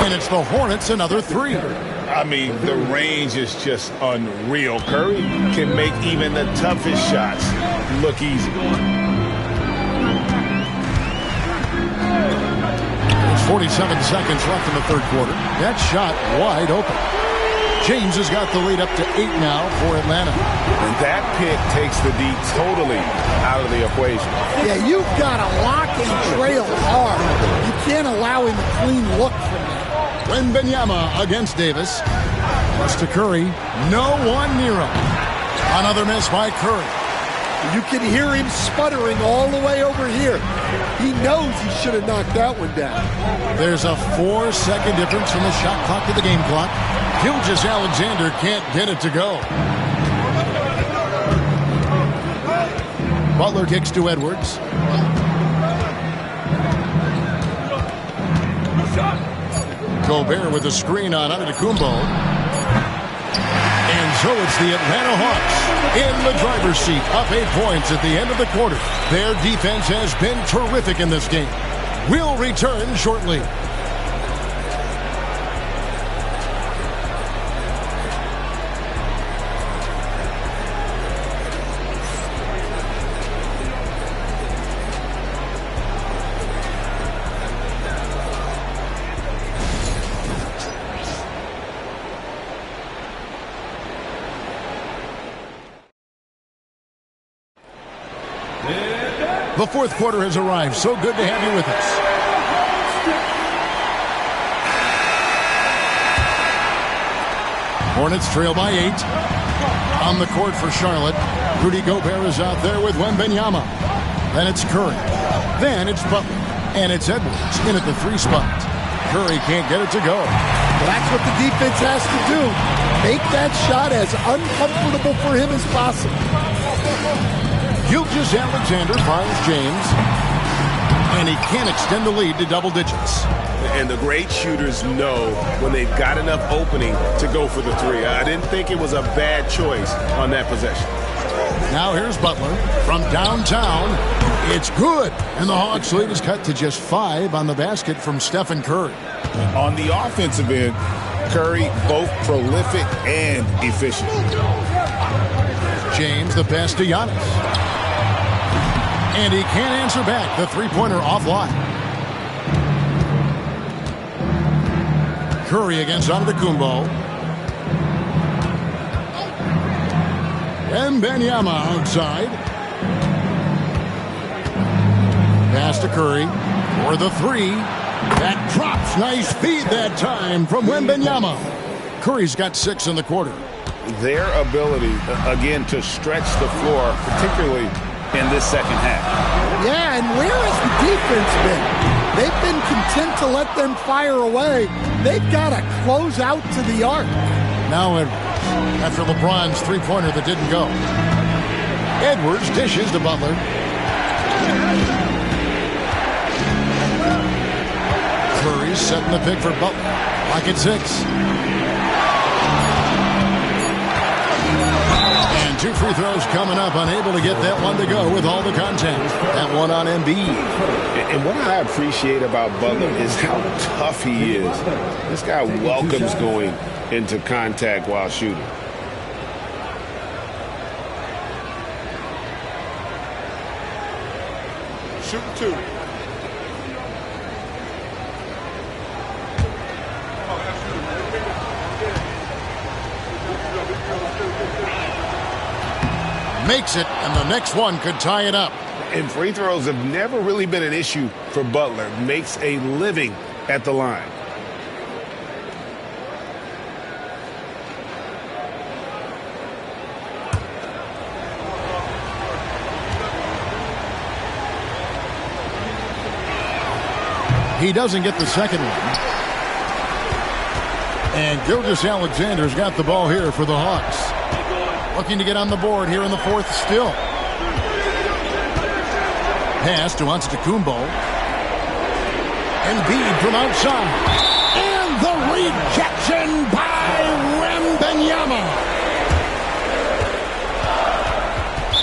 And it's the Hornets another 3. I mean, the range is just unreal. Curry can make even the toughest shots look easy. There's 47 seconds left in the third quarter. That shot wide open. James has got the lead up to 8 now for Atlanta. And that pick takes the D totally out of the equation. Yeah, you've got to lock and trail hard. You can't allow him a clean look from that. Wembanyama against Davis. Plus to Curry. No one near him. Another miss by Curry. You can hear him sputtering all the way over here. He knows he should have knocked that one down. There's a 4-second difference from the shot clock to the game clock. Gilgeous-Alexander can't get it to go. Butler kicks to Edwards. Gobert with a screen on Antetokounmpo. And so it's the Atlanta Hawks in the driver's seat, up 8 points at the end of the quarter. Their defense has been terrific in this game. We'll return shortly. The fourth quarter has arrived. So good to have you with us. Hornets trail by 8. On the court for Charlotte. Rudy Gobert is out there with Wembanyama. Then it's Curry. Then it's Butler. And it's Edwards in at the 3 spot. Curry can't get it to go. That's what the defense has to do. Make that shot as uncomfortable for him as possible. Gilgeous-Alexander finds James, and he can't extend the lead to double digits. And the great shooters know when they've got enough opening to go for the 3. I didn't think it was a bad choice on that possession. Now here's Butler from downtown. It's good, and the Hawks' lead is cut to just 5 on the basket from Stephen Curry. On the offensive end, Curry, both prolific and efficient. James, the pass to Giannis. And he can't answer back. The three-pointer offline. Curry against Antetokounmpo. And Wembanyama outside. Pass to Curry for the three. That drops. Nice feed that time from Wembanyama. Curry's got 6 in the quarter. Their ability, again, to stretch the floor, particularly in this second half. Yeah, and where has the defense been? They've been content to let them fire away. They've got to close out to the arc. Now after LeBron's three-pointer that didn't go. Edwards dishes to Butler. Curry's setting the pick for Butler. Lock at 6. And 2 free throws coming up. Unable to get that one to go with all the contact. That one on Embiid. And what I appreciate about Butler is how tough he is. This guy welcomes going into contact while shooting. Shoot 2. Makes it, and the next one could tie it up. And free throws have never really been an issue for Butler. Makes a living at the line. He doesn't get the second one. And Gilgeous-Alexander's got the ball here for the Hawks. Looking to get on the board here in the fourth still. Pass to Antetokounmpo. Embiid from outside. And the rejection by Wembanyama.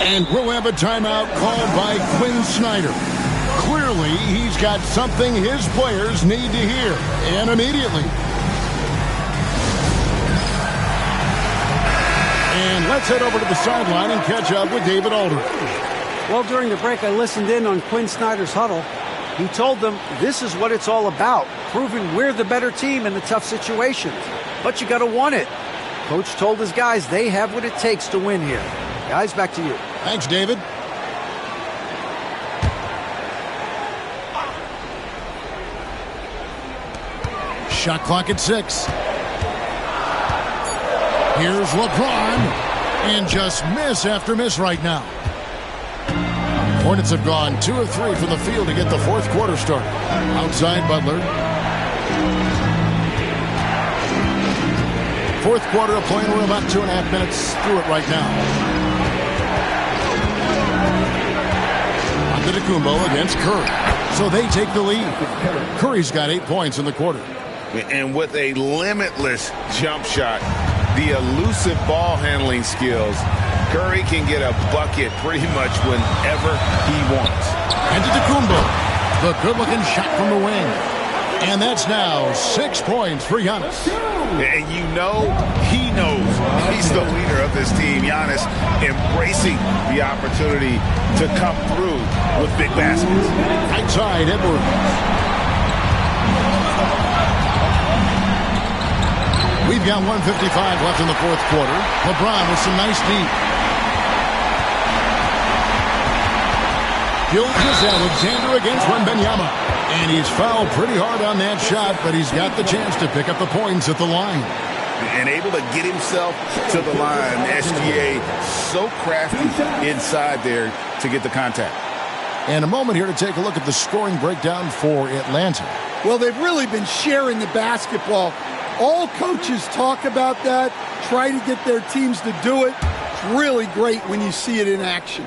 And we'll have a timeout called by Quinn Snyder. Clearly, he's got something his players need to hear, and immediately. And let's head over to the sideline and catch up with David Aldridge. Well, during the break, I listened in on Quinn Snyder's huddle. He told them this is what it's all about, proving we're the better team in the tough situations. But you got to want it. Coach told his guys they have what it takes to win here. Guys, back to you. Thanks, David. Shot clock at 6. Here's LeBron. And just miss after miss right now. Hornets have gone 2 of 3 from the field to get the fourth quarter started. Outside Butler. Fourth quarter of play, and we're about 2.5 minutes through it right now. Antetokounmpo against Curry. So they take the lead. Curry's got 8 points in the quarter. And with a limitless jump shot, the elusive ball handling skills, Curry can get a bucket pretty much whenever he wants. Antetokounmpo, the good-looking shot from the wing. And that's now 6 points for Giannis. And you know he knows he's the leader of this team. Giannis embracing the opportunity to come through with big baskets. Outside Edwards. We've got 1:55 left in the fourth quarter. LeBron with some nice deep. Gilgeous-Alexander against Wembanyama. And he's fouled pretty hard on that shot, but he's got the chance to pick up the points at the line. And able to get himself to the line. SGA so crafty inside there to get the contact. And a moment here to take a look at the scoring breakdown for Atlanta. Well, they've really been sharing the basketball. All coaches talk about that, try to get their teams to do it. It's really great when you see it in action.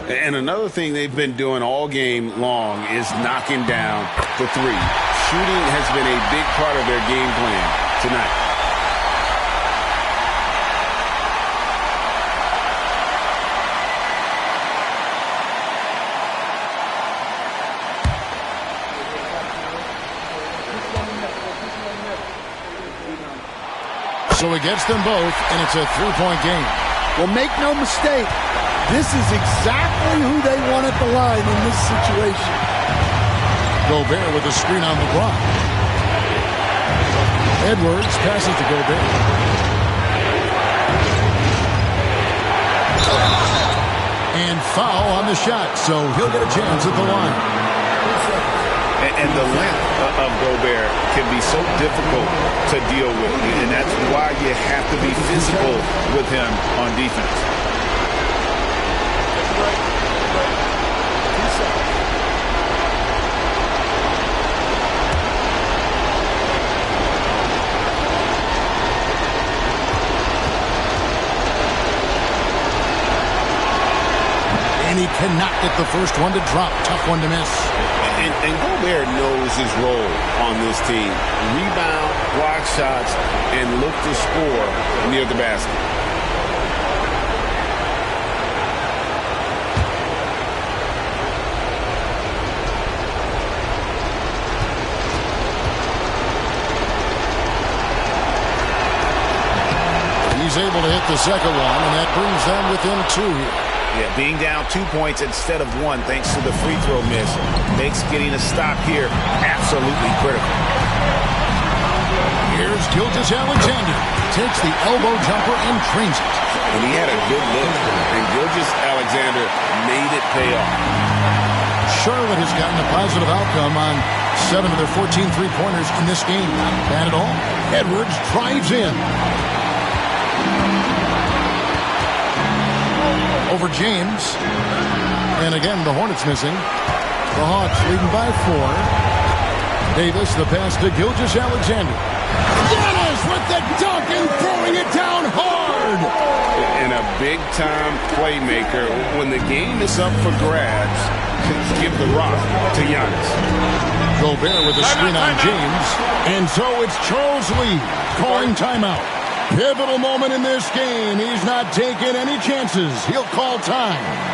And another thing they've been doing all game long is knocking down the three. Shooting has been a big part of their game plan tonight. So he gets them both, and it's a 3-point game. Well, make no mistake, this is exactly who they want at the line in this situation. Gobert with a screen on LeBron. Edwards passes to Gobert. And foul on the shot, so he'll get a chance at the line. And the length of Gobert can be so difficult to deal with, and that's why you have to be physical with him on defense. And he cannot get the first one to drop. Tough one to miss. And Gobert knows his role on this team. Rebound, block shots, and look to score near the basket. He's able to hit the second one, and that brings them within 2 here. Yeah, being down 2 points instead of 1 thanks to the free throw miss makes getting a stop here absolutely critical. Here's Gilgeous-Alexander. Takes the elbow jumper and trains it. And he had a good look, and Gilgeous-Alexander made it pay off. Charlotte has gotten a positive outcome on 7 of their 14 three-pointers in this game. Not bad at all. Edwards drives in. Over James. And again, the Hornets missing. The Hawks leading by 4. Davis, the pass to Gilgeous-Alexander. Giannis with the dunk and throwing it down hard. And a big-time playmaker. When the game is up for grabs, give the rock to Giannis. Gobert with a screen on James. And so it's Charles Lee calling timeout. Pivotal moment in this game. He's not taking any chances. He'll call time.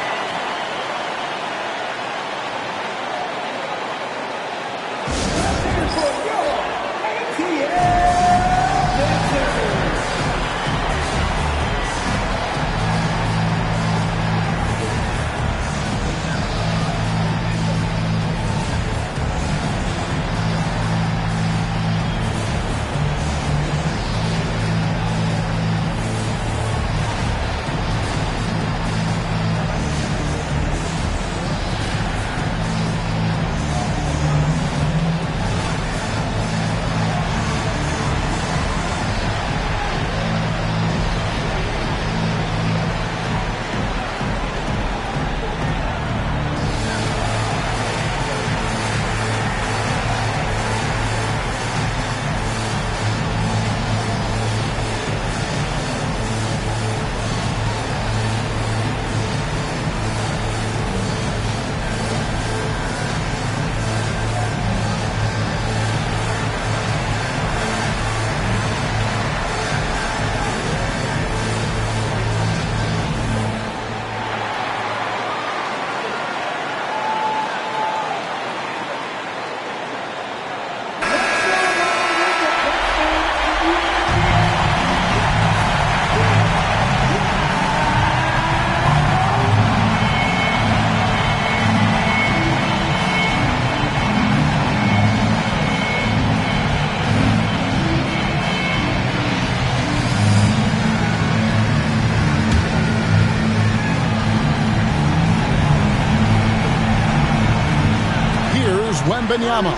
Wembanyama.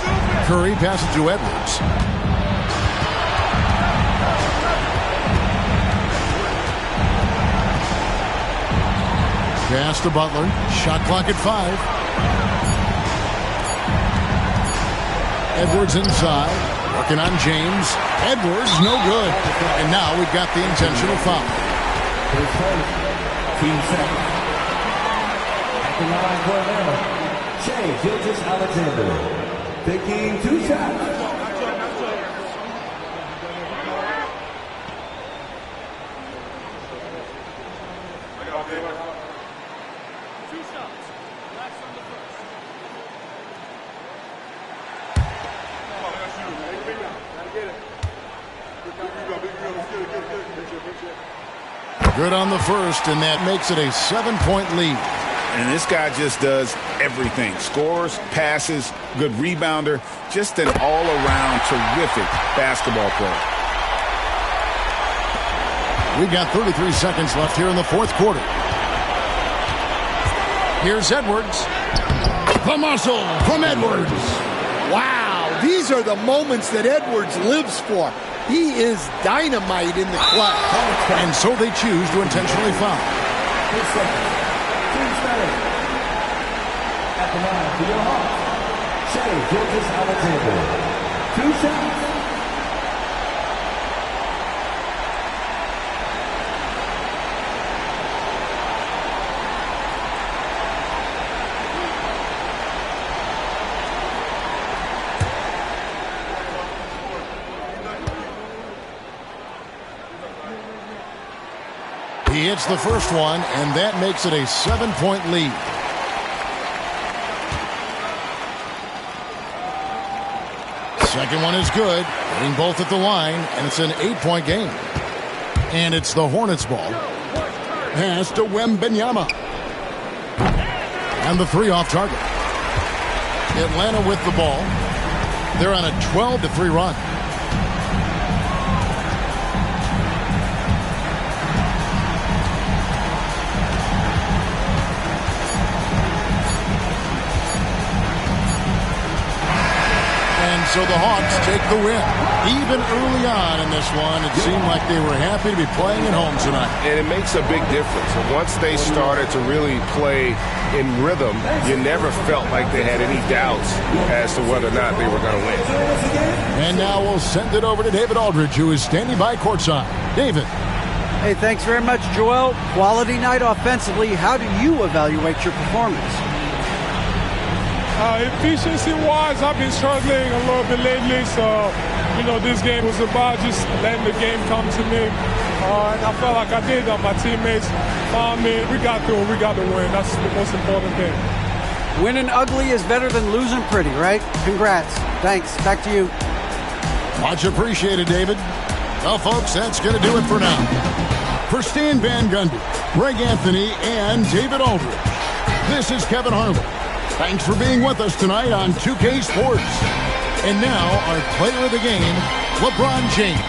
Curry passes to Edwards. Pass to Butler. Shot clock at 5. Edwards inside. Working on James. Edwards, no good. And now we've got the intentional foul. Team second. At the line for Atlanta, Gilgeous-Alexander. Taking 2 shots. Good on the first, and that makes it a 7-point lead. And this guy just does everything. Scores, passes, good rebounder, just an all-around terrific basketball player. We've got 33 seconds left here in the fourth quarter. Here's Edwards. The muscle from Edwards. Wow, these are the moments that Edwards lives for. He is dynamite in the clutch. And so they choose to intentionally foul. At the line for your Hawks, Shea Gilgeous-Alexander. 2 shots. He hits the first one, and that makes it a 7-point lead. Second one is good, hitting both at the line, and it's an 8-point game. And it's the Hornets' ball. Pass to Wembanyama. And the three off target. Atlanta with the ball. They're on a 12-3 run. So the Hawks take the win. Even early on in this one, it seemed like they were happy to be playing at home tonight. And it makes a big difference. And once they started to really play in rhythm, you never felt like they had any doubts as to whether or not they were going to win. And now we'll send it over to David Aldridge, who is standing by courtside. David. Hey, thanks very much, Joel. Quality night offensively. How do you evaluate your performance? Efficiency-wise, I've been struggling a little bit lately, so, this game was about just letting the game come to me. And I felt like I did. My teammates found me. We got through. We got the win. That's the most important thing. Winning ugly is better than losing pretty, right? Congrats. Thanks. Back to you. Much appreciated, David. Well, folks, that's going to do it for now. For Stan Van Gundy, Greg Anthony, and David Aldridge, this is Kevin Harlan. Thanks for being with us tonight on 2K Sports. And now, our player of the game, LeBron James.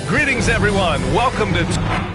Greetings, everyone. Welcome to...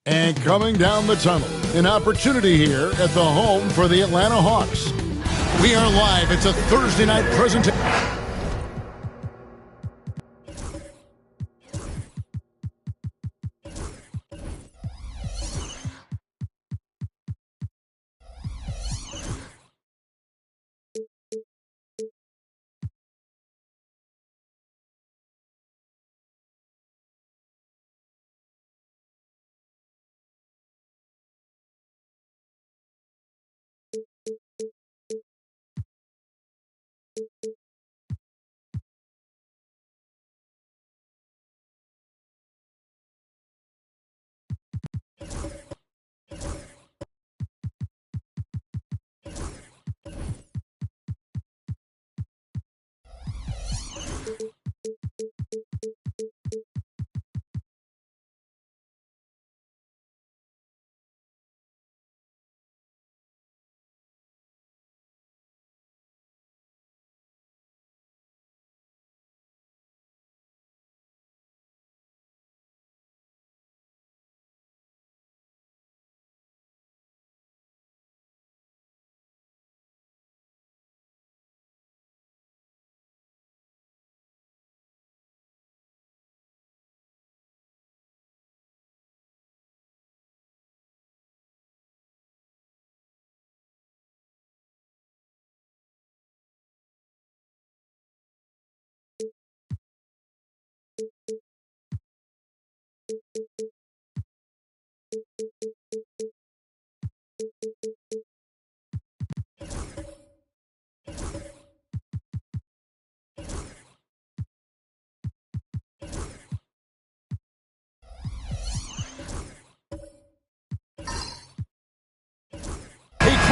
And coming down the tunnel, an opportunity here at the home for the Atlanta Hawks. We are live. It's a Thursday night presentation.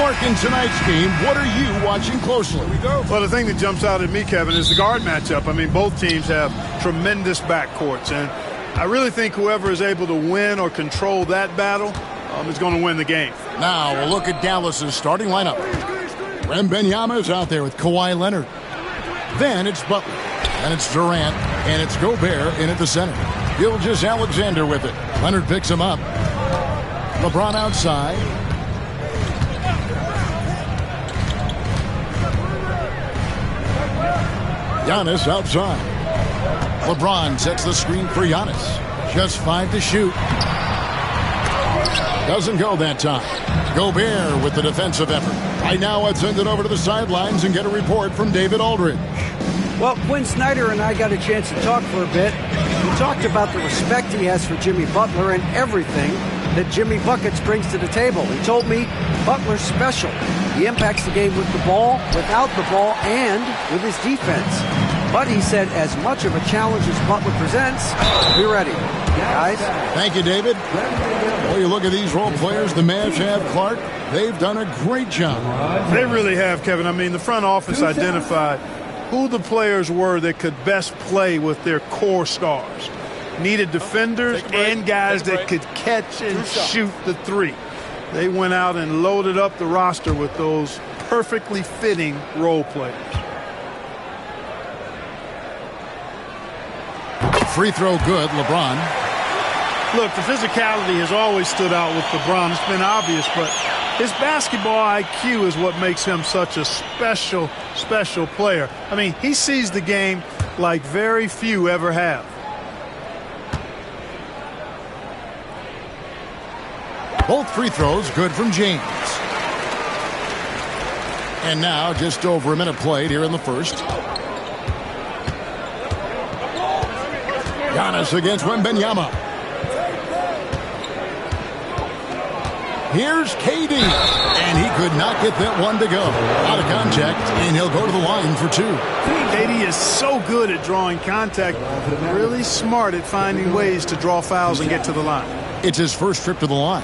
Clark, in tonight's game, what are you watching closely? Well, the thing that jumps out at me, Kevin, is the guard matchup. I mean, both teams have tremendous backcourts, and I really think whoever is able to win or control that battle is going to win the game. Now we'll look at Dallas's starting lineup. Wembanyama is out there with Kawhi Leonard. Then it's Butler, and it's Durant, and it's Gobert in at the center. Gilgeous-Alexander with it. Leonard picks him up. LeBron outside. Giannis outside. LeBron sets the screen for Giannis. Just 5 to shoot. Doesn't go that time. Gobert with the defensive effort. Right now, let's send it over to the sidelines and get a report from David Aldridge. Well, Quinn Snyder and I got a chance to talk for a bit. We talked about the respect he has for Jimmy Butler and everything that Jimmy Buckets brings to the table. He told me Butler's special. He impacts the game with the ball, without the ball, and with his defense. But he said as much of a challenge as Butler presents, be ready. Guys? Thank you, David. Well, you look at these role players the Mavs have, Clark. They've done a great job. They really have, Kevin. I mean, the front office identified who the players were that could best play with their core stars. Needed defenders and guys that could catch and shoot the three. They went out and loaded up the roster with those perfectly fitting role players. Free throw good, LeBron. Look, the physicality has always stood out with LeBron. It's been obvious, but his basketball IQ is what makes him such a special, special player. I mean, he sees the game like very few ever have. Both free throws good from James. And now just over a minute played here in the first. Giannis against Wembanyama. Here's KD. And he could not get that one to go. Out of contact, and he'll go to the line for two. KD is so good at drawing contact, really smart at finding ways to draw fouls and get to the line. It's his first trip to the line.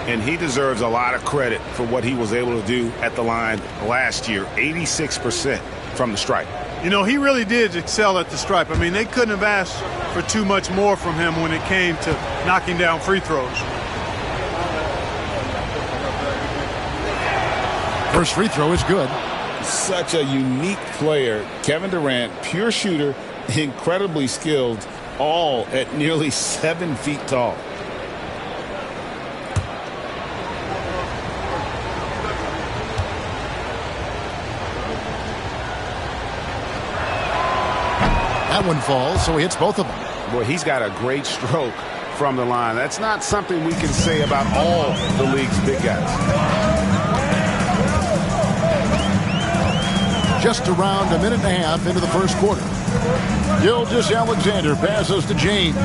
And he deserves a lot of credit for what he was able to do at the line last year. 86% from the stripe. You know, he really did excel at the stripe. I mean, they couldn't have asked for too much more from him when it came to knocking down free throws. First free throw is good. Such a unique player. Kevin Durant, pure shooter, incredibly skilled, all at nearly 7 feet tall. That one falls, so he hits both of them. Boy, he's got a great stroke from the line. That's not something we can say about all the league's big guys. Just around a minute and a half into the first quarter. Gilgeous-Alexander passes to James.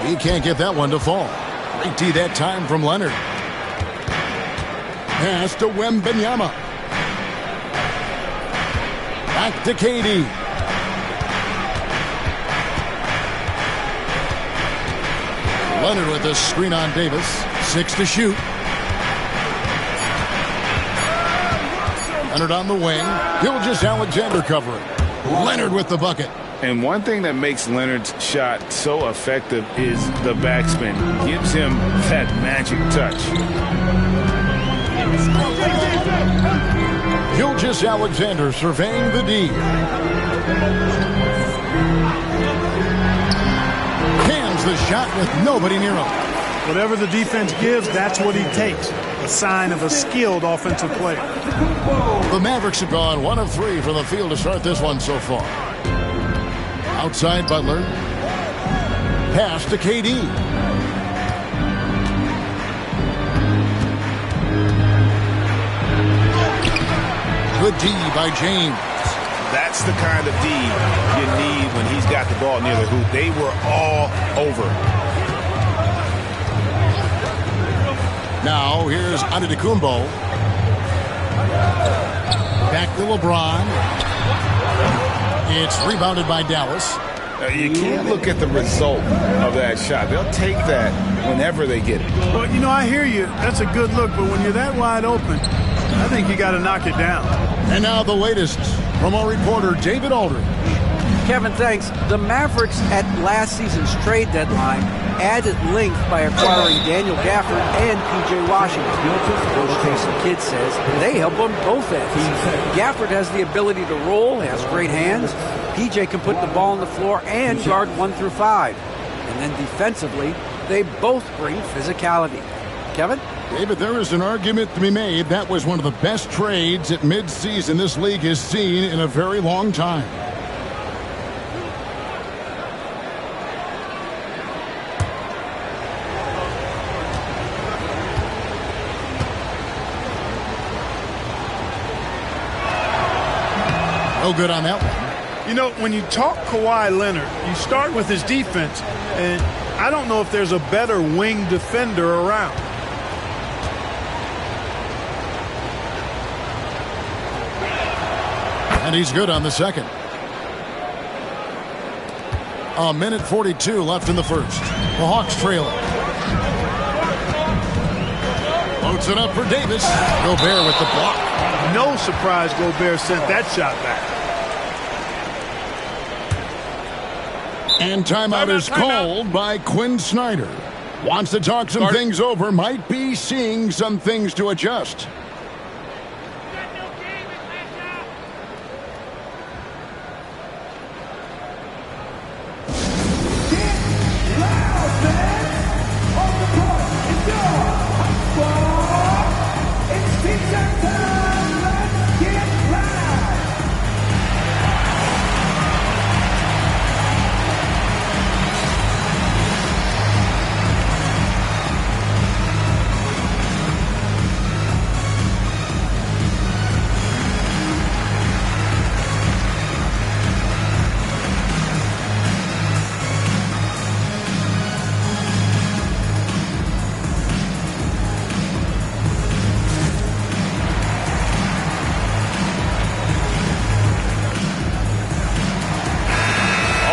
He can't get that one to fall. Great D that time from Leonard. Pass to Wembanyama. Back to KD. Leonard with the screen on Davis. 6 to shoot. Leonard on the wing. Gilgeous-Alexander covering. Leonard with the bucket. And one thing that makes Leonard's shot so effective is the backspin. Gives him that magic touch. Gilgeous-Alexander surveying the D. Cams the shot with nobody near him. Whatever the defense gives, that's what he takes. A sign of a skilled offensive player. The Mavericks have gone 1 of 3 from the field to start this one so far. Outside Butler. Pass to KD. Good D by James. That's the kind of D you need when he's got the ball near the hoop. They were all over. Now here's Antetokounmpo. Back to LeBron. It's rebounded by Dallas. You can't look at the result of that shot. They'll take that whenever they get it. Well, you know, I hear you. That's a good look, but when you're that wide open, I think you got to knock it down. And now the latest from our reporter, David Aldridge. Kevin, thanks. The Mavericks at last season's trade deadline added length by acquiring Daniel Gafford and P.J. Washington. Coach Jason Kidd says they help on both ends. Gafford has the ability to roll, has great hands. P.J. can put the ball on the floor and guard 1 through 5. And then defensively, they both bring physicality. Kevin? David, there is an argument to be made. That was one of the best trades at midseason this league has seen in a very long time. No good on that one. You know, when you talk Kawhi Leonard, you start with his defense, and I don't know if there's a better wing defender around. And he's good on the second. A minute 42 left in the first. The Hawks trail it. Loads it up for Davis. Gobert with the block. No surprise Gobert sent that shot back. And timeout is called by Quinn Snyder. Wants to talk some things over. Might be seeing some things to adjust.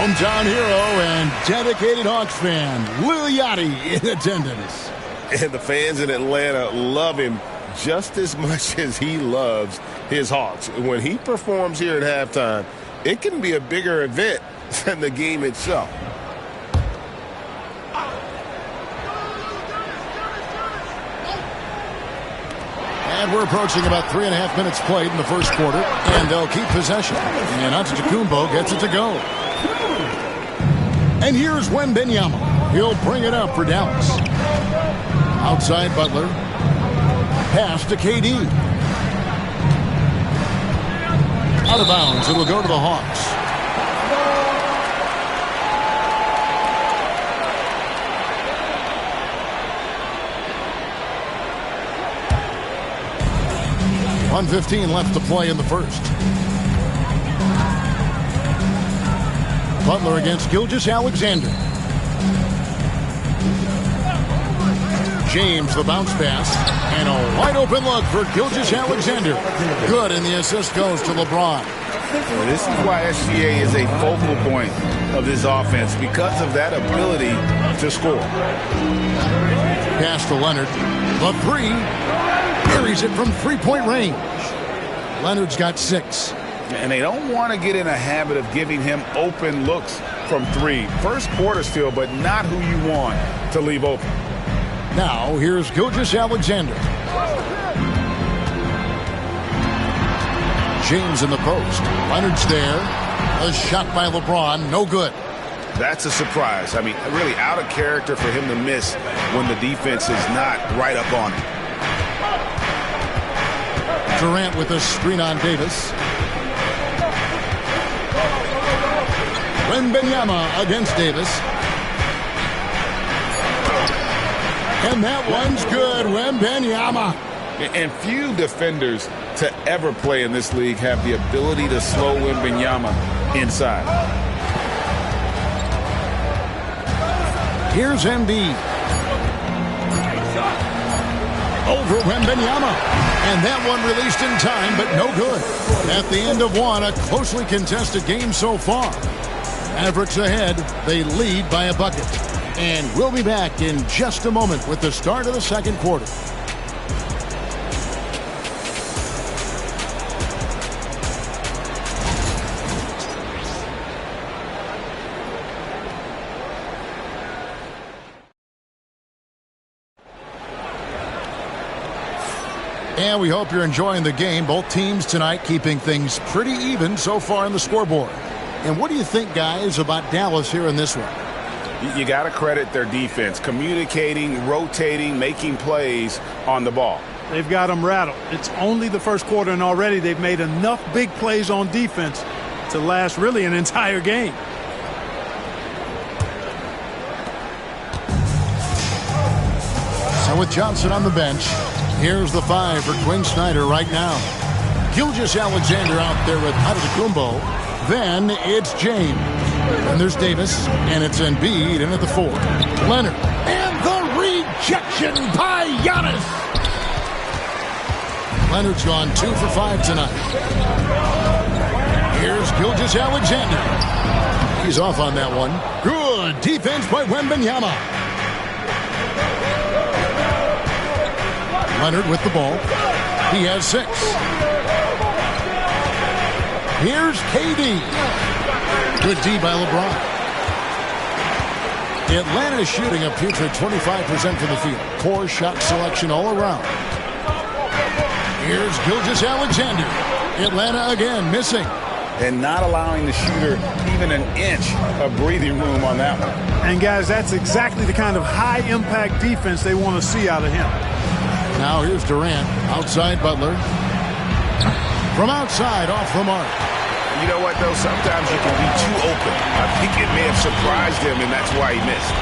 Hometown hero and dedicated Hawks fan, Lil Yachty, in attendance. And the fans in Atlanta love him just as much as he loves his Hawks. When he performs here at halftime, it can be a bigger event than the game itself. And we're approaching about 3.5 minutes played in the first quarter, and they'll keep possession. And Antetokounmpo gets it to go. And here's Wembanyama. He'll bring it up for Dallas. Outside Butler. Pass to KD. Out of bounds. It'll go to the Hawks. .115 left to play in the first. Butler against Gilgeous-Alexander. James, the bounce pass. And a wide open look for Gilgeous-Alexander. Good, and the assist goes to LeBron. Well, this is why SGA is a focal point of this offense, because of that ability to score. Pass to Leonard. The three. Carries it from three-point range. Leonard's got 6. And they don't want to get in a habit of giving him open looks from 3. First quarter still, but not who you want to leave open. Now, here's Gilgeous-Alexander. James in the post. Leonard's there. A shot by LeBron. No good. That's a surprise. I mean, really out of character for him to miss when the defense is not right up on him. Durant with a screen on Davis. Wembanyama against Davis. And that one's good. Wembanyama And few defenders to ever play in this league have the ability to slow Wembanyama inside. Here's Embiid. Over Wembanyama. And that one released in time, but no good. At the end of one, a closely contested game so far. Mavericks ahead. They lead by a bucket. And we'll be back in just a moment with the start of the second quarter. And we hope you're enjoying the game. Both teams tonight keeping things pretty even so far in the scoreboard. And what do you think, guys, about Dallas here in this one? You got to credit their defense. Communicating, rotating, making plays on the ball. They've got them rattled. It's only the first quarter, and already they've made enough big plays on defense to last really an entire game. So with Johnson on the bench, here's the 5 for Quinn Snyder right now. Gilgeous-Alexander out there with Antetokounmpo. Then it's James. And there's Davis. And it's Embiid in at the 4. Leonard. And the rejection by Giannis. Leonard's gone 2 for 5 tonight. Here's Gilgeous-Alexander. He's off on that one. Good defense by Wembanyama. Leonard with the ball. He has 6. Here's KD. Good D by LeBron. Atlanta is shooting a putrid 25% from the field. Poor shot selection all around. Here's Gilgeous-Alexander. Atlanta again missing. And not allowing the shooter even an inch of breathing room on that one. And guys, that's exactly the kind of high-impact defense they want to see out of him. Now here's Durant. Outside Butler. From outside, off the mark. You know what, though? Sometimes you can be too open. I think it may have surprised him, and that's why he missed.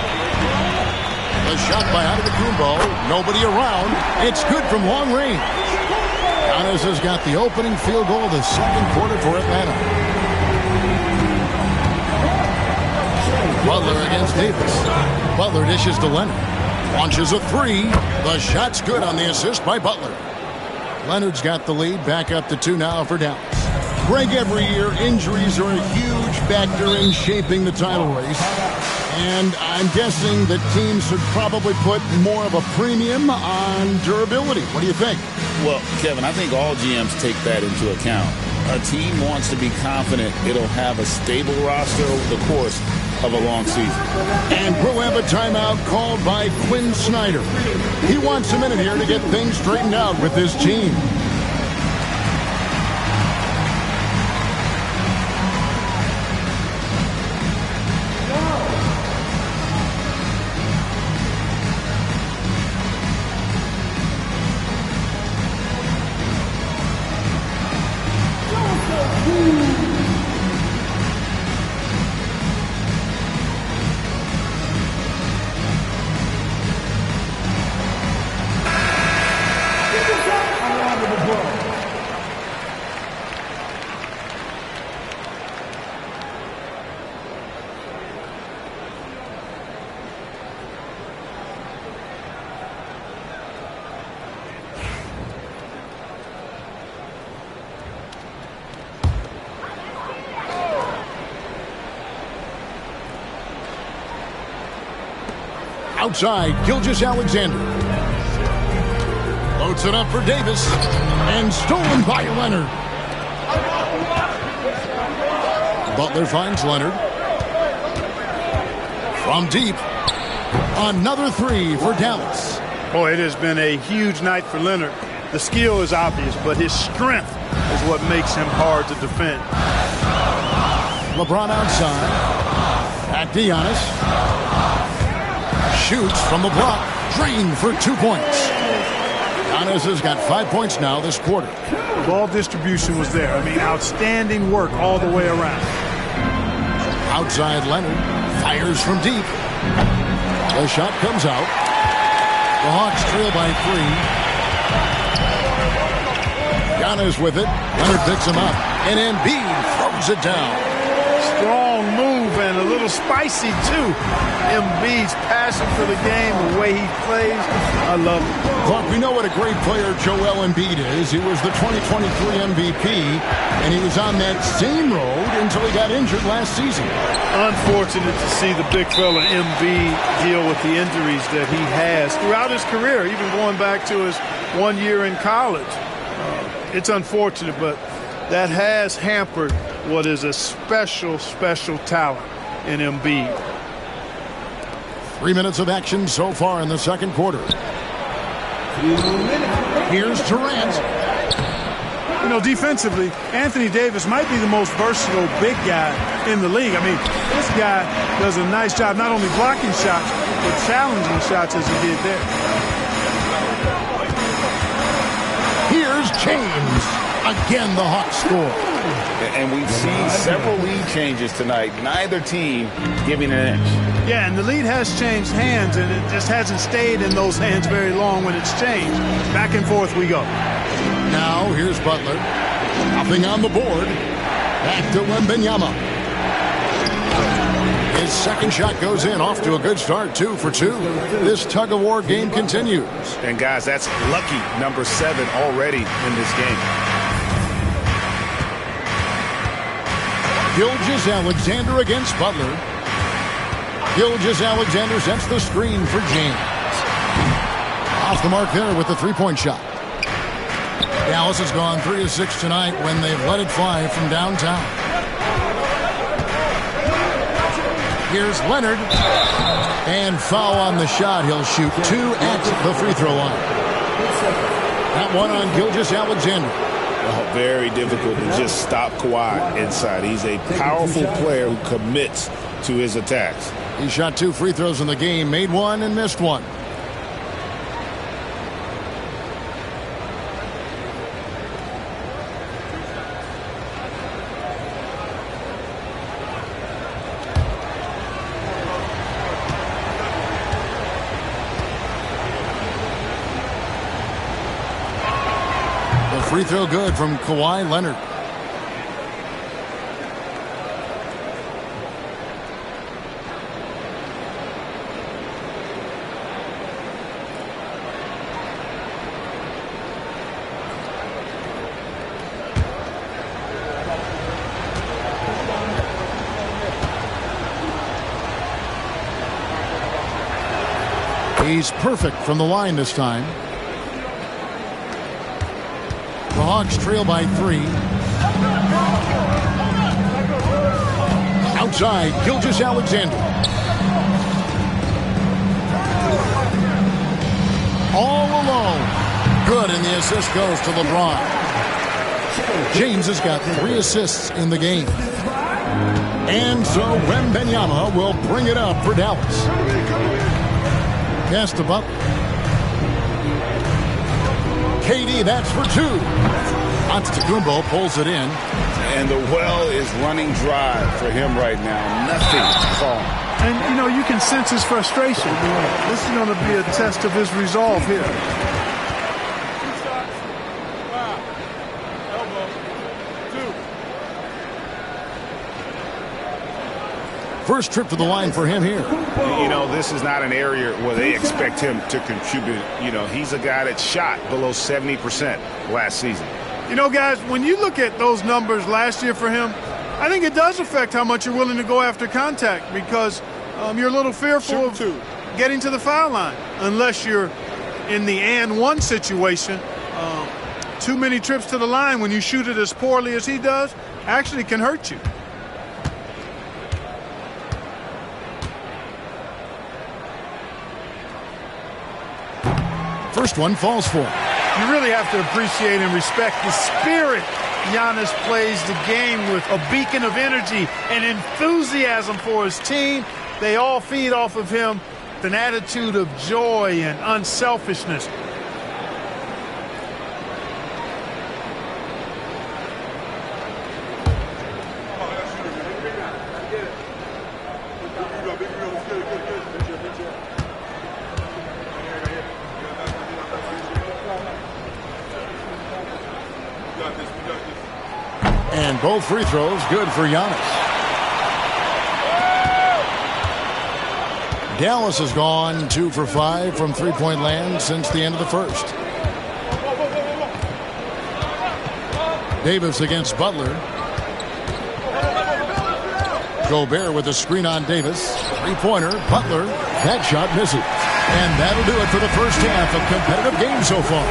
The shot by Antetokounmpo. Nobody around. It's good from long range. Giannis has got the opening field goal of the second quarter for Atlanta. Butler against Davis. Butler dishes to Leonard. Launches a 3. The shot's good on the assist by Butler. Leonard's got the lead. Back up to 2 now for Dallas. Greg, every year, injuries are a huge factor in shaping the title race. And I'm guessing that teams should probably put more of a premium on durability. What do you think? Well, Kevin, I think all GMs take that into account. A team wants to be confident it'll have a stable roster over the course of a long season. And we'll have a timeout called by Quinn Snyder. He wants a minute here to get things straightened out with his team. Outside, Gilgeous-Alexander. Loads it up for Davis. And stolen by Leonard. Butler finds Leonard. From deep. Another 3 for Dallas. Boy, it has been a huge night for Leonard. The skill is obvious, but his strength is what makes him hard to defend. LeBron outside. Back to Giannis. Shoots from the block. Drained for 2 points. Giannis has got 5 points now this quarter. The ball distribution was there. I mean, outstanding work all the way around. Outside Leonard. Fires from deep. The shot comes out. The Hawks trail by 3. Giannis with it. Leonard picks him up. And Embiid throws it down. Strong move and a little spicy, too. Embiid's passion for the game, the way he plays, I love it. Clark, we know what a great player Joel Embiid is. He was the 2023 MVP, and he was on that same road until he got injured last season. Unfortunate to see the big fella Embiid deal with the injuries that he has throughout his career, even going back to his 1 year in college. It's unfortunate, but that has hampered what is a special, special talent in Embiid. 3 minutes of action so far in the second quarter. Here's Durant. You know, defensively, Anthony Davis might be the most versatile big guy in the league. I mean, this guy does a nice job not only blocking shots, but challenging shots as he did there. Here's James. Again, the Hawks score. And we've seen several lead changes tonight. Neither team giving an inch. Yeah, and the lead has changed hands, and it just hasn't stayed in those hands very long when it's changed. Back and forth we go. Now, here's Butler. Nothing on the board. Back to Wembanyama. His second shot goes in, off to a good start, 2 for 2. This tug-of-war game continues. And, guys, that's lucky number 7 already in this game. Gilgeous-Alexander against Butler. Gilgeous-Alexander sets the screen for James. Off the mark there with the three-point shot. Dallas has gone 3 of 6 tonight when they've let it fly from downtown. Here's Leonard. And foul on the shot. He'll shoot 2 at the free throw line. That one on Gilgeous-Alexander. Oh, very difficult to just stop Kawhi inside. He's a powerful player who commits to his attacks. He shot 2 free throws in the game, made 1 and missed 1. Free throw good from Kawhi Leonard. He's perfect from the line this time. The Hawks trail by 3. Outside, Gilgeous-Alexander. All alone. Good, and the assist goes to LeBron. James has got 3 assists in the game. And so Wembanyama will bring it up for Dallas. Pass to Butler. KD, that's for 2. Antetokounmpo pulls it in. And the well is running dry for him right now. Nothing falling. And, you know, you can sense his frustration. This is going to be a test of his resolve here. First trip to the line for him here. You know, this is not an area where they expect him to contribute. You know, he's a guy that shot below 70% last season. You know, guys, when you look at those numbers last year for him, I think it does affect how much you're willing to go after contact because you're a little fearful of getting to the foul line unless you're in the and one situation. Too many trips to the line when you shoot it as poorly as he does actually can hurt you. First one falls for him. You really have to appreciate and respect the spirit Giannis plays the game with, a beacon of energy and enthusiasm for his team. They all feed off of him with an attitude of joy and unselfishness. And both free throws good for Giannis. Dallas has gone 2 for 5 from three-point land since the end of the first. Davis against Butler. Gobert with a screen on Davis. Three-pointer, Butler. That shot misses. And that'll do it for the first half of competitive game so far.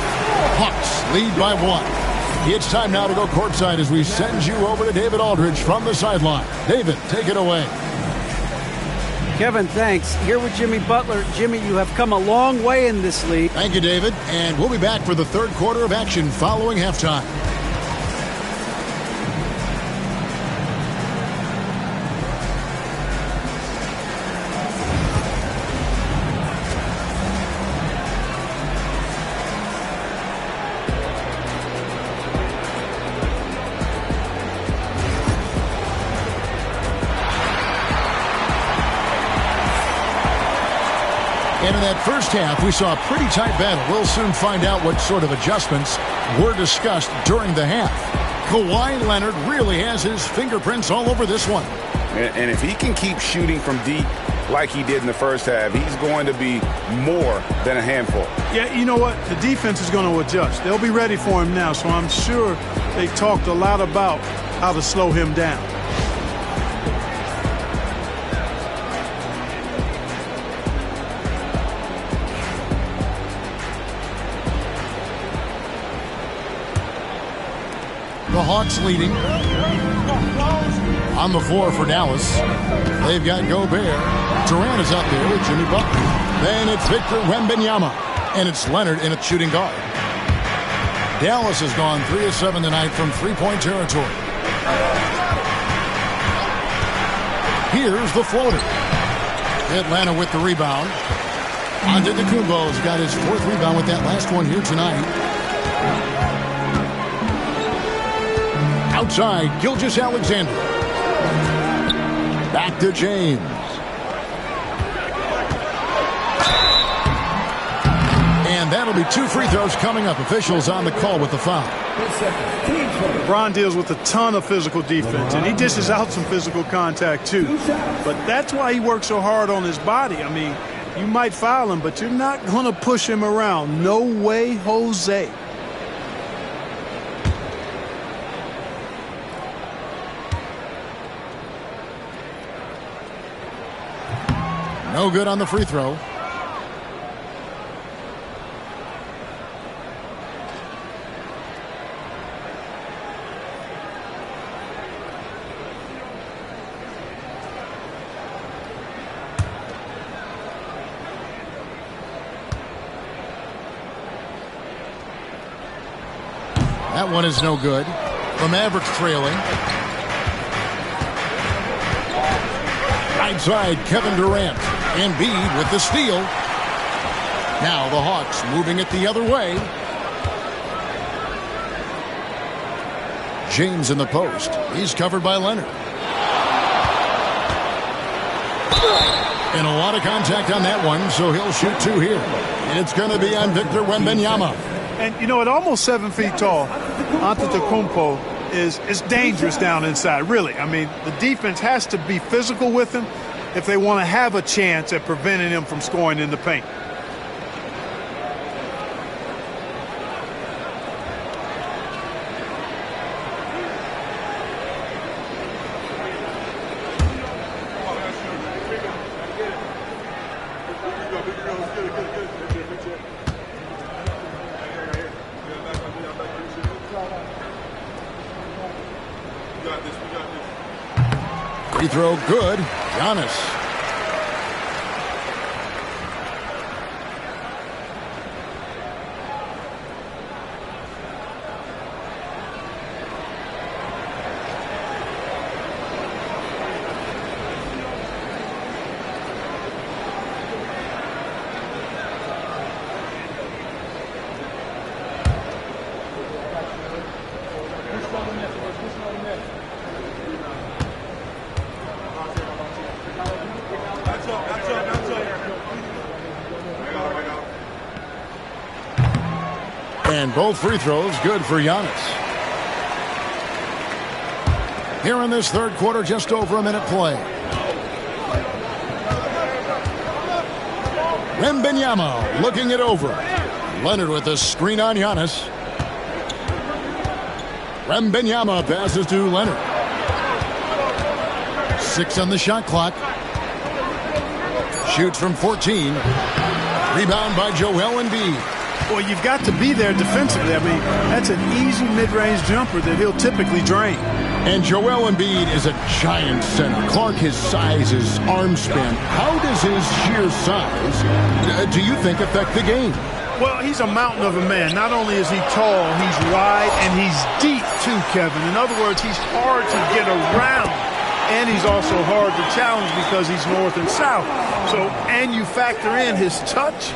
Hawks lead by 1. It's time now to go courtside as we send you over to David Aldridge from the sideline. David, take it away. Kevin, thanks. Here with Jimmy Butler. Jimmy, you have come a long way in this league. Thank you, David. And we'll be back for the third quarter of action following halftime. And in that first half, we saw a pretty tight battle. We'll soon find out what sort of adjustments were discussed during the half. Kawhi Leonard really has his fingerprints all over this one. And if he can keep shooting from deep like he did in the first half, he's going to be more than a handful. Yeah, you know what? The defense is going to adjust. They'll be ready for him now, so I'm sure they talked a lot about how to slow him down. The Hawks leading on the floor for Dallas. They've got Gobert. Durant is out there with Jimmy Butler. Then it's Victor Wembanyama. And it's Leonard in at shooting guard. Dallas has gone 3 of 7 tonight from three-point territory. Here's the floater. Atlanta with the rebound. Antetokounmpo's got his 4th rebound with that last one here tonight. Outside, Gilgeous-Alexander. Back to James. And that'll be 2 free throws coming up. Officials on the call with the foul. LeBron deals with a ton of physical defense, and he dishes out some physical contact too. But that's why he works so hard on his body. I mean, you might foul him, but you're not going to push him around. No way, Jose. No good on the free throw. That one is no good. The Mavericks trailing. Right side, Kevin Durant. Embiid with the steal. Now the Hawks moving it the other way. James in the post. He's covered by Leonard. And a lot of contact on that one, so he'll shoot 2 here. It's going to be on Victor Wembanyama. And, you know, at almost 7 feet tall, Antetokounmpo is dangerous down inside, really. I mean, the defense has to be physical with him if they want to have a chance at preventing him from scoring in the paint. Free throw good. Giannis. And both free throws good for Giannis. Here in this third quarter, just over a minute play. Wembanyama looking it over. Leonard with a screen on Giannis. Wembanyama passes to Leonard. 6 on the shot clock. Shoots from 14. Rebound by Joel Embiid. Well, you've got to be there defensively. I mean, that's an easy mid-range jumper that he'll typically drain. And Joel Embiid is a giant center. Clark, his size, his arm span. How does his sheer size, do you think, affect the game? Well, he's a mountain of a man. Not only is he tall, he's wide, and he's deep, too, Kevin. In other words, he's hard to get around. And he's also hard to challenge because he's north and south. So, and you factor in his touch.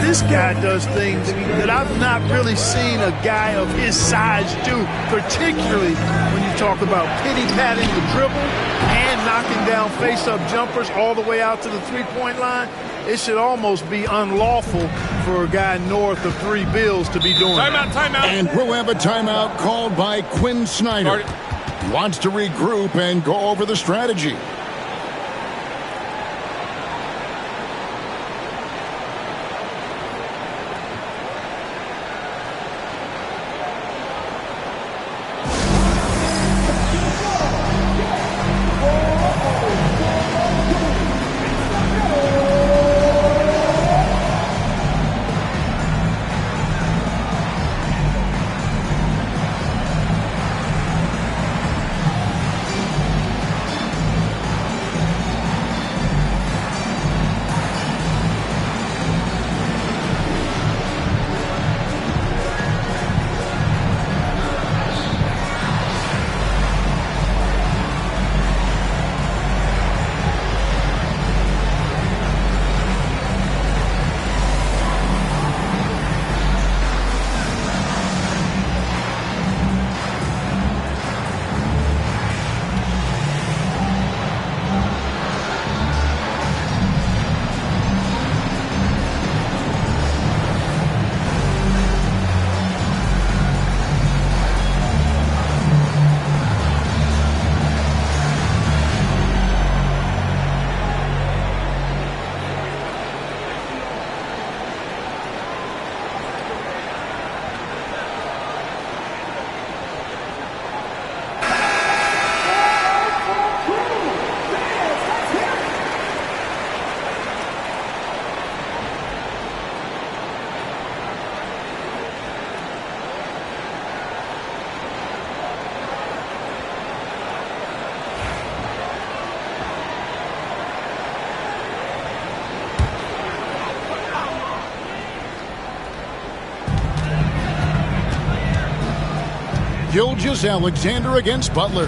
This guy does things that I've not really seen a guy of his size do, particularly when you talk about pity-patting the dribble and knocking down face-up jumpers all the way out to the three-point line. It should almost be unlawful for a guy north of 3 bills to be doing that. Timeout. And we'll have a timeout called by Quinn Snyder. He wants to regroup and go over the strategy. Gilgeous-Alexander against Butler.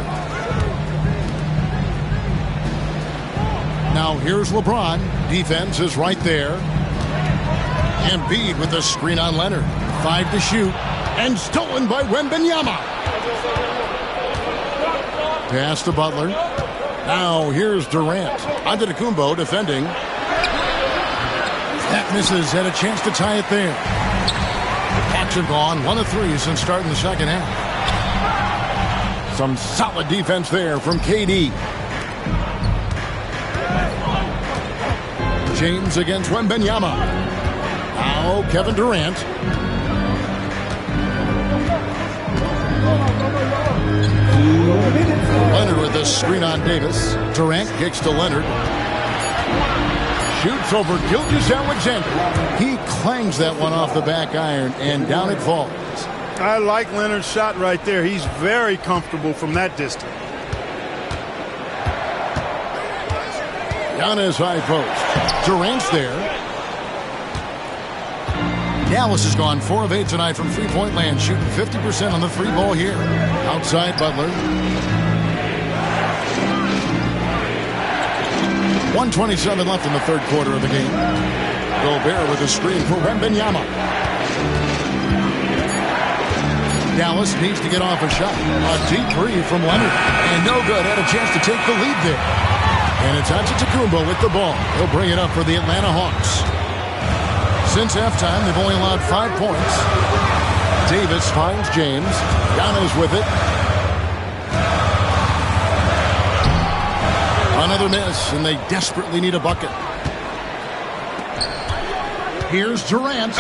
Now here's LeBron. Defense is right there. Embiid with the screen on Leonard. 5 to shoot. And stolen by Wembanyama. Pass to Butler. Now here's Durant. Antetokounmpo defending. That misses. Had a chance to tie it there. Hawks are gone. 1 of 3 since starting the second half. Some solid defense there from KD. James against Wembanyama. Now Kevin Durant. Leonard with the screen on Davis. Durant kicks to Leonard. Shoots over Gilgeous-Alexander. He clangs that one off the back iron, and down it falls. I like Leonard's shot right there. He's very comfortable from that distance. Giannis high post. Durant's there. Dallas has gone 4 of 8 tonight from three-point land, shooting 50% on the free ball here. Outside Butler. 1:27 left in the third quarter of the game. Gobert with a screen for Wembanyama. Dallas needs to get off a shot. A deep three from Leonard. And no good. Had a chance to take the lead there. And it's Antetokounmpo with the ball. He'll bring it up for the Atlanta Hawks. Since halftime, they've only allowed 5 points. Davis finds James. Giannis with it. Another miss, and they desperately need a bucket. Here's Durant,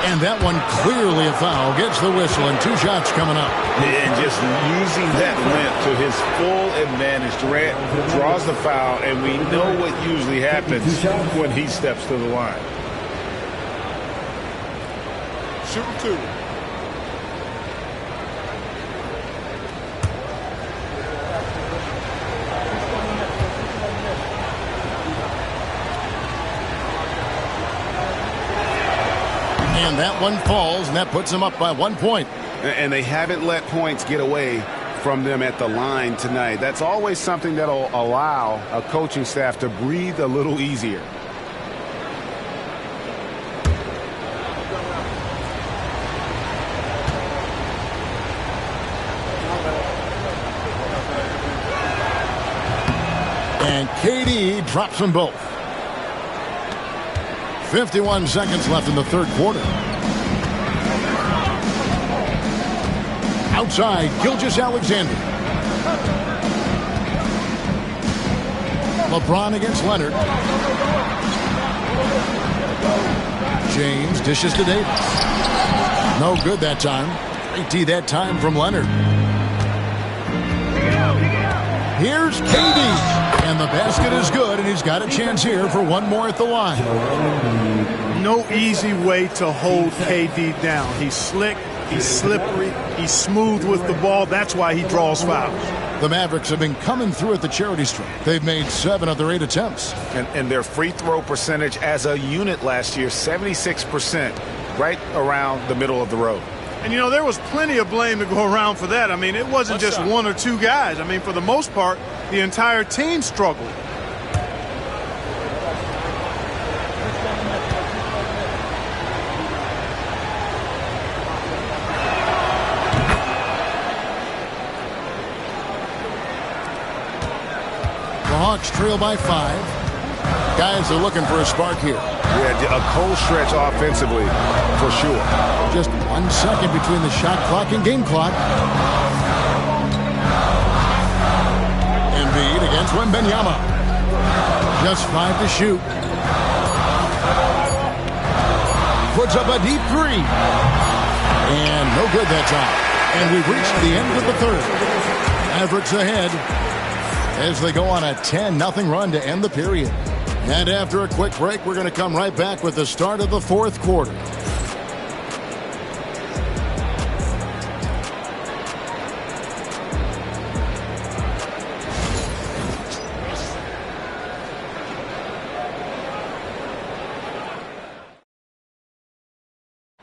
and that one clearly a foul. Gets the whistle, and 2 shots coming up. And just using that length to his full advantage. Durant draws the foul, and we know what usually happens when he steps to the line. Shooting 2. And that one falls, and that puts them up by 1 point. And they haven't let points get away from them at the line tonight. That's always something that'll allow a coaching staff to breathe a little easier. And KD drops them both. 51 seconds left in the third quarter. Outside, Gilgeous-Alexander. LeBron against Leonard. James dishes to Davis. No good that time. 3T that time from Leonard. Here's KD. And the basket is good, and he's got a chance here for one more at the line. No easy way to hold KD down. He's slick, he's slippery, he's smooth with the ball. That's why he draws fouls. The Mavericks have been coming through at the charity stripe. They've made 7 of their 8 attempts. And their free throw percentage as a unit last year, 76%, right around the middle of the road. And, you know, there was plenty of blame to go around for that. I mean, it wasn't just 1 or 2 guys. I mean, for the most part, the entire team struggled. The Hawks trail by 5. Guys are looking for a spark here. Yeah, a cold stretch offensively, for sure. Just 1 second between the shot clock and game clock. Embiid against Wembanyama. Just 5 to shoot. Puts up a deep 3. And no good that time. And we've reached the end of the third. Mavericks ahead as they go on a 10-0 run to end the period. And after a quick break, we're going to come right back with the start of the fourth quarter.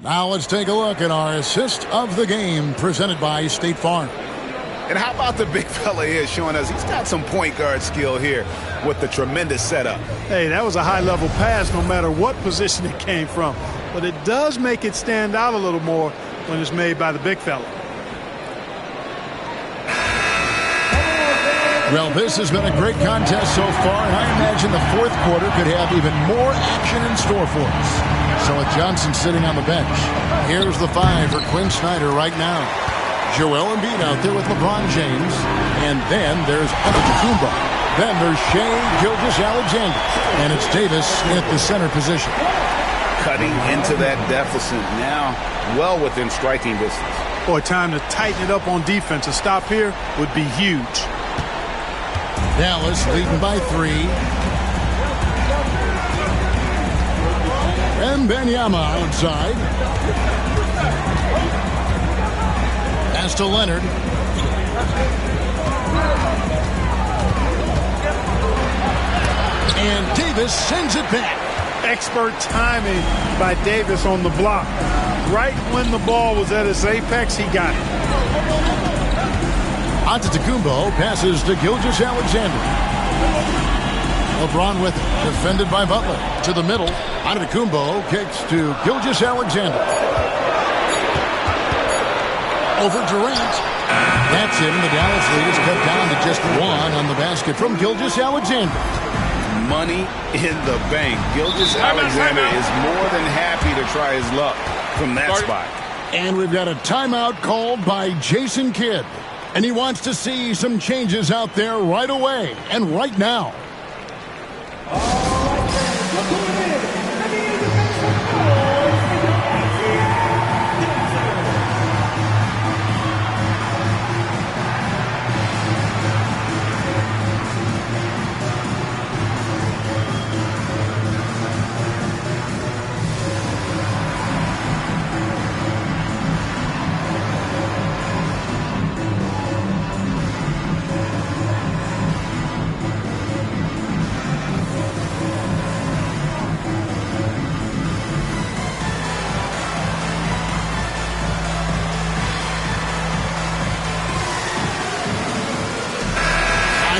Now let's take a look at our assist of the game presented by State Farm. And how about the big fella here showing us he's got some point guard skill here with the tremendous setup. Hey, that was a high-level pass no matter what position it came from. But it does make it stand out a little more when it's made by the big fella. Well, this has been a great contest so far, and I imagine the fourth quarter could have even more action in store for us. So with Johnson sitting on the bench, here's the 5 for Quinn Snyder right now. Joel Embiid out there with LeBron James. And then there's Antetokounmpo. Then there's Shai Gilgeous-Alexander. And it's Davis at the center position. Cutting into that deficit now, well within striking distance. Boy, time to tighten it up on defense. A stop here would be huge. Dallas leading by 3. Wembanyama outside. Pass to Leonard. And Davis sends it back. Expert timing by Davis on the block. Right when the ball was at its apex, he got it. Antetokounmpo passes to Gilgeous-Alexander. LeBron with it, defended by Butler. To the middle, Antetokounmpo kicks to Gilgeous-Alexander. Over Durant. That's it, and the Dallas lead is cut down to just 1 on the basket from Gilgeous-Alexander. Money in the bank. Gilgeous-Alexander is more than happy to try his luck from that spot. And we've got a timeout called by Jason Kidd. And he wants to see some changes out there right away and right now.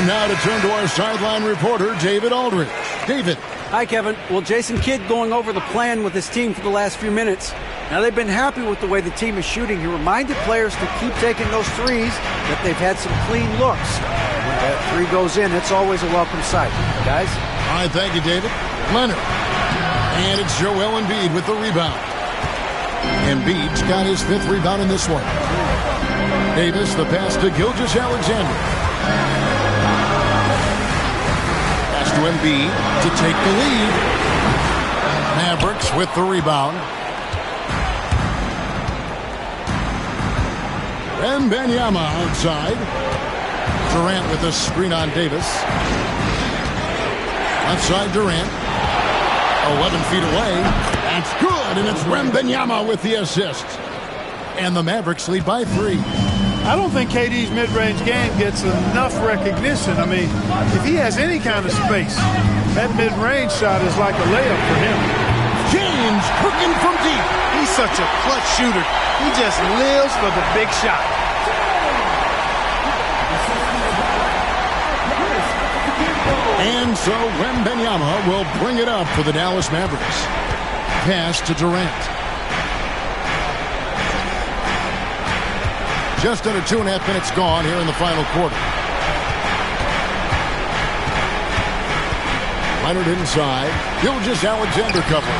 Now to turn to our sideline reporter, David Aldridge. David. Hi, Kevin. Well, Jason Kidd going over the plan with his team for the last few minutes. Now, they've been happy with the way the team is shooting. He reminded players to keep taking those threes, that they've had some clean looks. When that three goes in, it's always a welcome sight. Guys? All right, thank you, David. Leonard. And it's Joel Embiid with the rebound. Embiid's got his 5th rebound in this one. Davis, the pass to Gilgeous-Alexander. To Embiid to take the lead. Mavericks with the rebound. Wembanyama outside. Durant with a screen on Davis. Left side Durant. 11 feet away. That's good, and it's Wembanyama with the assist. And the Mavericks lead by 3. I don't think KD's mid-range game gets enough recognition. I mean, if he has any kind of space, that mid-range shot is like a layup for him. James cooking from deep. He's such a clutch shooter. He just lives for the big shot. And so Wembanyama will bring it up for the Dallas Mavericks. Pass to Durant. Just under 2.5 minutes gone here in the final quarter. Leonard inside. Gilgeous-Alexander cover.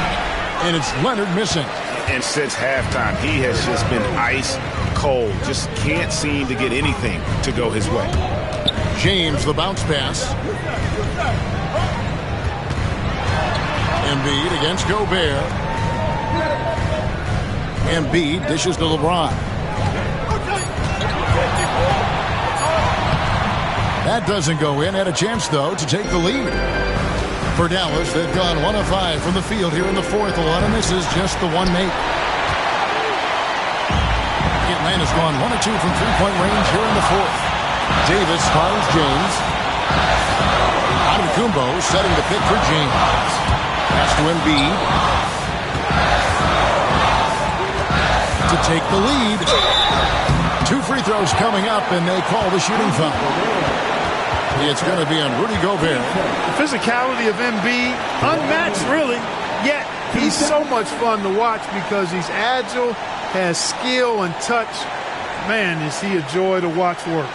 And it's Leonard missing. And since halftime, he has just been ice cold. Just can't seem to get anything to go his way. James, the bounce pass. Embiid against Gobert. Embiid dishes to LeBron. That doesn't go in. Had a chance, though, to take the lead. For Dallas, they've gone 1 of 5 from the field here in the 4th. A lot of misses, just the one make. Atlanta's gone 1 of 2 from three-point range here in the 4th. Davis finds James. Antetokounmpo setting the pick for James. Pass to Embiid. To take the lead. 2 free throws coming up, and they call the shooting foul. It's going to be on Rudy Gobert. The physicality of Embiid, unmatched really, yet he's so much fun to watch because he's agile, has skill and touch. Man, is he a joy to watch work.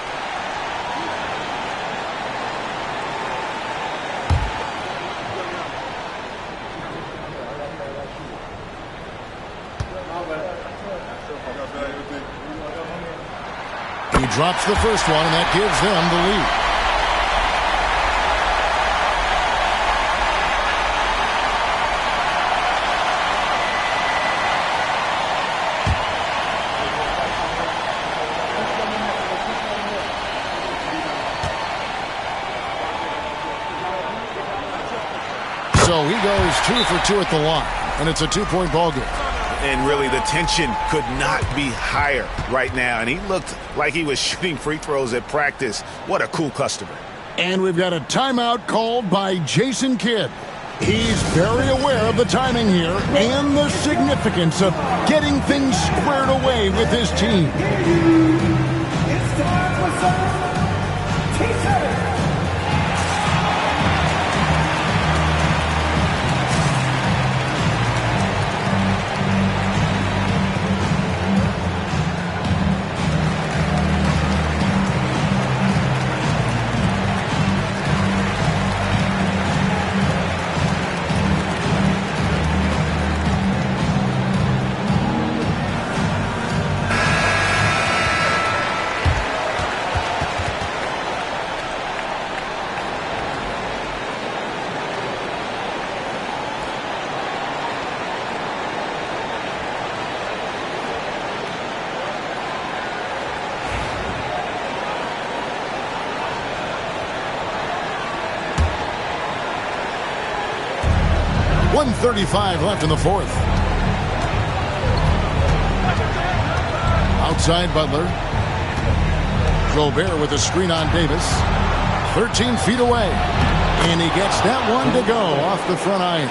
He drops the first one, and that gives them the lead. So he goes 2 for 2 at the line, and it's a 2-point ball game. And really, the tension could not be higher right now. And he looked like he was shooting free throws at practice. What a cool customer. And we've got a timeout called by Jason Kidd. He's very aware of the timing here and the significance of getting things squared away with his team. It's time for some T-shirts. 1:35 left in the fourth. Outside Butler. Gobert with a screen on Davis. 13 feet away. And he gets that one to go off the front iron.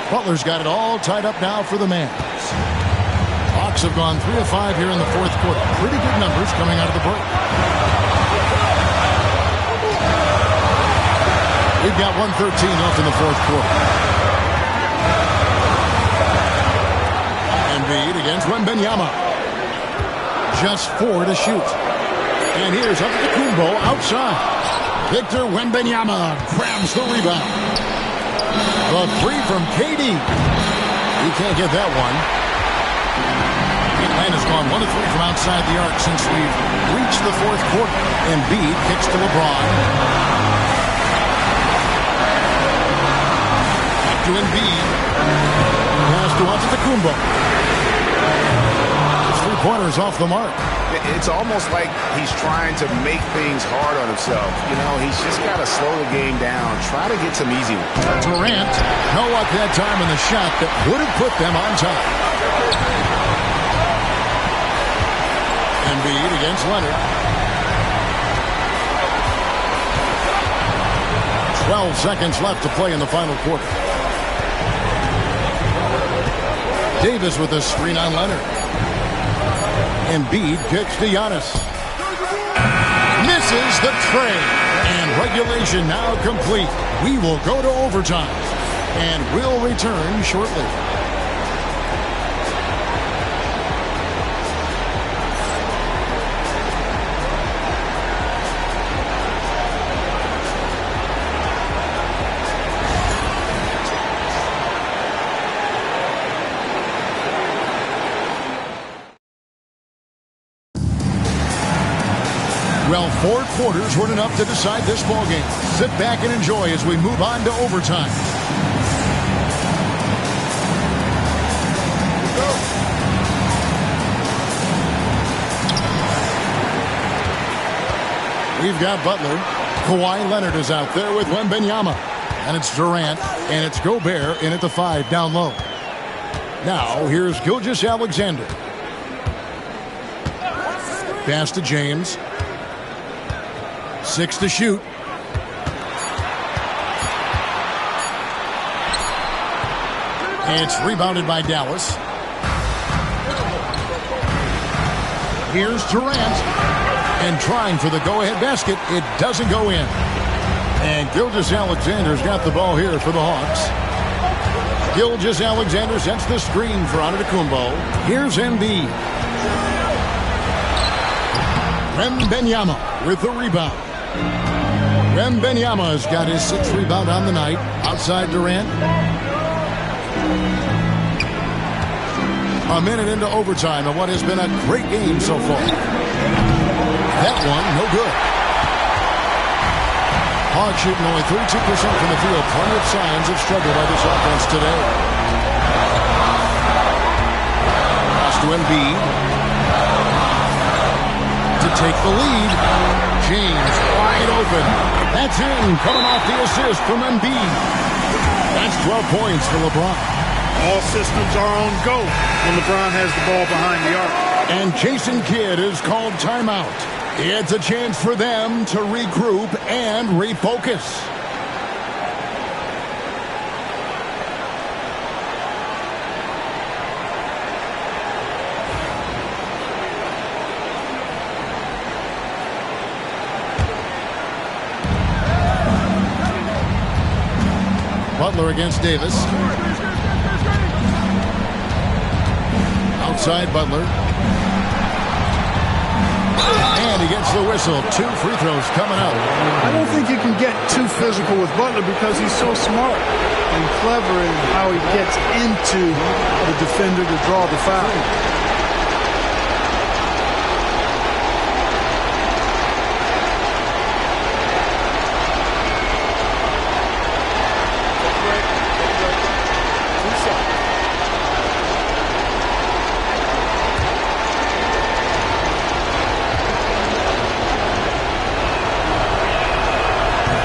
Butler's got it all tied up now for the Mavs. Hawks have gone 3 of 5 here in the fourth quarter. Pretty good numbers coming out of the break. We've got 1:13 left in the fourth quarter. Embiid against Wembanyama. Just 4 to shoot. And here's Antetokounmpo outside. Victor Wembanyama grabs the rebound. The three from KD. He can't get that one. Atlanta's gone 1 of 3 from outside the arc since we've reached the fourth quarter. Embiid kicks to LeBron. Back to Embiid. Pass to Antetokounmpo. Three-pointers off the mark. It's almost like he's trying to make things hard on himself. You know, he's just got to slow the game down. Try to get some easy ones. Durant, no luck that time in the shot that would have put them on top. Embiid against Leonard. 12 seconds left to play in the final quarter. Davis with a screen on Leonard. Embiid kicks to Giannis. Misses the tray. And regulation now complete. We will go to overtime. And we'll return shortly. Well, 4 quarters weren't enough to decide this ballgame. Sit back and enjoy as we move on to overtime. We've got Butler. Kawhi Leonard is out there with Wembanyama. And it's Durant, and it's Gobert in at the 5 down low. Now, here's Gilgeous-Alexander. Pass to James. 6 to shoot. And it's rebounded by Dallas. Here's Durant. And trying for the go-ahead basket. It doesn't go in. And Gilgeous-Alexander's got the ball here for the Hawks. Gilgeous-Alexander sets the screen for Antetokounmpo. Here's Embiid. Wembanyama with the rebound. Wembanyama's got his 6th rebound on the night. Outside Durant. A minute into overtime of what has been a great game so far. That one, no good. Hawks shooting only 32% from the field. Plenty of signs of struggle by this offense today. Pass to Embiid. To take the lead. James wide open. That's in. Coming off the assist from Embiid. That's 12 points for LeBron. All systems are on go when LeBron has the ball behind the arc. And Jason Kidd is called timeout. It's a chance for them to regroup and refocus. Butler against Davis. Outside Butler. And he gets the whistle. 2 free throws coming up. I don't think you can get too physical with Butler because he's so smart and clever in how he gets into the defender to draw the foul.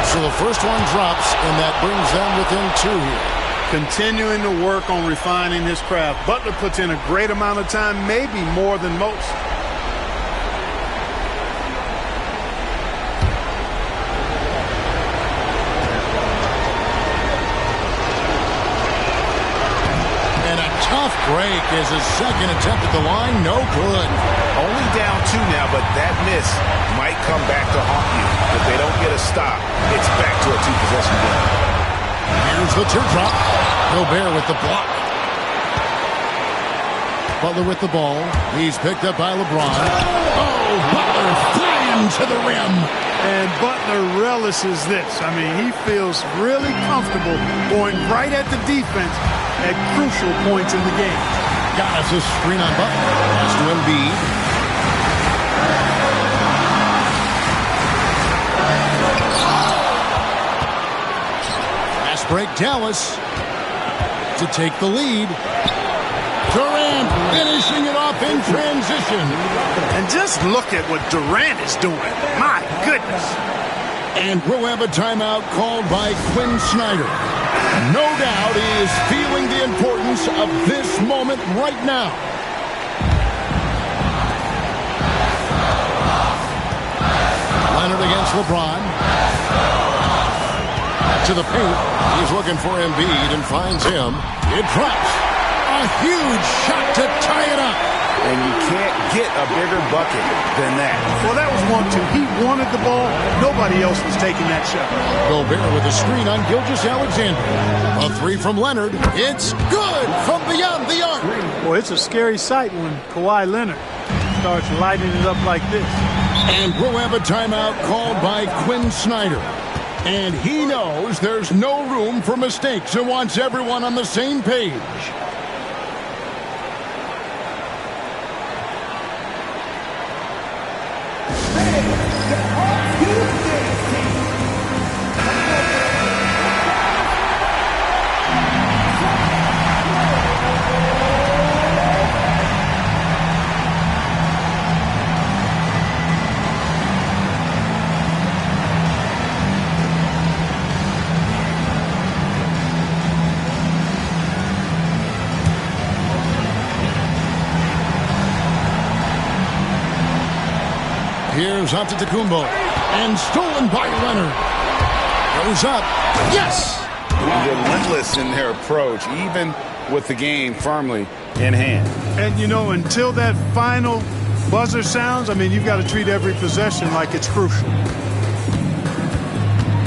So the first one drops, and that brings them within 2 here. continuing to work on refining his craft. Butler puts in a great amount of time, maybe more than most. Tough break is his second attempt at the line. No good. Only down 2 now, but that miss might come back to haunt you. If they don't get a stop, it's back to a 2-possession game. Here's the teardrop. Gobert with the block. Butler with the ball. He's picked up by LeBron. Oh, Butler flying to the rim. And Butler relishes this. I mean, he feels really comfortable going right at the defense at crucial points in the game. Got us a screen on Butler. Pass to Embiid. Fast break, Dallas to take the lead. Durant finishing it off in transition. And just look at what Durant is doing. My goodness. And we'll have a timeout called by Quinn Snyder. No doubt he is feeling the importance of this moment right now. Leonard against LeBron. To the paint. He's looking for Embiid and finds him. It drops. A huge shot to tie it up. And you can't get a bigger bucket than that. Well, that was 1-2. He wanted the ball. Nobody else was taking that shot. Gobert with a screen on Gilgeous-Alexander. A 3 from Leonard. It's good from beyond the arc. Well, it's a scary sight when Kawhi Leonard starts lighting it up like this. And we'll have a timeout called by Quinn Snyder. And he knows there's no room for mistakes and wants everyone on the same page. Here's Antetokounmpo, and stolen by Leonard. Goes up. Yes! Relentless in their approach, even with the game firmly in hand. And, you know, until that final buzzer sounds, I mean, you've got to treat every possession like it's crucial.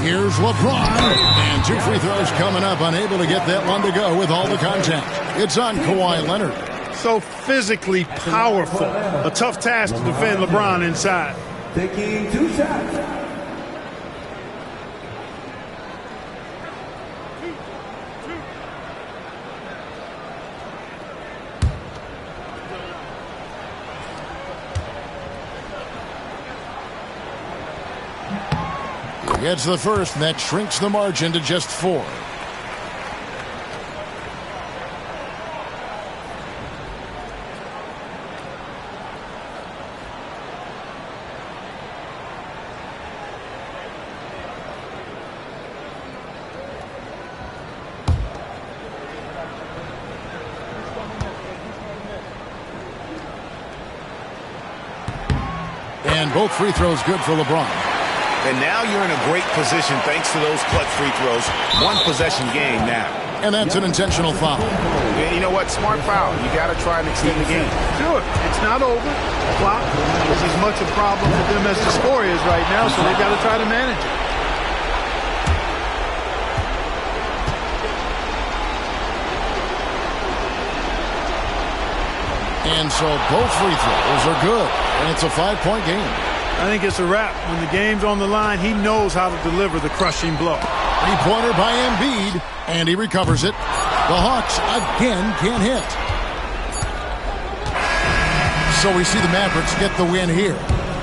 Here's LeBron. And 2 free throws coming up, unable to get that one to go with all the contact. It's on Kawhi Leonard. So physically powerful. A tough task to defend LeBron inside. Taking 2 shots. Gets the first, and that shrinks the margin to just 4. And both free throws good for LeBron. And now you're in a great position thanks to those clutch free throws. 1-possession game now. And that's an intentional foul. You know what? Smart foul. You got to try and extend the game. Sure. It's not over. Clock is as much a problem for them as the score is right now, so they got to try to manage it. And so both free throws are good. And it's a 5-point game. I think it's a wrap. When the game's on the line, he knows how to deliver the crushing blow. 3-pointer by Embiid, and he recovers it. The Hawks again can't hit. So we see the Mavericks get the win here.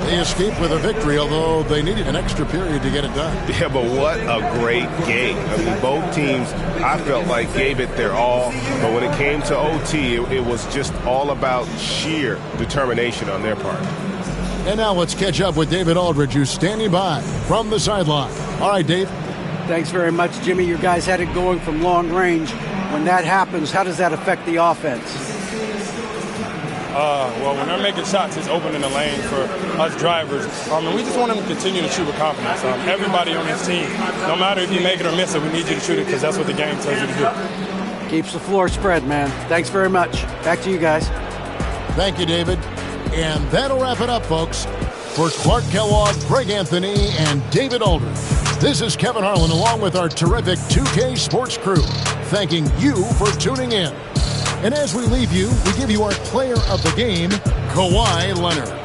They escape with a victory, although they needed an extra period to get it done. Yeah, but what a great game. I mean, both teams, I felt like, gave it their all. But when it came to OT, it was just all about sheer determination on their part. And now let's catch up with David Aldridge, who's standing by from the sideline. All right, Dave. Thanks very much, Jimmy. You guys had it going from long range. When that happens, how does that affect the offense? Well, when they're making shots, it's opening the lane for us drivers. And we just want them to continue to shoot with confidence. Everybody on this team, no matter if you make it or miss it, we need you to shoot it because that's what the game tells you to do. Keeps the floor spread, man. Thanks very much. Back to you guys. Thank you, David. And that'll wrap it up, folks. For Clark Kellogg, Greg Anthony, and David Aldridge, this is Kevin Harlan along with our terrific 2K Sports crew, thanking you for tuning in. And as we leave you, we give you our player of the game, Kawhi Leonard.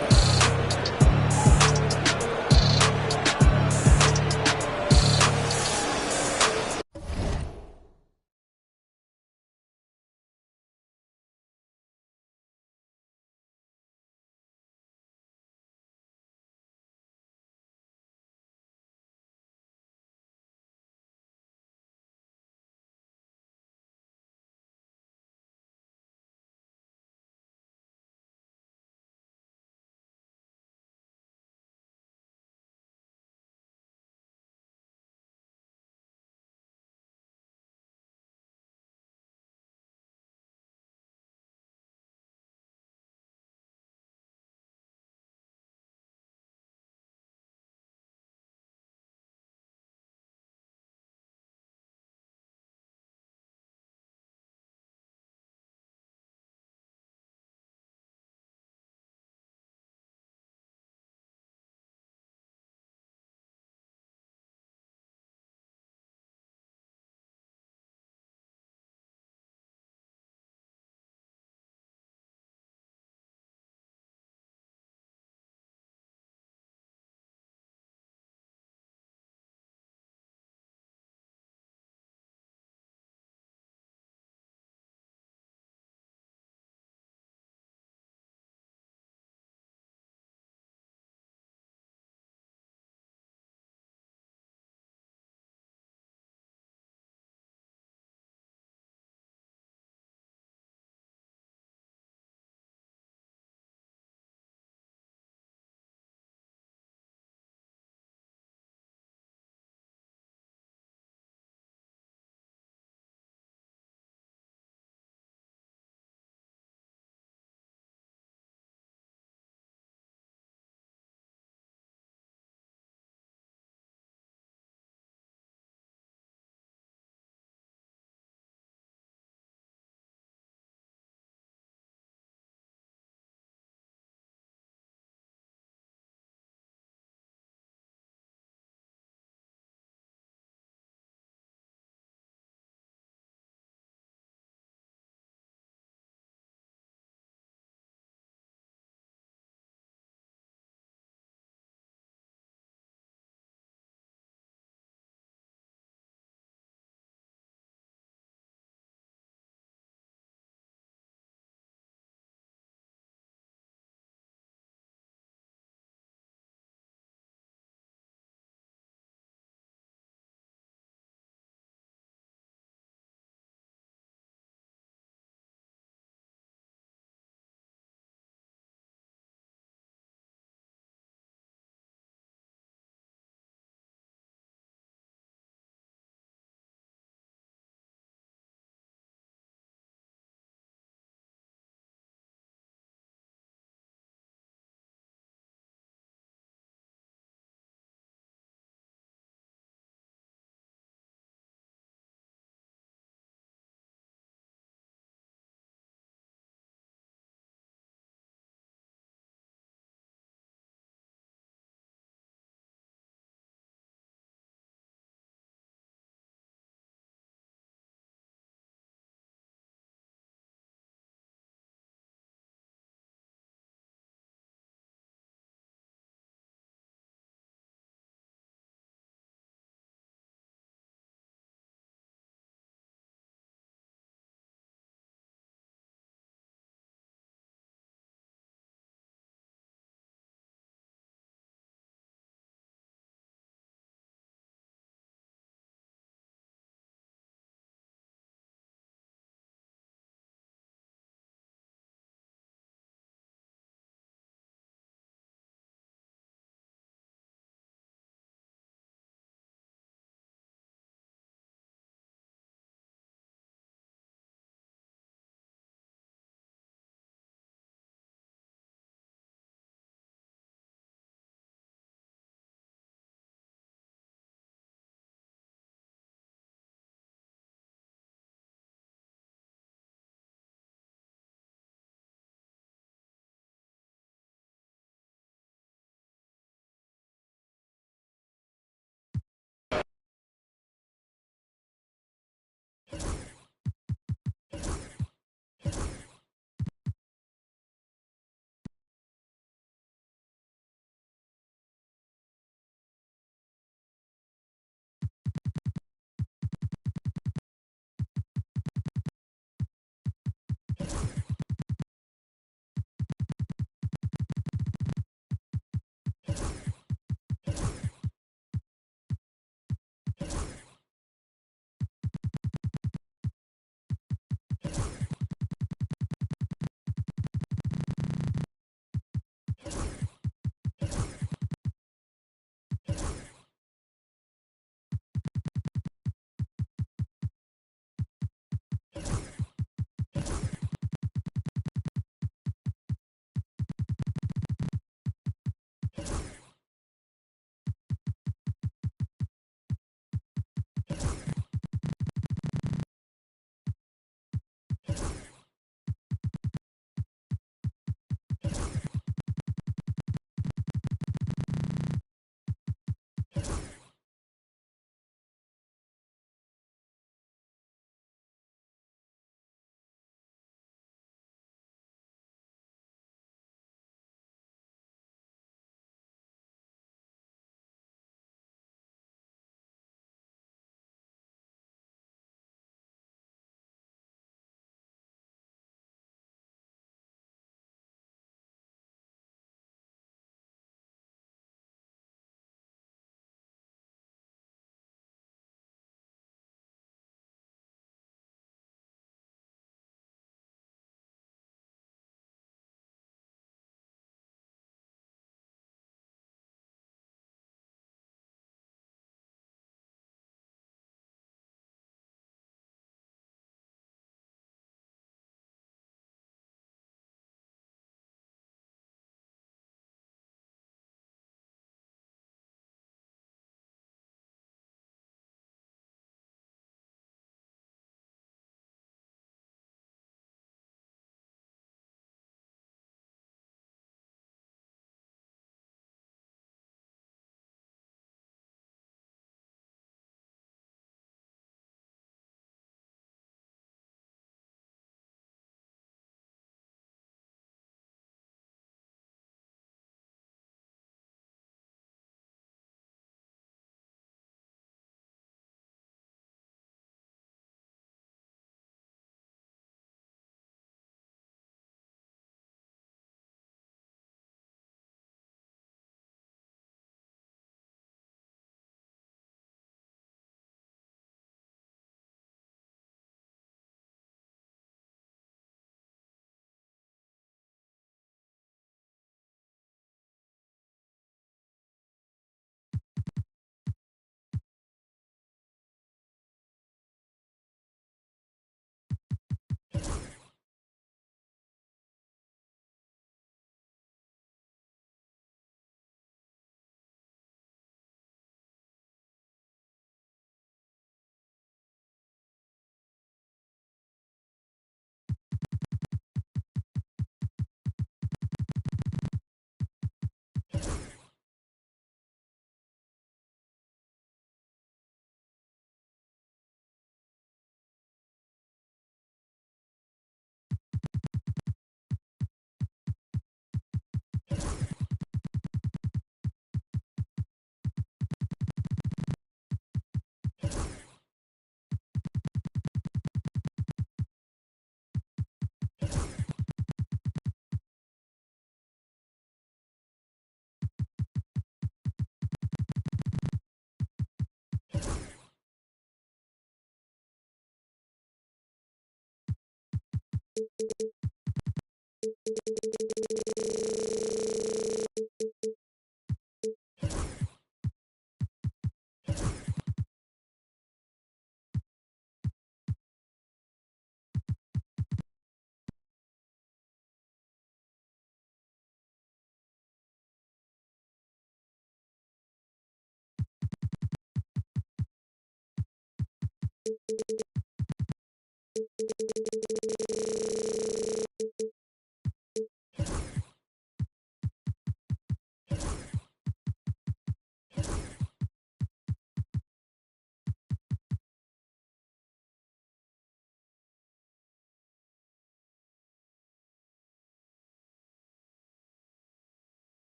Introducing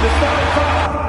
the starting five.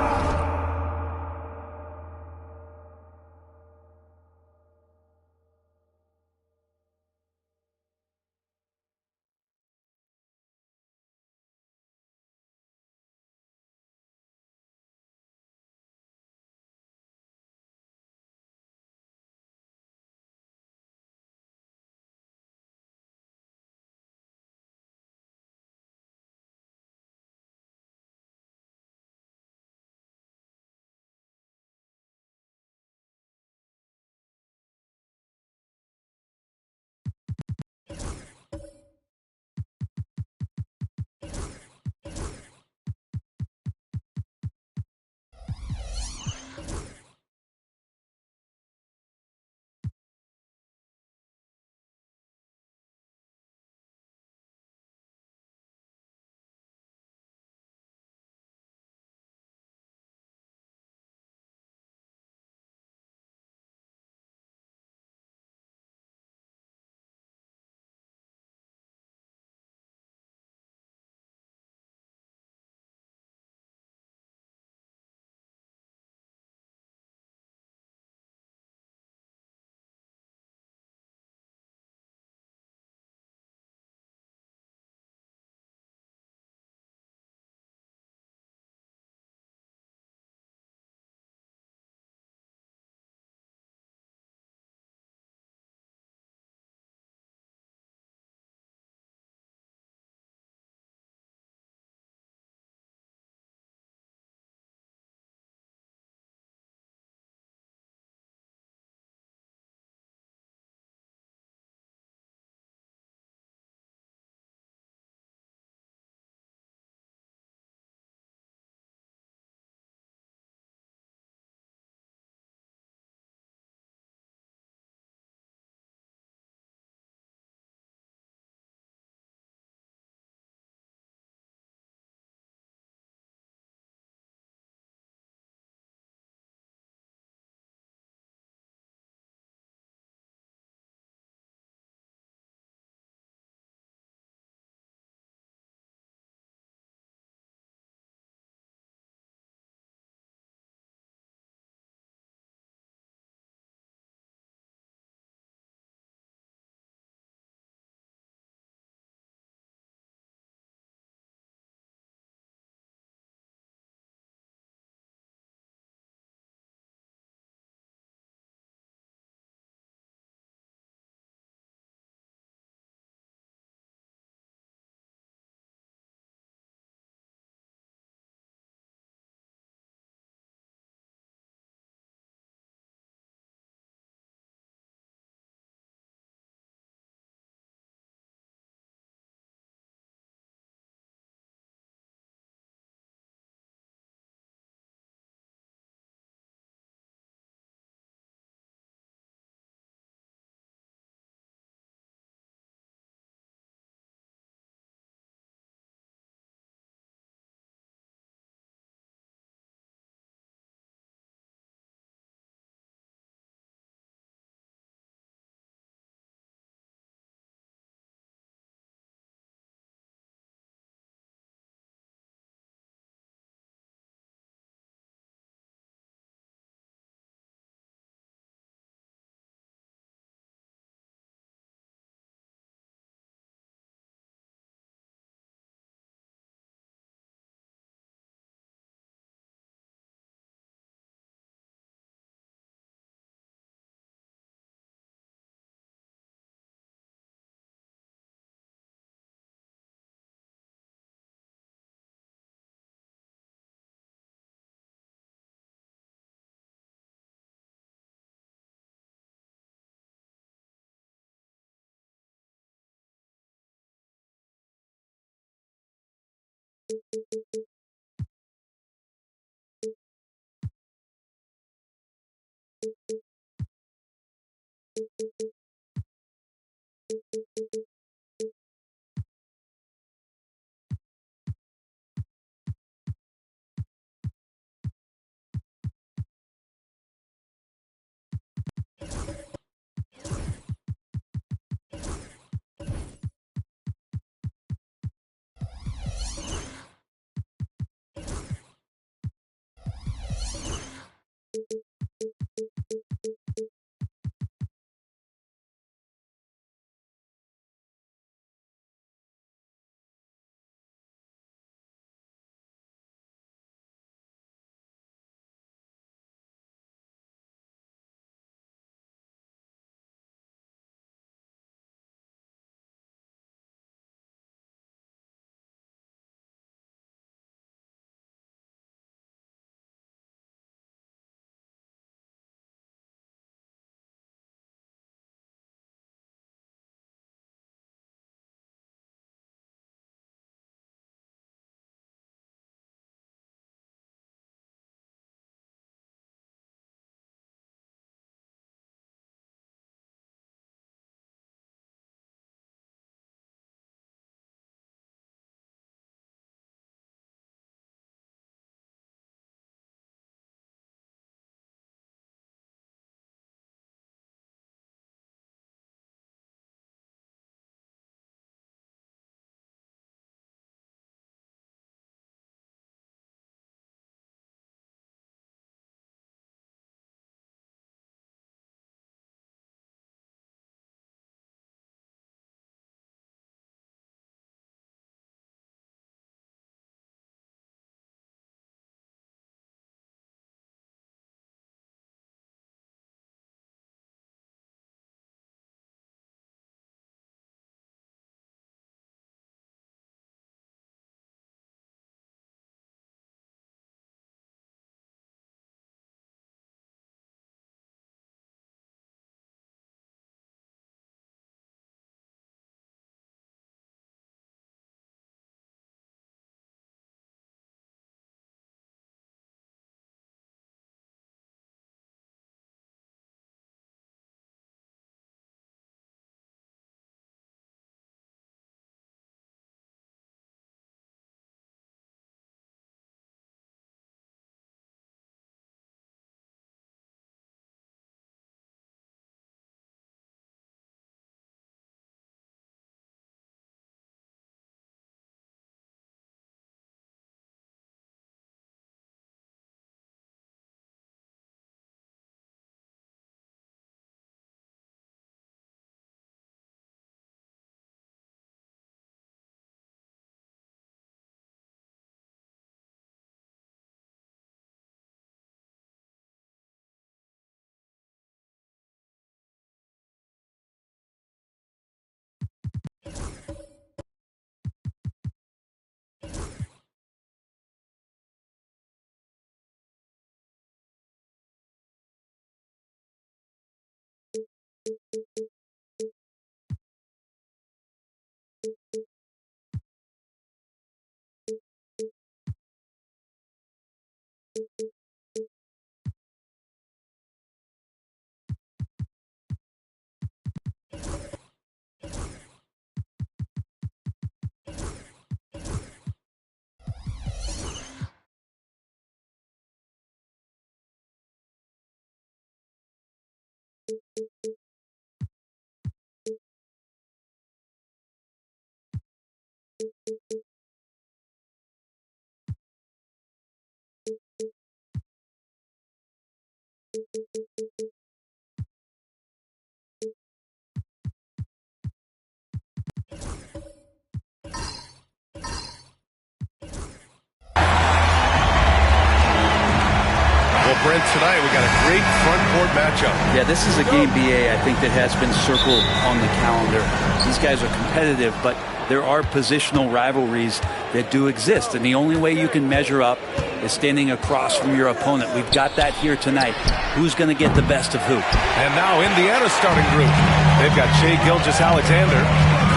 Brent, tonight we got a great front court matchup. Yeah, this is a game, BA, I think, that has been circled on the calendar. These guys are competitive, but there are positional rivalries that do exist, and the only way you can measure up is standing across from your opponent. We've got that here tonight. Who's going to get the best of who? And now Indiana's starting group. They've got Shai Gilgeous-Alexander,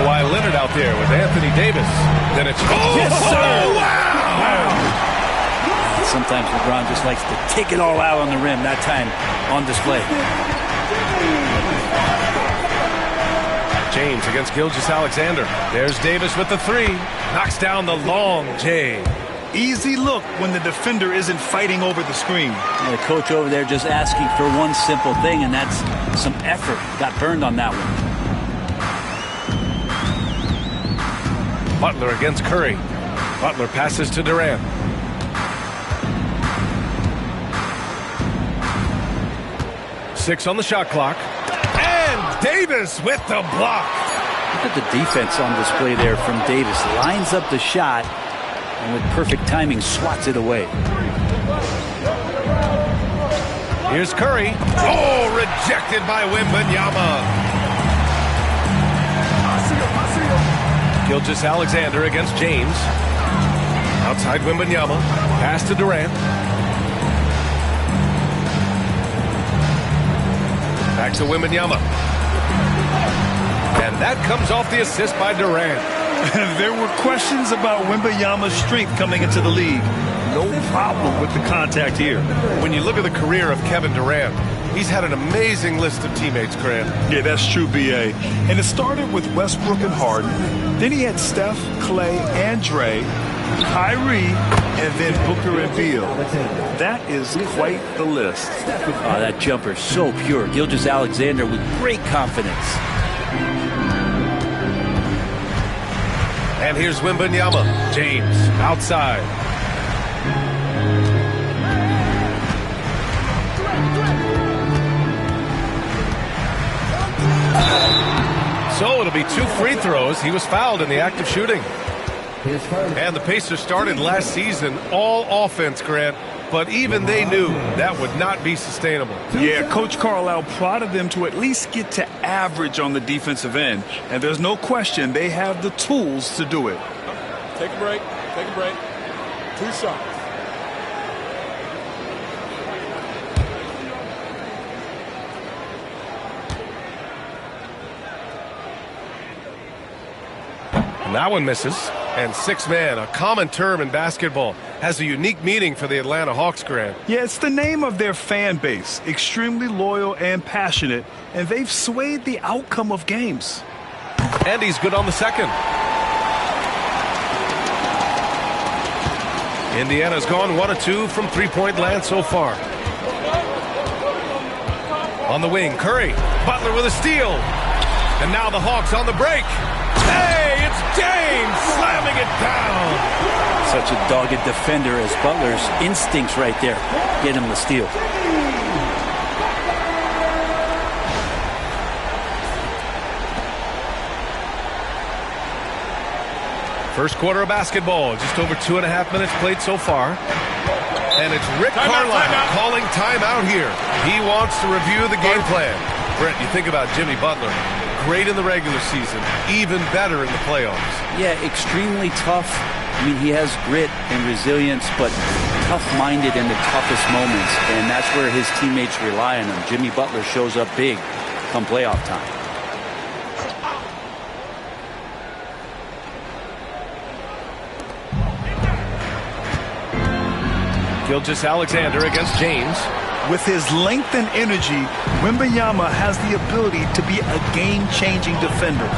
Kawhi Leonard out there with Anthony Davis. Then it's yes, sir! Oh, wow! Sometimes LeBron just likes to take it all out on the rim. That time on display. James against Gilgeous-Alexander. There's Davis with the three. Knocks down the long J. Easy look when the defender isn't fighting over the screen. And the coach over there just asking for one simple thing, and that's some effort. Got burned on that one. Butler against Curry. Butler passes to Durant. Six on the shot clock. And Davis with the block. Look at the defense on display there from Davis. Lines up the shot and with perfect timing swats it away. Here's Curry. Oh, rejected by Wembanyama. Gilgeous-Alexander against James. Outside Wembanyama. Pass to Durant. Back to Wembanyama. And that comes off the assist by Durant. There were questions about Wembanyama's strength coming into the league. No problem with the contact here. When you look at the career of Kevin Durant, he's had an amazing list of teammates, Grant. Yeah, that's true, B.A. And it started with Westbrook and Harden. Then he had Steph, Clay, and Dre, Kyrie, and then Booker and Beal. That is quite the list. Oh, that jumper so pure. Gilgeous-Alexander with great confidence. And here's Wembanyama. James outside. So it'll be 2 free throws. He was fouled in the act of shooting. And the Pacers started last season all offense, Grant, but even they knew that would not be sustainable. Yeah, Coach Carlisle prodded them to at least get to average on the defensive end. And there's no question they have the tools to do it. Take a break. Take a break. 2 shots. And that one misses. And 6-man, a common term in basketball, has a unique meaning for the Atlanta Hawks, Grant. Yeah, it's the name of their fan base. Extremely loyal and passionate, and they've swayed the outcome of games. And he's good on the second. Indiana's gone 1 of 2 from three-point land so far. On the wing, Curry. Butler with a steal. And now the Hawks on the break. Hey, it's James slamming it down. Such a dogged defender as Butler's instincts right there get him the steal. First quarter of basketball, just over 2.5 minutes played so far. And it's Rick Carlisle calling timeout here. He wants to review the game plan. Brent, you think about Jimmy Butler. Great in the regular season, even better in the playoffs. Yeah, extremely tough. I mean, he has grit and resilience, but tough-minded in the toughest moments, and that's where his teammates rely on him. Jimmy Butler shows up big come playoff time. Gilgeous-Alexander against James. With his length and energy, Wembanyama has the ability to be a game-changing defender.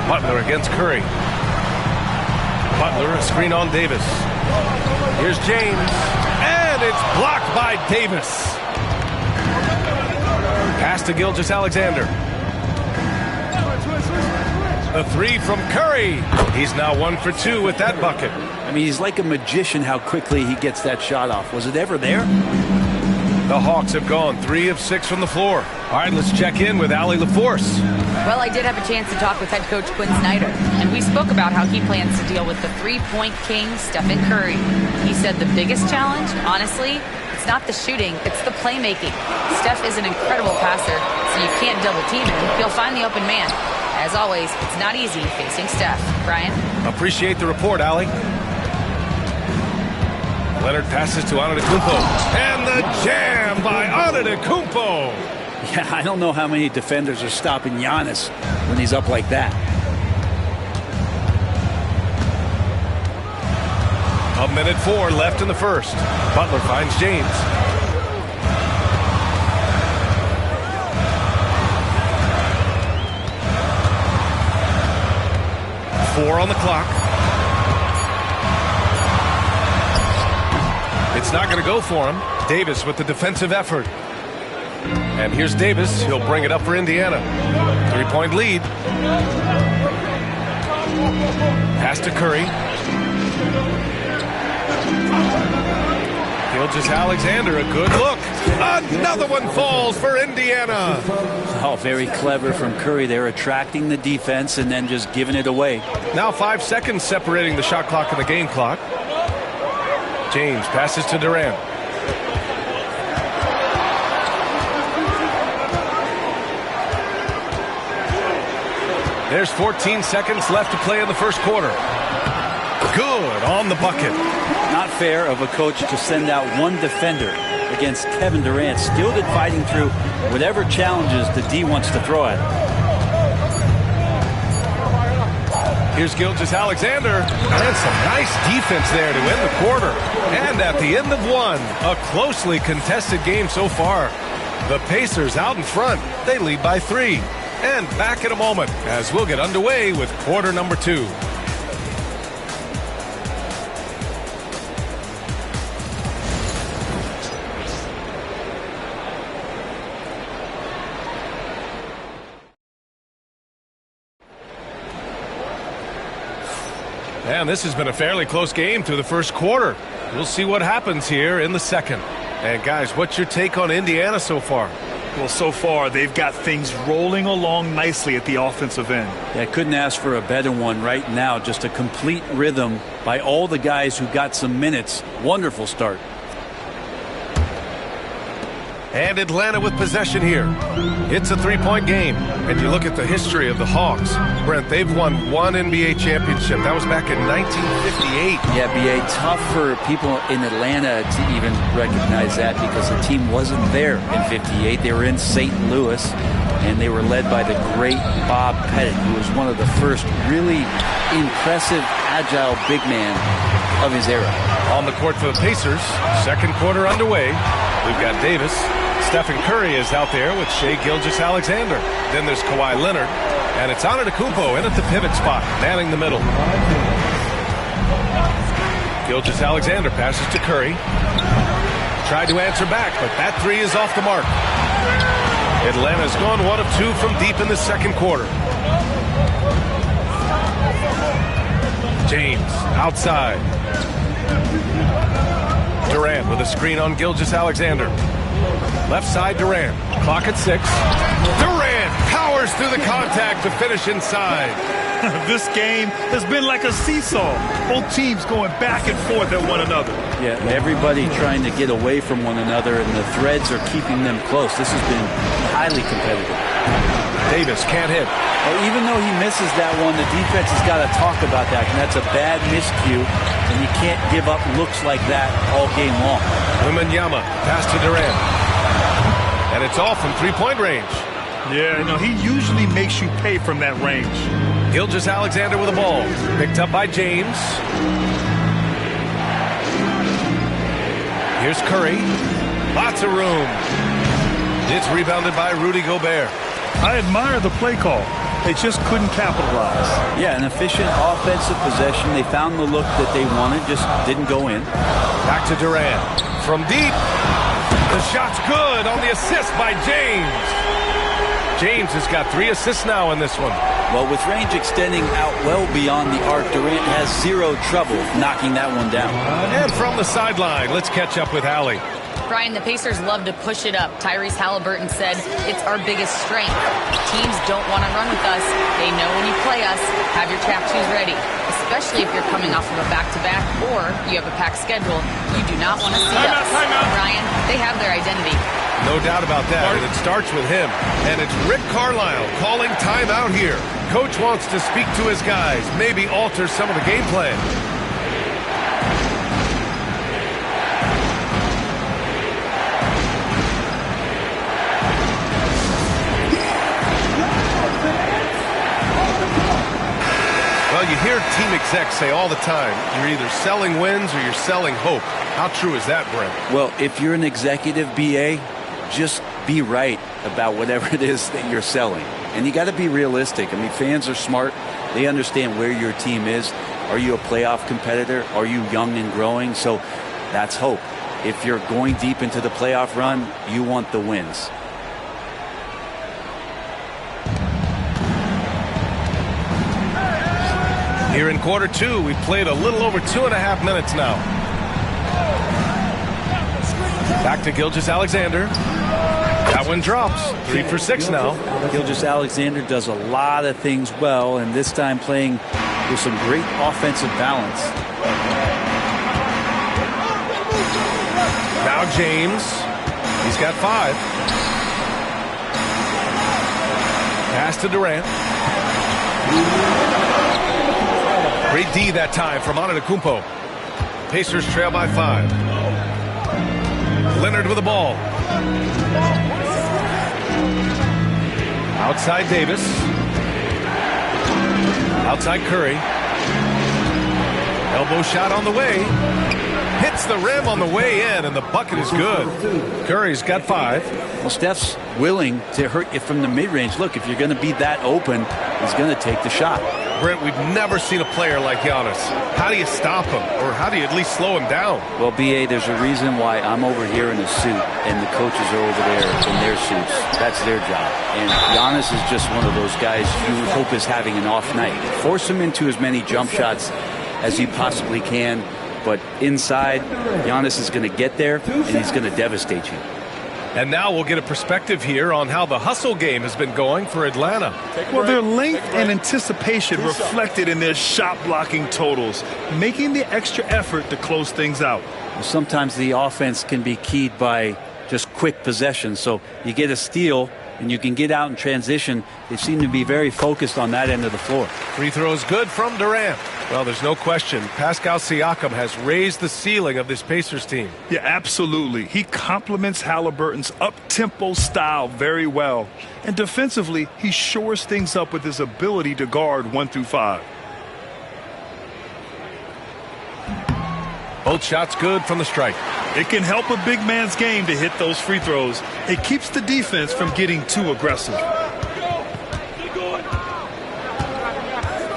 Butler against Curry. Butler, a screen on Davis. Here's James, and it's blocked by Davis. Pass to Gilgeous-Alexander. The three from Curry. He's now 1 for 2 with that bucket. I mean, he's like a magician how quickly he gets that shot off. Was it ever there? The Hawks have gone 3 of 6 from the floor. All right, let's check in with Allie LaForce. Well, I did have a chance to talk with head coach Quinn Snyder, and we spoke about how he plans to deal with the three-point king, Stephen Curry. He said the biggest challenge, honestly, it's not the shooting, it's the playmaking. Steph is an incredible passer, so you can't double team him. He'll find the open man. As always, it's not easy facing Steph. Brian? Appreciate the report, Allie. Leonard passes to Antetokounmpo. And the jam by Antetokounmpo. Yeah, I don't know how many defenders are stopping Giannis when he's up like that. A minute 4 left in the first. Butler finds James. Four on the clock. It's not going to go for him. Davis with the defensive effort. And here's Davis. He'll bring it up for Indiana. 3-point lead. Pass to Curry. Gilgeous-Alexander, a good look. Another one falls for Indiana. Oh, very clever from Curry. They're attracting the defense and then just giving it away. Now 5 seconds separating the shot clock and the game clock. James passes to Durant. There's 14 seconds left to play in the first quarter. Good on the bucket. Not fair of a coach to send out one defender against Kevin Durant, skilled at fighting through whatever challenges the D wants to throw at him. Here's Gilgeous-Alexander, and some nice defense there to end the quarter. And at the end of one, a closely contested game so far. The Pacers out in front. They lead by 3. And back in a moment as we'll get underway with quarter number 2. And this has been a fairly close game through the first quarter. We'll see what happens here in the second. And guys, what's your take on Indiana so far? Well, so far, they've got things rolling along nicely at the offensive end. Yeah, couldn't ask for a better one right now. Just a complete rhythm by all the guys who got some minutes. Wonderful start. And Atlanta with possession here. It's a 3-point game. And you look at the history of the Hawks. Brent, they've won 1 NBA championship. That was back in 1958. Yeah, B.A., tough for people in Atlanta to even recognize that because the team wasn't there in 58. They were in St. Louis, and they were led by the great Bob Pettit, who was one of the first really impressive, agile big man of his era. On the court for the Pacers, second quarter underway. We've got Davis. Stephen Curry is out there with Shai Gilgeous-Alexander. Then there's Kawhi Leonard. And it's Antetokounmpo in at the pivot spot, manning the middle. Gilgeous-Alexander passes to Curry. Tried to answer back, but that 3 is off the mark. Atlanta's gone 1 of 2 from deep in the second quarter. James outside. Durant with a screen on Gilgeous-Alexander. Left side, Durant. Clock at 6. Durant powers through the contact to finish inside. This game has been like a seesaw. Both teams going back and forth at one another. Yeah, everybody trying to get away from one another, and the threads are keeping them close. This has been highly competitive. Davis can't hit. Well, even though he misses that one, the defense has got to talk about that, and that's a bad miscue, and you can't give up looks like that all game long. Wembanyama pass to Durant. And it's all from three-point range. Yeah, he usually makes you pay from that range. Gilgeous-Alexander with the ball. Picked up by James. Here's Curry. Lots of room. It's rebounded by Rudy Gobert. I admire the play call. They just couldn't capitalize. Yeah, an efficient offensive possession. They found the look that they wanted, just didn't go in. Back to Durant. From deep. The shot's good on the assist by James. James has got 3 assists now in this one. Well, with range extending out well beyond the arc, Durant has zero trouble knocking that one down. And from the sideline, let's catch up with Allie. Brian, the Pacers love to push it up. Tyrese Halliburton said, it's our biggest strength. Teams don't want to run with us. They know when you play us, have your tap shoes ready. Especially if you're coming off of a back-to-back or you have a packed schedule. You do not want to see us. Brian, they have their identity. No doubt about that, and it starts with him. And it's Rick Carlisle calling timeout here. Coach wants to speak to his guys, maybe alter some of the game plan. Well, you hear team execs say all the time, you're either selling wins or you're selling hope. How true is that, Brent? Well, if you're an executive BA, just be right about whatever it is that you're selling. And you got to be realistic. I mean, fans are smart. They understand where your team is. Are you a playoff competitor? Are you young and growing? So that's hope. If you're going deep into the playoff run, you want the wins. Here in quarter 2, we've played a little over 2.5 minutes now. Back to Gilgeous-Alexander. That one drops. 3 for 6 now. Gilgeous-Alexander does a lot of things well, and this time playing with some great offensive balance. Now James. He's got 5. Pass to Durant. Great D that time from Antetokounmpo. Pacers trail by 5. Leonard with the ball. Outside Davis. Outside Curry. Elbow shot on the way. Hits the rim on the way in, and the bucket is good. Curry's got 5. Well, Steph's willing to hurt you from the mid-range. Look, if you're going to be that open, he's going to take the shot. Brent, we've never seen a player like Giannis. How do you stop him, or how do you at least slow him down? Well, B.A., there's a reason why I'm over here in a suit and the coaches are over there in their suits. That's their job. And Giannis is just one of those guys you hope is having an off night. Force him into as many jump shots as you possibly can, but inside, Giannis is going to get there, and he's going to devastate you. And now we'll get a perspective here on how the hustle game has been going for Atlanta. Well, their length and anticipation reflected in their shot blocking totals, making the extra effort to close things out. Sometimes the offense can be keyed by just quick possession. So you get a steal and you can get out in transition. They seem to be very focused on that end of the floor. Free throws good from Durant. Well, there's no question. Pascal Siakam has raised the ceiling of this Pacers team. Yeah, absolutely. He complements Halliburton's up-tempo style very well. And defensively, he shores things up with his ability to guard 1 through 5. Both shots good from the strike. It can help a big man's game to hit those free throws. It keeps the defense from getting too aggressive.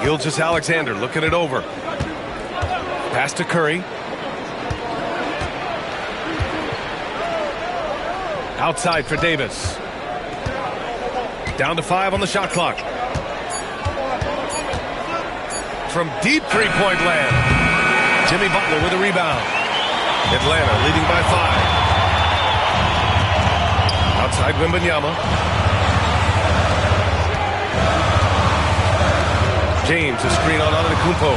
Gilgeous-Alexander looking it over. Pass to Curry. Outside for Davis. Down to 5 on the shot clock. From deep three-point land. Jimmy Butler with a rebound. Atlanta leading by 5. Outside Wembanyama. James, a screen on Antetokounmpo.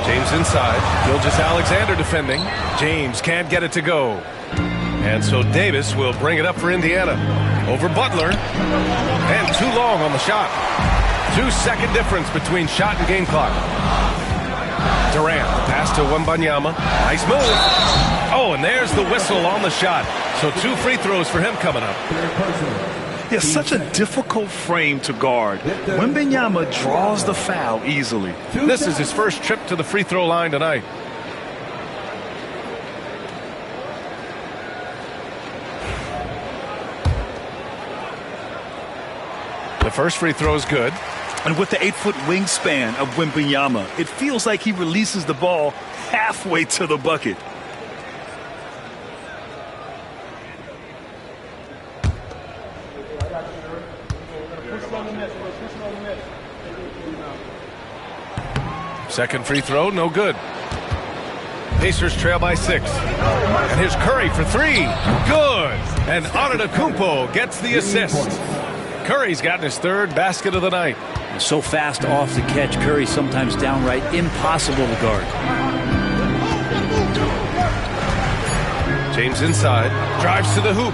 James inside. Gilgeous-Alexander defending. James can't get it to go. And so Davis will bring it up for Indiana. Over Butler. And too long on the shot. 2-second difference between shot and game clock. Durant, pass to Wembanyama. Nice move. Oh, and there's the whistle on the shot. So 2 free throws for him coming up. Yeah, such a difficult frame to guard. Wembanyama draws the foul easily. This is his first trip to the free throw line tonight. The first free throw is good. And with the 8-foot wingspan of Wembanyama, it feels like he releases the ball halfway to the bucket. Second free throw, no good. Pacers trail by 6. And here's Curry for 3. Good. And Antetokounmpo gets the assist. Curry's gotten his 3rd basket of the night. So fast off the catch, Curry sometimes downright impossible to guard. James inside, drives to the hoop.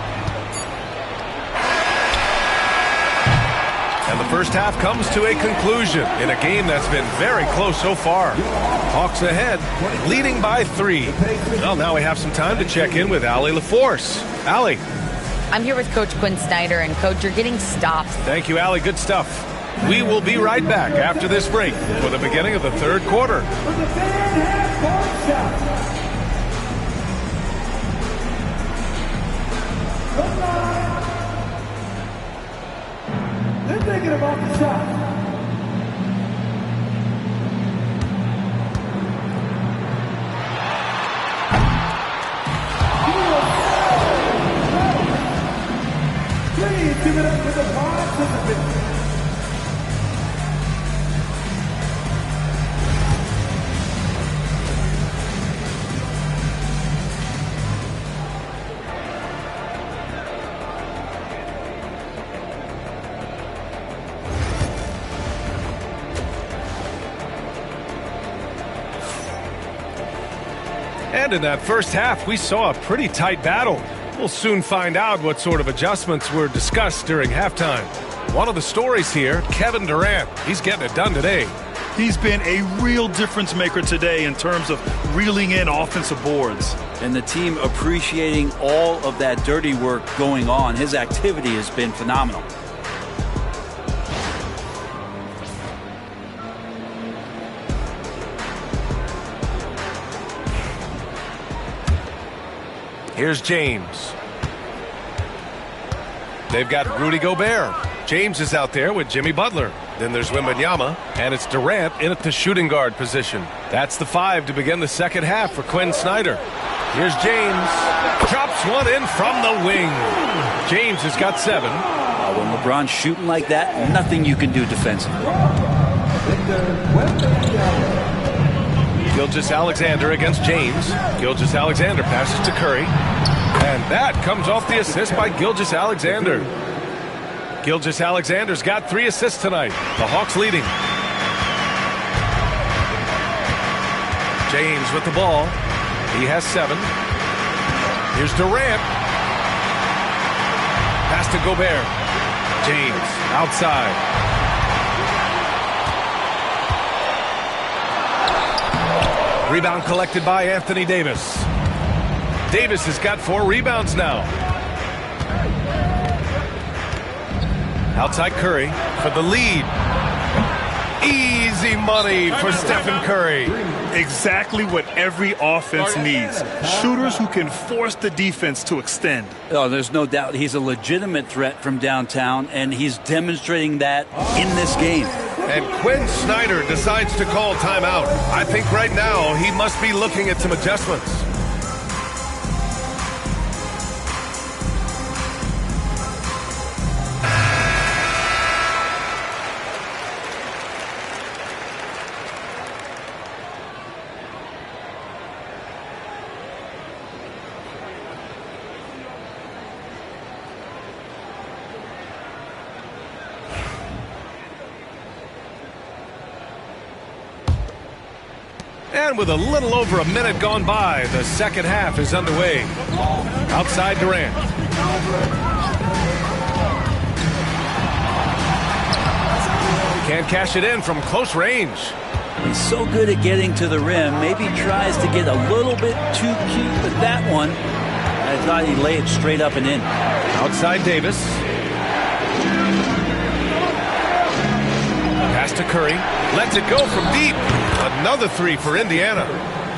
And the first half comes to a conclusion in a game that's been very close so far. Hawks ahead, leading by 3. Well, now we have some time to check in with Allie LaForce. Allie. I'm here with Coach Quinn Snyder, and Coach, you're getting stopped. Thank you, Allie. Good stuff. We will be right back after this break for the beginning of the 3rd quarter. They're thinking about the shot. Please give it up to the participants. And in that first half, we saw a pretty tight battle. We'll soon find out what sort of adjustments were discussed during halftime. One of the stories here, Kevin Durant. He's getting it done today. He's been a real difference maker today in terms of reeling in offensive boards. And the team appreciating all of that dirty work going on. His activity has been phenomenal. Here's James. They've got Rudy Gobert. James is out there with Jimmy Butler. Then there's Wembanyama, and it's Durant in at the shooting guard position. That's the 5 to begin the second half for Quinn Snyder. Here's James. Drops one in from the wing. James has got 7. When LeBron's shooting like that, nothing you can do defensively. Gilgeous-Alexander against James. Gilgeous-Alexander passes to Curry. And that comes off the assist by Gilgeous-Alexander. Gilgeous-Alexander's got 3 assists tonight. The Hawks leading. James with the ball. He has 7. Here's Durant. Pass to Gobert. James outside. Rebound collected by Anthony Davis. Davis has got 4 rebounds now. Outside Curry for the lead. Easy money for Stephen Curry. Exactly what every offense needs. Shooters who can force the defense to extend. Oh, there's no doubt he's a legitimate threat from downtown, and he's demonstrating that in this game. And Quinn Snyder decides to call timeout. I think right now he must be looking at some adjustments. And with a little over a minute gone by, the second half is underway. Outside Durant. Can't cash it in from close range. He's so good at getting to the rim. Maybe tries to get a little bit too cute with that one. I thought he'd lay it straight up and in. Outside Davis. Pass to Curry. Lets it go from deep. Another three for Indiana.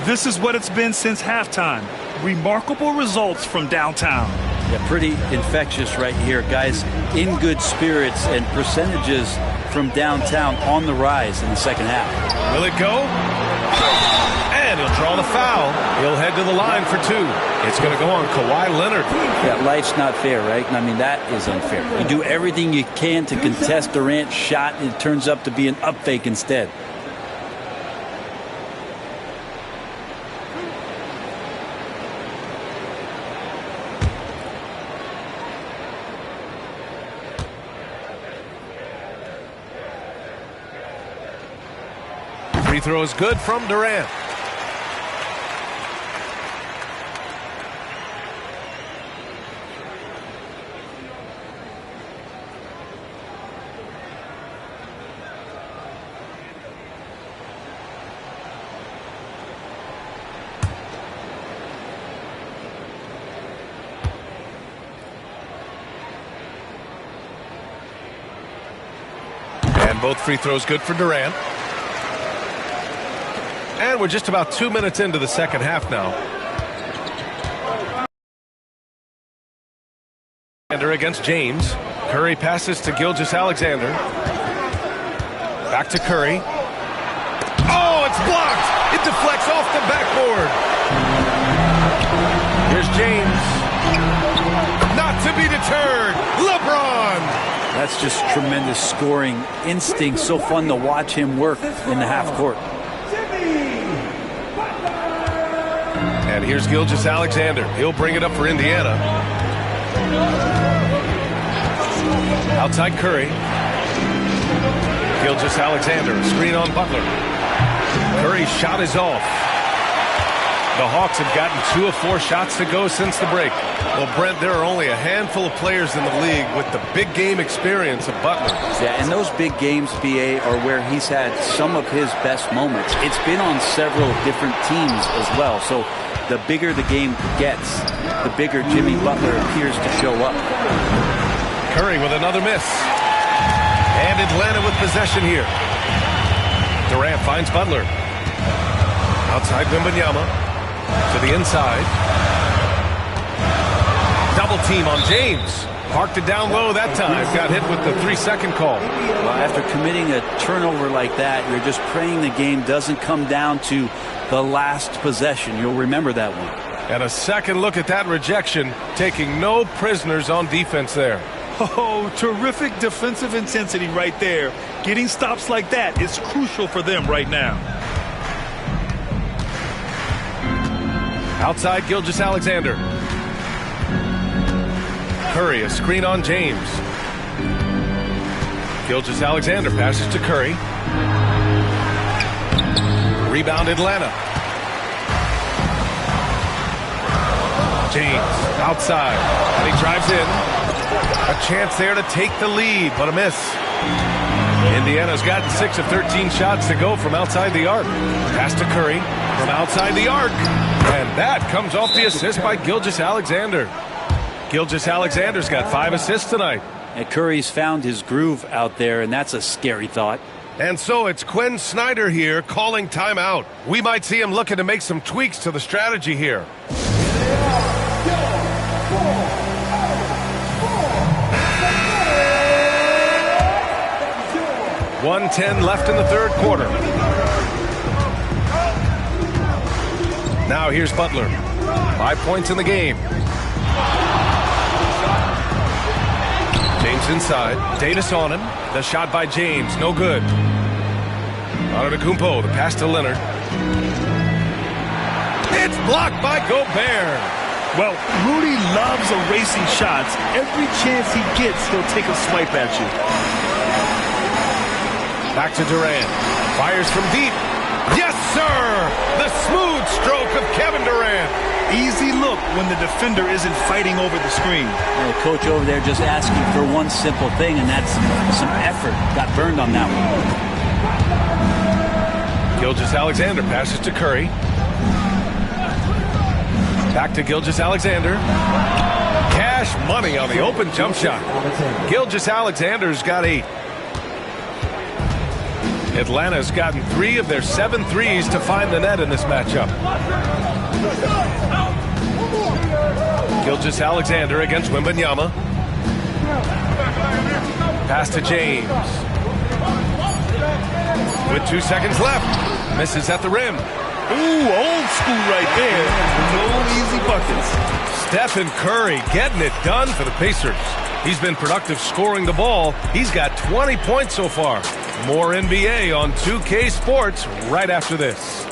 This is what it's been since halftime. Remarkable results from downtown. Yeah, pretty infectious right here. Guys in good spirits, and percentages from downtown on the rise in the second half. Will it go? And he'll draw the foul. He'll head to the line for two. It's going to go on Kawhi Leonard. Yeah, life's not fair, right? I mean, that is unfair. You do everything you can to contest Durant's shot, and it turns up to be an up fake instead. Free throw is good from Durant. And both free throws good for Durant. And we're just about 2 minutes into the second half now. Against James. Curry passes to Gilgeous-Alexander. Back to Curry. Oh, it's blocked! It deflects off the backboard. Here's James. Not to be deterred. LeBron! That's just tremendous scoring instinct. So fun to watch him work in the half court. And here's Gilgeous-Alexander. He'll bring it up for Indiana. Outside Curry. Gilgeous-Alexander, screen on Butler. Curry's shot is off. The Hawks have gotten 2 of 4 shots to go since the break. Well, Brent, there are only a handful of players in the league with the big game experience of Butler. Yeah, and those big games, BA, are where he's had some of his best moments. It's been on several different teams as well, so the bigger the game gets, the bigger Jimmy Butler appears to show up. Curry with another miss. And Atlanta with possession here. Durant finds Butler. Outside Wembanyama. To the inside. Double team on James. Parked it down low that time. Got hit with the 3-second call. Well, after committing a turnover like that, you're just praying the game doesn't come down to the last possession. You'll remember that one. And a second look at that rejection, taking no prisoners on defense there. Oh, terrific defensive intensity right there. Getting stops like that is crucial for them right now. Outside Gilgeous-Alexander. Curry, a screen on James. Gilgeous-Alexander passes to Curry. Rebound Atlanta. James outside, and he drives in. A chance there to take the lead, but a miss. Indiana's gotten 6 of 13 shots to go from outside the arc. Pass to Curry from outside the arc. And that comes off the assist by Gilgeous-Alexander. Gilgeous-Alexander's got 5 assists tonight. And Curry's found his groove out there, and that's a scary thought. And so it's Quinn Snyder here calling timeout. We might see him looking to make some tweaks to the strategy here. 1:10 left in the third quarter. Now here's Butler. 5 points in the game. James inside. Davis on him. The shot by James. No good. Antetokounmpo. The pass to Leonard. It's blocked by Gobert. Well, Rudy loves erasing shots. Every chance he gets, he'll take a swipe at you. Back to Durant. Fires from deep. Yes, sir! The smooth stroke of Kevin Durant. Easy look when the defender isn't fighting over the screen. The coach over there just asking for one simple thing, and that's some effort. Got burned on that one. Gilgeous-Alexander passes to Curry. Back to Gilgeous-Alexander. Cash money on the open jump shot. Gilgeous-Alexander's got 8. Atlanta's gotten 3 of their 7 threes to find the net in this matchup. Gilgeous-Alexander against Wembanyama. Pass to James. With 2 seconds left. Misses at the rim. Ooh, old school right there. No easy buckets. Stephen Curry getting it done for the Pacers. He's been productive scoring the ball. He's got 20 points so far. More NBA on 2K Sports right after this.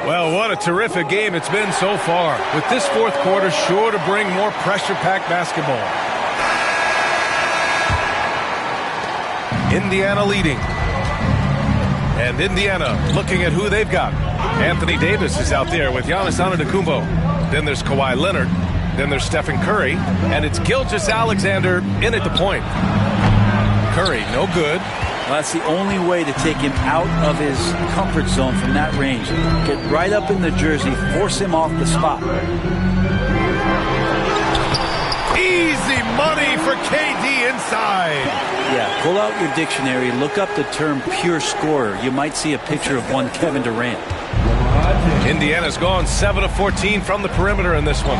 Well, what a terrific game it's been so far. With this fourth quarter sure to bring more pressure-packed basketball. Indiana leading. And Indiana looking at who they've got. Anthony Davis is out there with Giannis Antetokounmpo. Then there's Kawhi Leonard. Then there's Stephen Curry. And it's Gilgeous-Alexander in at the point. Curry, no good. Well, that's the only way to take him out of his comfort zone from that range. Get right up in the jersey, force him off the spot. Easy money for KD inside. Yeah, pull out your dictionary, look up the term pure scorer. You might see a picture of one Kevin Durant. Indiana's gone 7 of 14 from the perimeter in this one.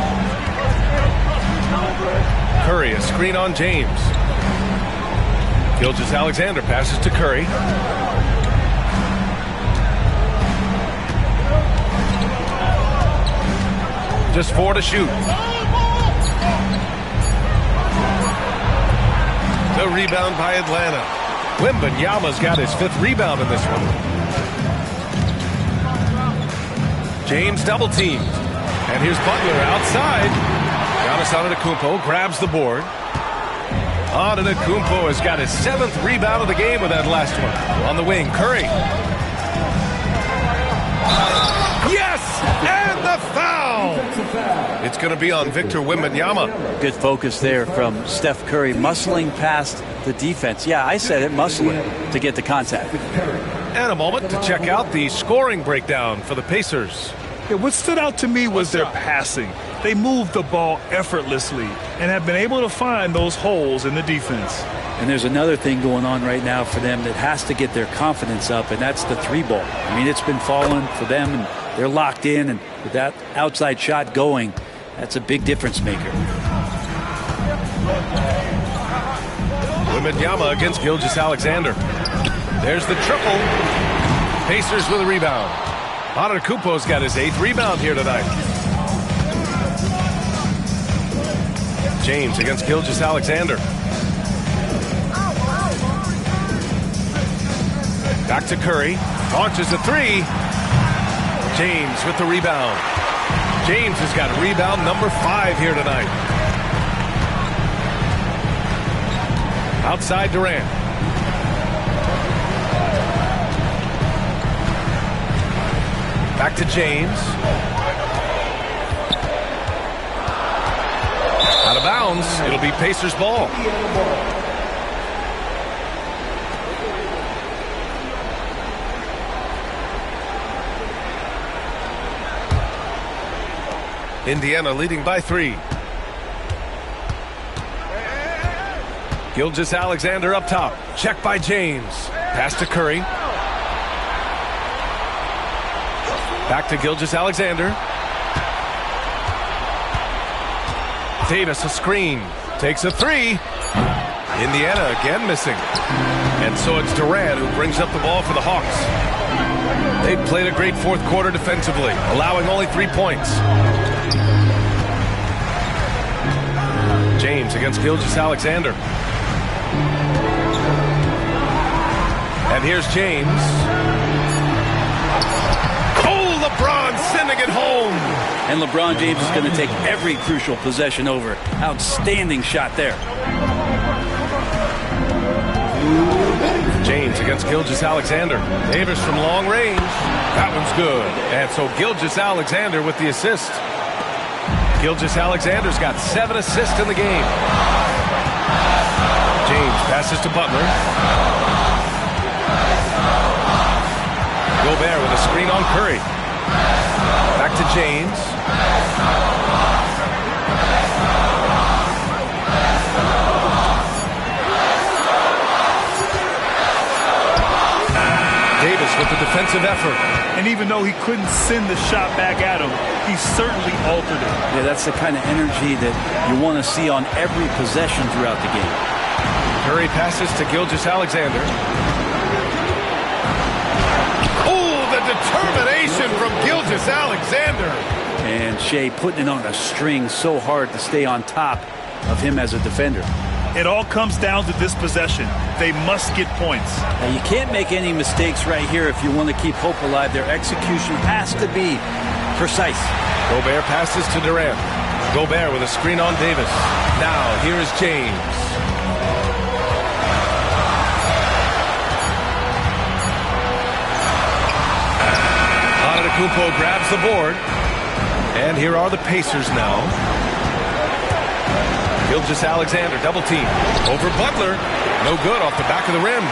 Curry, a screen on James. Gilgeous-Alexander passes to Curry. Just 4 to shoot. The rebound by Atlanta. Wembanyama's got his 5th rebound in this one. James double teamed. And here's Butler outside. Giannis Antetokounmpo grabs the board. Antetokounmpo has got his 7th rebound of the game with that last one. On the wing, Curry. Yes! And the foul! It's going to be on Victor Wembanyama. Good focus there from Steph Curry, muscling past the defense. Yeah, I said it, muscling to get the contact. And a moment to check out the scoring breakdown for the Pacers. Yeah, what stood out to me was their passing. They moved the ball effortlessly and have been able to find those holes in the defense. And there's another thing going on right now for them that has to get their confidence up, and that's the 3-ball. I mean, it's been falling for them, and they're locked in, and with that outside shot going, that's a big difference maker. Wembanyama against Gilgeous-Alexander. There's the triple. Pacers with a rebound. Antetokounmpo's got his 8th rebound here tonight. James against Gilgeous-Alexander. Back to Curry. Launches a 3. James with the rebound. James has got rebound number 5 here tonight. Outside Durant. Back to James. Out of bounds. It'll be Pacers ball. Indiana leading by 3. Gilgeous-Alexander up top. Check by James. Pass to Curry. Back to Gilgeous-Alexander. Davis a screen. Takes a 3. Indiana again missing. And so it's Durant who brings up the ball for the Hawks. They've played a great fourth quarter defensively, allowing only 3 points. James against Gilgeous-Alexander. And here's James. Oh, LeBron sending it home. And LeBron James is going to take every crucial possession over. Outstanding shot there. James against Gilgeous-Alexander. Davis from long range. That one's good. And so Gilgeous-Alexander with the assist. Gilgeous-Alexander's got 7 assists in the game. James passes to Butler. Gobert with a screen on Curry. Back to James. Davis with the defensive effort. And even though he couldn't send the shot back at him, he certainly altered it. Yeah, that's the kind of energy that you want to see on every possession throughout the game. Curry passes to Gilgeous-Alexander. Oh, the determination from Gilgeous-Alexander. And Shea putting it on a string so hard to stay on top of him as a defender. It all comes down to this possession. They must get points. Now, you can't make any mistakes right here if you want to keep hope alive. Their execution has to be precise. Gobert passes to Durant. Gobert with a screen on Davis. Now, here is James. Antetokounmpo grabs the board. And here are the Pacers now. Gilgeous-Alexander double team over Butler. No good off the back of the rim.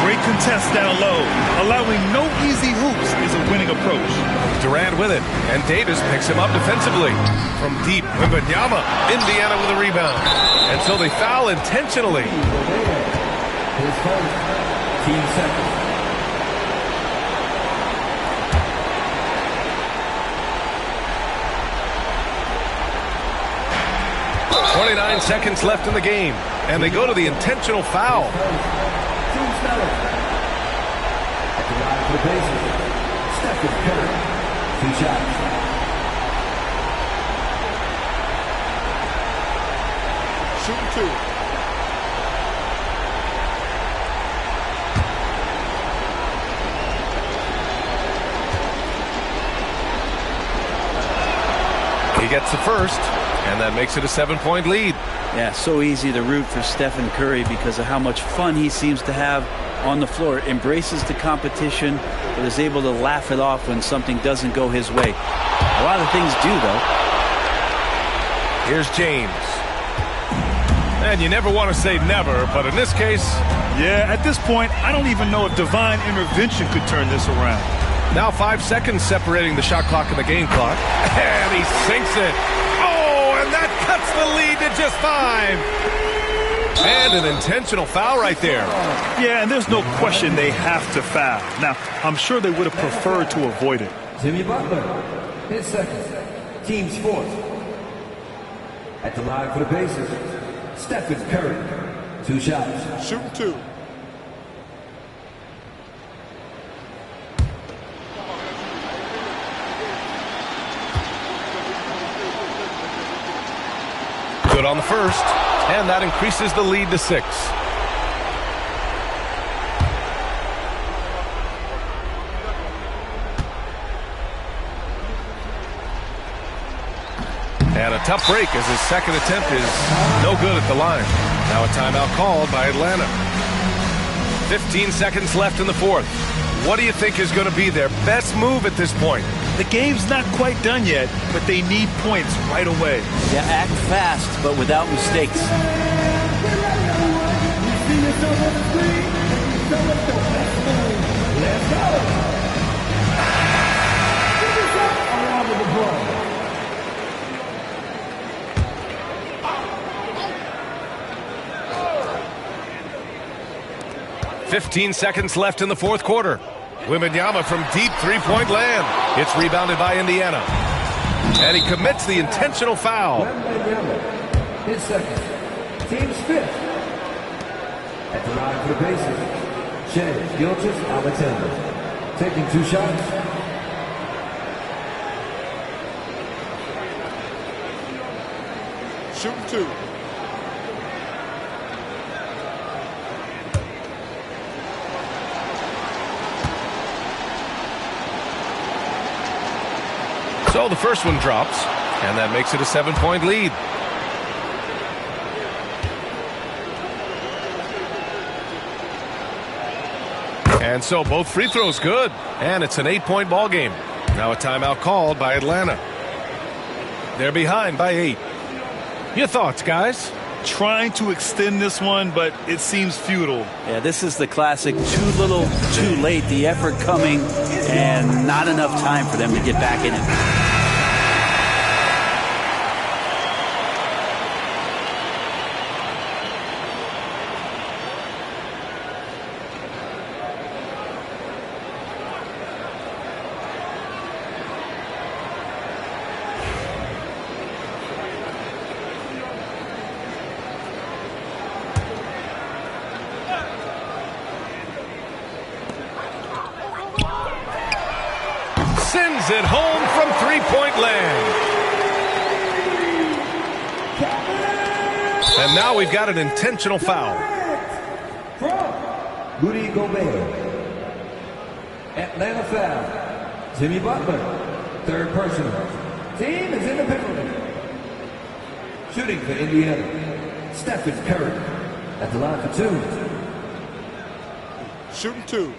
Great contest down low. Allowing no easy hoops is a winning approach. Durant with it, and Davis picks him up defensively. From deep, Wembanyama, Indiana with a rebound. And so they foul intentionally. Team second. 29 seconds left in the game, and they go to the intentional foul. Team Sneller. At the line for the bases, Stephen Curry. 2 shots. Shooting 2. He gets the first, and that makes it a 7-point lead. Yeah, so easy to root for Stephen Curry because of how much fun he seems to have on the floor. Embraces the competition, but is able to laugh it off when something doesn't go his way. A lot of things do, though. Here's James. And you never want to say never, but in this case... Yeah, at this point, I don't even know if divine intervention could turn this around. Now 5 seconds separating the shot clock and the game clock. And he sinks it. Oh, and that cuts the lead to just 5. And an intentional foul right there. Yeah, and there's no question they have to foul. Now, I'm sure they would have preferred to avoid it. Jimmy Butler, his second. Team's fourth. At the line for the bases, Stephen Curry. 2 shots. Shooting 2. Good on the first, and that increases the lead to 6. And a tough break as his second attempt is no good at the line. Now a timeout called by Atlanta. 15 seconds left in the fourth. What do you think is going to be their best move at this point? The game's not quite done yet, but they need points right away. Yeah, act fast, but without mistakes. Let's go. 15 seconds left in the fourth quarter. Wembanyama from deep three-point land. It's rebounded by Indiana. And he commits the intentional foul. Wembanyama, his second. Team's fifth. At the line for the bases, Shea Gilgeous-Alexander. Taking 2 shots. Shooting 2. So the first one drops, and that makes it a 7-point lead. And so both free throws good, and it's an 8-point ball game. Now a timeout called by Atlanta. They're behind by 8. Your thoughts, guys? trying to extend this one, but it seems futile. Yeah, this is the classic too little, too late. The effort coming and not enough time for them to get back in it. Sends it home from three-point land. And now we've got an intentional foul. Rudy Gobert. Atlanta foul. Jimmy Butler. Third personal. Team is in the penalty. Shooting for Indiana. Stephen Curry at the line for two. Shooting two.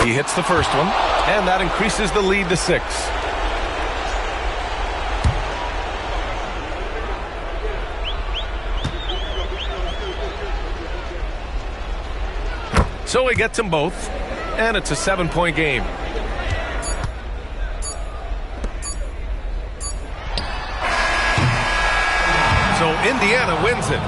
He hits the first one, and that increases the lead to 6. So he gets them both, and it's a 7-point game. So Indiana wins it.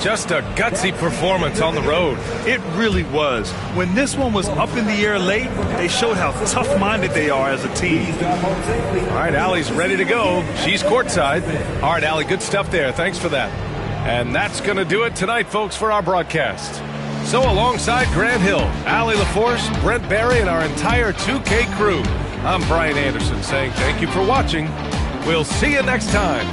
Just a gutsy performance on the road. It really was. When this one was up in the air late, they showed how tough-minded they are as a team. All right, Allie's ready to go. She's courtside. All right, Allie, good stuff there. Thanks for that. And that's going to do it tonight, folks, for our broadcast. So alongside Grant Hill, Allie LaForce, Brent Barry, and our entire 2K crew, I'm Brian Anderson saying thank you for watching. We'll see you next time.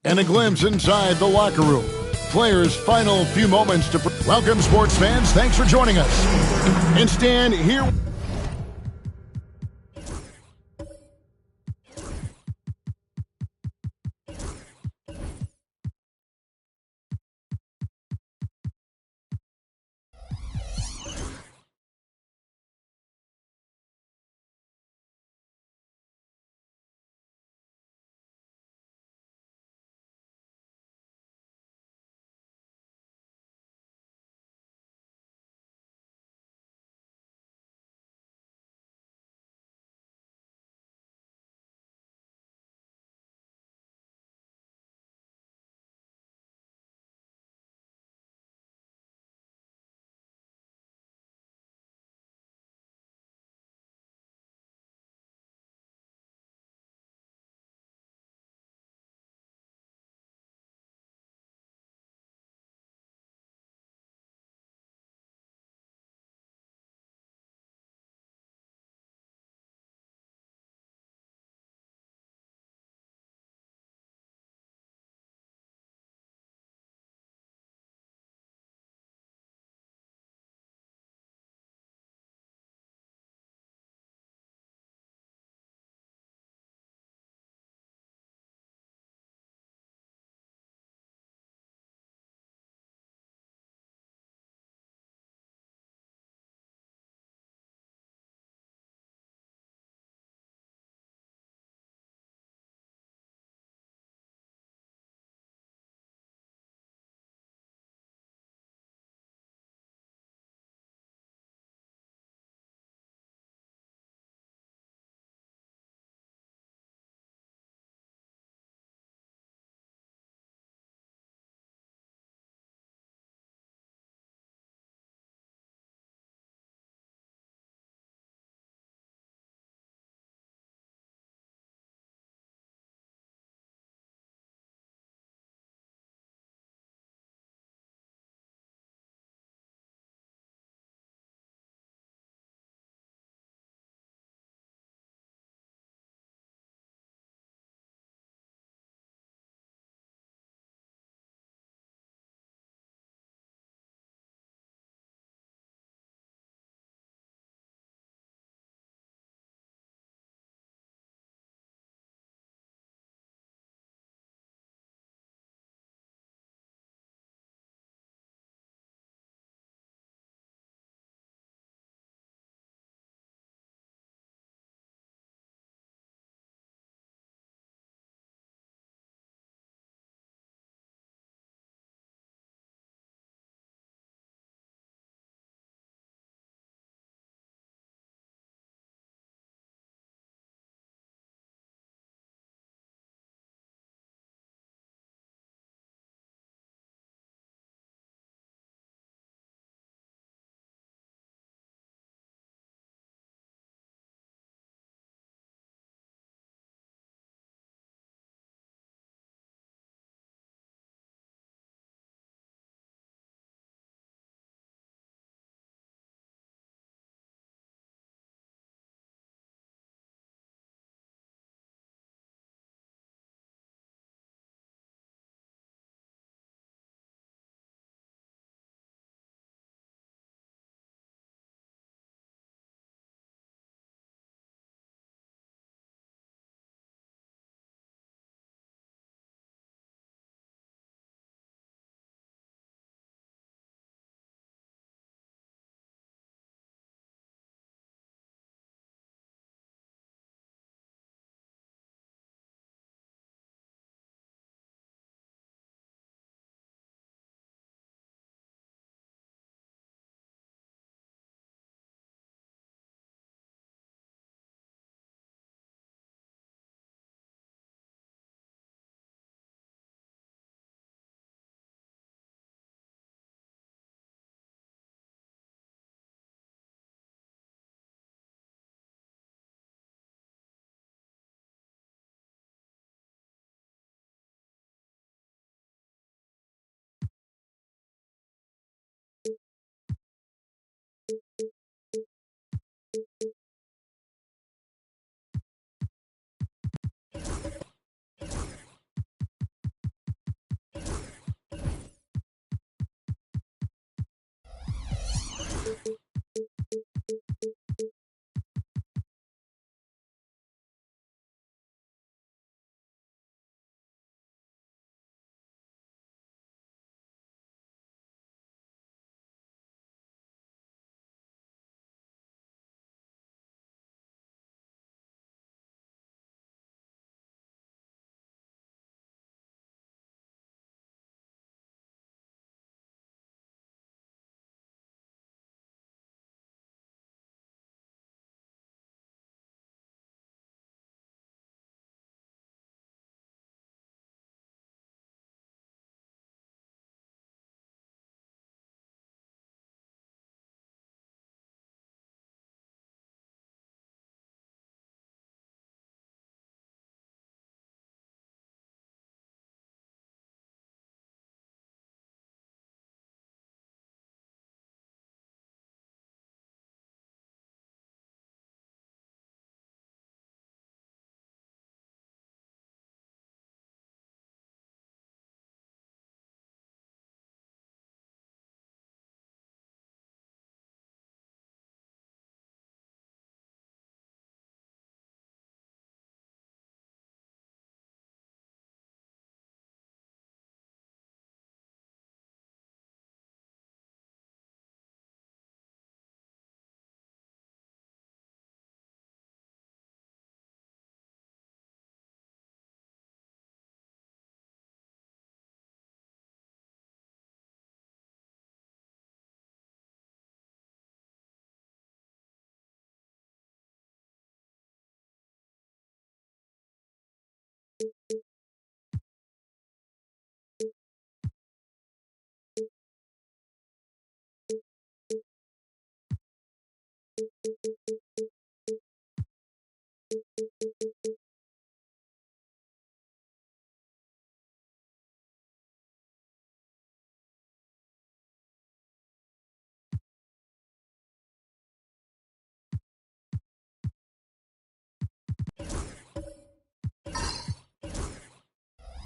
And a glimpse inside the locker room. Players' final few moments to... Welcome, sports fans. Thanks for joining us. And Stan, here...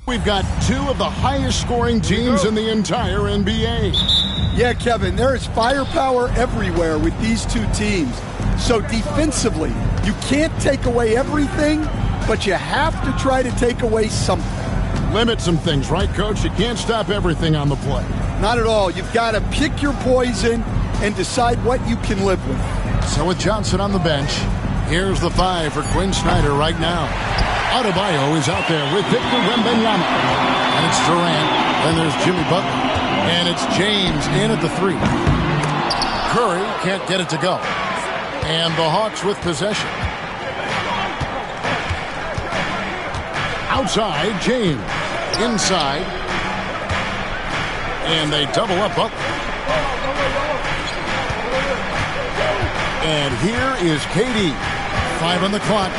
We've got two of the highest scoring teams in the entire NBA. Yeah, Kevin, there is firepower everywhere with these two teams. So defensively, you can't take away everything, but you have to try to take away something. Limit some things, right, Coach? You can't stop everything on the play. Not at all. You've got to pick your poison and decide what you can live with. So with Johnson on the bench, here's the 5 for Quinn Snyder right now. Adebayo is out there with Victor Wembanyama. And it's Durant. Then there's Jimmy Butler. And it's James in at the 3. Curry can't get it to go. And the Hawks with possession. Outside, James. Inside. And they double up Butler. And here is KD. 5 on the clock.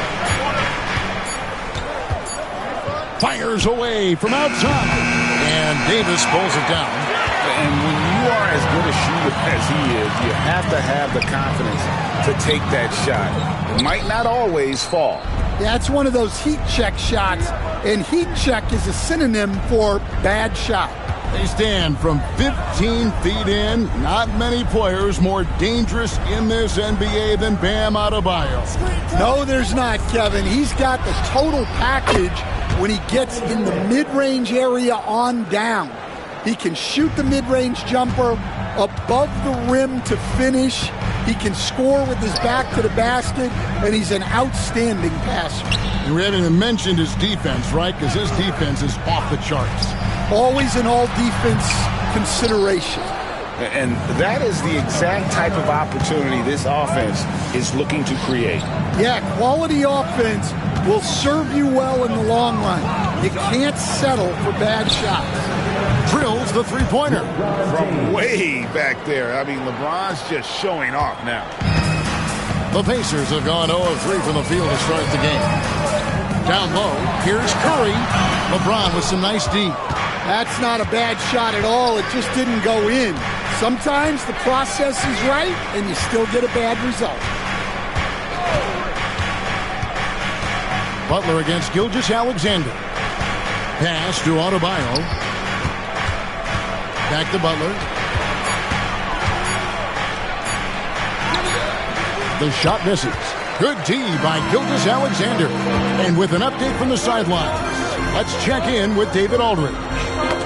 Fires away from outside. And Davis pulls it down. And when you are as good a shooter as he is, you have to have the confidence to take that shot. It might not always fall. Yeah, it's one of those heat check shots. And heat check is a synonym for bad shot. They stand from 15 feet in. Not many players more dangerous in this NBA than Bam Adebayo. No, there's not, Kevin. He's got the total package when he gets in the mid-range area on down. He can shoot the mid-range jumper above the rim to finish. He can score with his back to the basket, and he's an outstanding passer. We haven't even mentioned his defense, right? Because his defense is off the charts. Always an all-defense consideration. And that is the exact type of opportunity this offense is looking to create. Yeah, quality offense will serve you well in the long run. You can't settle for bad shots. Drills the three-pointer. From way back there. I mean, LeBron's just showing off now. The Pacers have gone 0 of 3 from the field to start the game. Down low, here's Curry. LeBron with some nice D. That's not a bad shot at all. It just didn't go in. Sometimes the process is right, and you still get a bad result. Butler against Gilgeous-Alexander. Pass to Adebayo. Back to Butler. The shot misses. Good D by Gilgeous-Alexander. And with an update from the sidelines, let's check in with David Aldridge.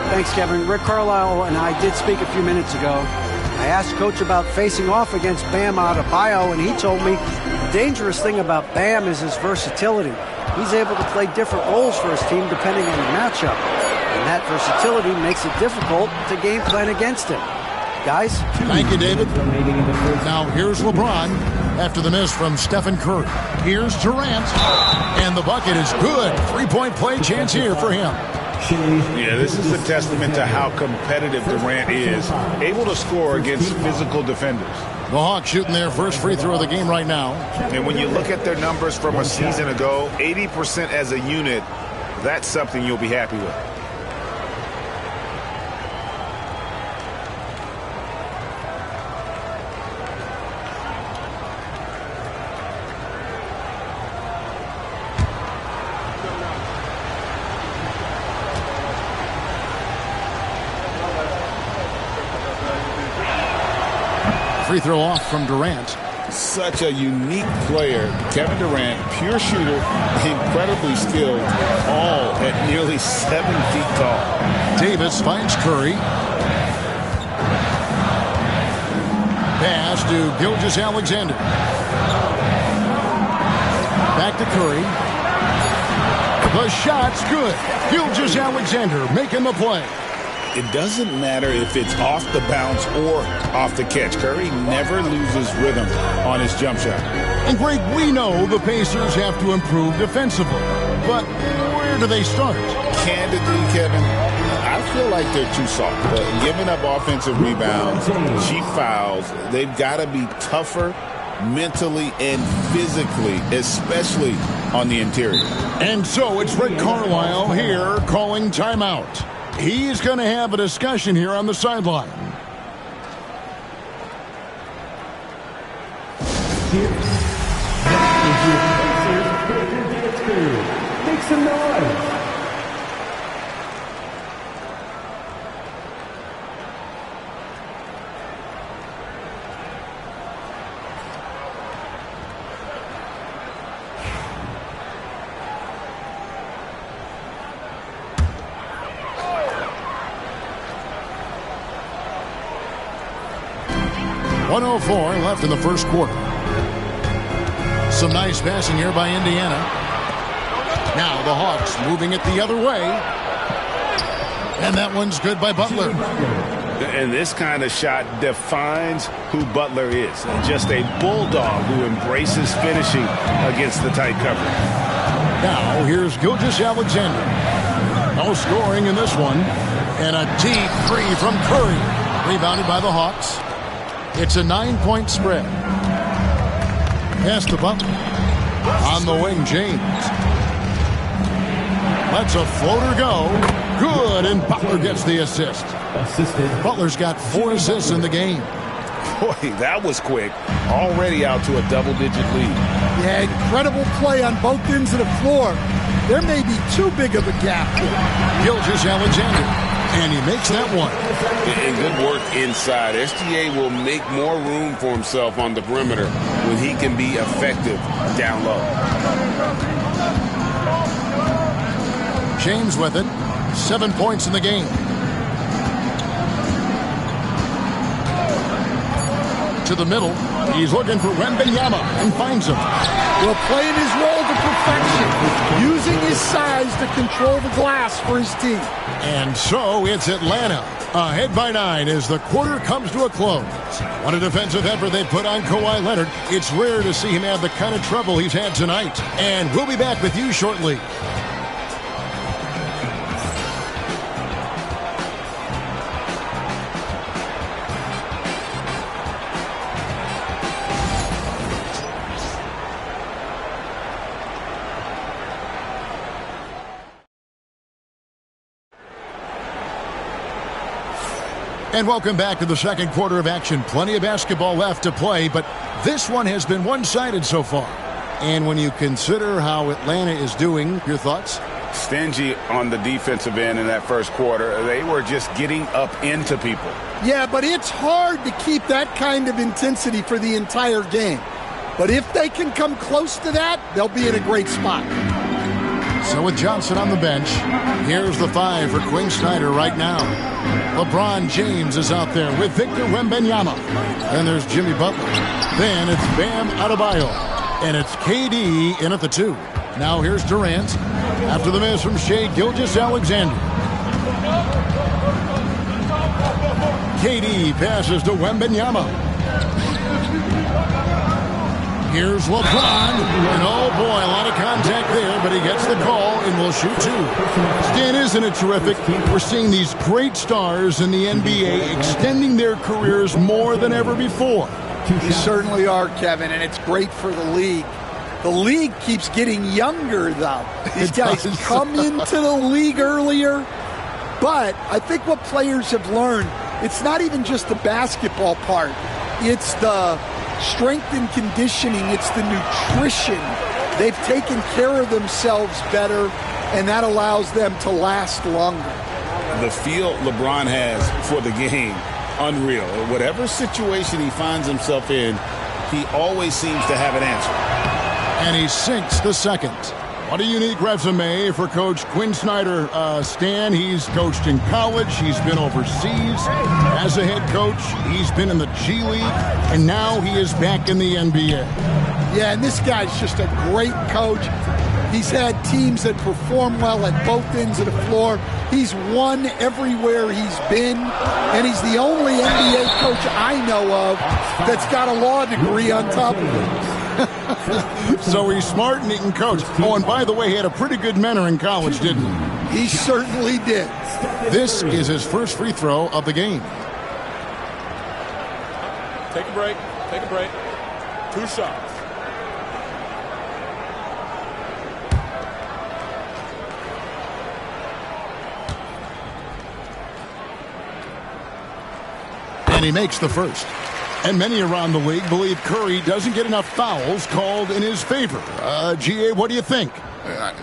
Thanks, Kevin. Rick Carlisle and I did speak a few minutes ago. I asked Coach about facing off against Bam Adebayo, and he told me the dangerous thing about Bam is his versatility. He's able to play different roles for his team depending on the matchup. And that versatility makes it difficult to game plan against him. Guys? Thank you, David. Now here's LeBron after the miss from Stephen Curry. Here's Durant. And the bucket is good. Three-point play chance here for him. Yeah, this is a testament to how competitive Durant is, able to score against physical defenders. The Hawks shooting their first free throw of the game right now. And when you look at their numbers from a season ago, 80% as a unit, that's something you'll be happy with. Free throw off from Durant. Such a unique player. Kevin Durant, pure shooter, incredibly skilled, all at nearly 7 feet tall. Davis finds Curry. Pass to Gilgeous-Alexander. Back to Curry. The shot's good. Gilgeous-Alexander making the play. It doesn't matter if it's off the bounce or off the catch. Curry never loses rhythm on his jump shot. And Greg, we know the Pacers have to improve defensively. But where do they start? Candidly, Kevin, I feel like they're too soft. Giving up offensive rebounds, cheap fouls, they've got to be tougher mentally and physically, especially on the interior. And so it's Rick Carlisle here calling timeout. He's going to have a discussion here on the sideline. Make some noise. 1:04 left in the first quarter. Some nice passing here by Indiana. Now the Hawks moving it the other way. And that one's good by Butler. And this kind of shot defines who Butler is. Just a bulldog who embraces finishing against the tight cover. Now here's Gilgeous-Alexander. No scoring in this one. And a deep three from Curry. Rebounded by the Hawks. It's a 9-point spread. Pass to Butler. On the wing, James. Lets a floater go. Good, and Butler gets the assist. Butler's got 4 assists in the game. Boy, that was quick. Already out to a double-digit lead. Yeah, incredible play on both ends of the floor. There may be too big of a gap. Gilgeous-Alexander, and he makes that one. And good work inside. SGA will make more room for himself on the perimeter when he can be effective down low. James with it. 7 points in the game. To the middle. He's looking for Wembanyama and finds him. Well, playing his role to perfection. Using his size to control the glass for his team. And so it's Atlanta. Ahead by 9 as the quarter comes to a close. What a defensive effort they put on Kawhi Leonard. It's rare to see him have the kind of trouble he's had tonight. And we'll be back with you shortly. And welcome back to the second quarter of action. Plenty of basketball left to play, but this one has been one-sided so far. And when you consider how Atlanta is doing, your thoughts? Stingy on the defensive end in that first quarter. They were just getting up into people. Yeah, but it's hard to keep that kind of intensity for the entire game. But if they can come close to that, they'll be in a great spot. So with Johnson on the bench, here's the 5 for Quinn Snyder right now. LeBron James is out there with Victor Wembanyama. Then there's Jimmy Butler. Then it's Bam Adebayo. And it's KD in at the 2. Now here's Durant. After the miss from Shai Gilgeous-Alexander. KD passes to Wembanyama. Here's LeBron, and oh boy, a lot of contact there, but he gets the call and will shoot 2. Stan, isn't it terrific? We're seeing these great stars in the NBA extending their careers more than ever before. They certainly are, Kevin, and it's great for the league. The league keeps getting younger, though. These guys come into the league earlier, but I think what players have learned, it's not even just the basketball part. It's the strength and conditioning. It's the nutrition. They've taken care of themselves better, and that allows them to last longer. The feel LeBron has for the game, unreal. Whatever situation he finds himself in, he always seems to have an answer. And he sinks the second. What a unique resume for Coach Quinn Snyder. Stan, he's coached in college. He's been overseas as a head coach. He's been in the G League. And now he is back in the NBA. Yeah, and this guy's just a great coach. He's had teams that perform well at both ends of the floor. He's won everywhere he's been. And he's the only NBA coach I know of that's got a law degree on top of it. So he's smart and he can coach. Oh, and by the way, he had a pretty good mentor in college, didn't he? He certainly did. This is his first free throw of the game. Take a break. Take a break. 2 shots. And he makes the first. And many around the league believe Curry doesn't get enough fouls called in his favor. GA, what do you think?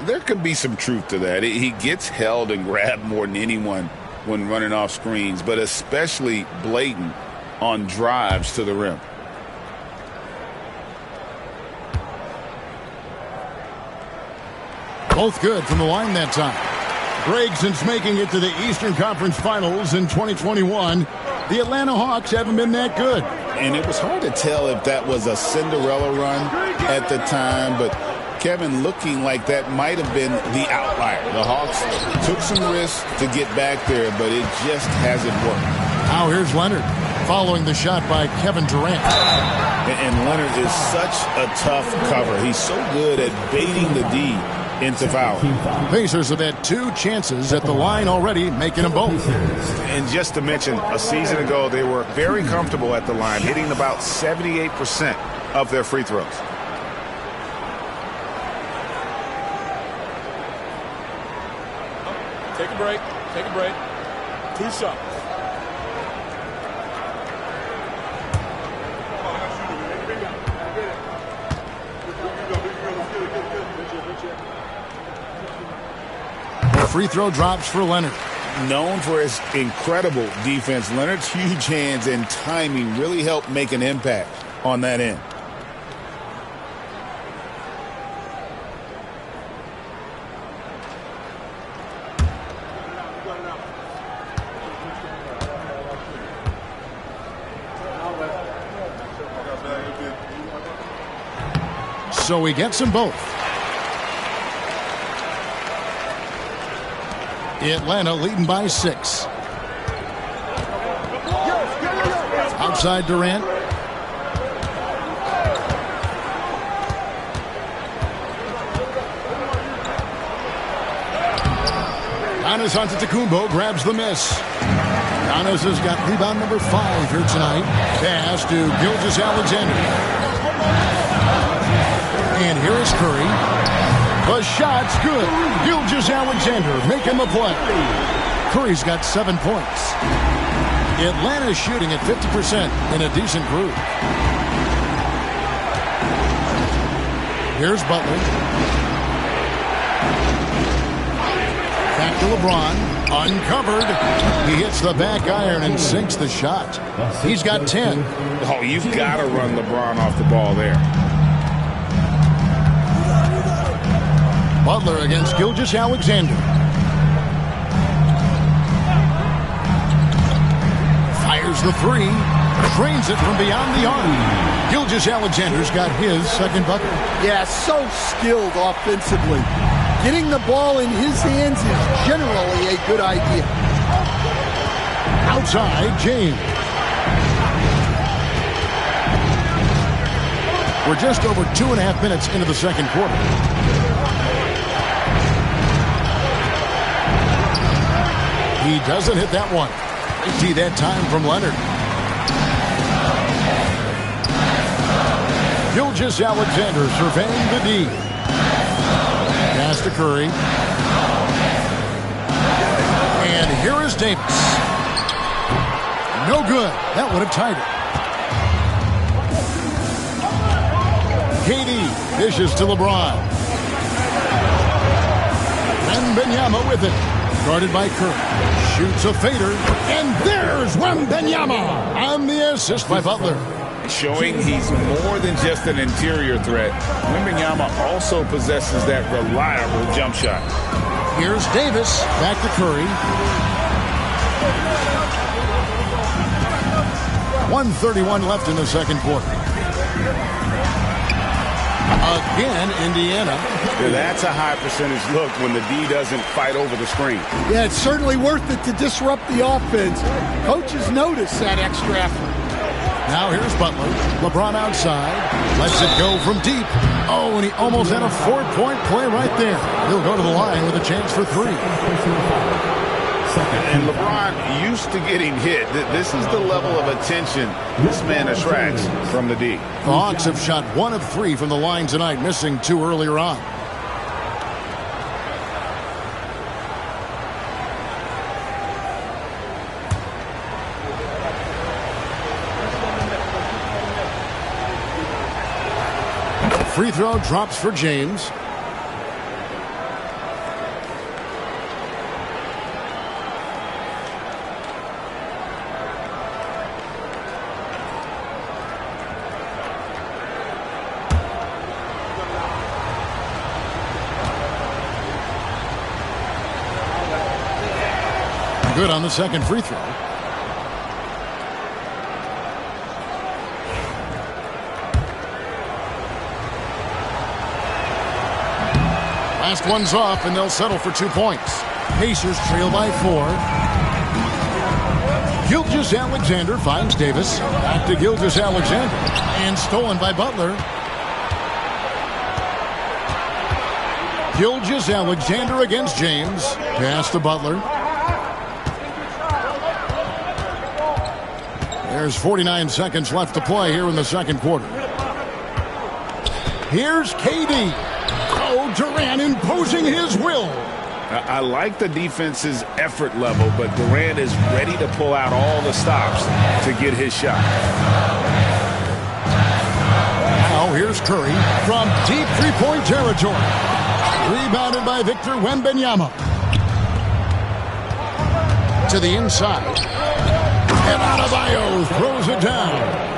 There could be some truth to that. He gets held and grabbed more than anyone when running off screens, but especially blatant on drives to the rim. Both good from the line that time. Greg, since making it to the Eastern Conference Finals in 2021, the Atlanta Hawks haven't been that good. And it was hard to tell if that was a Cinderella run at the time, but Kevin looking like that might have been the outlier. The Hawks took some risks to get back there, but it just hasn't worked. Now here's Leonard following the shot by Kevin Durant. And Leonard is such a tough cover. He's so good at baiting the D into foul. Pacers have had 2 chances at the line already, making them both. And just to mention, a season ago, they were very comfortable at the line, hitting about 78% of their free throws. Take a break. Take a break. 2 shots. The free throw drops for Leonard. Known for his incredible defense, Leonard's huge hands and timing really helped make an impact on that end. So he gets them both. Atlanta leading by 6. Outside Durant. Giannis Antetokounmpo grabs the miss. Giannis has got rebound number 5 here tonight. Pass to Gilgeous-Alexander. And here is Curry. The shot's good. Gilgeous-Alexander making the play. Curry's got 7 points. Atlanta's shooting at 50% in a decent group. Here's Butler. Back to LeBron. Uncovered. He hits the back iron and sinks the shot. He's got 10. Oh, you've got to run LeBron off the ball there. Butler against Gilgeous-Alexander. Fires the 3. Drains it from beyond the arc. Gilgeous-Alexander's got his second bucket. Yeah, so skilled offensively. Getting the ball in his hands is generally a good idea. Outside, James. We're just over 2.5 minutes into the second quarter. He doesn't hit that one. See that time from Leonard. Gilgeous-Alexander surveying the D. Pass to Curry. And here is Davis. No good. That would have tied it. KD dishes to LeBron. Wembanyama with it. Guarded by Curry. Shoots a fader. And there's Wembanyama on the assist by Butler. Showing he's more than just an interior threat. Wembanyama also possesses that reliable jump shot. Here's Davis. Back to Curry. 1:31 left in the second quarter. Again, Indiana. Yeah, that's a high percentage look when the D doesn't fight over the screen. Yeah, it's certainly worth it to disrupt the offense. Coaches notice that extra effort. Now here's Butler. LeBron outside. Lets it go from deep. Oh, and he almost had a 4-point play right there. He'll go to the line with a chance for 3. And LeBron used to getting hit. This is the level of attention this man attracts from the D. The Hawks have shot 1 of 3 from the line tonight, missing 2 earlier on. Free throw drops for James. Good on the second free throw. Last one's off, and they'll settle for 2 points. Pacers trail by 4. Gilgeous-Alexander finds Davis. Back to Gilgeous-Alexander. And stolen by Butler. Gilgeous-Alexander against James. Pass to Butler. There's 49 seconds left to play here in the second quarter. Here's KD. Oh, Durant imposing his will. I like the defense's effort level, but Durant is ready to pull out all the stops to get his shot. Now here's Curry from deep three-point territory. Rebounded by Victor Wembanyama. To the inside. And Adebayo throws it down.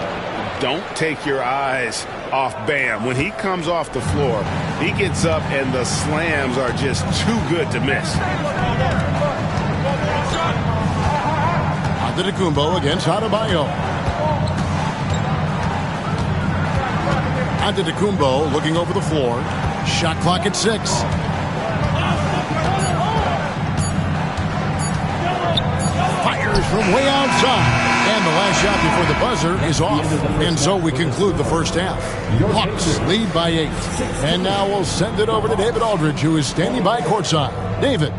Don't take your eyes off Bam. When he comes off the floor, he gets up and the slams are just too good to miss. Antetokounmpo against Adebayo. Antetokounmpo looking over the floor. Shot clock at 6. Fires from way outside. And the last shot before the buzzer is off. And so we conclude the first half. Hawks lead by 8. And now we'll send it over to David Aldridge, who is standing by courtside. David.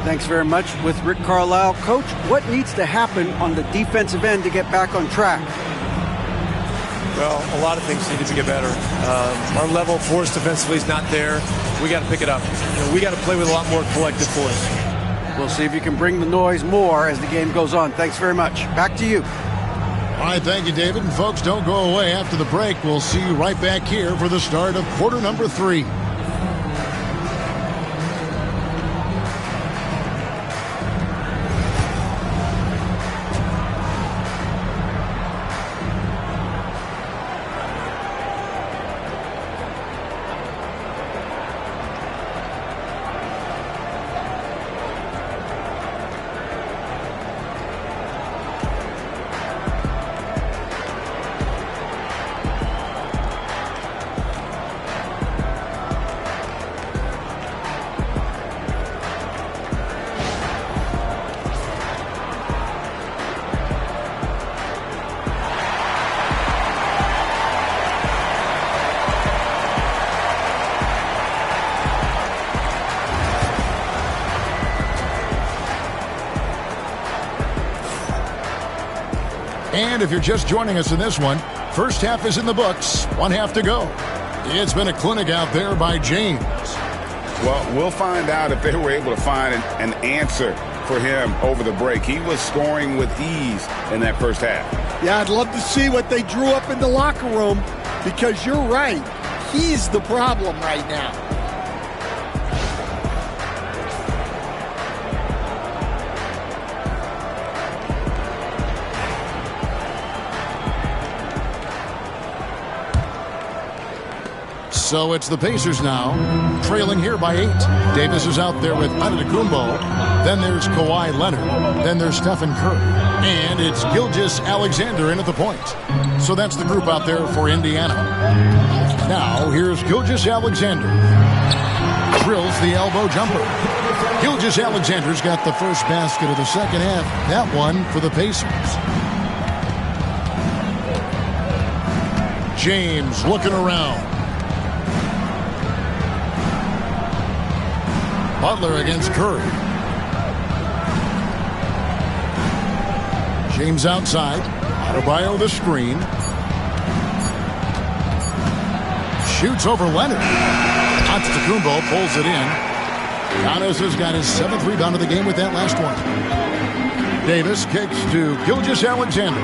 Thanks very much. With Rick Carlisle. Coach, what needs to happen on the defensive end to get back on track? Well, a lot of things need to get better. Our level of force defensively is not there. We got to pick it up. We got to play with a lot more collective force. We'll see if you can bring the noise more as the game goes on. Thanks very much. Back to you. All right, thank you, David. And folks, don't go away. After the break, we'll see you right back here for the start of quarter number 3. And if you're just joining us in this one, first half is in the books. 1 half to go. It's been a clinic out there by James. Well, we'll find out if they were able to find an answer for him over the break. He was scoring with ease in that first half. Yeah, I'd love to see what they drew up in the locker room, because you're right. He's the problem right now. So it's the Pacers now, trailing here by 8. Davis is out there with Antetokounmpo. Then there's Kawhi Leonard. Then there's Stephen Curry. And it's Gilgeous-Alexander in at the point. So that's the group out there for Indiana. Now here's Gilgeous-Alexander. Drills the elbow jumper. Gilgeous-Alexander's got the first basket of the second half. That one for the Pacers. James looking around. Butler against Curry. James outside. Adebayo the screen. Shoots over Leonard. Antetokounmpo pulls it in. Giannis has got his 7th rebound of the game with that last one. Davis kicks to Gilgeous-Alexander.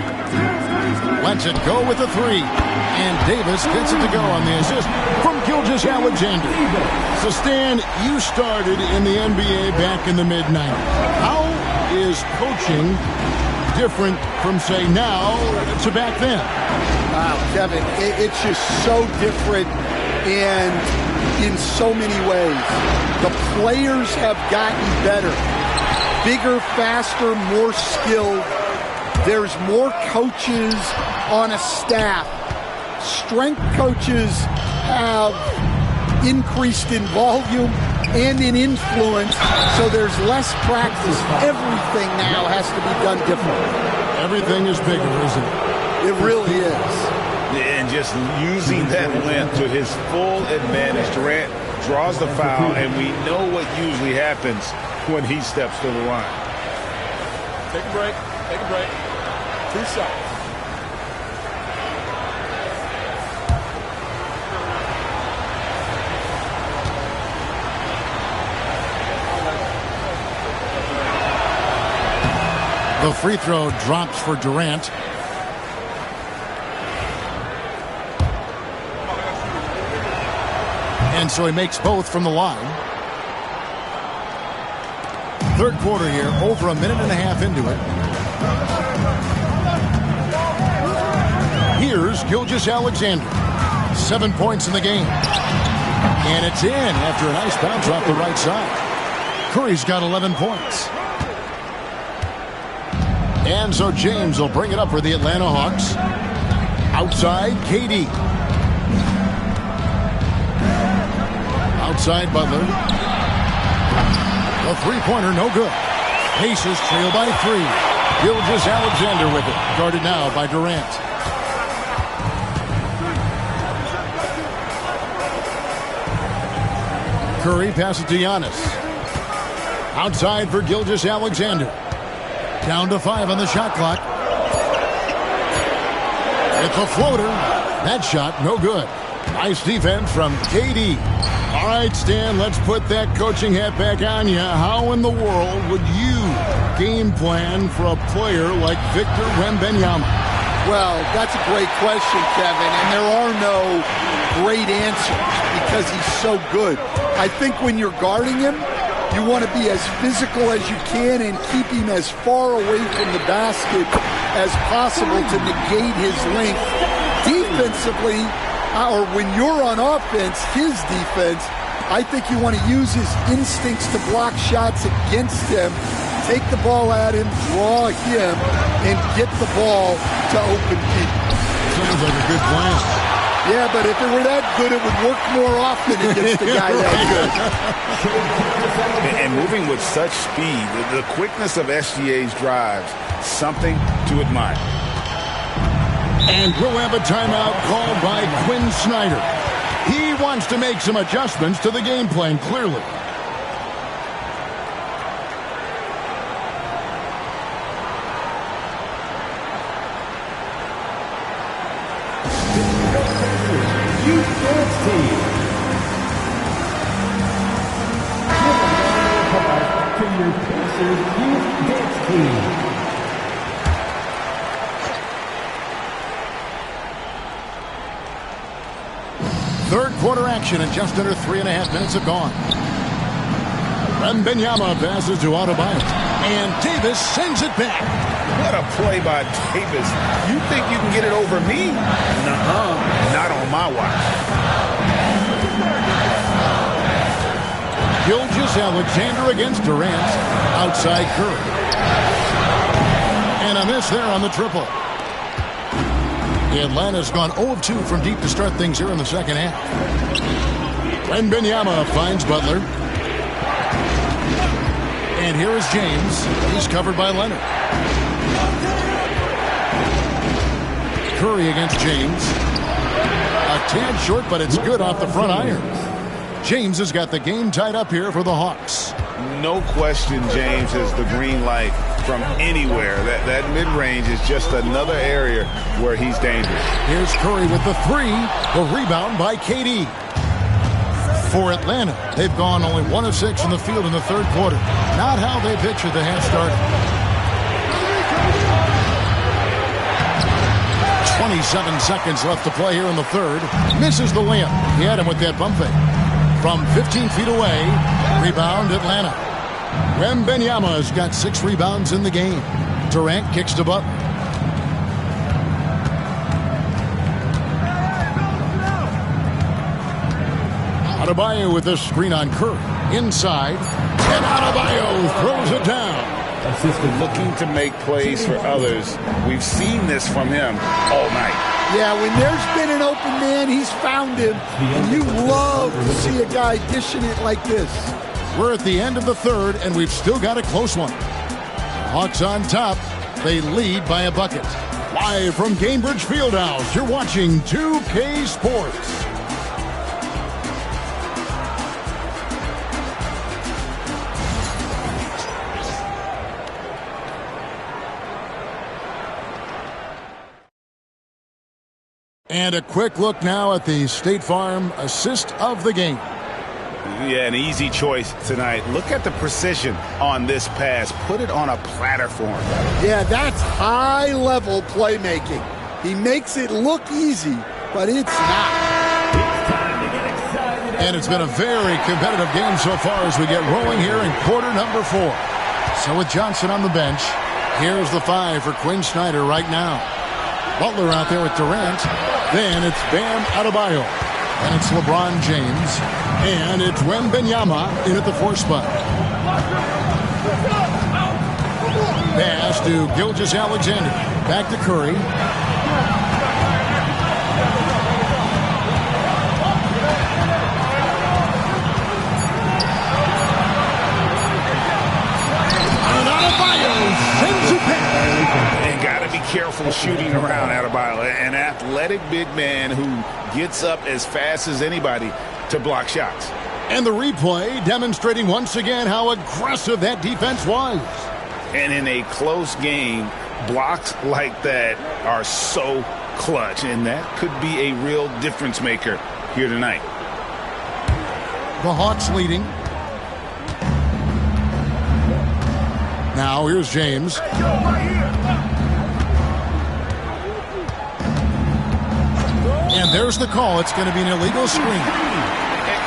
Lets it go with a 3. And Davis gets it to go on the assist from Gilgeous-Alexander. So, Stan, you started in the NBA back in the mid-90s. How is coaching different from, say, now to back then? Wow, Kevin, it's just so different and in so many ways. The players have gotten better. Bigger, faster, more skilled. There's more coaches on a staff. Strength coaches have increased in volume and in influence, so there's less practice. Everything now has to be done differently. Everything is bigger, isn't it? It really is. And just using that length to his full advantage. Durant draws the foul, and we know what usually happens when he steps to the line. Take a break. Take a break. 2 shots. The free throw drops for Durant. And so he makes both from the line. Third quarter here, over a minute and a half into it. Here's Gilgeous-Alexander. 7 points in the game. And it's in after a nice bounce off the right side. Curry's got 11 points. And so James will bring it up for the Atlanta Hawks. Outside, KD. Outside, Butler. A three-pointer, no good. Pacers trail by 3. Gilgeous-Alexander with it. Guarded now by Durant. Curry passes to Giannis. Outside for Gilgeous-Alexander. Down to 5 on the shot clock. It's a floater. That shot, no good. Nice defense from KD. All right, Stan, let's put that coaching hat back on you. How in the world would you game plan for a player like Victor Wembanyama? Well, that's a great question, Kevin, and there are no great answers because he's so good. I think when you're guarding him, you want to be as physical as you can and keep him as far away from the basket as possible to negate his length. Defensively, or when you're on offense, his defense, I think you want to use his instincts to block shots against him, take the ball at him, draw him, and get the ball to open people. Sounds like a good plan. Yeah, but if it were that good, it would work more often against a guy that good. And moving with such speed, the quickness of SGA's drives, something to admire. And we'll have a timeout called by Quinn Snyder. He wants to make some adjustments to the game plan, clearly. Youth Dance Team. Give a round of applause to your Pacers Youth Dance Team. Third quarter action, and just under 3.5 minutes have gone. Wembanyama passes to Adebayo, and Davis sends it back. What a play by Davis. You think you can get it over me? Nuh-uh. Not on my watch. Gilgeous-Alexander against Durant. Outside Curry. And a miss there on the triple. Atlanta's gone 0 of 2 from deep to start things here in the second half. Wembanyama finds Butler. And here is James. He's covered by Leonard. Curry against James. A tad short, but it's good off the front iron. James has got the game tied up here for the Hawks. No question James is the green light from anywhere. That mid-range is just another area where he's dangerous. Here's Curry with the 3. The rebound by KD. For Atlanta, they've gone only 1 of 6 in the field in the third quarter. Not how they pictured the half started. 27 seconds left to play here in the third. Misses the layup. He had him with that bump fake. From 15 feet away, rebound Atlanta. Wembanyama has got 6 rebounds in the game. Durant kicks to Butler. Adebayo with this screen on Curry. Inside, and Adebayo throws it down. Assistant looking to make plays for others. We've seen this from him all night. Yeah, when there's been an open man, he's found him. And you love to see a guy dishing it like this. We're at the end of the third, and we've still got a close one. Hawks on top. They lead by a bucket. Live from Cambridge Fieldhouse, you're watching 2K Sports. And a quick look now at the State Farm assist of the game. Yeah, an easy choice tonight. Look at the precision on this pass. Put it on a platter for him. Yeah, that's high-level playmaking. He makes it look easy, but it's not. And it's been a very competitive game so far as we get rolling here in quarter number 4. So with Johnson on the bench, here's the 5 for Quinn Snyder right now. Butler out there with Durant. Then it's Bam Adebayo. And it's LeBron James. And it's Wembanyama in at the 4 spot. Pass to Gilgeous-Alexander. Back to Curry. And Adebayo sends it back. And got to be careful shooting around Adebayo. An athletic big man who gets up as fast as anybody to block shots. And the replay demonstrating once again how aggressive that defense was. And in a close game, blocks like that are so clutch, and that could be a real difference maker here tonight. The Hawks leading. Now here's James. And there's the call. It's going to be an illegal screen.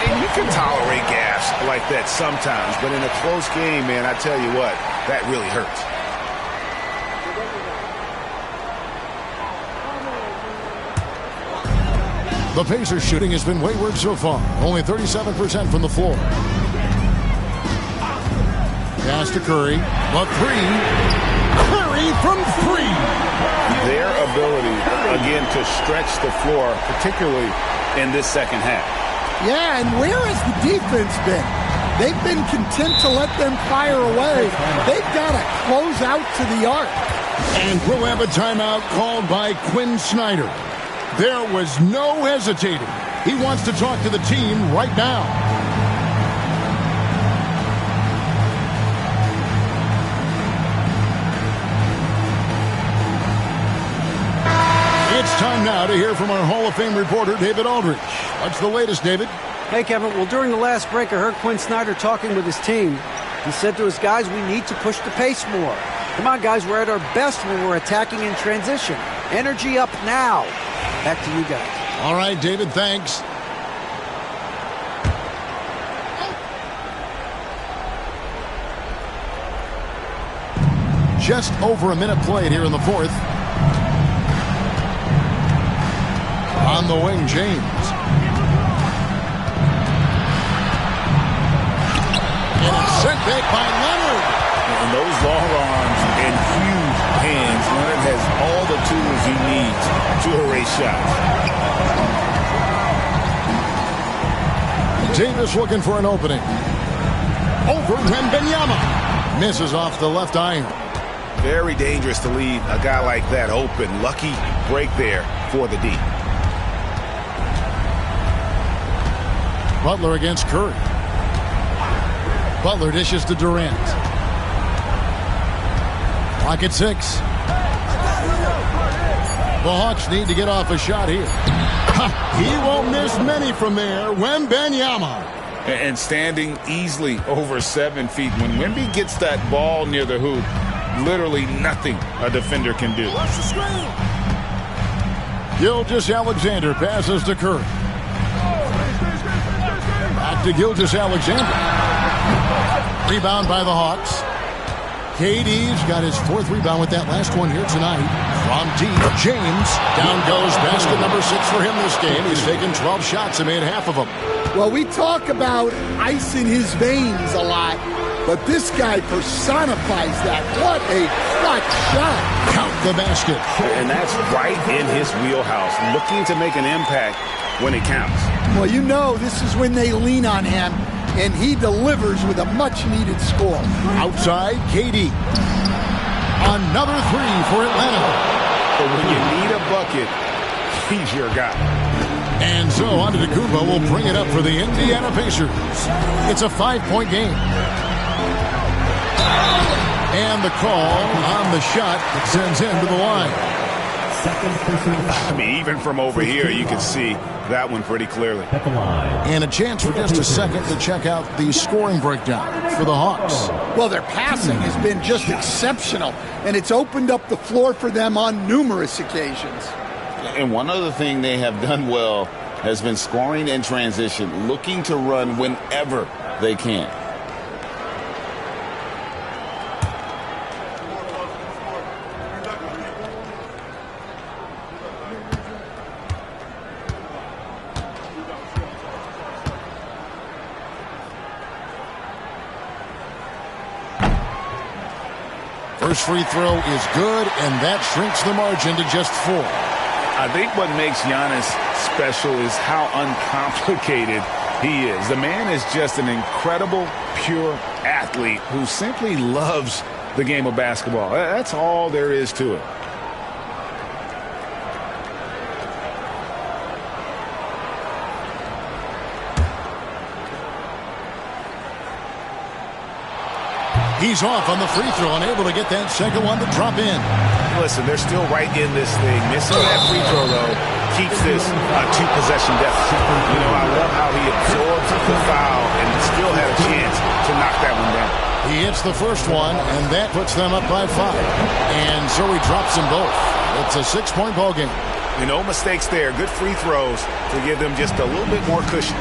And you can tolerate gaffes like that sometimes, but in a close game, man, I tell you what, that really hurts. The Pacers shooting has been wayward so far. Only 37% from the floor. Pass to Curry. The 3. Curry from 3. Their ability, again, to stretch the floor, particularly in this second half. Yeah, and where has the defense been? They've been content to let them fire away. They've got to close out to the arc. And we'll have a timeout called by Quinn Snyder. There was no hesitating. He wants to talk to the team right now. It's time now to hear from our Hall of Fame reporter, David Aldridge. What's the latest, David? Hey, Kevin. Well, during the last break, I heard Quinn Snyder talking with his team. He said to his guys, we need to push the pace more. Come on, guys. We're at our best when we're attacking in transition. Energy up now. Back to you guys. All right, David, thanks. Just over a minute played here in the 4th. On the wing, James. And it's sent back by Leonard. And those long arms and huge hands, Leonard has all the tools he needs to erase shots. Davis looking for an opening. Over Wembanyama. Misses off the left iron. Very dangerous to leave a guy like that open. Lucky break there for the D. Butler against Curry. Butler dishes to Durant. Clock at 6. The Hawks need to get off a shot here. He won't miss many from there. Wembanyama. And standing easily over 7 feet. When Wemby gets that ball near the hoop, literally nothing a defender can do. Gilgeous-Alexander passes to Curry. Back to Gilgeous-Alexander. Rebound by the Hawks. KD's got his 4th rebound with that last one here tonight. From deep, James. Down goes basket number 6 for him this game. He's taken 12 shots and made half of them. Well, we talk about ice in his veins a lot, But this guy personifies that. What a clutch shot. Count the basket. And that's right in his wheelhouse, looking to make an impact when it counts. Well, you know this is when they lean on him, and he delivers with a much-needed score. Outside, KD. Another three for Atlanta. But when you need a bucket, he's your guy. And so Antetokounmpo will bring it up for the Indiana Pacers. It's a 5-point game. And the call on the shot that sends him to the line. I mean, even from over here, you can see that one pretty clearly. And a chance for just a second to check out the scoring breakdown for the Hawks. Well, their passing has been just exceptional, and it's opened up the floor for them on numerous occasions. And one other thing they have done well has been scoring in transition, looking to run whenever they can. First free throw is good, and that shrinks the margin to just 4. I think what makes Giannis special is how uncomplicated he is. The man is just an incredible, pure athlete who simply loves the game of basketball. That's all there is to it. He's off on the free throw, unable to get that second one to drop in. Listen, they're still right in this thing. Missing that free throw, though, keeps this a 2-possession deficit. You know, I love how he absorbs the foul and still had a chance to knock that one down. He hits the first one, and that puts them up by 5. And so he drops them both. It's a 6-point ball game. You know, mistakes there. Good free throws to give them just a little bit more cushion.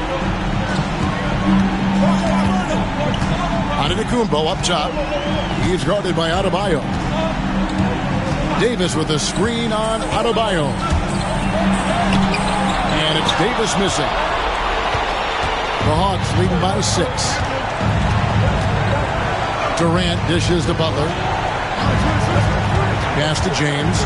Antetokounmpo up top. He's guarded by Adebayo. Davis with a screen on Adebayo. And it's Davis missing. The Hawks leading by 6. Durant dishes to Butler. Pass to James.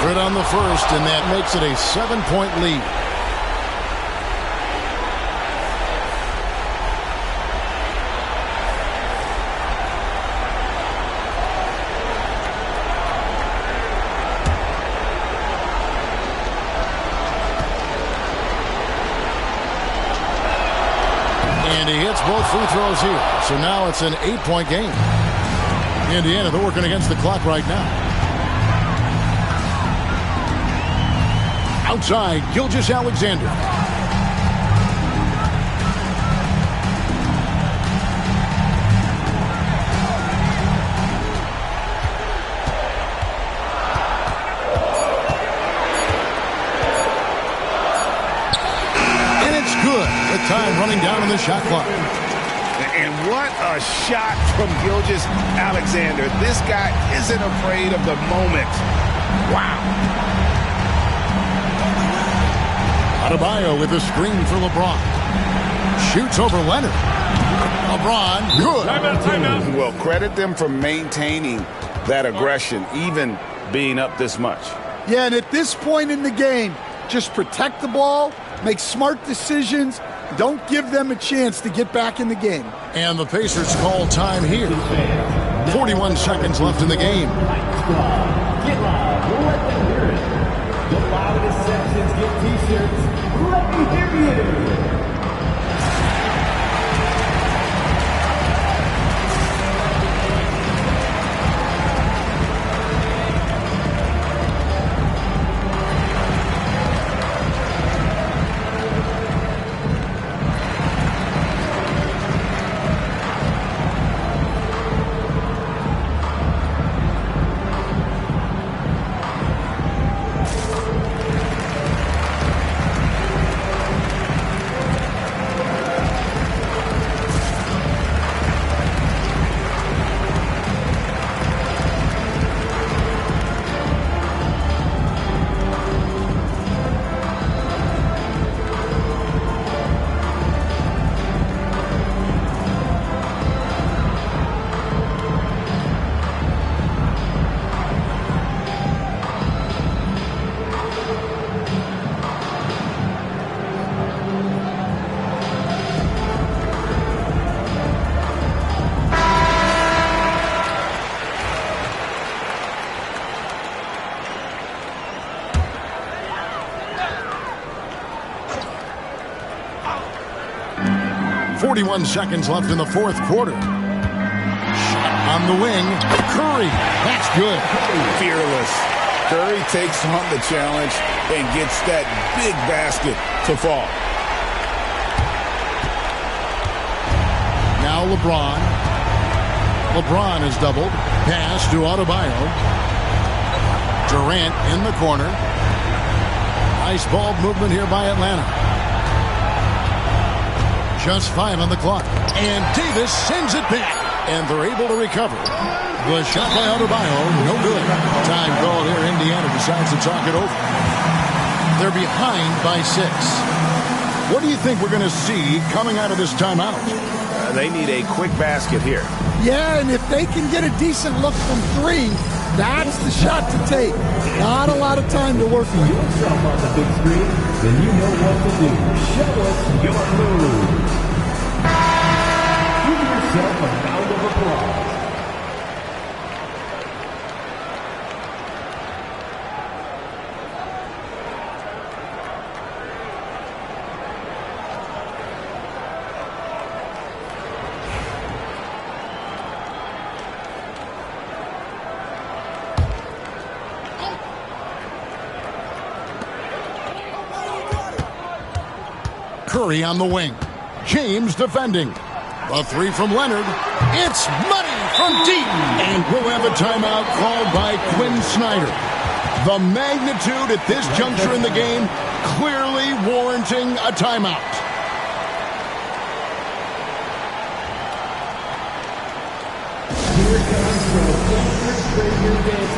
Good on the first, and that makes it a 7-point lead. And he hits both free throws here. So now it's an 8-point game. Indiana, they're working against the clock right now. Outside, Gilgeous-Alexander. And it's good with time running down on the shot clock. And what a shot from Gilgeous-Alexander. This guy isn't afraid of the moment. Wow. Adebayo with a screen for LeBron. Shoots over Leonard. LeBron, good. Timeout. Well, credit them for maintaining that aggression, even being up this much. Yeah, and at this point in the game, just protect the ball, make smart decisions, don't give them a chance to get back in the game. And the Pacers call time here. 41 seconds left in the game. Get loud. Let them hear it. The loudest sections get t-shirts. Let me hear you. 41 seconds left in the fourth quarter. On the wing, Curry. That's good. Fearless. Curry takes on the challenge and gets that big basket to fall. Now LeBron. LeBron is doubled. Pass to Adebayo. Durant in the corner. Nice ball movement here by Atlanta. Just 5 on the clock. And Davis sends it back. And they're able to recover. The shot by Adebayo, no good. Time called here. Indiana decides to talk it over. They're behind by 6. What do you think we're going to see coming out of this timeout? They need a quick basket here. Yeah, and if they can get a decent look from 3, that's the shot to take. Not a lot of time to work with. Yourself on the big screen, then you know what to do. Show us your move. Give yourself a round of applause. Curry on the wing. James defending. A 3 from Leonard. It's money from deep. And we'll have a timeout called by Quinn Snyder. The magnitude at this juncture in the game clearly warranting a timeout. Here comes the favorite dance.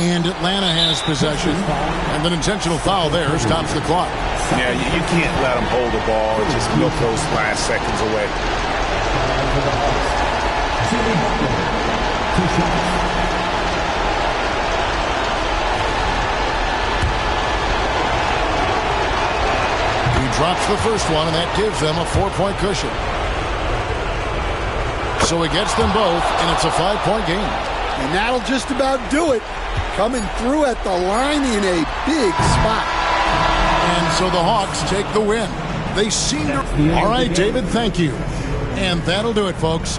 And Atlanta has possession. And an intentional foul there stops the clock. Yeah, you can't let them hold the ball and just milk those last seconds away. He drops the first one, and that gives them a 4-point cushion. So he gets them both, and it's a 5-point game. And that'll just about do it. Coming through at the line in a big spot. And so the Hawks take the win. They seem to... All right, David, thank you. And that'll do it, folks.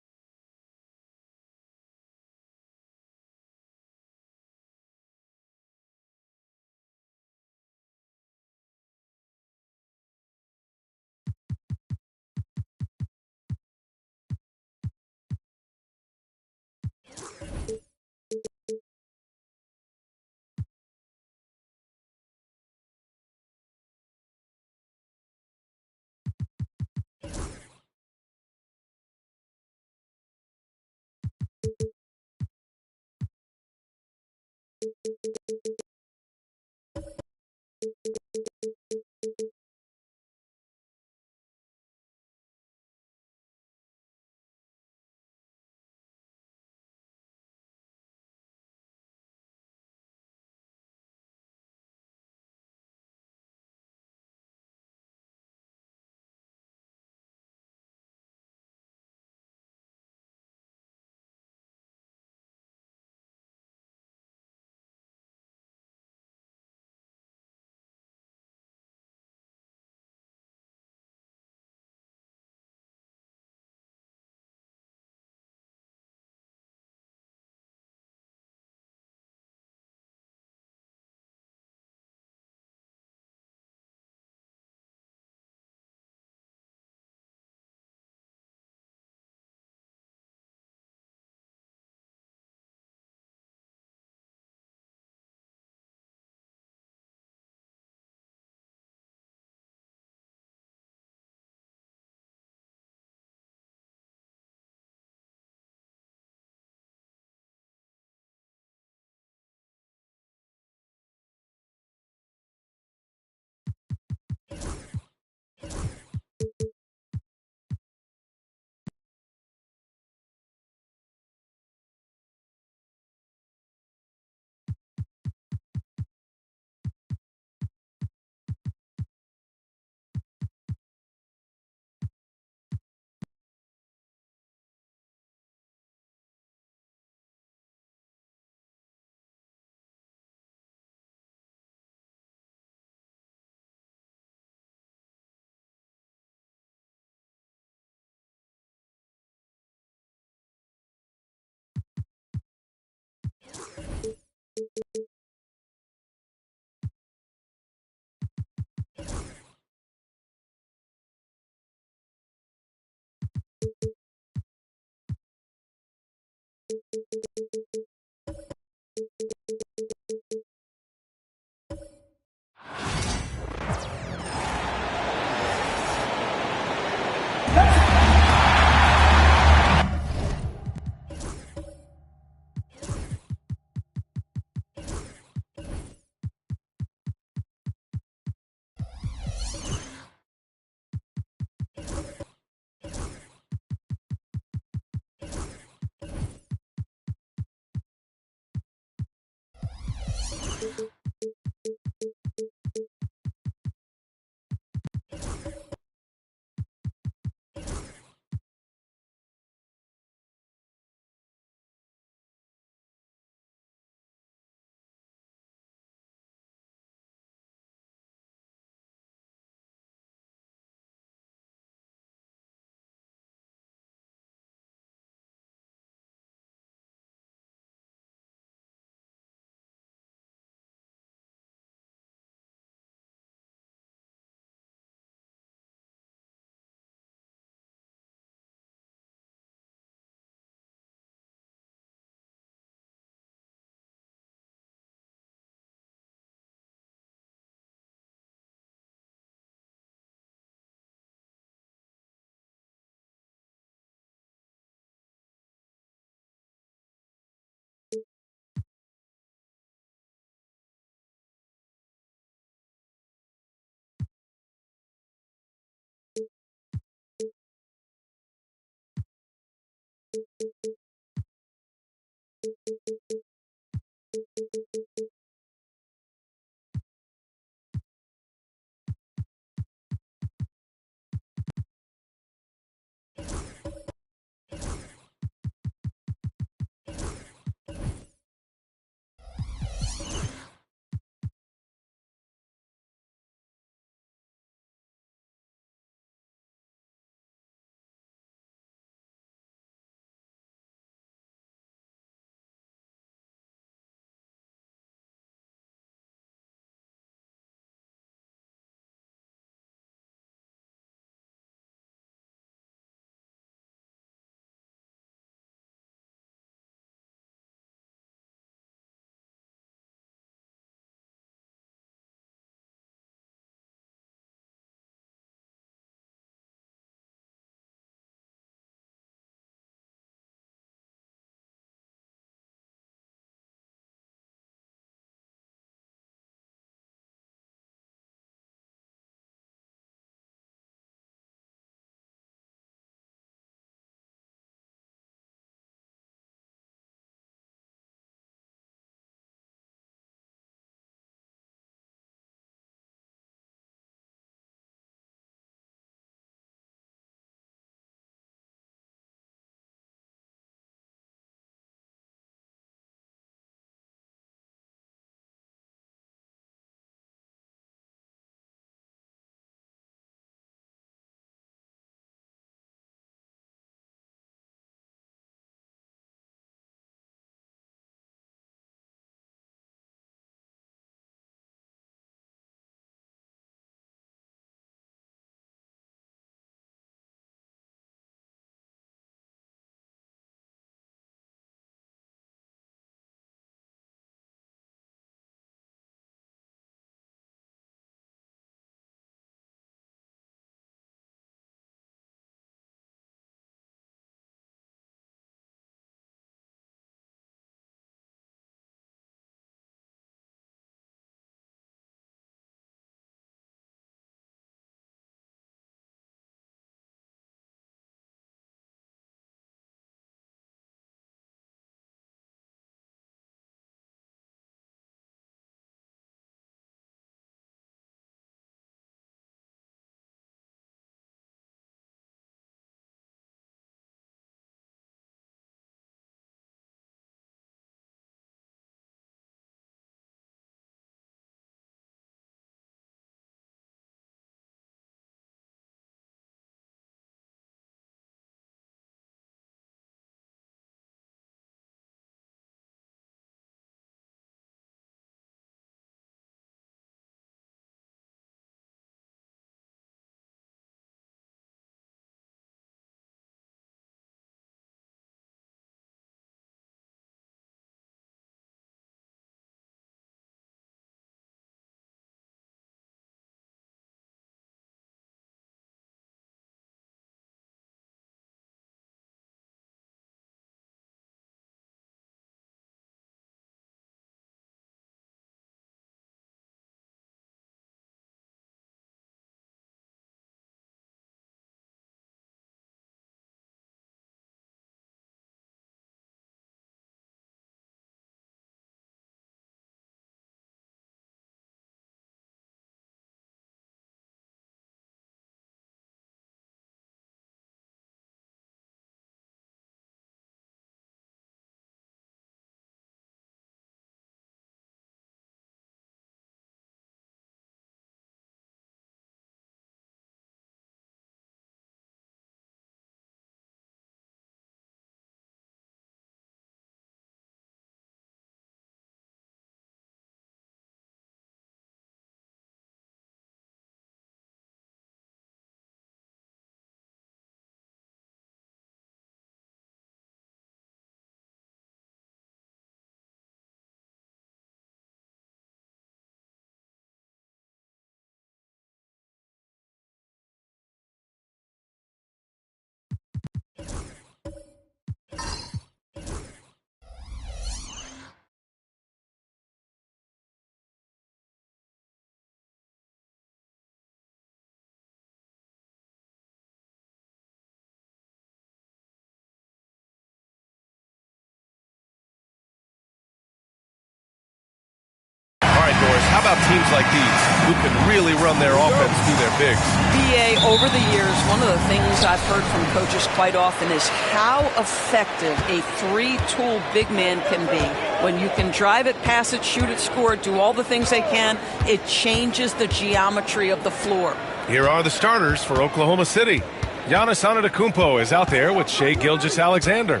How about teams like these who can really run their offense through their bigs? BA, over the years, one of the things I've heard from coaches quite often is how effective a three-tool big man can be. When you can drive it, pass it, shoot it, score it, do all the things they can, it changes the geometry of the floor. Here are the starters for Oklahoma City. Giannis Antetokounmpo is out there with Shai Gilgeous-Alexander.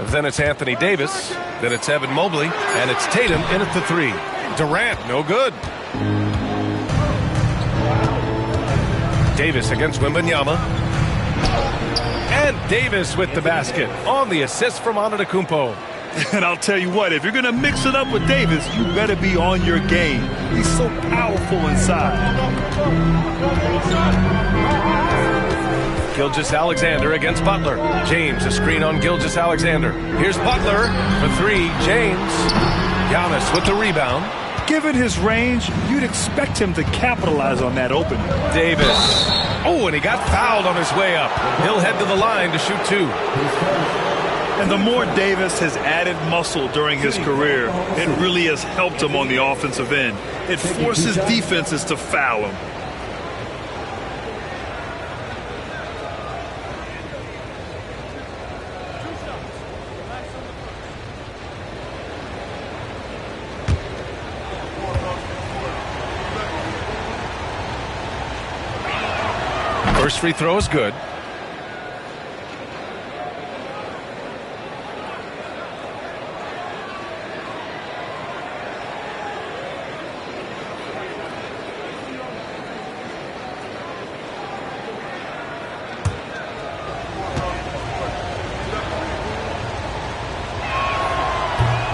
Then it's Anthony Davis. Then it's Evan Mobley. And it's Tatum in at the 3. Durant, no good. Davis against Wembanyama. And Davis with the basket on the assist from Antetokounmpo. And I'll tell you what, if you're going to mix it up with Davis, you better be on your game. He's so powerful inside. Gilgeous-Alexander against Butler. James, a screen on Gilgeous-Alexander. Here's Butler for 3. James. Giannis with the rebound. Given his range, you'd expect him to capitalize on that opening. Davis. Oh, and he got fouled on his way up. He'll head to the line to shoot 2. And the more Davis has added muscle during his career, it really has helped him on the offensive end. It forces defenses to foul him. First free throw is good.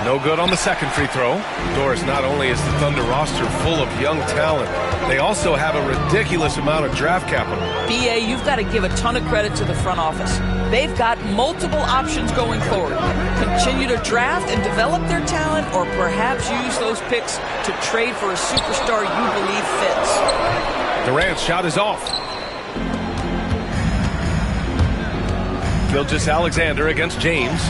No good on the second free throw. Doris, not only is the Thunder roster full of young talent, they also have a ridiculous amount of draft capital. BA, you've got to give a ton of credit to the front office. They've got multiple options going forward. Continue to draft and develop their talent, or perhaps use those picks to trade for a superstar you believe fits. Durant's shot is off. Gilgeous-Alexander against James.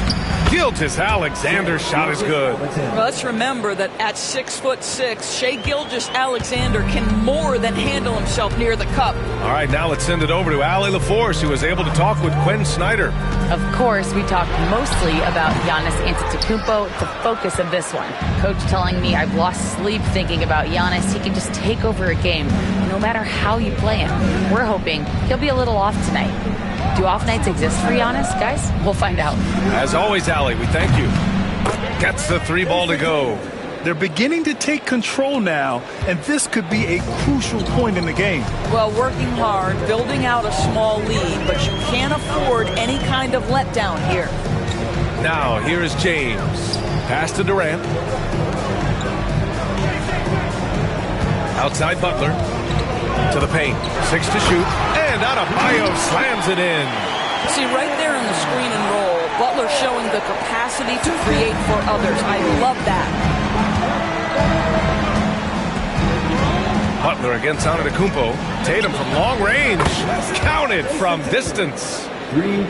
Gilgeous-Alexander's shot is good. Well, let's remember that at 6'6", Shai Gilgeous-Alexander can more than handle himself near the cup. All right, now let's send it over to Allie LaForce, who was able to talk with Quinn Snyder. Of course, we talked mostly about Giannis Antetokounmpo, the focus of this one. Coach telling me I've lost sleep thinking about Giannis. He can just take over a game, no matter how you play him. We're hoping he'll be a little off tonight. Do off nights exist for Giannis, guys? We'll find out. As always, Allie, we thank you. Gets the 3 ball to go. They're beginning to take control now, and this could be a crucial point in the game. Well, working hard, building out a small lead, but you can't afford any kind of letdown here. Now, here is James. Pass to Durant. Outside Butler. To the paint. 6 to shoot. And Adebayo slams it in. See, right there in the screen and roll, Butler showing the capacity to create for others. I love that. Butler against Antetokounmpo. Tatum from long range. Counted from distance.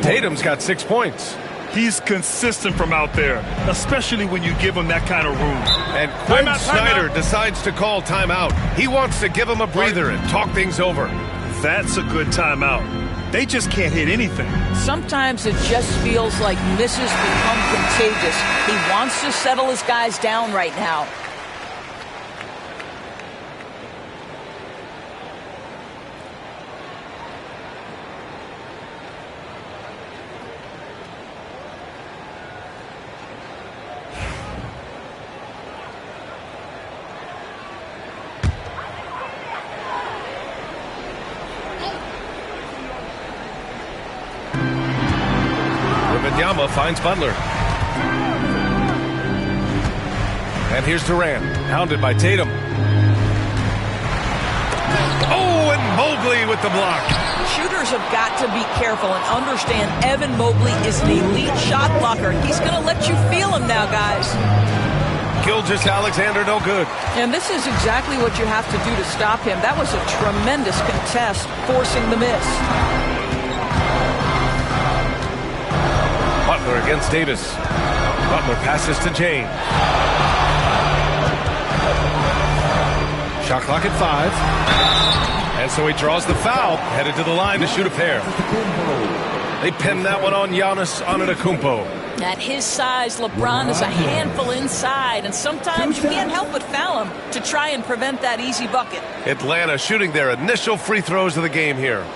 Tatum's got 6 points. He's consistent from out there, especially when you give him that kind of room. And Quinn Snyder decides to call timeout. He wants to give him a breather and talk things over. That's a good timeout. They just can't hit anything. Sometimes it just feels like misses become contagious. He wants to settle his guys down right now. Wembanyama finds Butler. And here's Durant, hounded by Tatum. Oh, and Mobley with the block. Shooters have got to be careful and understand Evan Mobley is an elite shot blocker. He's going to let you feel him now, guys. Gilgeous-Alexander, no good. And this is exactly what you have to do to stop him. That was a tremendous contest, forcing the miss. Butler against Davis. Butler passes to James. Clock at 5. And so he draws the foul, headed to the line to shoot a pair. They pin that one on Giannis Antetokounmpo. At his size, LeBron is a handful inside, and sometimes you can't help but foul him to try and prevent that easy bucket. Atlanta shooting their initial free throws of the game here.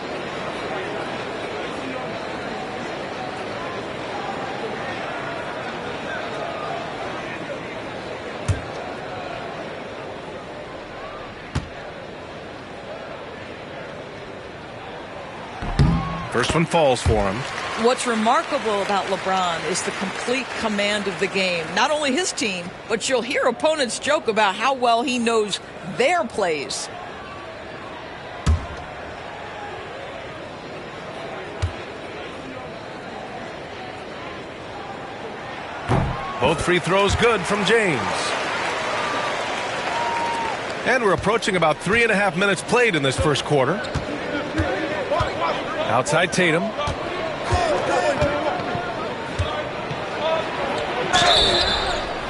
First one falls for him. What's remarkable about LeBron is the complete command of the game. Not only his team, but you'll hear opponents joke about how well he knows their plays. Both free throws good from James. And we're approaching about 3.5 minutes played in this first quarter. Outside Tatum.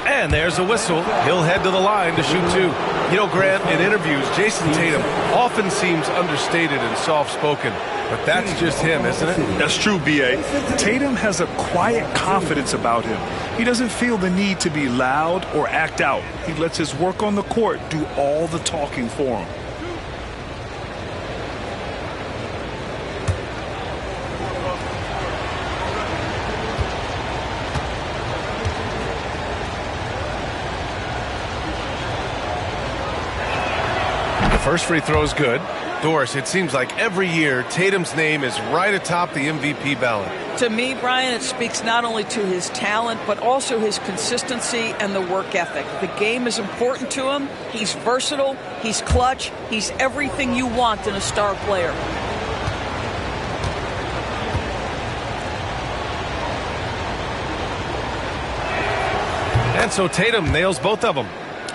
And there's a whistle. He'll head to the line to shoot 2. You know, Grant, in interviews, Jason Tatum often seems understated and soft-spoken. But that's just him, isn't it? That's true, B.A. Tatum has a quiet confidence about him. He doesn't feel the need to be loud or act out. He lets his work on the court do all the talking for him. First free throw is good. Doris, it seems like every year Tatum's name is right atop the MVP ballot. To me, Brian, it speaks not only to his talent, but also his consistency and the work ethic. The game is important to him. He's versatile. He's clutch. He's everything you want in a star player. And so Tatum nails both of them.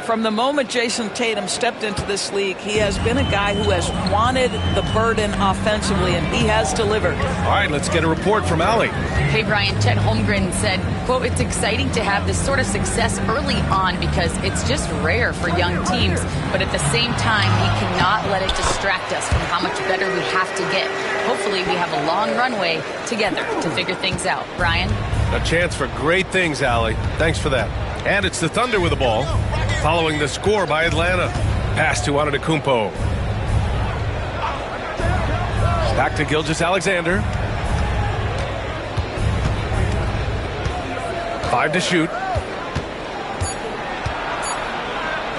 From the moment Jason Tatum stepped into this league, he has been a guy who has wanted the burden offensively, and he has delivered. All right, let's get a report from Allie. Hey, Brian, Chet Holmgren said, quote, "It's exciting to have this sort of success early on because it's just rare for young teams. But at the same time, we cannot let it distract us from how much better we have to get. Hopefully, we have a long runway together to figure things out." Brian? A chance for great things, Allie. Thanks for that. And it's the Thunder with the ball, following the score by Atlanta. Pass to Antetokounmpo. Back to Gilgeous-Alexander. 5 to shoot.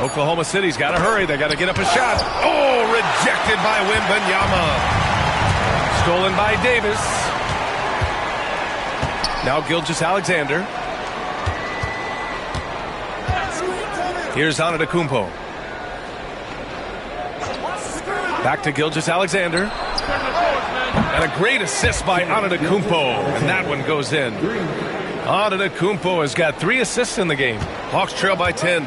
Oklahoma City's got to hurry. They got to get up a shot. Oh, rejected by Wembanyama. Stolen by Davis. Now Gilgeous-Alexander. Here's Antetokounmpo. Back to Gilgeous-Alexander. And a great assist by Antetokounmpo. And that one goes in. Antetokounmpo has got 3 assists in the game. Hawks trail by 10.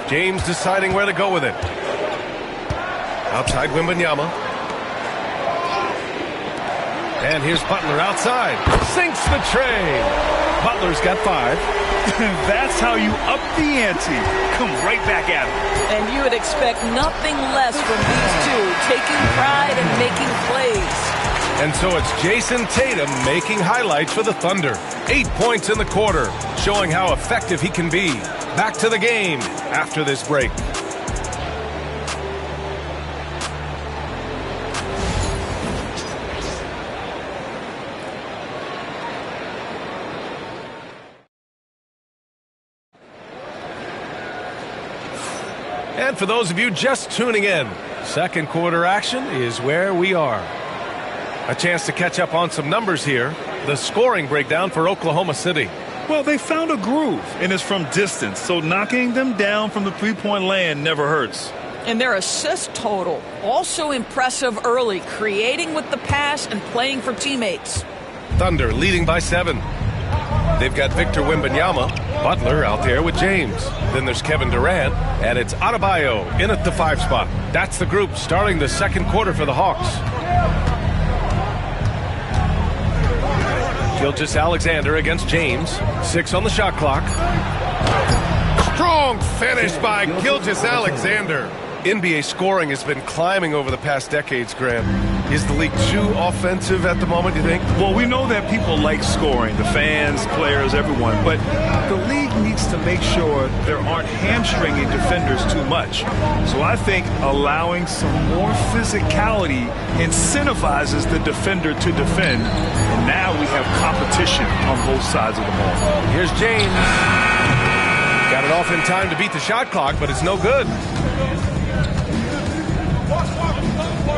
James deciding where to go with it. Outside Wembanyama. And here's Butler outside. Sinks the tray. Butler's got 5. That's how you up the ante. Come right back at him. And you would expect nothing less from these two, taking pride and making plays. And so it's Jason Tatum making highlights for the Thunder. 8 points in the quarter, showing how effective he can be. Back to the game after this break. And for those of you just tuning in, second quarter action is where we are. A chance to catch up on some numbers here. The scoring breakdown for Oklahoma City. Well, they found a groove, and it's from distance, so knocking them down from the three-point land never hurts. And their assist total, also impressive early, creating with the pass and playing for teammates. Thunder leading by 7. They've got Victor Wembanyama, Butler out there with James. Then there's Kevin Durant, and it's Adebayo in at the 5 spot. That's the group starting the second quarter for the Hawks. Gilgeous-Alexander against James. 6 on the shot clock. Strong finish by Gilgeous-Alexander. NBA scoring has been climbing over the past decades, Graham. Is the league too offensive at the moment, you think? Well, we know that people like scoring, the fans, players, everyone, but the league needs to make sure there aren't hamstringing defenders too much. So I think allowing some more physicality incentivizes the defender to defend, and now we have competition on both sides of the ball. Here's James. Got it off in time to beat the shot clock, but it's no good.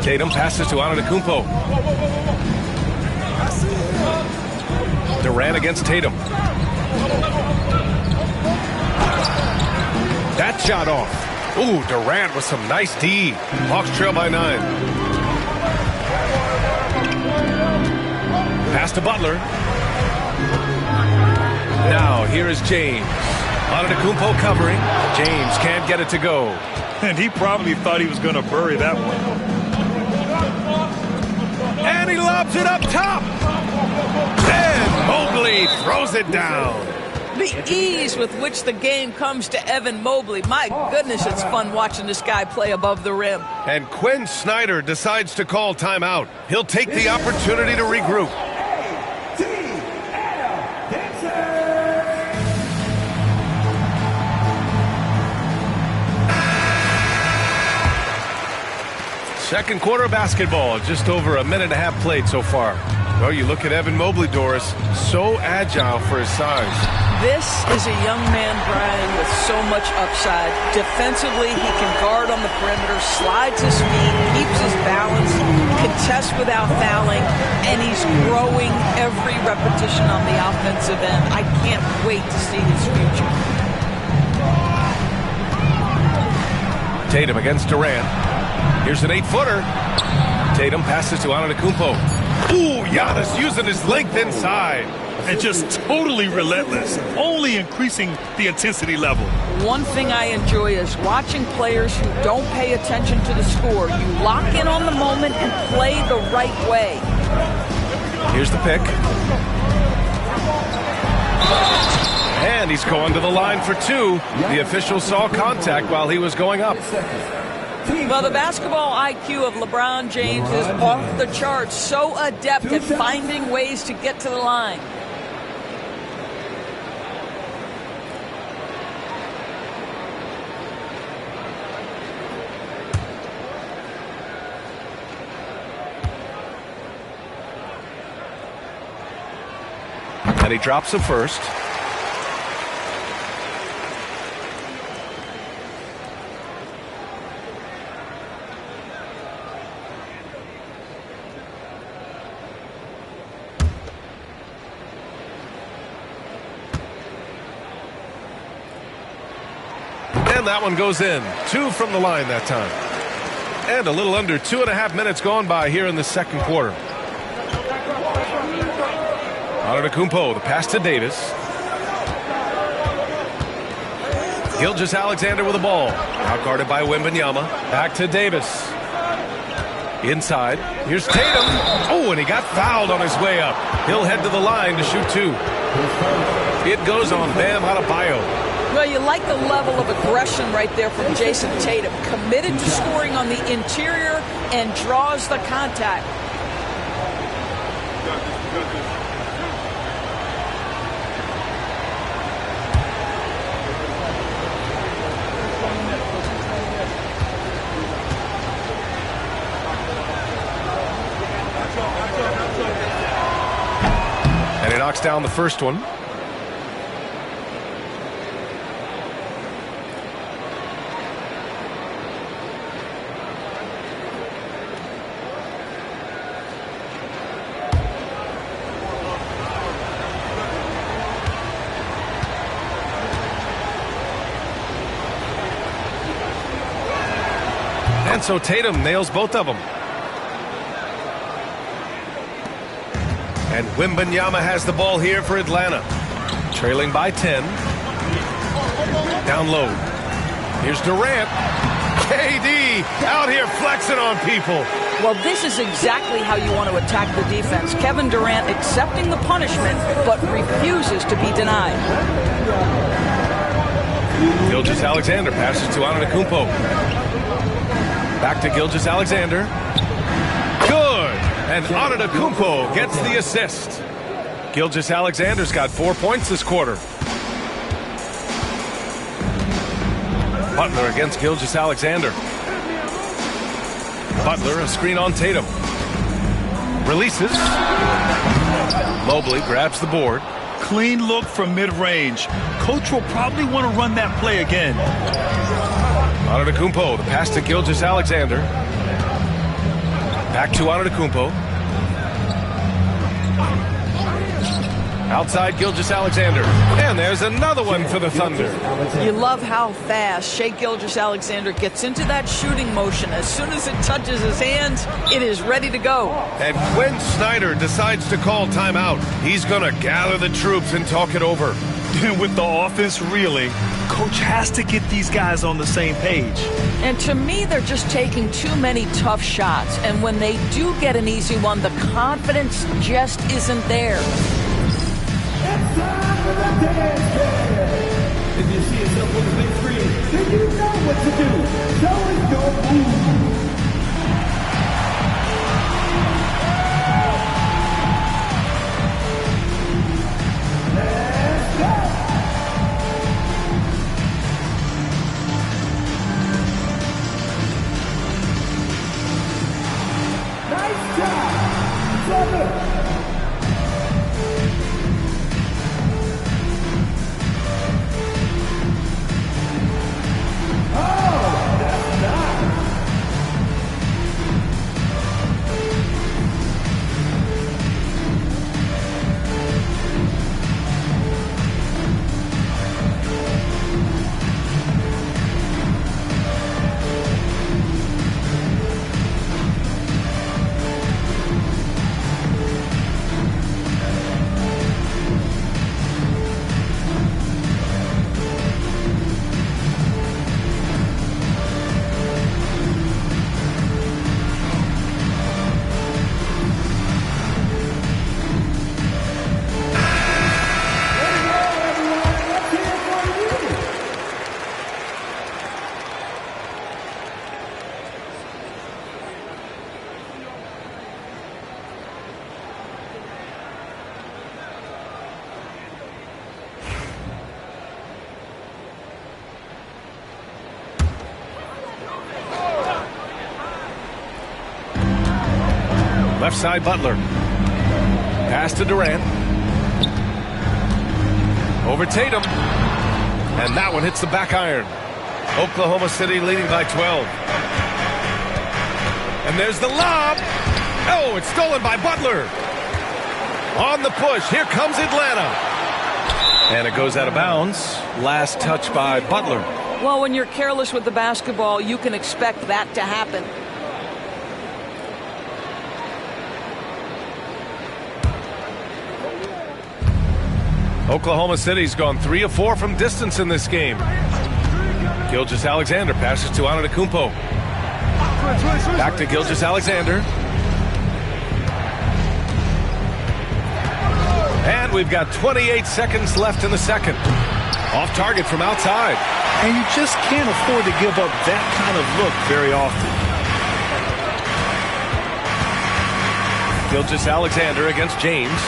Tatum passes to Antetokounmpo. Durant against Tatum. That shot off. Ooh, Durant with some nice D. Hawks trail by 9. Pass to Butler. Now, here is James. Antetokounmpo covering. James can't get it to go. And he probably thought he was going to bury that one. And he lobs it up top. And Mobley throws it down. The ease with which the game comes to Evan Mobley. My goodness, it's fun watching this guy play above the rim. And Quinn Snyder decides to call timeout. He'll take the opportunity to regroup. Second quarter basketball, just over a minute and a half played so far. Well, you look at Evan Mobley, Doris, so agile for his size. This is a young man, Brian, with so much upside. Defensively, he can guard on the perimeter, slides his feet, keeps his balance, contests without fouling, and he's growing every repetition on the offensive end. I can't wait to see his future. Tatum against Durant. Here's an 8-footer. Tatum passes to Antetokounmpo. Ooh, Giannis using his length inside. And just totally relentless, only increasing the intensity level. One thing I enjoy is watching players who don't pay attention to the score. You lock in on the moment and play the right way. Here's the pick. And he's going to the line for 2. The official saw contact while he was going up. Well, the basketball IQ of LeBron James is off the charts. So adept at finding ways to get to the line. And he drops the first. And that one goes in. 2 from the line that time. And a little under 2.5 minutes gone by here in the second quarter. Antetokounmpo, the pass to Davis. Gilgeous-Alexander with the ball. Out guarded by Wembanyama. Back to Davis. Inside. Here's Tatum. Oh, and he got fouled on his way up. He'll head to the line to shoot 2. It goes on Bam Adebayo. Well, you like the level of aggression right there from Jason Tatum. Committed to scoring on the interior and draws the contact. And he knocks down the first one. And so Tatum nails both of them. And Wembanyama has the ball here for Atlanta. Trailing by 10. Down low. Here's Durant. KD out here flexing on people. Well, this is exactly how you want to attack the defense. Kevin Durant accepting the punishment, but refuses to be denied. Gilgeous-Alexander passes to Antetokounmpo. Back to Gilgeous-Alexander. Good! And Antetokounmpo gets the assist. Gilgeous-Alexander's got 4 points this quarter. Butler against Gilgeous-Alexander. Butler, a screen on Tatum. Releases. Mobley grabs the board. Clean look from mid-range. Coach will probably want to run that play again. Antetokounmpo, the pass to Gilgeous-Alexander. Back to Antetokounmpo. Outside Gilgeous-Alexander. And there's another one for the Thunder. You love how fast Shai Gilgeous-Alexander gets into that shooting motion. As soon as it touches his hands, it is ready to go. And when Snyder decides to call timeout, he's going to gather the troops and talk it over. With the offense reeling, Coach has to get these guys on the same page. And to me, they're just taking too many tough shots. And when they do get an easy one, the confidence just isn't there. It's time for the dance band. If you see yourself on the big screen, then you know what to do. Show us your move. Let's go. Nice job. Trevor. Left side, Butler. Pass to Durant. Over Tatum. And that one hits the back iron. Oklahoma City leading by 12. And there's the lob. Oh, it's stolen by Butler. On the push. Here comes Atlanta. And it goes out of bounds. Last touch by Butler. Well, when you're careless with the basketball, you can expect that to happen. Oklahoma City's gone 3 of 4 from distance in this game. Gilgeous-Alexander passes to Antetokounmpo. Back to Gilgeous-Alexander. And we've got 28 seconds left in the second. Off target from outside. And you just can't afford to give up that kind of look very often. Gilgeous-Alexander against James.